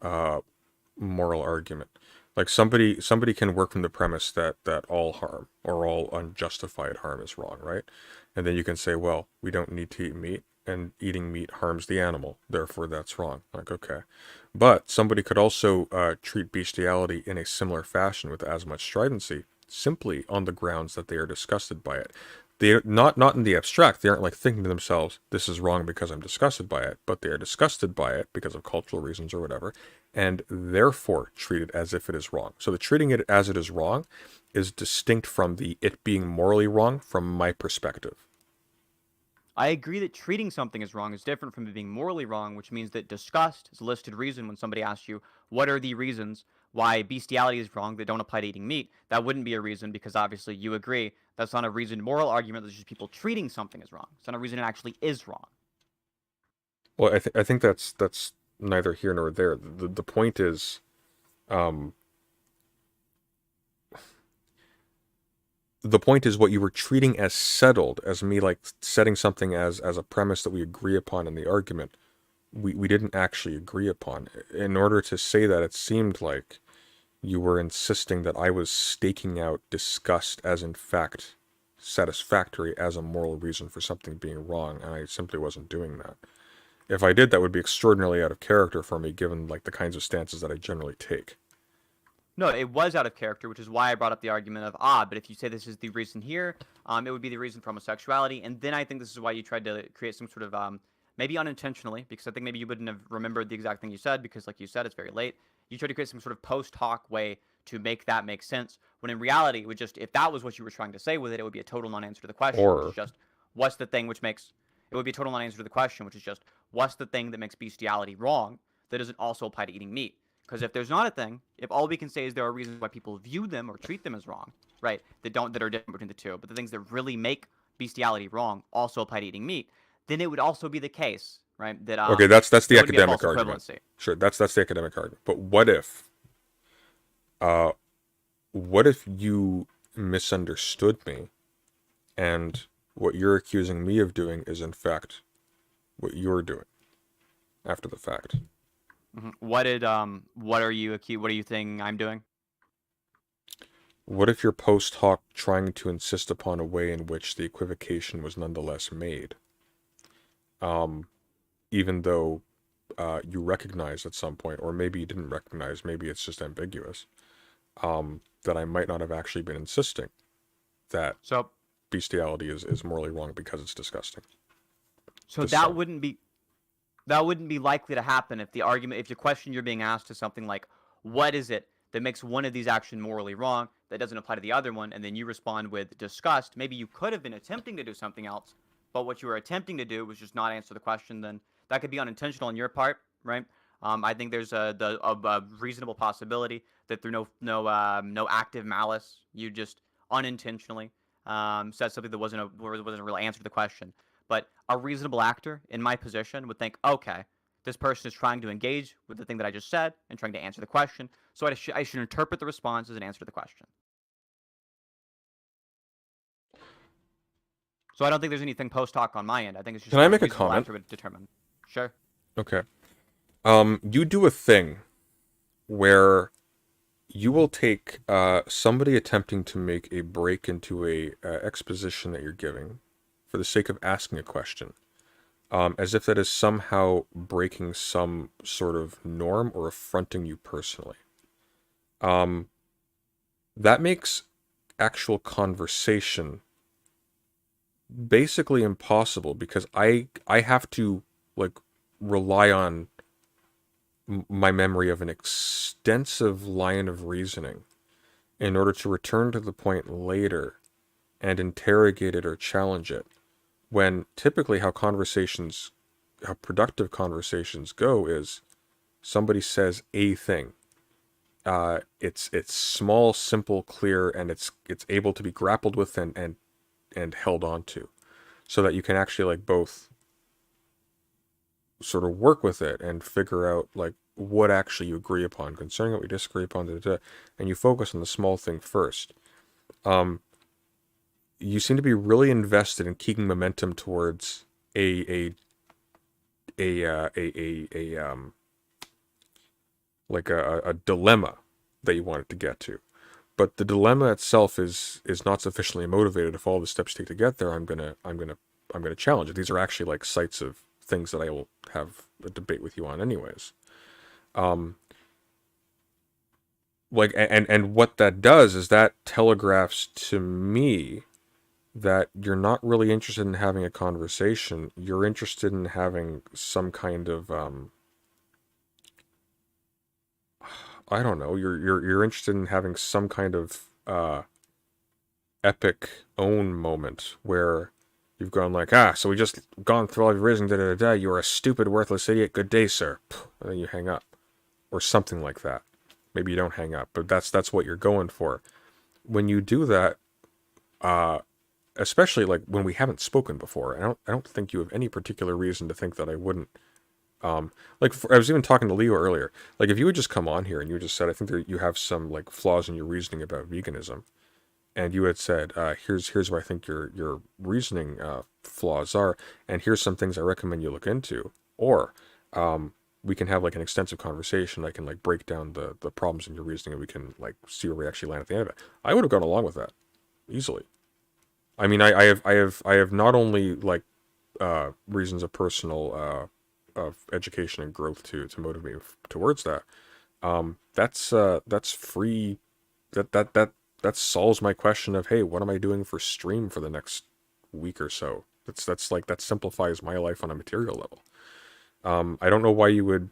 A: moral argument. Like somebody can work from the premise that all harm or all unjustified harm is wrong, right? And then you can say, well, we don't need to eat meat, and eating meat harms the animal, therefore that's wrong. Like, okay. But somebody could also treat bestiality in a similar fashion with as much stridency, simply on the grounds that they are disgusted by it. They're not in the abstract. They aren't like thinking to themselves, this is wrong because I'm disgusted by it, but they are disgusted by it because of cultural reasons or whatever, and therefore treat it as if it is wrong. So the treating it as it is wrong is distinct from the it being morally wrong from my perspective.
P: I agree that treating something as wrong is different from it being morally wrong, which means that disgust is a listed reason when somebody asks you, what are the reasons why bestiality is wrong that don't apply to eating meat? That wouldn't be a reason because obviously you agree that's not a reasoned moral argument. That's just people treating something as wrong. It's not a reason it actually is wrong.
A: Well, I think that's neither here nor there. The point is, the point is what you were treating as settled, as me like setting something as a premise that we agree upon in the argument. We didn't actually agree upon. In order to say that, it seemed like you were insisting that I was staking out disgust as in fact satisfactory as a moral reason for something being wrong, and I simply wasn't doing that. If I did, that would be extraordinarily out of character for me, given like the kinds of stances that I generally take.
P: No, it was out of character, which is why I brought up the argument of, but if you say this is the reason here, it would be the reason for homosexuality, and then I think this is why you tried to create some sort of, maybe unintentionally, because I think maybe you wouldn't have remembered the exact thing you said, because like you said, it's very late. You tried to create some sort of post hoc way to make that make sense, when in reality, it would just, if that was what you were trying to say with it, it would be a total non-answer to the question, which is just, what's the thing which makes, it would be a total non-answer to the question, which is just, what's the thing that makes bestiality wrong that doesn't also apply to eating meat? Because if there's not a thing, if all we can say is there are reasons why people view them or treat them as wrong, right, that are different between the two, but the things that really make bestiality wrong also apply to eating meat, then it would also be the case, right, that
A: okay, that's the academic argument.
P: Equivalency.
A: Sure, that's the academic argument. But what if you misunderstood me, and what you're accusing me of doing is in fact what you're doing after the fact?
P: What are you thinking I'm doing?
A: What if you're post hoc trying to insist upon a way in which the equivocation was nonetheless made? Even though you recognized at some point, or maybe you didn't recognize, maybe it's just ambiguous, that I might not have actually been insisting that bestiality is morally wrong because it's disgusting.
P: So that wouldn't be likely to happen if the question you're being asked is something like, what is it that makes one of these actions morally wrong that doesn't apply to the other one, and then you respond with disgust. Maybe you could have been attempting to do something else, but what you were attempting to do was just not answer the question. Then that could be unintentional on your part, right? I think there's a reasonable possibility that through no active malice, you just unintentionally said something that wasn't a real answer to the question. But a reasonable actor in my position would think, okay, this person is trying to engage with the thing that I just said and trying to answer the question, so I should interpret the response as an answer to the question. So I don't think there's anything post hoc on my end. I think it's just.
A: Can I make a comment?
P: Determine. Sure.
A: Okay. You do a thing where you will take somebody attempting to make a break into a exposition that you're giving for the sake of asking a question, as if that is somehow breaking some sort of norm or affronting you personally. That makes actual conversation basically impossible, because I have to rely on my memory of an extensive line of reasoning in order to return to the point later and interrogate it or challenge it, when typically how productive conversations go is somebody says a thing. It's small, simple, clear, and it's able to be grappled with and held on to, so that you can actually both sort of work with it and figure out what actually you agree upon concerning what we disagree upon, and you focus on the small thing first. You seem to be really invested in keeping momentum towards a dilemma that you want it to get to. But the dilemma itself is not sufficiently motivated. If all the steps take to get there, I'm gonna challenge it. These are actually like sites of things that I will have a debate with you on, anyways. And what that does is that telegraphs to me that you're not really interested in having a conversation. You're interested in having some kind of I don't know. You're interested in having some kind of epic own moment where you've gone like, so we just gone through all your reasons, you are a stupid, worthless idiot, good day, sir. And then you hang up. Or something like that. Maybe you don't hang up, but that's what you're going for. When you do that, especially like when we haven't spoken before, I don't think you have any particular reason to think that I wouldn't. I was even talking to Leo earlier. Like, if you would just come on here and you just said, I think you have some like flaws in your reasoning about veganism, and you had said, here's what I think your reasoning flaws are, and here's some things I recommend you look into, or we can have like an extensive conversation. I can like break down the problems in your reasoning, and we can like see where we actually land at the end of it. I would have gone along with that easily. I mean, I have not only like reasons of personal of education and growth to motivate me towards that. That's free. That solves my question of, hey, what am I doing for stream for the next week or so? That simplifies my life on a material level. I don't know why you would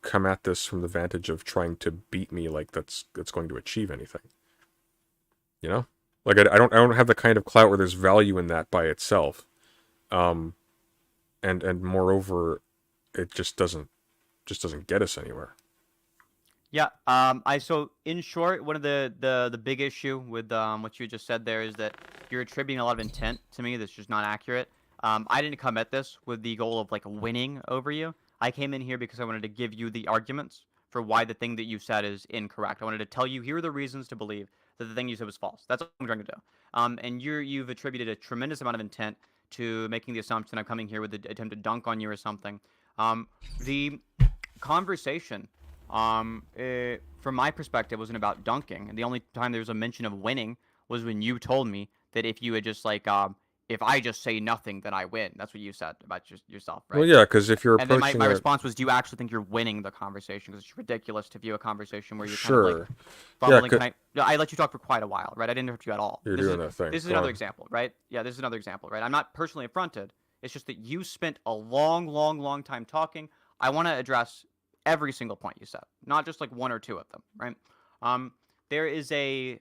A: come at this from the vantage of trying to beat me like that's going to achieve anything. You know? Like, I don't have the kind of clout where there's value in that by itself. And moreover, it just doesn't get us anywhere.
P: Yeah. So in short, one of the big issue with what you just said there is that you're attributing a lot of intent to me that's just not accurate. I didn't come at this with the goal of like winning over you. I came in here because I wanted to give you the arguments for why the thing that you said is incorrect. I wanted to tell you, here are the reasons to believe that the thing you said was false. That's what I'm trying to do. And you've attributed a tremendous amount of intent to making the assumption I'm coming here with the attempt to dunk on you or something. The conversation, from my perspective, wasn't about dunking. And the only time there was a mention of winning was when you told me that if you had just like, if I just say nothing, then I win. That's what you said about yourself, right?
A: Well, yeah, because if you're
P: and then
A: approaching
P: my response was, do you actually think you're winning the conversation? Because it's ridiculous to view a conversation where you're kind of like fumbling. I let you talk for quite a while, right? I didn't interrupt you at all.
A: You're doing that thing.
P: This is another example, right? Yeah, this is another example, right? I'm not personally affronted. It's just that you spent a long time talking. I want to address every single point you said, not just like one or two of them, right? There is a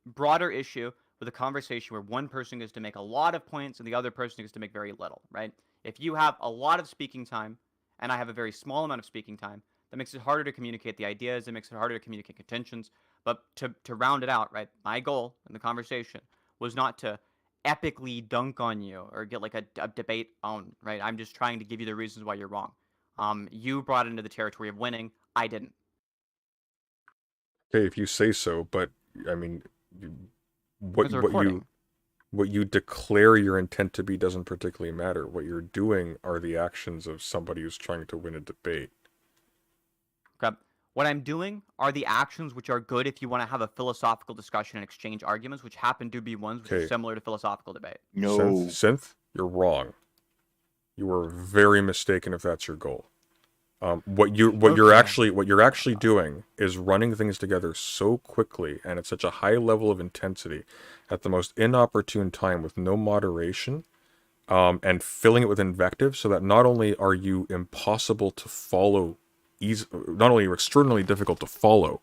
P: broader issue with a conversation where one person gets to make a lot of points and the other person gets to make very little, right? If you have a lot of speaking time and I have a very small amount of speaking time, that makes it harder to communicate the ideas, it makes it harder to communicate contentions. But to round it out, right, my goal in the conversation was not to epically dunk on you or get like a debate on, right? I'm just trying to give you the reasons why you're wrong. You brought it into the territory of winning. I didn't.
A: Okay, if you say so, but I mean, what you declare your intent to be doesn't particularly matter. What you're doing are the actions of somebody who's trying to win a debate.
P: Okay. What I'm doing are the actions which are good if you want to have a philosophical discussion and exchange arguments, which happen to be ones which are similar to philosophical debate.
O: No.
A: Synth, you're wrong. You are very mistaken if that's your goal. What you're actually doing is running things together so quickly and at such a high level of intensity at the most inopportune time with no moderation, and filling it with invective so that not only are you impossible to follow, not only are you extraordinarily difficult to follow,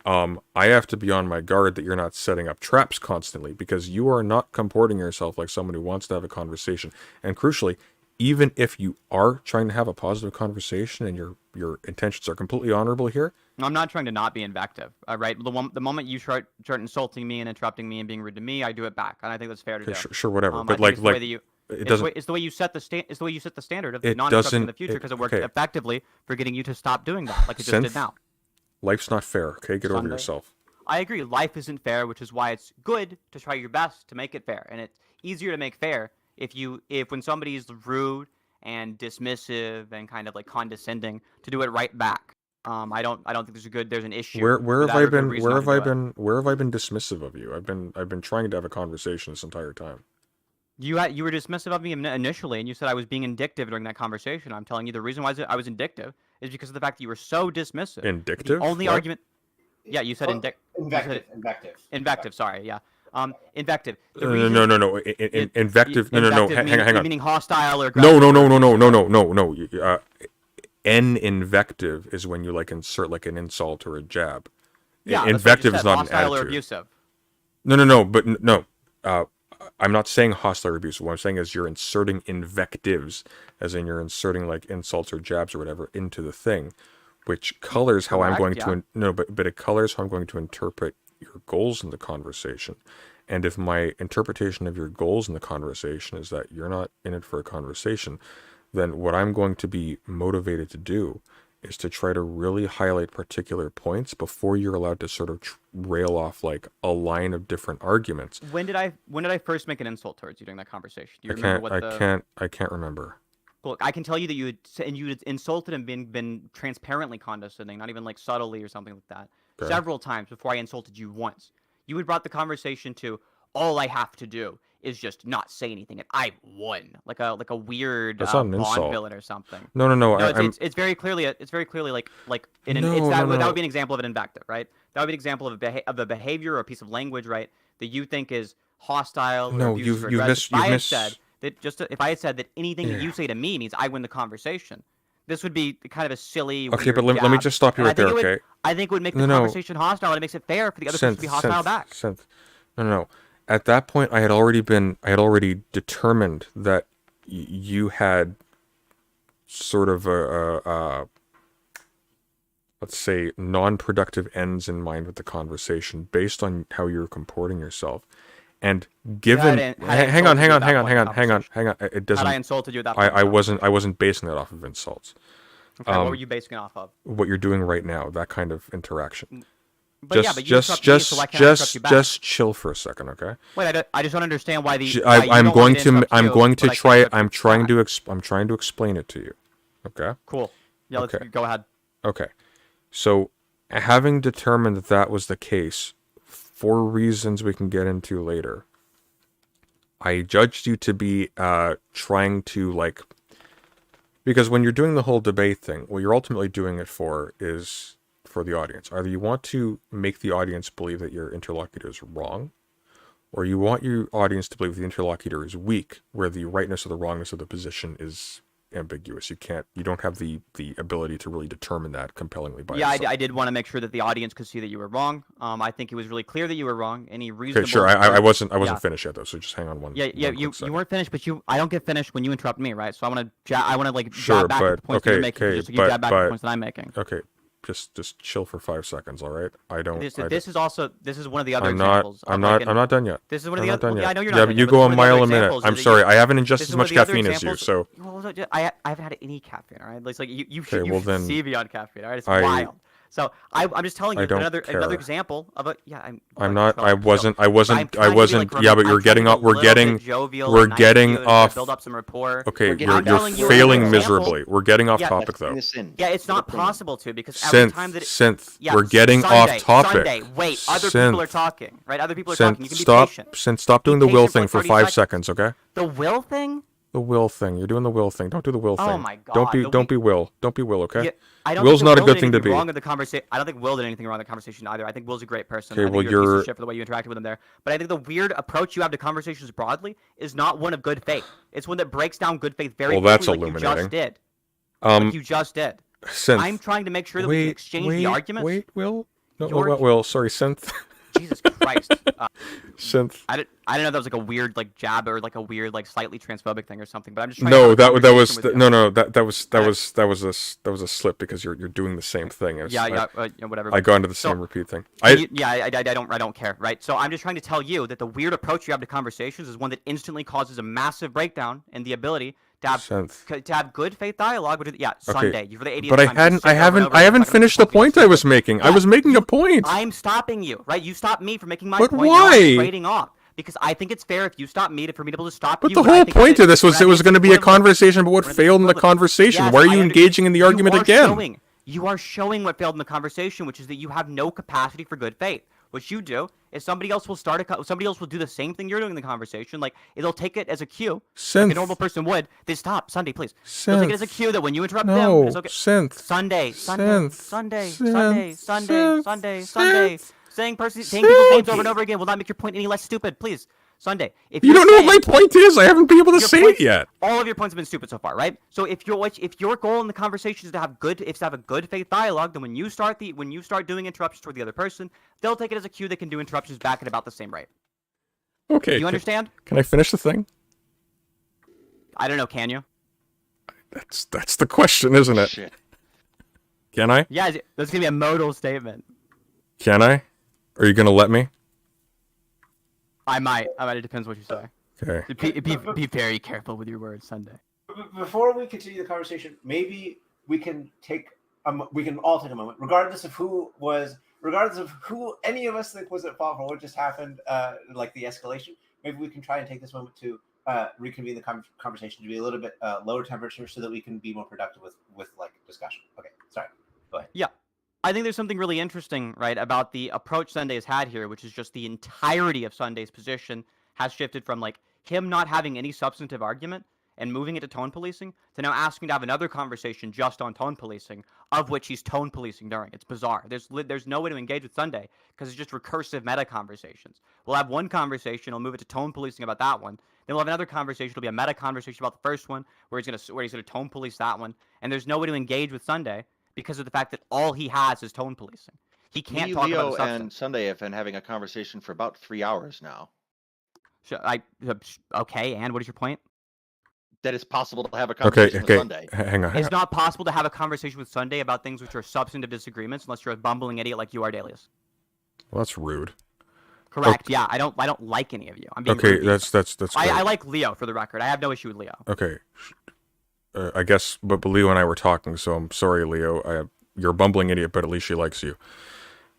A: I have to be on my guard that you're not setting up traps constantly, because you are not comporting yourself like someone who wants to have a conversation. And crucially, even if you are trying to have a positive conversation and your intentions are completely honorable here.
P: I'm not trying to not be invective, right? The moment you start insulting me and interrupting me and being rude to me, I do it back, and I think that's fair to do.
A: Sure, whatever. But
P: it's the way you set the standard of non-interrupting in the future, because it worked effectively for getting you to stop doing that, like it just did now.
A: Life's not fair. Okay, get over yourself.
P: I agree. Life isn't fair, which is why it's good to try your best to make it fair, and it's easier to make fair if when somebody's rude and dismissive and kind of like condescending, to do it right back. I don't think there's an issue.
A: Where
P: with
A: have
P: that
A: I
P: or a good
A: been?
P: reason
A: Where
P: not to
A: have I
P: do it.
A: been? Where have I been dismissive of you? I've been trying to have a conversation this entire time.
P: You were dismissive of me initially, and you said I was being indictive during that conversation. I'm telling you the reason why I was indictive is because of the fact that you were so dismissive.
A: Indictive?
P: The only
A: What?
P: argument. Yeah, you said
N: Invective.
P: Invective. Sorry. Yeah. Invective. The
A: No. Invective. No. Hang on.
P: Meaning hostile or
A: No.
P: aggressive.
A: An invective is when you like insert like an insult or a jab.
P: Yeah,
A: Invective is not
P: hostile
A: an
P: or
A: attitude.
P: abusive.
A: No. But no. I'm not saying hostile or abusive. What I'm saying is you're inserting invectives, as in you're inserting like insults or jabs or whatever into the thing, which colors how I'm going to but it colors how I'm going to interpret your goals in the conversation. And if my interpretation of your goals in the conversation is that you're not in it for a conversation, then what I'm going to be motivated to do is to try to really highlight particular points before you're allowed to sort of rail off like a line of different arguments.
P: When did I first make an insult towards you during that conversation? Do you remember what
A: I can't remember.
P: Look, I can tell you that you had insulted and been transparently condescending, not even like subtly or something like that, several times before I insulted you once. You had brought the conversation to all I have to do is just not say anything, and I won, like a weird Bond villain or something.
A: No.
P: It's very clearly like that would be an example of an invective, right? That would be an example of a behavior or a piece of language, right, that you think is hostile. Or abusive or aggressive. If I had said that anything that you say to me means I win the conversation, this would be kind of a silly.
A: Okay, but let me just stop you right there, okay?
P: I think it would make the conversation hostile, and it makes it fair for the other person to be hostile back.
A: No. At that point, I had already determined that you had sort of let's say non-productive ends in mind with the conversation based on how you're comporting yourself. And given, hang on. It doesn't.
P: Had I insulted you at that point?
A: I wasn't basing that off of insults.
P: Okay, what were you basing it off of?
A: What you're doing right now, that kind of interaction.
P: But you interrupt me, so why can't I interrupt you back?
A: Just chill for a second, okay?
P: Wait, I just don't understand why the.
A: I'm trying to explain it to you, okay?
P: Cool. Yeah, let's go ahead.
A: Okay, so having determined that was the case, for reasons we can get into later, I judged you to be trying to like, because when you're doing the whole debate thing, what you're ultimately doing it for is for the audience. Either you want to make the audience believe that your interlocutor is wrong, or you want your audience to believe the interlocutor is weak, where the rightness or the wrongness of the position is ambiguous. You don't have the ability to really determine that compellingly by yourself.
P: I did want to make sure that the audience could see that you were wrong. I think it was really clear that you were wrong. Any reasonable...
A: Okay, sure. I wasn't finished yet though, so just hang on one.
P: You weren't finished, but I don't get finished when you interrupt me, right? So I want to like jab back at the points that you're making, just so you jab back at the points that I'm making.
A: Okay. Just chill for 5 seconds, all right?
P: This is one of the other examples.
A: I'm not done yet.
P: This is one of the other.
A: I know
P: you're not.
A: Yeah, but you go a mile a minute. I'm sorry. I haven't ingested as much caffeine as you, so.
P: I haven't had any caffeine, all right? It's like you should see me on caffeine, all right? It's wild. So I'm just telling you another example of a
A: I wasn't. Yeah, but we're getting off.
P: Build up some rapport.
A: Okay, you're failing miserably. We're getting off topic though.
P: Yeah, it's not possible to, because every time that
A: we're getting off topic.
P: Sunday, wait, other people are talking, right? Other people are talking. You can be patient.
A: Stop doing the will thing for 5 seconds, okay?
P: The will thing?
A: The will thing. You're doing the will thing. Don't do the will thing.
P: Oh my god.
A: Don't be will. Don't be will, okay?
P: Yeah,
A: Will's not a good thing to be.
P: I don't think Will did anything wrong in the conversation either. I think Will's a great person.
A: Okay,
P: I think you're a piece of shit for the way you interacted with him there. But I think the weird approach you have to conversations broadly is not one of good faith. It's one that breaks down good faith very quickly,
A: that's
P: like
A: illuminating.
P: you just did. Like you just did.
A: Synth.
P: I'm trying to make sure that we can exchange the arguments.
A: Will? No, Will. Sorry, Synth.
P: Jesus Christ.
A: Synth.
P: I didn't know that was like a weird like jab or like a weird like slightly transphobic thing or something. But I'm just trying that was a slip because you're doing the same thing. Whatever.
A: I got into the same repeat thing.
P: I don't care, right? So I'm just trying to tell you that the weird approach you have to conversations is one that instantly causes a massive breakdown in the ability to have good faith dialogue. Sunday. You're the 80th
A: but
P: time.
A: I haven't finished the point I was making. I was making a point.
P: I'm stopping you, right? You stopped me from making my
A: point.
P: But
A: why?
P: Now I'm trading off. Because I think it's fair if you stop me for me to be able to stop you.
A: But the whole point of this was it was going to be a conversation about what failed in the conversation. Why are you engaging in the argument again?
P: you are showing what failed in the conversation, which is that you have no capacity for good faith. What you do is somebody else will somebody else will do the same thing you're doing in the conversation. Like, they'll take it as a cue, like a normal person would. They stop, Sunday, please. They'll take it as a cue that when you interrupt them, it's okay. Sunday, saying people's names over and over again will not make your point any less stupid. Please, Sunday. If
A: You don't know what my point is. I haven't been able to say it yet.
P: All of your points have been stupid so far, right? So if your goal in the conversation is to have a good faith dialogue, then when you start doing interruptions toward the other person, they'll take it as a cue they can do interruptions back at about the same rate.
A: Okay.
P: You understand?
A: Can I finish the thing?
P: I don't know. Can you?
A: That's the question, isn't it?
O: Shit.
A: Can I?
P: Yeah, that's gonna be a modal statement.
A: Can I? Are you gonna let me?
P: I might. It depends what you say.
A: Okay.
P: Be very careful with your words, Sunday.
N: Before we continue the conversation, maybe we can all take a moment, regardless of who any of us think was at fault for what just happened, like the escalation. Maybe we can try and take this moment to reconvene the conversation to be a little bit lower temperature, so that we can be more productive with like discussion. Okay, sorry. Go ahead.
P: Yeah. I think there's something really interesting, right, about the approach Sunday has had here, which is just the entirety of Sunday's position has shifted from, like, him not having any substantive argument and moving it to tone policing to now asking to have another conversation just on tone policing, of which he's tone policing during. It's bizarre. There's no way to engage with Sunday because it's just recursive meta conversations. We'll have one conversation, he'll move it to tone policing about that one. Then we'll have another conversation, it'll be a meta conversation about the first one, where he's gonna tone police that one. And there's no way to engage with Sunday because of the fact that all he has is tone policing. He can't talk
O: Leo
P: about the substance.
O: and Sunday have been having a conversation for about 3 hours now.
P: Okay, and what is your point?
O: That it's possible to have a conversation with Sunday.
A: Hang on.
P: It's not possible to have a conversation with Sunday about things which are substantive disagreements unless you're a bumbling idiot like you are, Dalius.
A: Well, that's rude.
P: Correct.
A: Okay.
P: Yeah, I don't like any of you. I'm being
A: okay.
P: rude.
A: That's
P: I like Leo, for the record. I have no issue with Leo.
A: Okay. I guess, but Leo and I were talking, so I'm sorry, Leo. You're a bumbling idiot, but at least she likes you.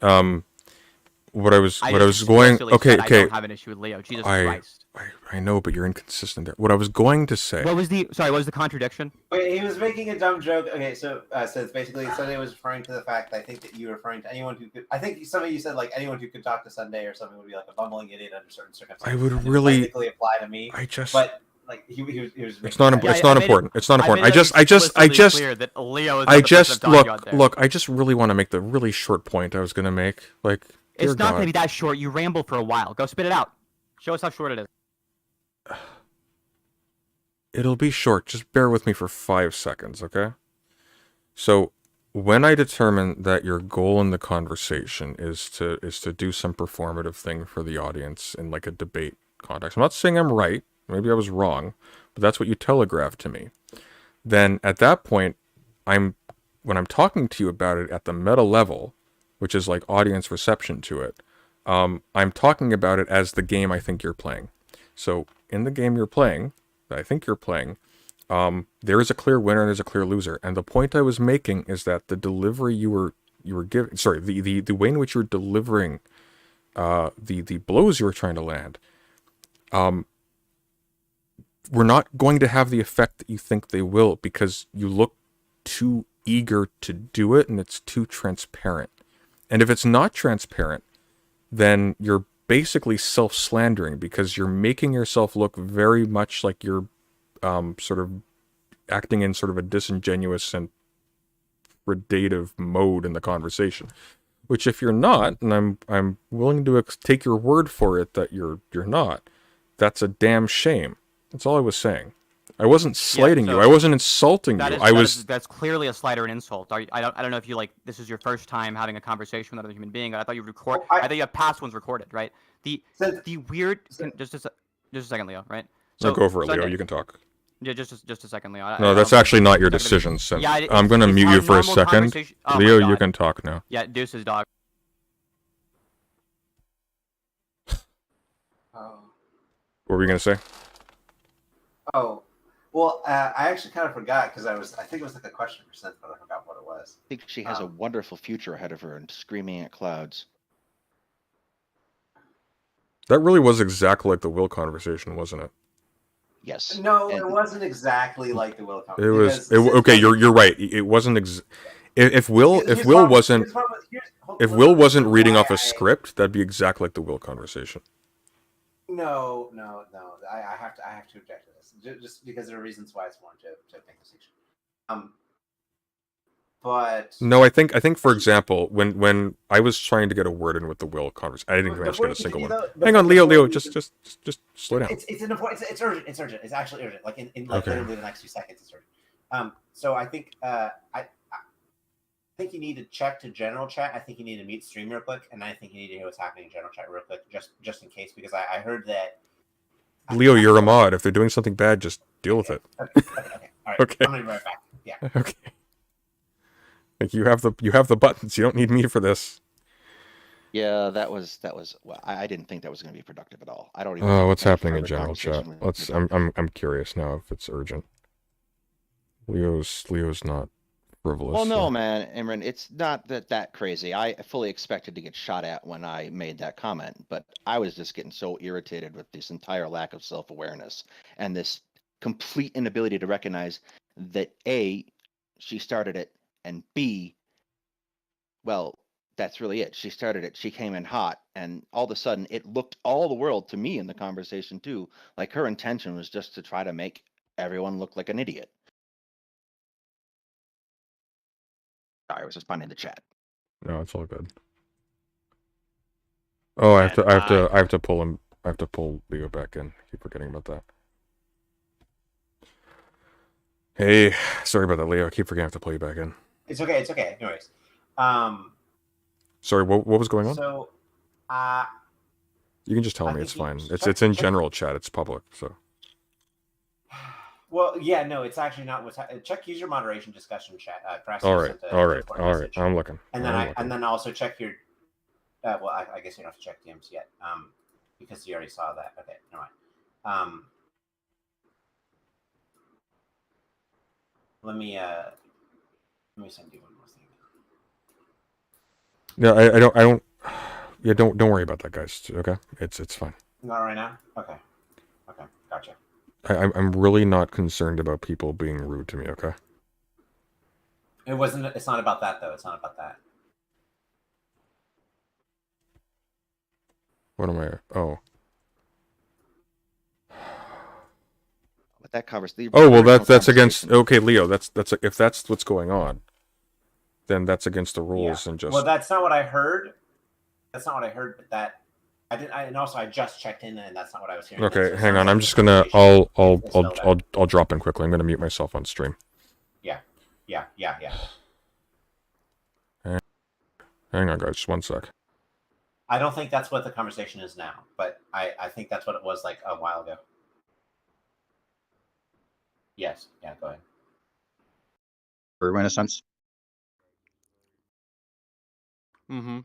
A: What I was going. Okay.
P: I don't have an issue with Leo. Jesus Christ.
A: I know, but you're inconsistent there. What I was going to say.
P: What was the contradiction?
N: Wait, he was making a dumb joke. Okay, so it's basically Sunday was referring to the fact, I think, that you were referring to anyone who could. I think some of you said like anyone who could talk to Sunday or something would be like a bumbling idiot under certain circumstances.
A: I would really
N: technically apply to me. But like he was.
A: It's not important. It's not important. It's not important. I just look. I just really want to make the really short point I was going to make. Like,
P: it's not going to be that short. You ramble for a while. Go spit it out. Show us how short it is.
A: It'll be short. Just bear with me for 5 seconds, okay? So, when I determine that your goal in the conversation is to do some performative thing for the audience in like a debate context, I'm not saying I'm right. Maybe I was wrong, but that's what you telegraphed to me. Then at that point, when I'm talking to you about it at the meta level, which is like audience reception to it, I'm talking about it as the game I think you're playing. So in the game you're playing, that I think you're playing, there is a clear winner and there's a clear loser. And the point I was making is that the delivery you were giving, sorry, the way in which you were delivering the blows you were trying to land, we're not going to have the effect that you think they will because you look too eager to do it and it's too transparent. And if it's not transparent, then you're basically self-slandering because you're making yourself look very much like you're sort of acting in sort of a disingenuous and predative mode in the conversation. Which if you're not, and I'm willing to take your word for it that you're not, that's a damn shame. That's all I was saying. I wasn't slighting you. I wasn't insulting you.
P: That's clearly a slight or an insult. I don't know if you this is your first time having a conversation with another human being. I thought you record. I thought you have past ones recorded, right? The weird. Just a second, Leo. Right.
A: So go for it, Leo. You can talk.
P: Yeah, just a second, Leo.
A: No, that's actually not your decision. So I'm gonna mute you for a second. Leo, you can talk now.
P: Yeah, deuces, dog.
A: What were you gonna say?
N: Oh, well, I actually kind of forgot because I think it was like a question for Synth, but I forgot what it was.
O: I think she has a wonderful future ahead of her and screaming at clouds.
A: That really was exactly like the Will conversation, wasn't it?
O: Yes.
N: No, it wasn't exactly like the Will conversation.
A: Okay, you're right. It wasn't If Will wasn't reading off a script, that'd be exactly like the Will conversation.
N: No. I have to object to this, just because there are reasons why it's important to make this section. But
A: no, I think for example, when I was trying to get a word in with the Will conversation, I didn't even manage to get a single one. Hang on, Leo, just slow down.
N: It's an important. It's urgent. It's urgent. It's actually urgent. Like in like
A: Okay.
N: literally the next 2 seconds, it's urgent. So I think I think you need to check to general chat. I think you need to mute stream real quick, and I think you need to hear what's happening in general chat real quick, just in case, because I heard that.
A: Leo, you're a mod. If they're doing something bad, just deal with it.
N: Okay. All right.
A: Okay.
N: I'm gonna be right back. Yeah.
A: Okay. Like you have the buttons. You don't need me for this.
O: Yeah, that was. Well, I didn't think that was going to be productive at all. I don't even.
A: Oh,
O: think
A: what's
O: any
A: happening in
O: further
A: general chat?
O: conversation was
A: Let's. I'm curious now if it's urgent. Leo's not frivolous.
O: Well, no,
A: so.
O: man, Imran, it's not that crazy. I fully expected to get shot at when I made that comment, but I was just getting so irritated with this entire lack of self-awareness and this complete inability to recognize that A, she started it, and B, well, that's really it. She started it. She came in hot, and all of a sudden, it looked all the world to me in the conversation too, like her intention was just to try to make everyone look like an idiot. Sorry, I was responding to chat.
A: No, it's all good. Oh, I have to pull him. I have to pull Leo back in. Keep forgetting about that. Hey, sorry about that, Leo. I keep forgetting I have to pull you back in.
N: It's okay. It's okay. No worries.
A: Sorry, what was going on?
N: So,
A: you can just tell me. It's fine. It's in general chat. It's public, so.
N: Well, yeah, no, it's actually not what's check user moderation discussion chat.
A: All right. I'm looking.
N: And then also check your. Well, I guess you don't have to check DMs yet, because you already saw that. Okay, never mind. Let me send you one more thing.
A: Yeah, I don't. Yeah, don't worry about that, guys. Okay, it's fine.
N: Not right now. Okay, gotcha.
A: I'm really not concerned about people being rude to me. Okay.
N: It's not about that though. It's not about that.
A: What am I? Oh.
O: But that covers the.
A: Oh well, that's against. Okay, Leo. That's if that's what's going on, then that's against the rules and just.
N: Well, that's not what I heard. That's not what I heard. But that I didn't. And also, I just checked in, and that's not what I was hearing.
A: Okay, hang on. I'm just gonna. I'll drop in quickly. I'm gonna mute myself on stream.
N: Yeah.
A: Hang on, guys. Just one sec.
N: I don't think that's what the conversation is now, but I think that's what it was like a while ago. Yes. Yeah. Go ahead.
R: For Renaissance.
P: Mm-hmm.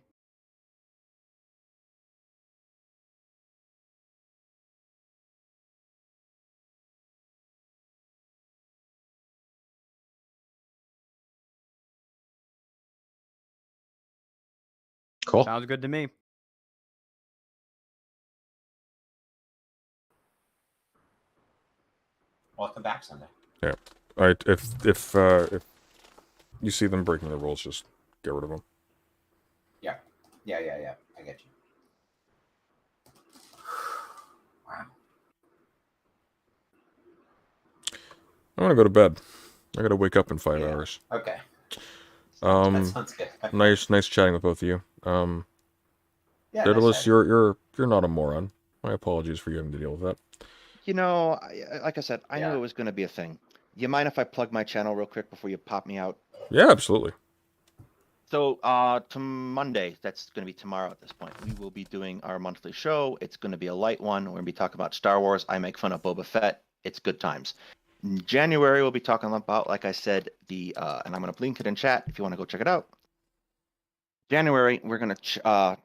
R: Cool.
P: Sounds good to me.
N: Welcome back, Sunday.
A: Yeah. All right. If you see them breaking the rules, just get rid of them.
N: Yeah. I get you. Wow.
A: I want to go to bed. I gotta wake up in 5 hours.
N: Okay. That sounds good.
A: Nice chatting with both of you.
N: Yeah,
A: Daedalus,
N: nice
A: you're not a moron. My apologies for you having to deal with that.
O: You know, like I said, I knew it was going to be a thing. You mind if I plug my channel real quick before you pop me out?
A: Yeah, absolutely.
O: So, to Monday, that's going to be tomorrow at this point, we will be doing our monthly show. It's going to be a light one. We're going to be talking about Star Wars. I make fun of Boba Fett. It's good times. In January, we'll be talking about, like I said, and I'm going to link it in chat if you want to go check it out. January, we're going to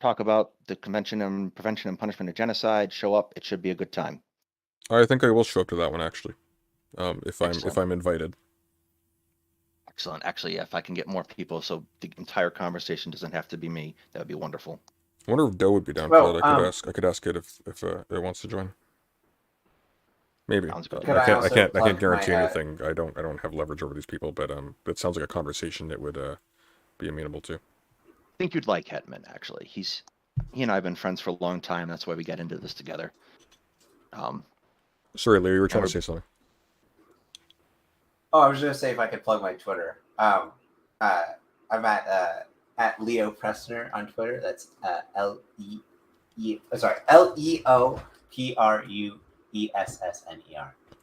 O: talk about the Convention on Prevention and Punishment of Genocide. Show up. It should be a good time.
A: I think I will show up to that one actually, if I'm invited.
O: Excellent. Actually, yeah, if I can get more people, so the entire conversation doesn't have to be me, that would be wonderful.
A: I wonder if Doe would be down for that. I could ask it if it wants to join. Maybe.
O: Sounds good.
N: Could
A: I
N: I
A: can't. I
N: also
A: can't. I
N: plug
A: can't guarantee
N: my,
A: anything. I don't have leverage over these people, but it sounds like a conversation that would be amenable to.
O: I think you'd like Hetman, actually. He and I have been friends for a long time. That's why we get into this together.
A: Sorry, Leo, you were trying to say something.
N: Oh, I was just gonna say if I could plug my Twitter. I'm at Leo Pressner on Twitter. That's LeoPruessner.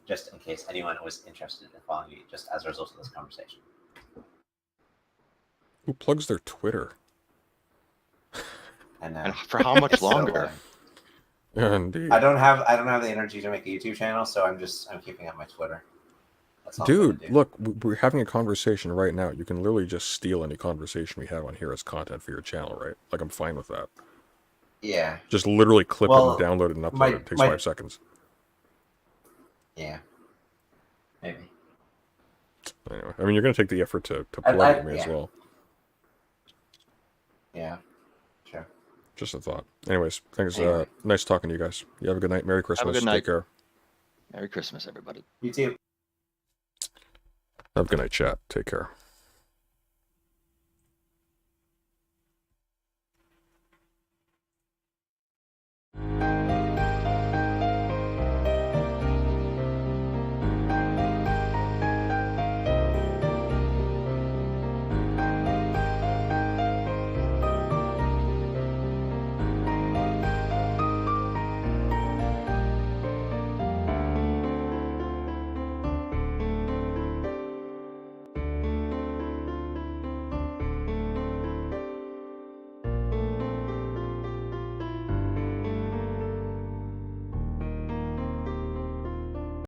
N: Just in case anyone was interested in following me, just as a result of this conversation.
A: Who plugs their Twitter?
O: And for how much longer?
A: Indeed.
N: I don't have the energy to make a YouTube channel, so I'm keeping up my Twitter. That's all I'm
A: Dude,
N: gonna do.
A: look, we're having a conversation right now. You can literally just steal any conversation we have on here as content for your channel, right? Like, I'm fine with that.
N: Yeah.
A: Just literally clip
N: Well,
A: it and download it and upload it. It takes 5 seconds.
N: Yeah. Maybe.
A: Anyway, I mean, you're going to take the effort to plug it to me as well.
N: Yeah. Sure.
A: Just a thought. Anyways, thanks.
N: Anyway.
A: Nice talking to you guys. You have a good night. Merry Christmas.
O: Have a good night.
A: Take care.
O: Merry Christmas, everybody.
N: You too.
A: Have a good night, chat. Take care.